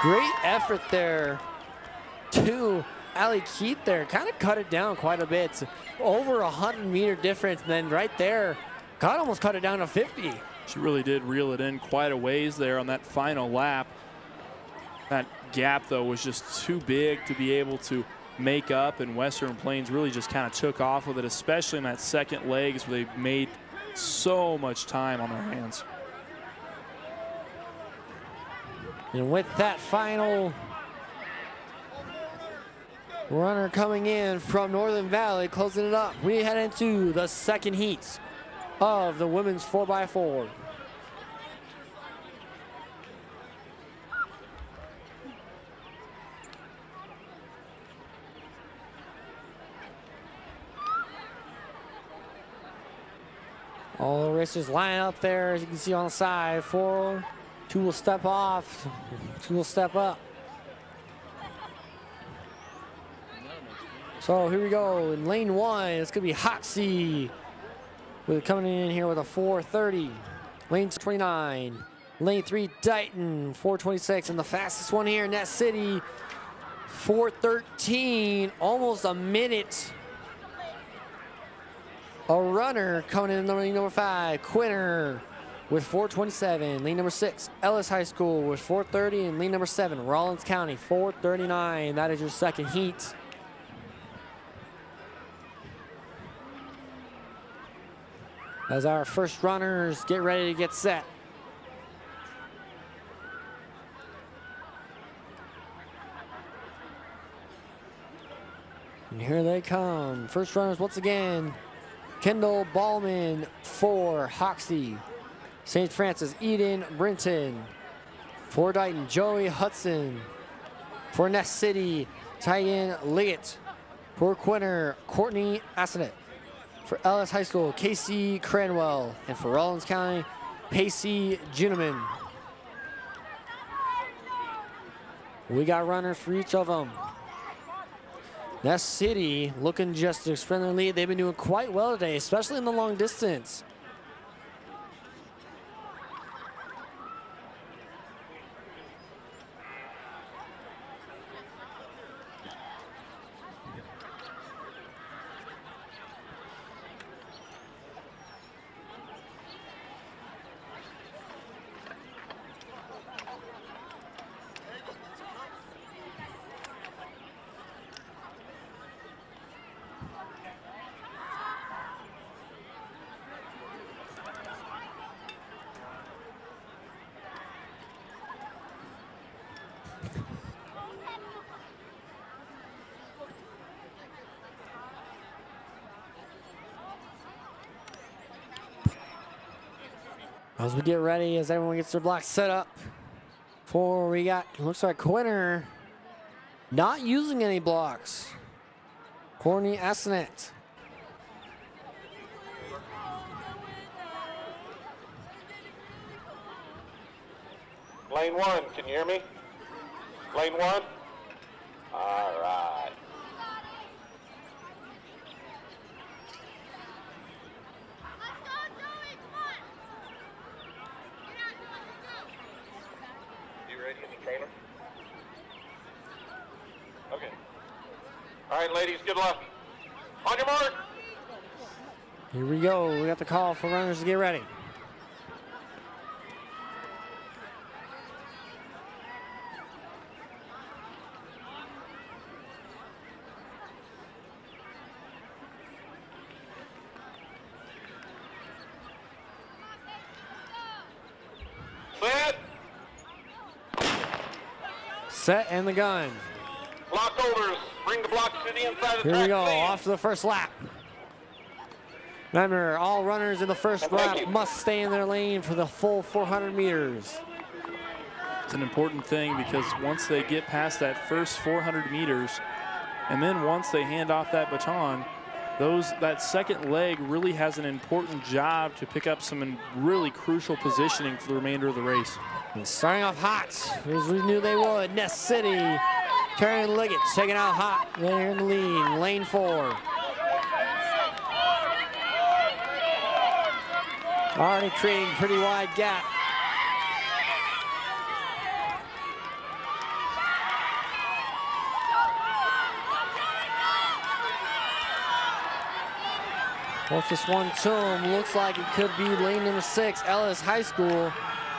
Great effort there to Allie Keith there. Kind of cut it down quite a bit. Over 100-meter difference, and then right there, almost cut it down to 50. She really did reel it in quite a ways there on that final lap. That gap, though, was just too big to be able to make up, and Western Plains really just kind of took off with it, especially in that second leg where they made so much time on their hands. And with that final runner coming in from Northern Valley, closing it up, we head into the second heats of the women's 4x4. All the racers line up there, as you can see on the side. 4, 2 will step off, 2 will step up. So here we go in lane 1. It's gonna be Hoxie coming in here with a 4:30. Lane 29. Lane 3, Dighton, 4:26. And the fastest one here, Ness City, 4:13, almost a minute. A runner coming in lane number 5, Quinter with 4:27. Lane number 6, Ellis High School with 4:30. And lane number 7, Rollins County, 4:39. That is your second heat. As our first runners get ready to get set. And here they come. First runners once again. Kendall Ballman for Hoxie. St. Francis, Eden Brinton. For Dighton, Joey Hudson. For Ness City, Tigan Liggett. For Quinter, Courtney Assinet. For Ellis High School, Casey Cranwell. And for Rollins County, Pacey Juneman. We got runners for each of them. Ness City looking just to extend their lead. They've been doing quite well today, especially in the long distance. As we get ready, as everyone gets their blocks set up, we got, looks like Quinter not using any blocks. Courtney Assinet. Lane 1, can you hear me? Lane 1? All right. You ready in the trailer? Okay. All right, ladies, good luck. On your mark. Here we go. We got the call for runners to get ready. Set and the gun. Block holders, bring the blocks to the inside of the Here we track, go, please. off to the first lap. Remember, all runners in the first lap must stay in their lane for the full 400 meters. It's an important thing because once they get past that first 400 meters, and then once they hand off that baton, that second leg really has an important job to pick up some really crucial positioning for the remainder of the race. And starting off hot, as we knew they would. Nest City, Karen Liggett taking out hot. They're in the lead, lane 4. Already creating a pretty wide gap. Closest one to him looks like it could be lane number 6, Ellis High School.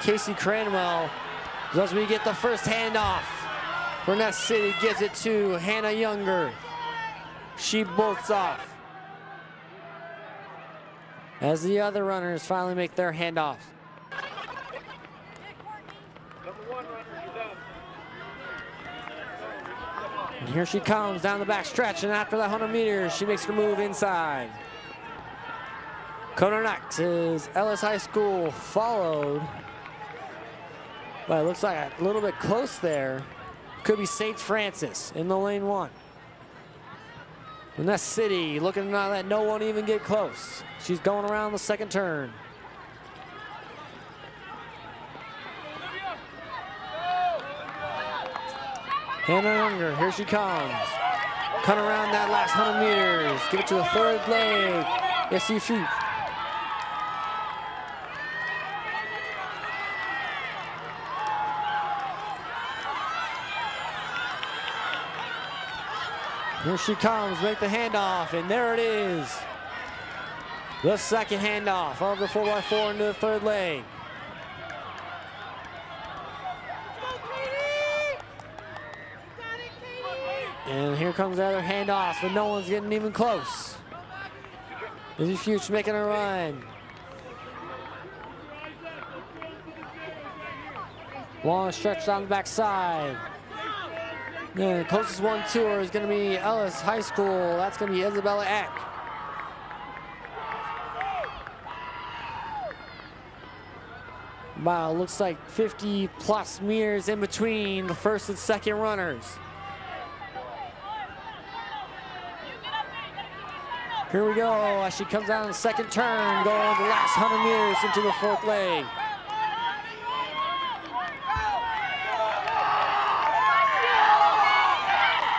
Casey Cranwell, as we get the first handoff. Burnett City gives it to Hannah Younger. She bolts off. As the other runners finally make their handoffs. And here she comes down the back stretch, and after that 100 meters, she makes her move inside. Corner next is Ellis High School, followed. But it looks like a little bit close there. Could be St. Francis in the lane 1. And that's City looking to not let no one even get close. She's going around the second turn. Hannah Younger, here she comes. Cut around that last 100 meters. Give it to the third leg. Yes, you shoot. Here she comes, make the handoff, and there it is. The second handoff of the 4x4 into the third leg. And here comes the other handoff, but no one's getting even close. Izzy Fuchs making a run. Long stretch down the backside. The closest one to her is going to be Ellis High School. That's going to be Isabella Eck. Wow, looks like 50 plus meters in between the first and second runners. Here we go as she comes down the second turn, going the last 100 meters into the fourth leg.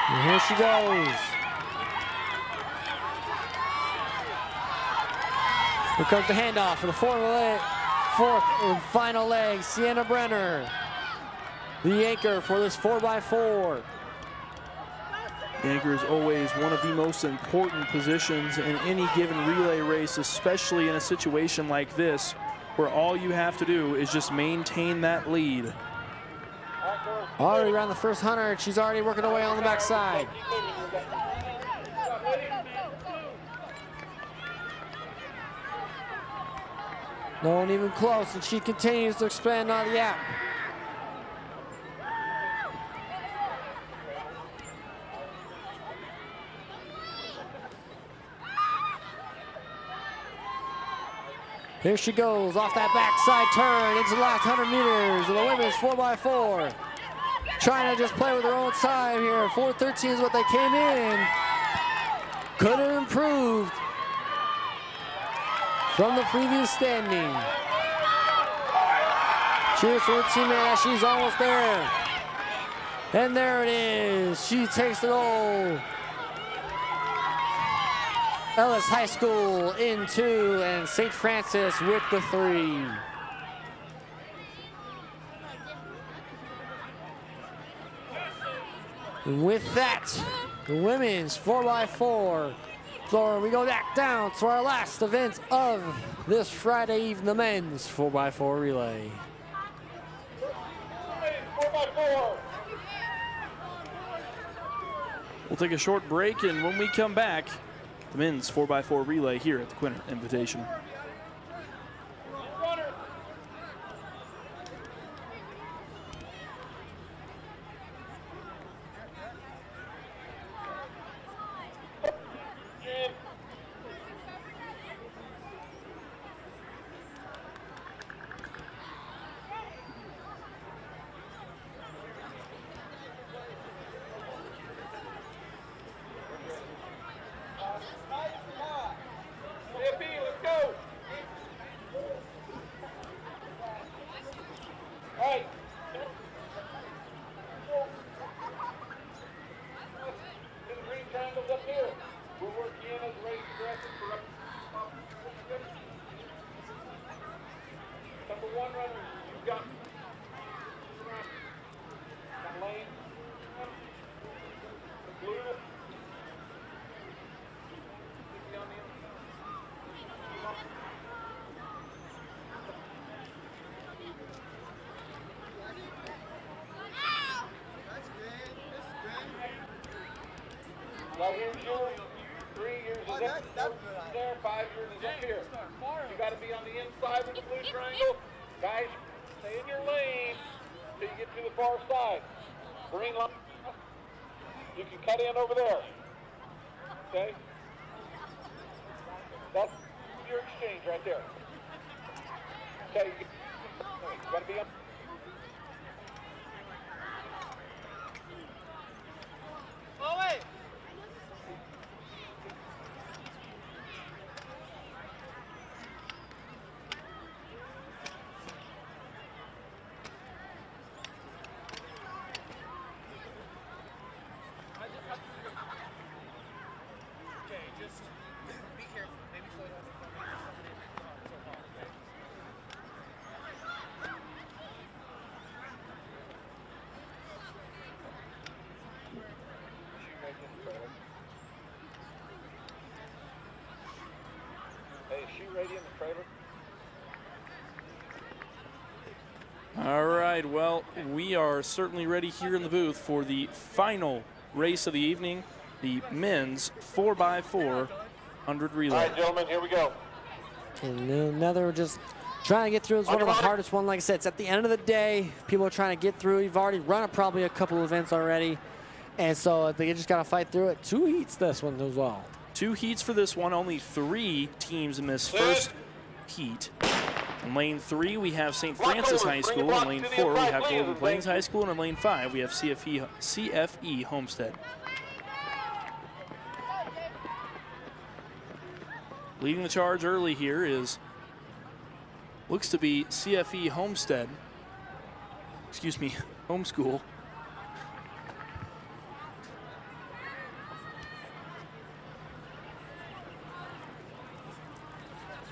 And here she goes. Here comes the handoff for the fourth and final leg. Sienna Brenner, the anchor for this 4x4. The anchor is always one of the most important positions in any given relay race, especially in a situation like this, where all you have to do is just maintain that lead. Already around the first 100, she's already working away on the backside. No one even close, and she continues to expand on the gap. Here she goes off that backside turn into the last 100 meters of the women's 4x4. Trying to just play with their own time here. 4:13 is what they came in. Could have improved from the previous standing. Cheers for her teammate as she's almost there. And there it is. She takes the goal. Ellis High School in 2, and St. Francis with the 3. With that, the women's 4x4. So we go back down to our last event of this Friday evening, the men's 4x4 relay. 4x4. We'll take a short break, and when we come back, the men's 4x4 relay here at the Quinter Invitational. Now here's your 3 years is up there, 5 years is up here. You got to be on the inside of the blue triangle. Guys, stay in your lane till you get to the far side. Green line, you can cut in over there. Okay? That's your exchange right there. Okay, you got to be on. Hey, is she ready in the trailer? All right, well, we are certainly ready here in the booth for the final race of the evening, the men's 4x4 100 relay. All right, gentlemen, here we go. And another just trying to get through is one of the hardest one. Like I said, it's at the end of the day. People are trying to get through. You've already run probably a couple events already. And so they just got to fight through it. 2 heats this one as well. 2 heats for this one. Only 3 teams in this first heat. In lane 3, we have St. Francis High School. In lane 4, we have Golden Plains High School. And in lane 5, we have CFE Homestead. Leading the charge early here looks to be CFE Homestead. Excuse me, Homeschool.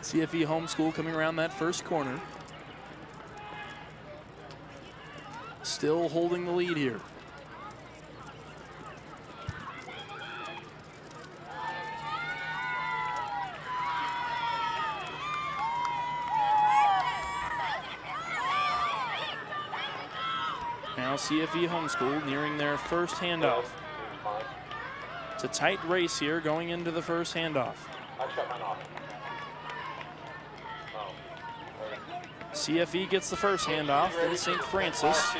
CFE Homeschool coming around that first corner. Still holding the lead here. Now CFE Homeschool nearing their first handoff. It's a tight race here going into the first handoff. I shut mine off. CFE gets the first handoff, then St. Francis.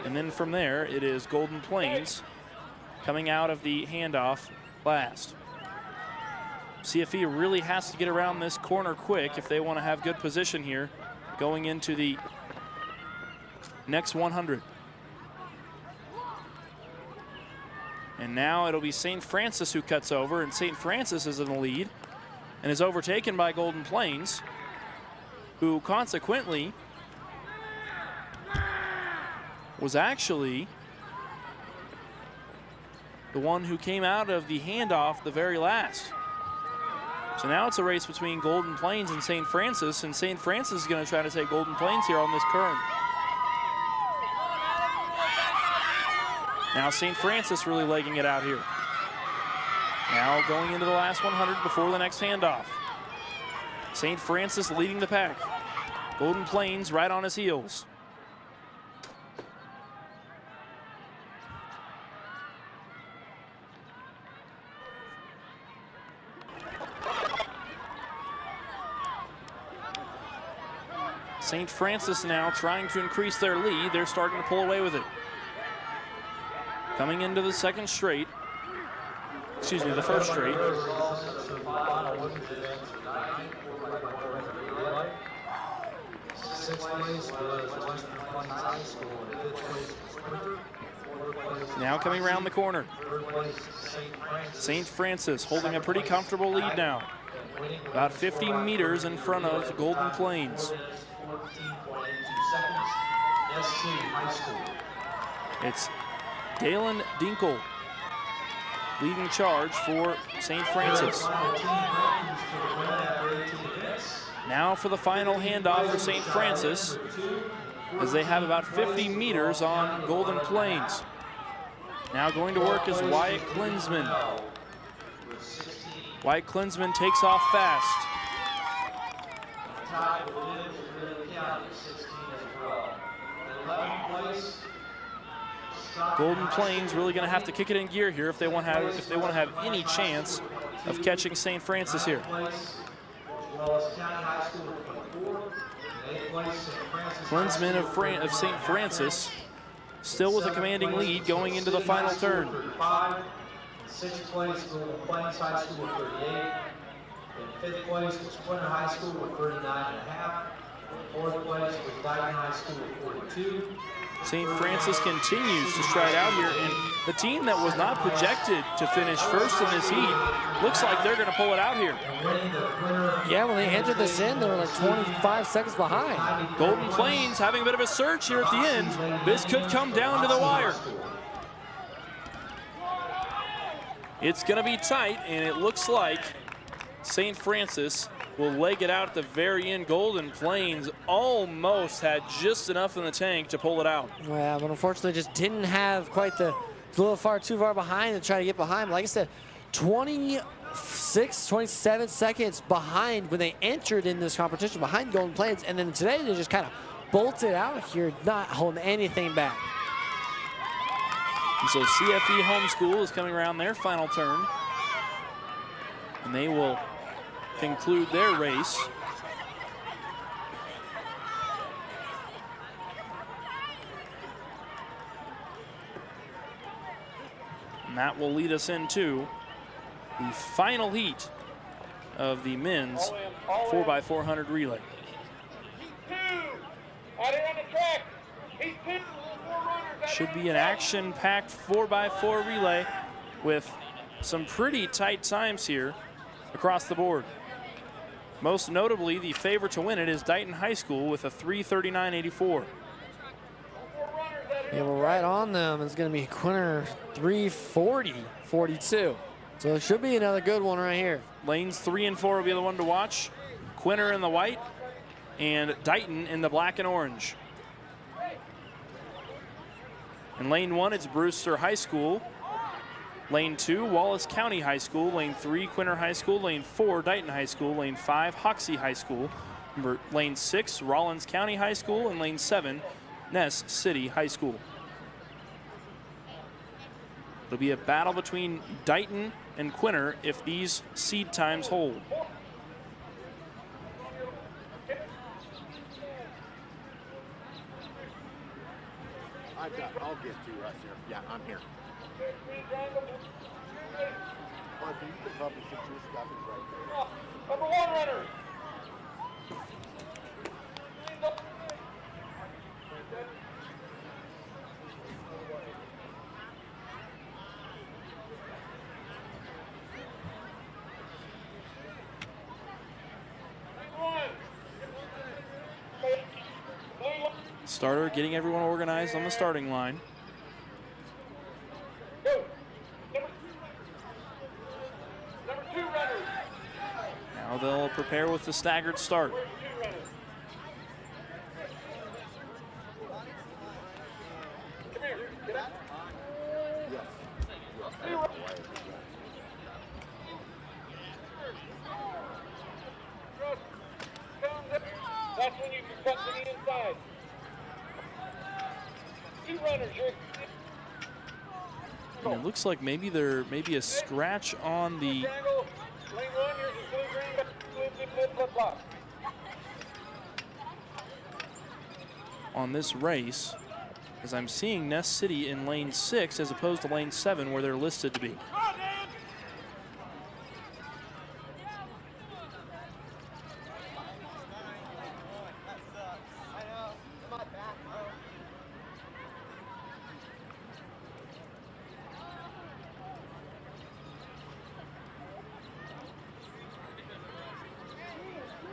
And then from there, it is Golden Plains coming out of the handoff last. CFE really has to get around this corner quick if they want to have good position here going into the next 100. And now it'll be St. Francis who cuts over, and St. Francis is in the lead and is overtaken by Golden Plains, who consequently was actually the one who came out of the handoff the very last. So now it's a race between Golden Plains and St. Francis, and St. Francis is going to try to take Golden Plains here on this curve. Now St. Francis really legging it out here. Now going into the last 100 before the next handoff. St. Francis leading the pack. Golden Plains right on his heels. St. Francis now trying to increase their lead. They're starting to pull away with it. Coming into the second straight. Excuse me, the first straight. Now coming around the corner. St. Francis holding a pretty comfortable lead now. About 50 meters in front of Golden Plains. It's Dalen Dinkle leading charge for St. Francis. Now for the final handoff for St. Francis, as they have about 50 meters on Golden Plains. Now going to work is Wyatt Klinsman. Wyatt Klinsman takes off fast. Golden Plains really going to have to kick it in gear here if they want to have any chance of catching St. Francis here. Klinsman of St. Francis still with a commanding lead going into the final turn. Sixth place, Golden Plains High School with 38. In fifth place was Quinter High School with 39.5. In fourth place was Dayton High School with 42. St. Francis continues to stride out here, and the team that was not projected to finish first in this heat looks like they're going to pull it out here. Yeah, when they entered this in, they were like 25 seconds behind. Golden Plains having a bit of a surge here at the end. This could come down to the wire. It's going to be tight, and it looks like St. Francis will leg it out at the very end. Golden Plains almost had just enough in the tank to pull it out. Yeah, but unfortunately just didn't have quite too far behind to try to get behind. Like I said, 26, 27 seconds behind when they entered in this competition behind Golden Plains, and then today they just kind of bolted out here, not holding anything back. And so CFE Homeschool is coming around their final turn, and they will conclude their race. And that will lead us into the final heat of the men's 4x400 relay. Should be an action-packed 4x4 relay with some pretty tight times here across the board. Most notably, the favorite to win it is Dayton High School with a 3:39.84. Yeah, we're right on them. It's going to be Quinter 3:40.42. So it should be another good one right here. Lanes 3 and 4 will be the one to watch. Quinter in the white and Dayton in the black and orange. In lane 1, it's Brewster High School. Lane 2, Wallace County High School. Lane 3, Quinter High School. Lane 4, Dayton High School. Lane 5, Hoxie High School. Lane 6, Rollins County High School. And lane 7, Ness City High School. It'll be a battle between Dayton and Quinter if these seed times hold. I'll get you right there. Yeah, I'm here. Martha, you can probably fix your stuff right there. Number 1 runner. Starter getting everyone organized on the starting line. Now they'll prepare with the staggered start. That's when you can cut to the inside. 2 runners. And it looks like maybe there may be a scratch on the this race, as I'm seeing Ness City in lane 6 as opposed to lane 7 where they're listed to be.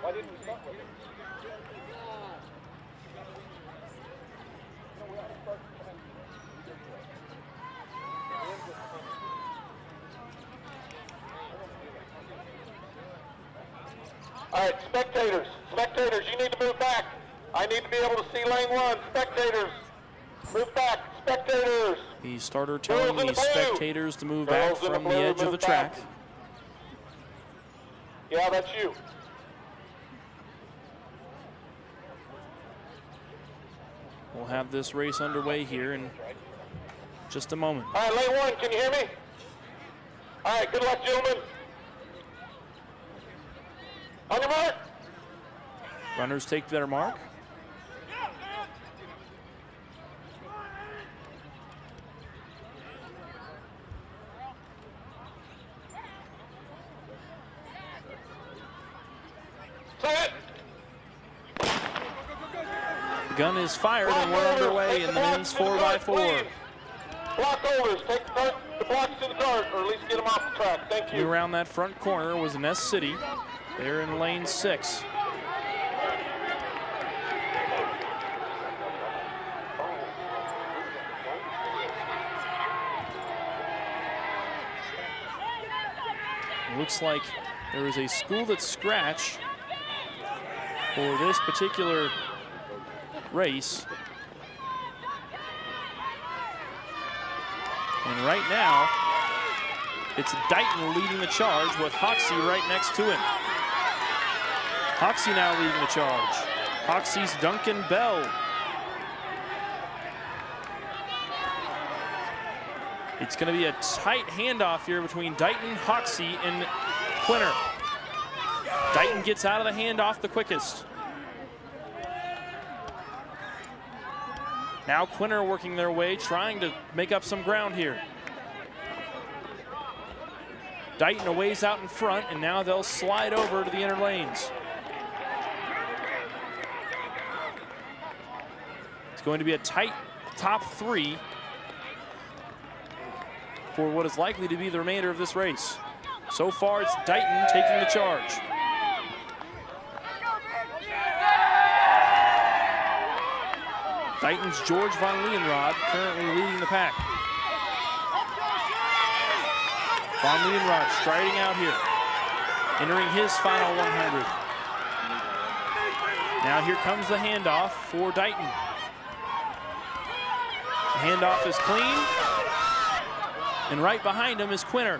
Why didn't we start with it? All right, spectators, you need to move back. I need to be able to see lane 1. Spectators, move back. Spectators. The starter telling the spectators to move back from the edge of the track. Yeah, that's you. We'll have this race underway here in just a moment. All right, lane 1, can you hear me? All right, good luck, gentlemen. On your mark. Runners take their mark. Set. Gun is fired and we're underway in the men's 4x4. Block holders, take the blocks to the cart, or at least get them off the track. Thank you. Around that front corner was Ness City. They're in lane 6. It looks like there is a school that's scratched for this particular race. And right now, it's Dighton leading the charge with Hoxie right next to him. Hoxie now leading the charge. Hoxie's Duncan Bell. It's going to be a tight handoff here between Dighton, Hoxie, and Quinter. Dighton gets out of the handoff the quickest. Now Quinter working their way, trying to make up some ground here. Dighton a ways out in front, and now they'll slide over to the inner lanes. It's going to be a tight top 3 for what is likely to be the remainder of this race. So far, it's Dighton taking the charge. Dighton's George Von Leonrod currently leading the pack. Von Leonrod striding out here, entering his final 100. Now here comes the handoff for Dighton. The handoff is clean, and right behind him is Quinter.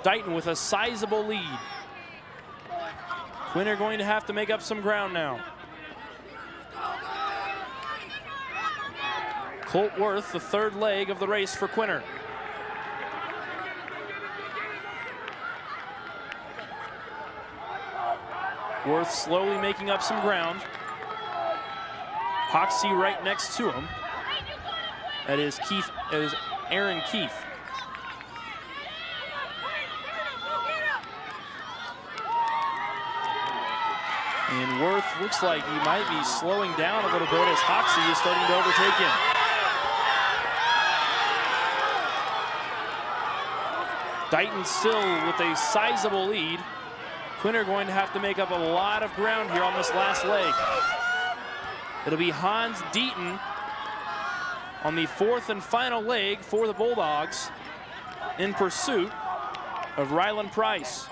Dighton with a sizable lead. Quinter going to have to make up some ground now. Colt Worth, the third leg of the race for Quinter. Worth slowly making up some ground. Hoxie right next to him. That is Aaron Keefe. And Worth looks like he might be slowing down a little bit as Hoxie is starting to overtake him. Dighton still with a sizable lead. Quinter going to have to make up a lot of ground here on this last leg. It'll be Hans Deaton on the fourth and final leg for the Bulldogs in pursuit of Ryland Price.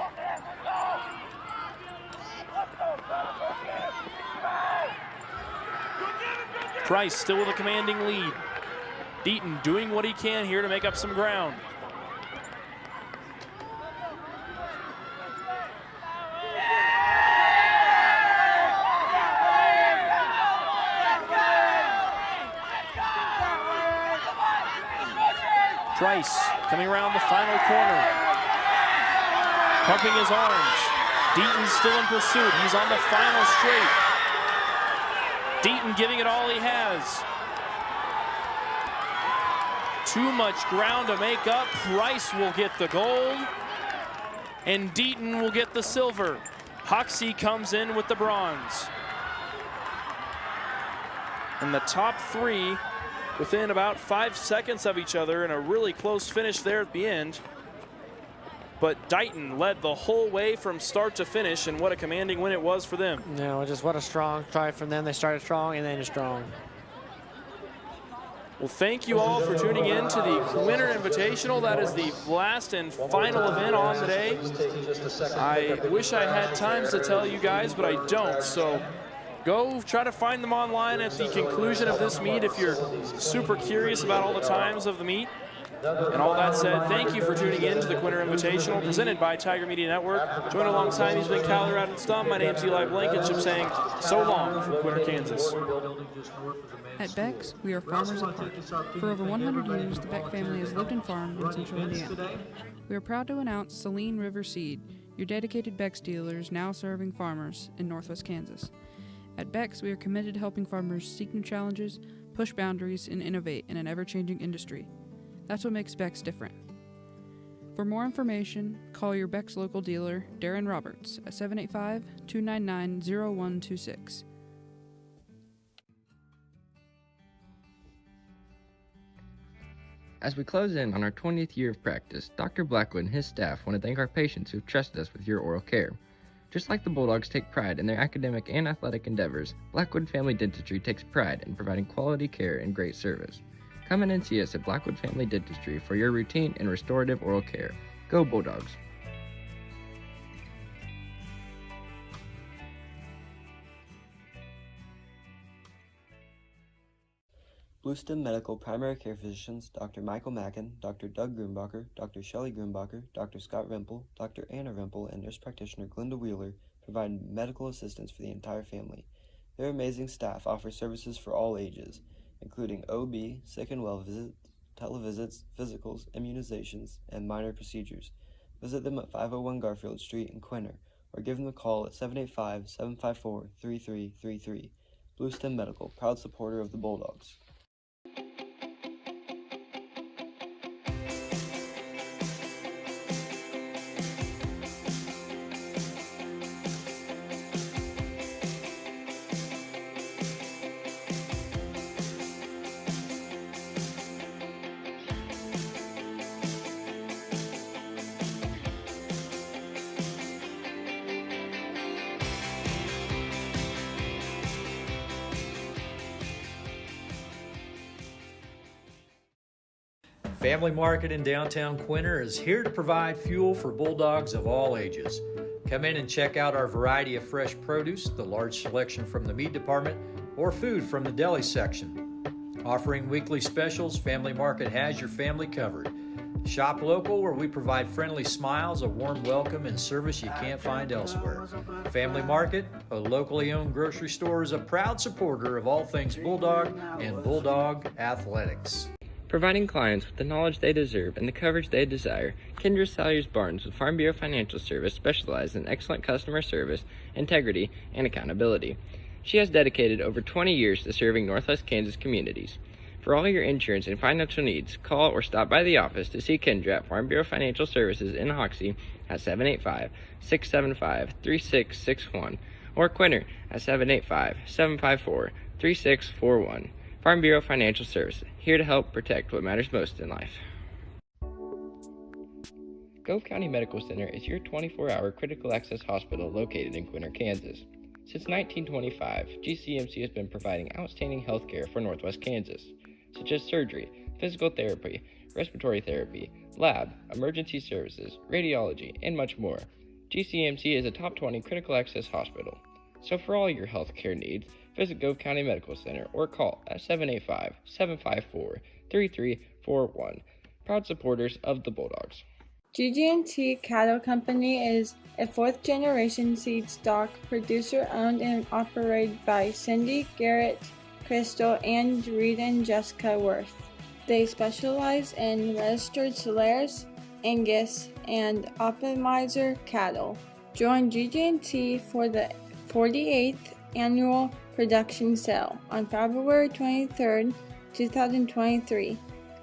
Price still with a commanding lead. Deaton doing what he can here to make up some ground. Price coming around the final corner, pumping his arms. Deaton's still in pursuit. He's on the final straight. Deaton giving it all he has. Too much ground to make up. Price will get the gold, and Deaton will get the silver. Hoxie comes in with the bronze. And the top three within about 5 seconds of each other in a really close finish there at the end. But Dighton led the whole way from start to finish, and what a commanding win it was for them. No, just what a strong try from them. They started strong and ended strong. Well, thank you all for tuning in to the Quinter Invitational. That is the last and final event on the day. I wish I had times to tell you guys, but I don't. So go try to find them online at the conclusion of this meet if you're super curious about all the times of the meet. And all that said, thank you for tuning in to the Quinter Invitational presented by Tiger Media Network. Join alongside me has been Kyler Rowden Stump. My name's Eli Blankenship saying so long from Quinter, Kansas. At Beck's, we are farmers at heart. For over 100 years, the Beck family has lived and farmed in central Indiana. We are proud to announce Saline River Seed, your dedicated Beck's dealers now serving farmers in northwest Kansas. At Beck's, we are committed to helping farmers seek new challenges, push boundaries, and innovate in an ever-changing industry. That's what makes Beck's different. For more information, call your Beck's local dealer, Darren Roberts, at 785-299-0126. As we close in on our 20th year of practice, Dr. Blackwood and his staff want to thank our patients who've trusted us with your oral care. Just like the Bulldogs take pride in their academic and athletic endeavors, Blackwood Family Dentistry takes pride in providing quality care and great service. Come in and see us at Blackwood Family Dentistry for your routine and restorative oral care. Go Bulldogs! Bluestem Medical primary care physicians Dr. Michael Mackin, Dr. Doug Grunbacher, Dr. Shelley Grunbacher, Dr. Scott Rimple, Dr. Anna Rimple, and nurse practitioner Glenda Wheeler provide medical assistance for the entire family. Their amazing staff offers services for all ages, including OB, sick and well visits, televisits, physicals, immunizations, and minor procedures. Visit them at 501 Garfield Street in Quinter, or give them a call at 785-754-3333. Bluestem Medical, proud supporter of the Bulldogs. Family Market in downtown Quinter is here to provide fuel for Bulldogs of all ages. Come in and check out our variety of fresh produce, the large selection from the meat department, or food from the deli section. Offering weekly specials, Family Market has your family covered. Shop local, where we provide friendly smiles, a warm welcome, and service you can't find elsewhere. Family Market, a locally owned grocery store, is a proud supporter of all things Bulldog and Bulldog athletics. Providing clients with the knowledge they deserve and the coverage they desire, Kendra Salyers Barnes with Farm Bureau Financial Service specializes in excellent customer service, integrity, and accountability. She has dedicated over 20 years to serving Northwest Kansas communities. For all your insurance and financial needs, call or stop by the office to see Kendra at Farm Bureau Financial Services in Hoxie at 785-675-3661 or Quinter at 785-754-3641. Farm Bureau Financial Services, here to help protect what matters most in life. Gove County Medical Center is your 24-hour critical access hospital located in Quinter, Kansas. Since 1925, GCMC has been providing outstanding health care for Northwest Kansas, such as surgery, physical therapy, respiratory therapy, lab, emergency services, radiology, and much more. GCMC is a top 20 critical access hospital. So for all your health care needs, visit Gove County Medical Center or call at 785-754-3341. Proud supporters of the Bulldogs. GG&T Cattle Company is a fourth-generation seed stock producer owned and operated by Cindy, Garrett, Crystal, and Reed and Jessica Worth. They specialize in registered Solaris, Angus, and Optimizer cattle. Join GG&T for the 48th annual production sale on February 23, 2023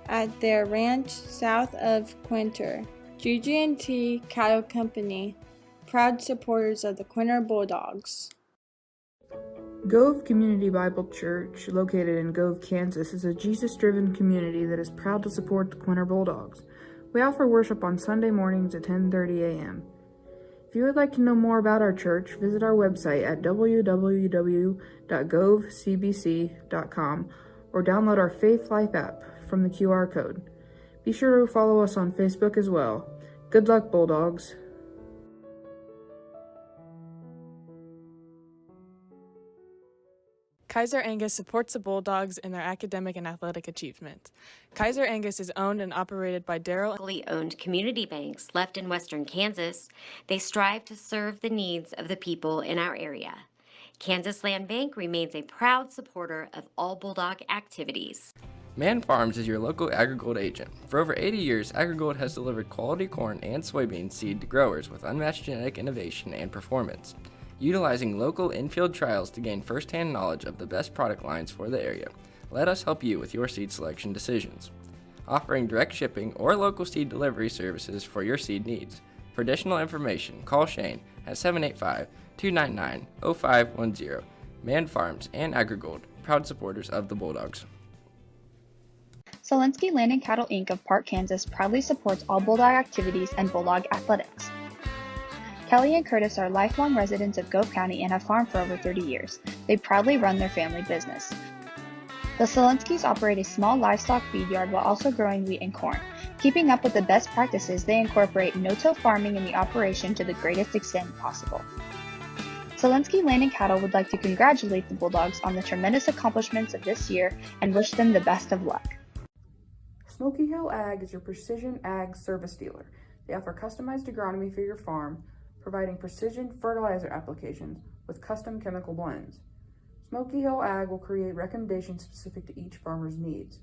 at their ranch south of Quinter. GG&T Cattle Company, proud supporters of the Quinter Bulldogs. Gove Community Bible Church, located in Gove, Kansas, is a Jesus-driven community that is proud to support the Quinter Bulldogs. We offer worship on Sunday mornings at 10:30 a.m. If you would like to know more about our church, visit our website at www.govecbc.com or download our Faith Life app from the QR code. Be sure to follow us on Facebook as well. Good luck, Bulldogs. Quinter Angus supports the Bulldogs in their academic and athletic achievement. Quinter Angus is owned and operated by Daryl. Locally owned community banks left in western Kansas, they strive to serve the needs of the people in our area. Kansas Land Bank remains a proud supporter of all Bulldog activities. Man Farms is your local AgriGold agent. For over 80 years, AgriGold has delivered quality corn and soybean seed to growers with unmatched genetic innovation and performance. Utilizing local in-field trials to gain first-hand knowledge of the best product lines for the area, let us help you with your seed selection decisions. Offering direct shipping or local seed delivery services for your seed needs. For additional information, call Shane at 785-299-0510. Man Farms and AgriGold, proud supporters of the Bulldogs. Solinsky Land and Cattle Inc. of Park, Kansas proudly supports all Bulldog activities and Bulldog athletics. Kelly and Curtis are lifelong residents of Gove County and have farmed for over 30 years. They proudly run their family business. The Solinskys operate a small livestock feed yard while also growing wheat and corn. Keeping up with the best practices, they incorporate no-till farming in the operation to the greatest extent possible. Solinsky Land and Cattle would like to congratulate the Bulldogs on the tremendous accomplishments of this year and wish them the best of luck. Smoky Hill Ag is your precision ag service dealer. They offer customized agronomy for your farm, providing precision fertilizer applications with custom chemical blends. Smoky Hill Ag will create recommendations specific to each farmer's needs.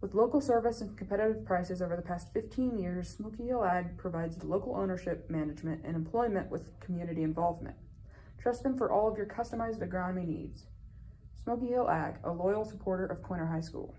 With local service and competitive prices over the past 15 years, Smoky Hill Ag provides local ownership, management, and employment with community involvement. Trust them for all of your customized agronomy needs. Smoky Hill Ag, a loyal supporter of Quinter High School.